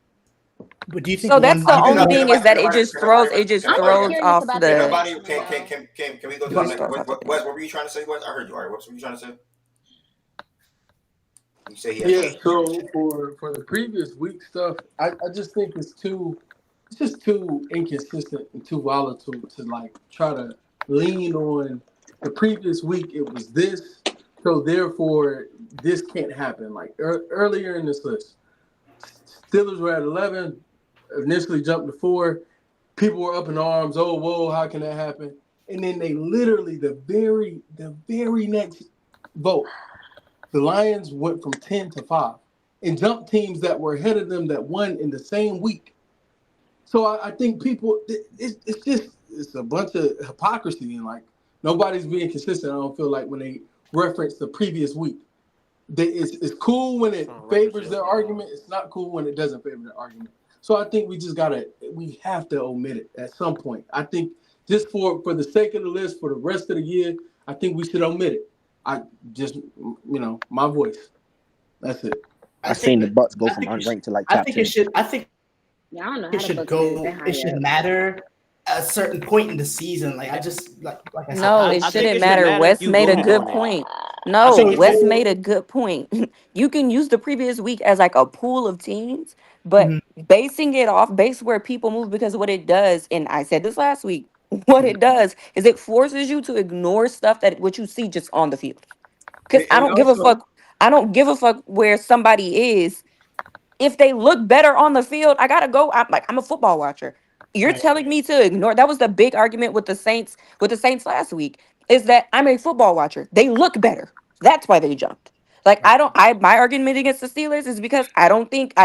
K: But do you think
P: So that's the only thing is that it
A: Can
P: just throws off
A: Can
P: the.
A: nobody can we go to the next? Wes, what were you trying to say, Wes? I heard you. All right, what were you trying to say? You say
N: So for the previous week stuff, I just think it's just too inconsistent and too volatile to like try to lean on the previous week. It was this, so therefore this can't happen. Like earlier in this list, Steelers were at 11, initially jumped to 4. People were up in arms. Oh, whoa, how can that happen? And then they literally the very next vote, the Lions went from 10 to 5 and jumped teams that were ahead of them that won in the same week. So I think people, it's a bunch of hypocrisy and like nobody's being consistent. I don't feel like when they reference the previous week. It's cool when it favors their argument. It's not cool when it doesn't favor their argument. So I think we have to omit it at some point. I think just for the sake of the list for the rest of the year, I think we should omit it. I just, my voice. That's it.
B: I seen the Bucks go from unranked to like top 10.
I: Yeah, I don't know how
K: it should go. It should matter at a certain point in the season. Like I just like I said.
P: No, it shouldn't matter. Wes made a good point. No, Wes made a good point. You can use the previous week as like a pool of teams, but basing it off base where people move because what it does, and I said this last week, what it does is it forces you to ignore stuff that what you see just on the field. Because I don't give a fuck. I don't give a fuck where somebody is. If they look better on the field, I gotta go. I'm a football watcher. You're telling me to ignore. That was the big argument with the Saints last week. Is that I'm a football watcher. They look better. That's why they jumped. Like my argument against the Steelers is because I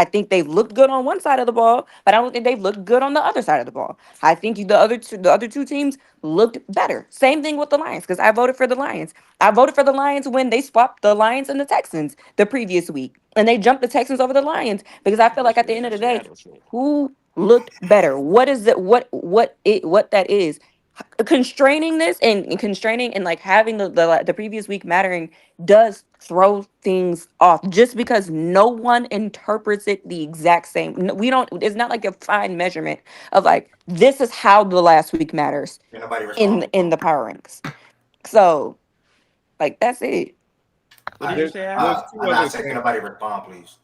P: think they've looked good on one side of the ball, but I don't think they've looked good on the other side of the ball. I think the other two teams looked better. Same thing with the Lions, because I voted for the Lions. I voted for the Lions when they swapped the Lions and the Texans the previous week. And they jumped the Texans over the Lions because I feel like at the end of the day, who looked better? What is it? What that is? Constraining this and constraining and like having the previous week mattering does throw things off just because no one interprets it the exact same. We don't. It's not like a fine measurement of like this is how the last week matters in the power ranks. So like that's it.
A: I'm not saying anybody respond, please.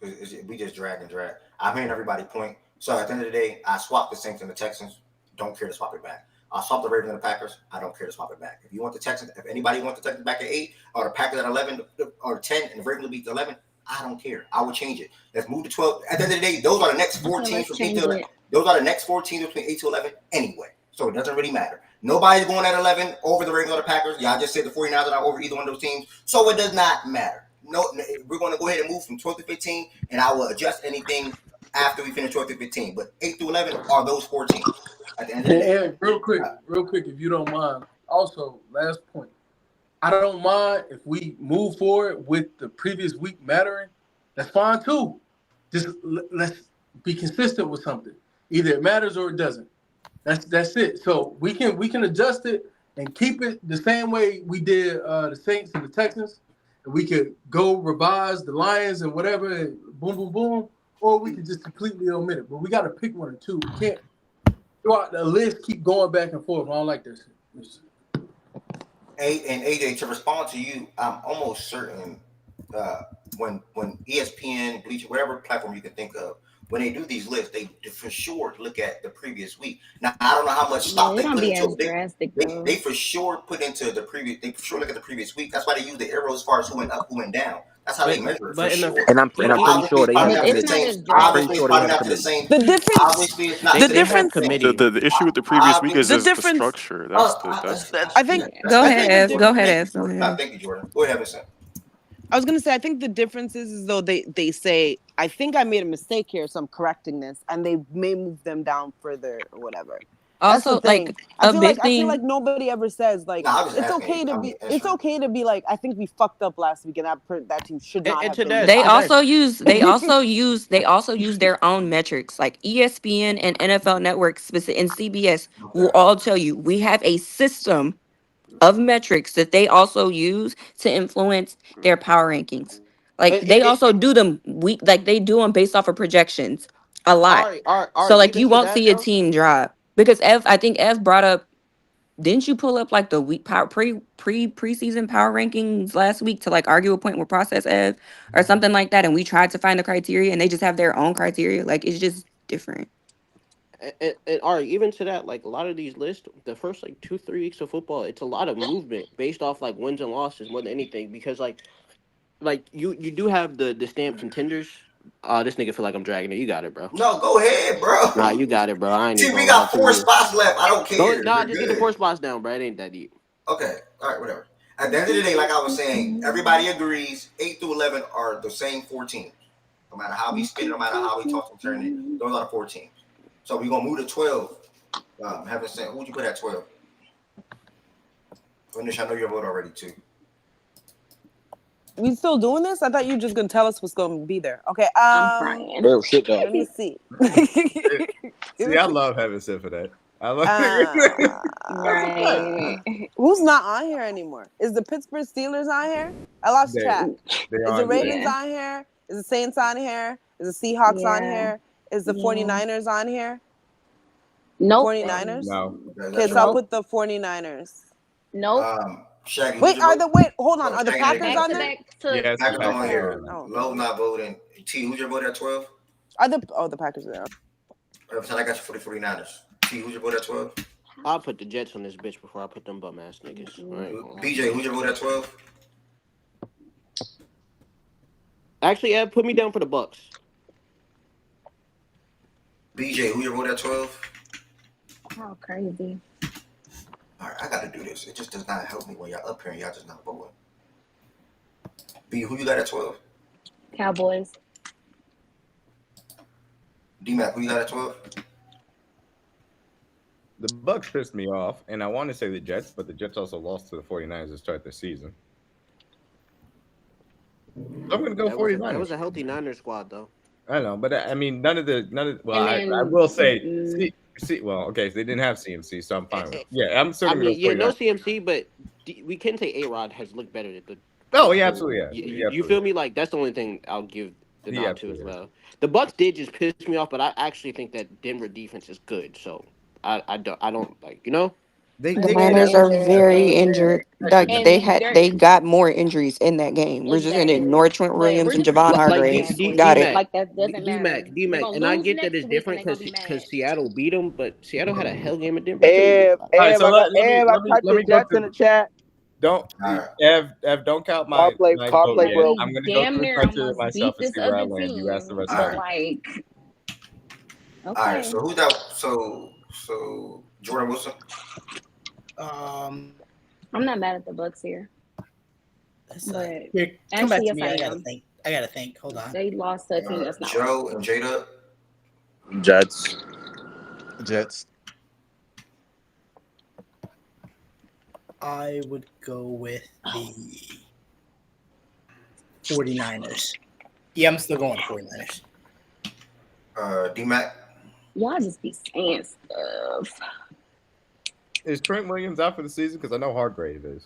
A: We just drag and drag. I'm hearing everybody point. So at the end of the day, I swapped the Saints and the Texans. Don't care to swap it back. I swapped the Ravens and the Packers. I don't care to swap it back. If you want the Texans, if anybody wants the Texans back at 8, or the Packers at 11 or 10, and the Ravens will beat 11, I don't care. I will change it. Let's move to 12. At the end of the day, those are the next 4 teams from 8 to 11. Those are the next 4 teams between 8 to 11 anyway. So it doesn't really matter. Nobody's going at 11 over the Ravens or the Packers. Y'all just said the 49ers are not over either one of those teams. So it does not matter. No, we're going to go ahead and move from 12 to 15, and I will adjust anything after we finish 12 to 15. But 8 to 11 are those 4 teams. At the end of the day.
N: And real quick, if you don't mind. Also, last point. I don't mind if we move forward with the previous week mattering. That's fine too. Just let's be consistent with something. Either it matters or it doesn't. That's it. So we can adjust it and keep it the same way we did the Saints and the Texans. and we could go revise the Lions and whatever, and boom, boom, boom, or we could just completely omit it. But we got to pick one or two. We can't throughout the list keep going back and forth. I don't like this.
A: And AJ, to respond to you, I'm almost certain when ESPN, Bleacher, whatever platform you can think of, when they do these lists, they for sure look at the previous week. Now I don't know how much stock
I: It
A: they
I: don't
A: put
I: be
A: into
I: as
A: it.
I: drastic though.
A: They for sure put into the previous. They for sure look at the previous week. That's why they use the arrow as far as who went up, who went down. That's how they measure it for sure.
B: And I'm pretty sure they have a
I: But it's
B: committee.
I: not as
B: I'm pretty
I: drastic.
B: sure they have a committee.
U: The difference.
A: Obviously, it's not.
U: The
F: They have
U: difference.
F: committee. The issue with the previous week is
U: The
F: the
U: difference.
F: structure. That's
U: I think.
P: Go
U: I
P: ahead,
U: think
P: Ev. Go ahead, Ev. Go
A: No,
P: ahead.
A: thank you, Jordan. Go ahead, Vincent.
U: I was gonna say I think the difference is though they say I think I made a mistake here, so I'm correcting this, and they may move them down further or whatever. That's the
P: Also,
U: thing.
P: like
U: I
P: a
U: feel
P: big
U: like
P: thing.
U: nobody ever says like
A: No, I was just
U: it's
A: asking.
U: okay to
A: I
U: be
A: mean,
U: it's okay to be like I think we fucked up last week and that team should not
J: And
U: have
J: to
U: been
J: that,
U: this
P: They
J: to
U: high.
J: that,
P: also use their own metrics. Like ESPN and NFL Network and CBS will all tell you we have a system of metrics that they also use to influence their power rankings. Like they also do them they do them based off of projections a lot. So like
J: even
P: you
J: to
P: won't
J: that
P: see a
J: though.
P: team drop because I think Ev brought up. Didn't you pull up like the week power preseason power rankings last week to like argue a point with Process Ev or something like that? And we tried to find the criteria and they just have their own criteria. Like it's just different.
J: And Ari, even to that, like a lot of these lists, the first like 2-3 weeks of football, it's a lot of movement based off like wins and losses more than anything. Because like you do have the stamp contenders. This nigga feel like I'm dragging it. You got it, bro.
A: No, go ahead, bro.
J: Nah, you got it, bro. I ain't
A: See,
J: even
A: we
J: gonna lie
A: got
J: to
A: 4
J: you.
A: spots left. I don't care.
J: Nah,
A: We're
J: just get the
A: good.
J: 4 spots down, bro. It ain't that deep.
A: Okay. All right. Whatever. At the end of the day, like I was saying, everybody agrees 8 through 11 are the same 4 teams. No matter how we spin it, no matter how we toss and turn it, those are the 4 teams. So we're gonna move to 12. Having said, who would you put at 12? Finish. I know your vote already too.
U: We still doing this? I thought you were just gonna tell us what's gonna be there. Okay.
I: I'm crying.
H: Real shit though.
U: Let me see.
E: See, I love having said for that. I love
I: Right.
U: Who's not on here anymore? Is the Pittsburgh Steelers on here? I lost track. Is the Ravens on here? Is the Saints on here? Is the Seahawks on here? Is the 49ers on here?
I: Nope.
U: 49ers?
E: No.
U: Okay, so I'll put the 49ers.
I: Nope.
A: Shaggy,
U: wait, hold on. Are the Packers on there?
E: Yes,
A: Packers
E: Packers
A: on here.
U: Oh.
A: Low not voting. T, who's your vote at 12?
U: The Packers are there.
A: Every time I got you for the 49ers. T, who's your vote at 12?
J: I'll put the Jets on this bitch before I put them bum ass niggas.
A: BJ, who's your vote at 12?
J: Actually, put me down for the Bucks.
A: BJ, who your vote at 12?
I: Oh, crazy.
A: All right, I got to do this. It just does not help me when y'all up here and y'all just not voting. B, who you got at 12?
I: Cowboys.
A: D-Mac, who you got at 12?
E: The Bucks pissed me off, and I want to say the Jets, but the Jets also lost to the 49ers to start the season. I'm going to go 49ers.
J: That was a healthy Niners squad, though.
E: I know, but I mean, none of the. Well, I will say, well, okay, so they didn't have CMC, so I'm fine with it. Yeah, I'm still going to go 49ers.
J: No CMC, but we can say A-Rod has looked better at the.
E: Oh, yeah, absolutely, yeah.
J: You feel me? Like that's the only thing I'll give the nod to as well. The Bucks did just piss me off, but I actually think that Denver defense is good. So I don't like
P: The Niners are very injured. Like they got more injuries in that game. We're just gonna ignore Trent Williams and Javon Hargraves. Got it.
I: Like that doesn't matter.
J: D-Mac, and I get that it's different because Seattle beat them, but Seattle had a hell game at Denver.
M: I typed the Jets in the chat.
E: Don't Ev, don't count my
M: play
E: vote yet.
M: will.
E: I'm gonna go through the criteria myself and see where I land. You ask the rest of it.
I: Like,
A: All right, so who's that? So Jordan Wilson.
I: I'm not mad at the Bucks here. But
K: Come back
I: actually,
K: to me.
I: yes,
K: I gotta think. Hold on.
I: They lost to a team that's not.
A: Joe and Jada.
H: Jets.
K: I would go with the 49ers. Yeah, I'm still going 49ers.
A: D-Mac.
I: Y'all just be saying stuff.
E: Is Trent Williams out for the season? Because I know Hargrave is.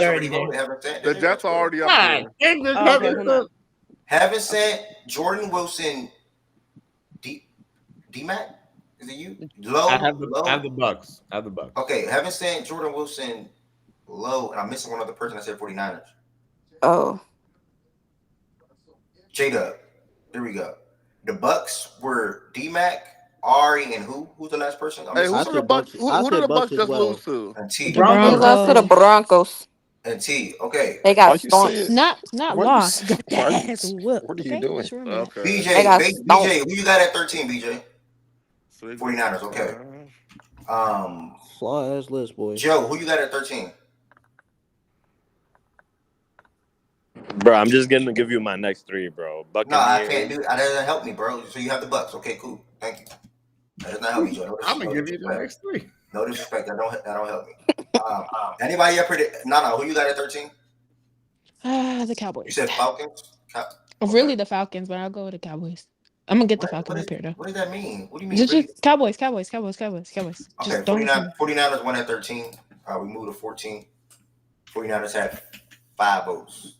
A: Jets already voted. Haven't said
G: The Jets are already up
H: God,
G: there.
U: Okay, hold on.
A: Haven't said Jordan Wilson. D-Mac? Is it you?
H: I have the Bucks. I have the Bucks.
A: Okay, haven't said Jordan Wilson low, and I'm missing one other person. I said 49ers.
P: Oh.
A: Jada. There we go. The Bucks were D-Mac, Ari, and who? Who's the last person?
G: Hey, who did the Bucks? Who did the Bucks just lose to?
A: And T.
P: They lost to the Broncos.
A: And T. Okay.
P: They got stomped.
Q: Not lost. Got that ass whooped.
C: What are you
Q: Okay,
C: doing?
Q: just remember.
A: BJ,
P: They got
A: BJ, who you got at 13, BJ? 49ers, okay.
J: Flaw ass list, boy.
A: Joe, who you got at 13?
H: Bro, I'm just gonna give you my next three, bro.
A: No, I can't do it. That doesn't help me, bro. So you have the Bucks. Okay, cool. Thank you. That does not help me, Joe.
E: I'm gonna give you the next 3.
A: No disrespect. That don't help me. Anybody up here? No. Who you got at 13?
Q: The Cowboys.
A: You said Falcons.
Q: Really, the Falcons, but I'll go with the Cowboys. I'm gonna get the Falcons up here though.
A: What does that mean? What do you mean?
Q: Just Cowboys.
A: Okay,
Q: Just don't
A: 49ers won at 13. We moved to 14. 49ers had 5 votes.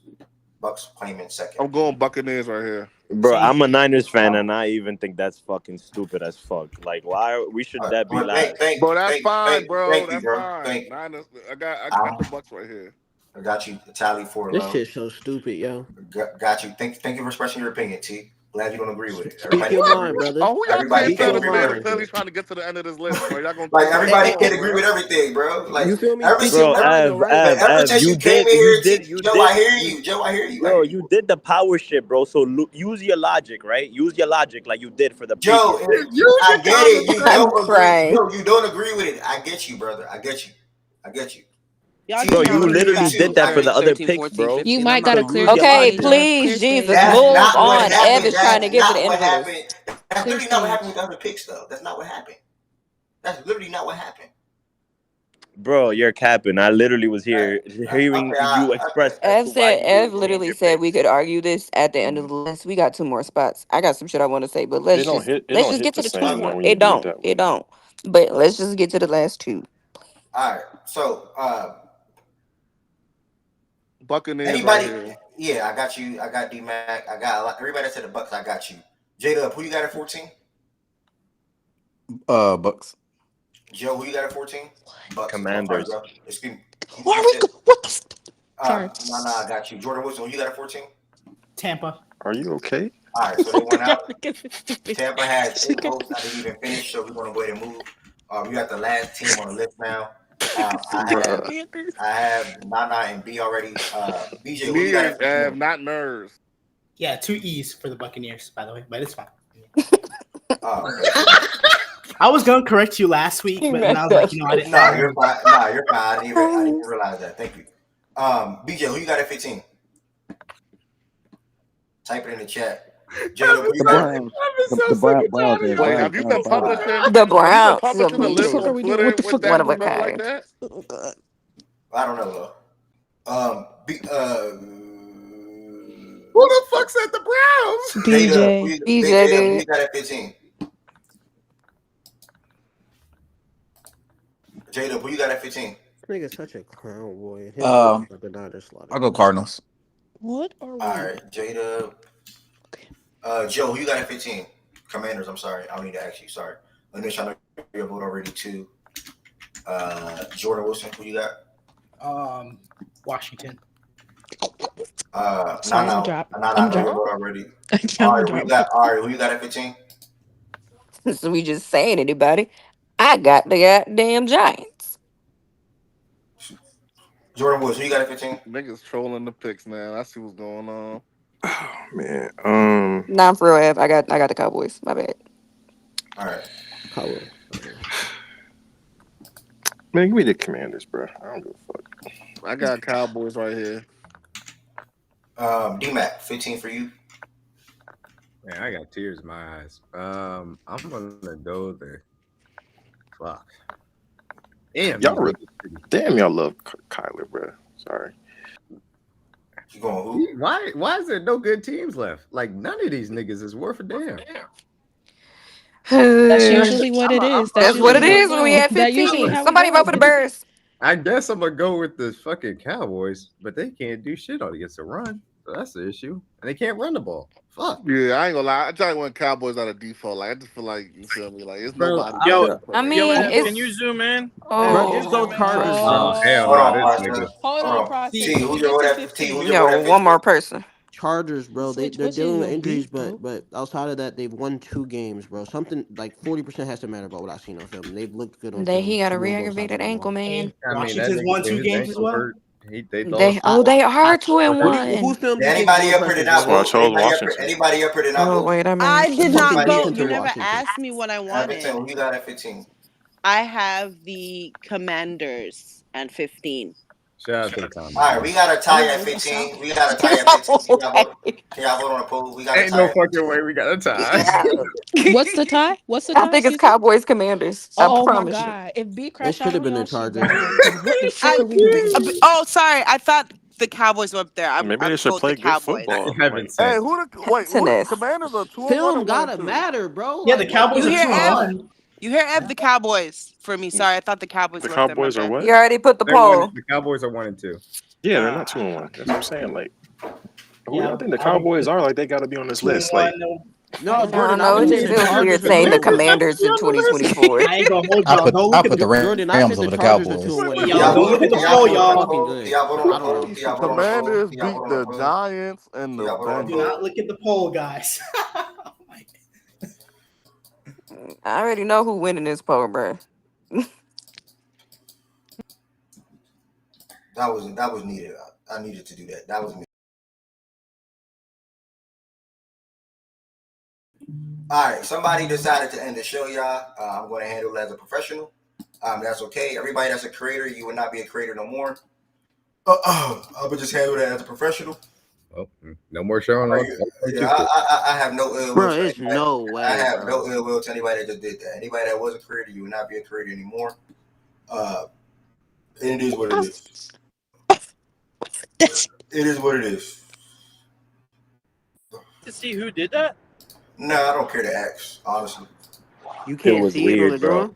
A: Bucks claiming second.
G: I'm going Buccaneers right here.
H: Bro, I'm a Niners fan, and I even think that's fucking stupid as fuck. Like, why we should that be last?
G: Bro, that's fine, bro.
A: Thank you, bro.
G: Fine. Niners, I got the Bucks right here.
A: I got you. Tally for
J: this shit's so stupid, yo.
A: Got you. Thank you for expressing your opinion, T. Glad you don't agree with it.
J: Speak your mind, brother.
G: Oh, who y'all
A: Everybody
G: saying
A: can't agree with everything.
G: Philly's trying to get to the end of this list, bro? Y'all gonna
A: like everybody can't agree with everything, bro. Like
J: you feel me?
A: Ever since you came in here, Joe, I hear you. Joe, I hear you.
H: Bro, you did the power shit, bro. So use your logic, right? Use your logic like you did for the
A: Joe. I get it. You don't
P: crying.
A: agree. No, you don't agree with it. I get you, brother. I get you.
H: Bro, you literally did that for the other picks, bro.
Q: You might gotta clear.
P: Okay, please, Jesus, move on. Ev is trying to get to the end of this.
A: That's literally not what happened with the other picks, though. That's not what happened. That's literally not what happened.
H: Bro, you're capping. I literally was here hearing you express.
P: Ev literally said we could argue this at the end of the list. We got 2 more spots. I got some shit I want to say, but let's just get to the 2 more. It don't. But let's just get to the last 2.
A: All right. So,
G: Buccaneers.
A: Anybody?
G: Right here.
A: Yeah, I got you. I got D-Mac. I got a lot. Everybody that said the Bucks, I got you. Jayden, who you got at 14?
O: Bucks.
A: Joe, who you got at 14? Bucks.
H: Commanders.
A: What the? Sorry. No, I got you. Jordan Wilson, who you got at 14?
K: Tampa.
F: Are you okay?
A: All right, so they went out. Tampa has 8 votes. I didn't even finish, so we're going to go ahead and move. You got the last team on the list now. I have Nana and B already. BJ, who you got at 15?
G: Not nerves.
K: Yeah, 2 E's for the Buccaneers, by the way, but it's fine. I was gonna correct you last week, but then I was like, I didn't.
A: Nah, you're fine. I didn't even realize that. Thank you. BJ, who you got at 15? Type it in the chat. Jayden, who you got?
O: The Browns.
G: Wait, have you been publishing?
P: The Browns.
G: Publishing the list on Twitter
Q: What the fuck?
P: One of a
G: like
P: kind.
G: that?
A: I don't know though.
G: Who the fuck said the Browns?
A: DJ, who
P: DJ,
A: you got at 15? Jayden, who you got at 15?
J: This nigga's such a clown, boy.
O: I'll go Cardinals.
Q: What are we?
A: All right, Jada. Joe, who you got at 15? Commanders, I'm sorry. I don't need to ask you. Sorry. Let me try to get your vote already too. Jordan Wilson, who you got?
K: Washington.
Q: Sorry, I'm dropped.
A: Already. All right, who you got at 15?
P: So we just saying anybody. I got the goddamn Giants.
A: Jordan Woods, who you got at 15?
G: Niggas trolling the picks now. I see what's going on.
F: Oh man.
P: Nah, for real, Ev. I got the Cowboys. My bad.
A: All right.
J: Cowboys.
F: Man, give me the Commanders, bro. I don't give a fuck.
G: I got Cowboys right here.
A: D-Mac, 15 for you.
E: Man, I got tears in my eyes. I'm gonna go there. Fuck. Damn,
F: y'all love Kyler, bro. Sorry.
A: You going who?
E: Why is there no good teams left? Like none of these niggas is worth a damn.
Q: That's usually what it is.
P: That's what it is when we have 15. Somebody vote for the Bears.
E: I guess I'm gonna go with the fucking Cowboys, but they can't do shit on against the run. So that's the issue. And they can't run the ball. Fuck.
G: Yeah, I ain't gonna lie. I tell you when Cowboys out of default. Like I just feel like you feel me. Like it's nobody.
P: I mean,
T: can you zoom in?
P: Oh,
T: Just go Chargers.
E: Oh hell no, this nigga.
T: Hold on, process.
A: See, who's your vote at 15?
P: Yo, one more person.
J: Chargers, bro. They're dealing with injuries, but outside of that, they've won 2 games, bro. Something like 40% has to matter about what I've seen on film. They've looked good on film.
P: He got a re-aggravated ankle, man.
K: Washington's won 2 games as well.
P: They are 2-1.
J: Who's film?
A: Anybody up here did not vote? Anybody up here did not vote?
P: Oh wait,
U: I did not vote.
J: Washington.
U: You never asked me what I wanted.
A: Who you got at 15?
U: I have the Commanders and 15.
C: Shout out to the Tom.
A: All right, we got a tie at 15. We got a tie at 15. Can y'all vote on the poll? We got a
C: Ain't
A: tie.
C: no fucking way we got a tie.
Q: What's the tie? What's the tie?
P: I think it's
Q: Excuse me?
P: Cowboys Commanders. I
Q: Oh my
P: promise you.
Q: god! If B
J: It
Q: crash
J: should
Q: out
J: have
Q: on
J: been the
Q: y'all shit,
J: Chargers.
Q: bro. Because what the fuck are we doing?
U: Oh, sorry. I thought the Cowboys were up there.
F: Maybe
U: I
F: they should
U: vote
F: play
U: the
F: good
U: Cowboys.
F: football.
C: Hey,
P: Tennis.
S: Commanders are 2-1
J: Film
S: or
J: gotta
S: 1-2?
J: matter, bro.
K: Yeah, the
J: Like, what
K: Cowboys
U: You
K: are
U: hear
K: 2-1.
U: Ev? You hear Ev? The Cowboys for me. Sorry, I thought the Cowboys
F: The
U: were up there. My
F: Cowboys are
U: bad.
F: what?
P: You already put the
C: They're one.
P: poll.
C: The Cowboys are 1-2.
F: Yeah, they're not 2-1. That's what I'm saying. Like, who
K: Yeah,
F: y'all think the
K: I would
F: Cowboys
K: put
F: are? Like, they got to be on this list.
K: 2-1.
F: Like,
J: no,
P: I
J: Jordan,
P: don't
J: I've
P: know.
J: been
P: It
J: saying
P: just
J: the
P: feels
J: Chargers
P: weird
J: are
P: saying the
J: 2-1.
P: Commanders in 2024.
K: I ain't gonna hold
O: I
K: y'all.
O: put
K: Go
O: I
K: look at
O: put
K: the
O: the
J: Jordan, I
O: Rams
J: said the
O: over the
J: Chargers are
O: Cowboys.
J: 2-1.
K: y'all. Go look at the
J: Y'all
K: poll,
J: are
K: y'all.
J: fucking good.
A: Can y'all vote on the
J: I don't
A: poll?
J: know.
A: Can y'all vote on the poll?
S: Commanders
A: Can y'all
S: beat
A: vote on
S: the
A: the poll?
S: Giants and the
A: Can y'all vote on the
K: Do
S: Bengals.
K: not look at the poll, guys.
P: I already know who winning this poll, bro.
A: That was needed. I needed to do that. That was me. All right, somebody decided to end the show, y'all. I'm going to handle it as a professional. That's okay. Everybody that's a creator, you will not be a creator no more. I would just handle that as a professional.
C: Well, no more showing off.
A: Yeah, I have no ill will.
J: Bro, it's no
A: I
J: way,
A: have
J: bro.
A: no ill will to anybody that just did that. Anybody that was a creator, you will not be a creator anymore. It is what it is. It is what it is.
T: To see who did that?
A: No, I don't care to ask, honestly.
J: You
H: It
J: can't
H: was
J: see it on the
H: weird, bro.
J: drawing?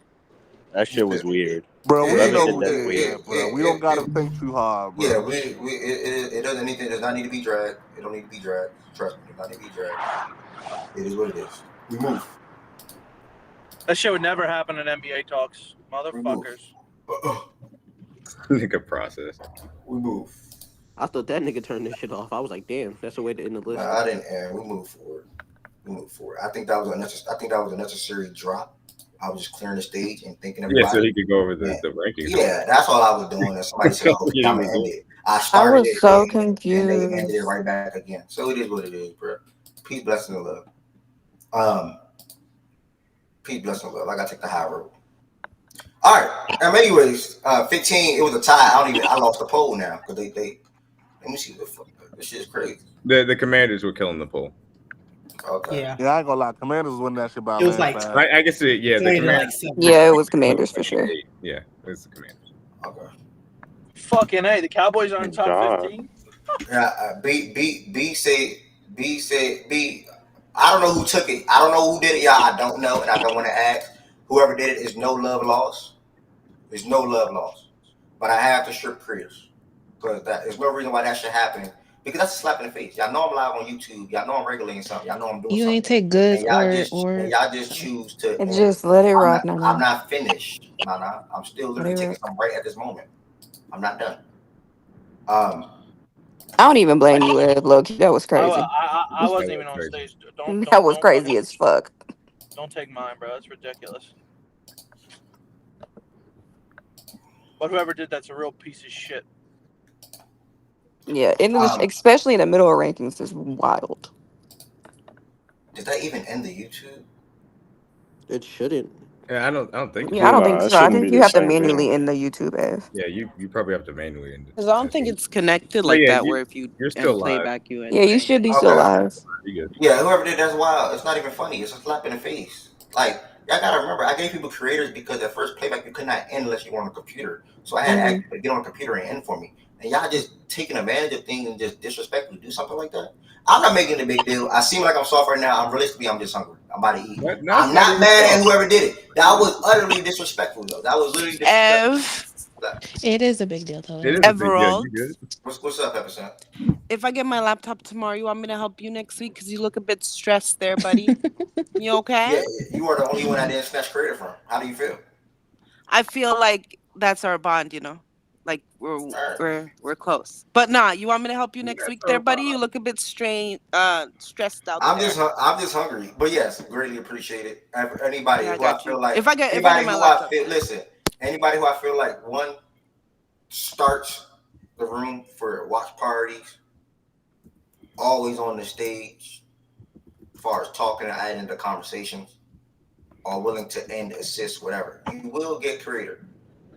H: That shit was weird.
S: Bro, we
H: Whoever
S: know
H: did
S: who
H: that's
S: did
H: weird.
S: that, bro. We don't gotta think too hard, bro.
A: Yeah, it doesn't anything does not need to be dragged. It don't need to be dragged. Trust me, it does not need to be dragged. It is what it is. We move.
T: That shit would never happen in NBA talks, motherfuckers.
C: Nigga process.
A: We move.
J: I thought that nigga turned this shit off. I was like, damn, that's the way to end the list.
A: No, I didn't. And we move forward. I think that was a necessary drop. I was just clearing the stage and thinking everybody.
C: Yeah, so he could go over the rankings.
A: Yeah, that's all I was doing. And somebody said, "Oh, I'm gonna end it." I started
P: was
A: it,
P: so
A: and they ended it
P: confused.
A: right back again. So it is what it is, bro. Peace, blessing, and love. Peace, blessing, and love. I gotta take the high road. All right. Anyways, 15. It was a tie. I lost the poll now because they. Let me see what the fuck. This shit is crazy.
C: The Commanders were killing the poll.
A: Okay.
K: Yeah.
S: Yeah, I ain't gonna lie. Commanders was winning that shit by a
K: It was
S: landslide.
K: like
C: I guess the Commanders.
P: Yeah, it was Commanders for sure.
C: Yeah, it's the Commanders.
A: Okay.
T: Fucking A, the Cowboys are in top
F: God.
T: 15.
A: Yeah. B said. I don't know who took it. I don't know who did it, y'all. I don't know, and I don't want to ask. Whoever did it is no love lost. There's no love lost. But I have to strip Chris because there's no reason why that should happen. Because that's a slap in the face. Y'all know I'm live on YouTube. Y'all know I'm regulating something. Y'all know I'm doing
Q: You
A: something.
Q: ain't take goods
A: And
Q: or
A: y'all just choose to.
P: And just let it rock,
A: I'm not finished. I'm still
P: Let
A: literally
P: it
A: taking
P: rock.
A: something right at this moment. I'm not done.
P: I don't even blame you, Ed. Loki. That was crazy.
T: I wasn't even on stage.
P: That was crazy as fuck.
T: Don't take mine, bro. That's ridiculous. But whoever did that's a real piece of shit.
P: Yeah, especially in the middle of rankings is wild.
A: Did that even end the YouTube?
J: It shouldn't.
C: Yeah, I don't think.
P: Yeah, I don't think
F: it
P: so. I
F: shouldn't
P: think
F: be
P: you
F: the
P: have to
F: same
P: manually
F: thing.
P: end the YouTube app.
C: Yeah, you probably have to manually end it.
U: Because I don't think it's connected like that. Where if you
C: you're still
U: play
C: live.
U: back, you end.
P: Yeah, you should be still live.
A: Yeah, whoever did that's wild. It's not even funny. It's a slap in the face. Like, y'all gotta remember, I gave people creators because at first playback you could not end unless you were on a computer. So I had to actually get on a computer and end for me. And y'all just taking advantage of things and just disrespectfully do something like that. I'm not making a big deal. I seem like I'm soft right now. I'm just hungry. I'm about to eat. I'm not mad at whoever did it. That was utterly disrespectful though. That was literally disrespectful.
Q: It is a big deal, though.
C: It is a big deal.
U: Everald.
C: You good?
A: What's up, Epicent?
U: If I get my laptop tomorrow, you want me to help you next week? Because you look a bit stressed there, buddy. You okay?
A: Yeah, you are the only one I didn't snatch creator from. How do you feel?
U: I feel like that's our bond, you know? Like we're close. But nah, you want me to help you next week there, buddy? You look a bit stressed out
A: I'm
U: there.
A: just hungry. But yes, greatly appreciate it. Anybody who I feel like listen, anybody who I feel like one starts the room for watch parties, always on the stage, as far as talking and adding to conversations, are willing to end, assist, whatever. You will get creator.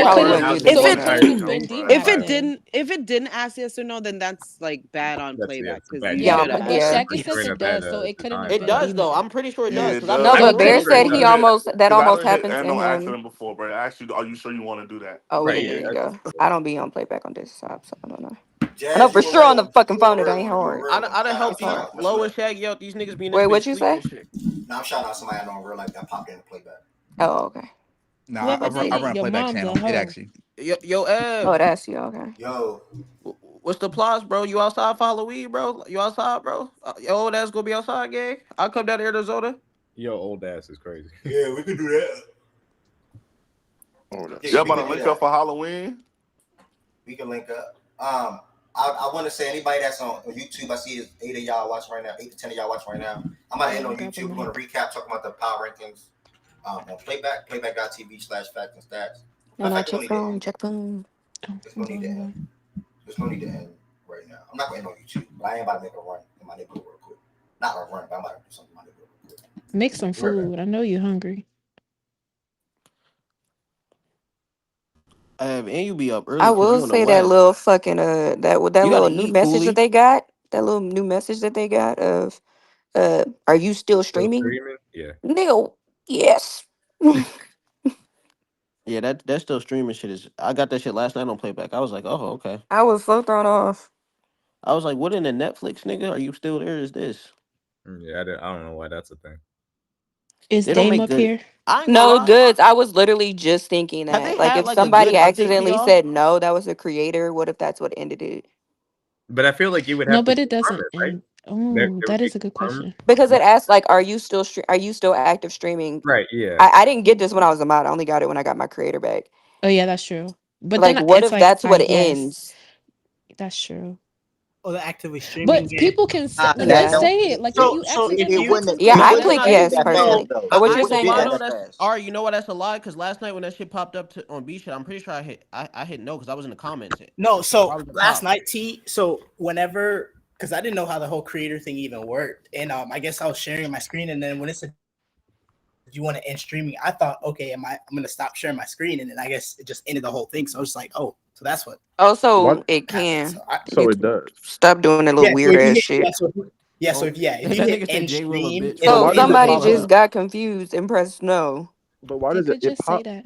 P: they probably
U: couldn't-
P: wouldn't do
U: if
P: this.
U: it- If it didn't ask yes or no, then that's like bad on playback because you
P: Yeah,
U: should have.
P: yeah.
Q: Shaggy says it does, so it couldn't have
J: It
Q: been
J: does
Q: a
J: though.
Q: demon.
J: I'm pretty sure it
S: Yeah,
J: does.
S: it
J: Because
S: does.
P: No, but Bear
S: Because
P: said he almost that
S: I
P: almost
S: done hit
P: happened to
S: no
P: him.
S: accident before, but I asked you, are you sure you want to do that?
P: Oh, well,
H: Right,
P: then there
H: yeah,
P: you go.
H: that's-
P: I don't be on playback on this side, so I don't know. I
A: Jazz,
P: know for
A: you a
P: sure on the
A: real-
P: fucking
A: you a
P: phone it
A: real
P: ain't
A: one. You a
P: hard.
A: real
J: I
A: one.
J: done
A: Shout
J: helped
A: out
J: these
A: somebody. That's
J: low
A: real.
J: and Shaggy out. These niggas be in this
P: Wait,
J: bitch
P: what you
J: sleeping
P: say?
J: and shit.
A: Now I'm shouting out somebody I know in real life that popped in the playback.
P: Oh, okay.
O: Nah,
Q: Whoever did
O: I
Q: it,
O: run a
Q: your
O: playback
Q: mom's a
O: channel. It
Q: hoe.
O: actually.
J: Yo,
P: Oh, that's you. Okay.
A: Yo,
J: what's the plus, bro? You outside for Halloween, bro? You outside, bro? Your old ass gonna be outside, gang? I'll come down to Arizona.
C: Your old ass is crazy.
A: yeah, we can do that.
G: Oh, that's
S: Y'all
A: we
S: about to
A: can do
S: link
A: that.
S: up for Halloween?
A: We can link up. I want to say anybody that's on YouTube, I see is 8 of y'all watching right now, 8 to 10 of y'all watching right now. I'm gonna end on YouTube. We're gonna recap talking about the power rankings on playback.tv/facts and stats.
P: And I check phone.
A: It's gonna need to end. It's gonna need to end right now. I'm not gonna end on YouTube, but I am about to make a run in my neighborhood real quick. Not a run, but I'm about to do something in my neighborhood real quick.
Q: Make some food. I know you're hungry.
J: And you be up early.
P: I will say that little fucking that little new message that they got. That little new message that they got of are you still streaming?
E: Yeah.
P: Nigga, yes.
J: Yeah, that still streaming shit is. I got that shit last night on playback. I was like, oh, okay.
P: I was so thrown off.
J: I was like, what in the Netflix, nigga? Are you still there? Is this?
E: Yeah, I don't know why that's a thing.
Q: Is
J: They don't
Q: Dame
J: make
Q: up
J: good.
Q: here?
J: I ain't gonna
P: No
J: lie.
P: goods. I was literally just thinking
J: Have they
P: that. Like
J: had
P: if
J: like a
P: somebody
J: good update,
P: accidentally
J: y'all?
P: said no, that was a creator. What if that's what ended it?
E: But I feel like you would
Q: No,
E: have to
Q: but it
E: confirm
Q: doesn't
E: it, right?
Q: end. Oh, that is a good question.
P: Because it asked like, are you still active streaming?
E: Right. Yeah.
P: I didn't get this when I was a mod. I only got it when I got my creator back.
Q: Oh yeah, that's true. But
P: Like,
Q: then
P: what
Q: it's
P: if
Q: like,
P: that's
Q: I
P: what it
Q: guess
P: ends?
Q: that's true.
K: Oh, they're actively streaming.
Q: But people can say,
K: That
Q: just
P: Yeah.
K: don't.
Q: say it. Like if you accidentally put something,
P: Yeah, I
Q: that's
P: click
Q: not
P: yes
Q: even
P: personally.
Q: real.
P: But what
J: I
P: you're
J: ain't gonna
P: saying,
J: lie
P: yes.
J: though. That's all right. You know what? That's a lie. Because last night when that shit popped up on B shit, I'm pretty sure I hit no because I was in the comments.
K: No, so
J: I was at the
K: last
J: top.
K: night, so whenever, because I didn't know how the whole creator thing even worked, and I guess I was sharing my screen, and then when it said you want to end streaming, I thought, okay, I'm gonna stop sharing my screen, and then I guess it just ended the whole thing. So I was just like, oh, so that's what.
P: Oh, so
G: What?
P: it can.
G: So it does.
P: Stop doing that little
K: Yeah, so
P: weird
K: if you
P: ass
K: hit,
P: shit.
K: if you
J: That
K: hit
J: nigga said
K: end
J: J Will a
K: stream,
J: bitch.
K: it'll
P: So
J: Why does
K: end
J: it
K: the
P: somebody
J: pop
K: video.
P: just
J: up?
P: got confused and pressed no.
G: But why
Q: They
G: does
Q: could
G: it
Q: just say
G: pop?
Q: that.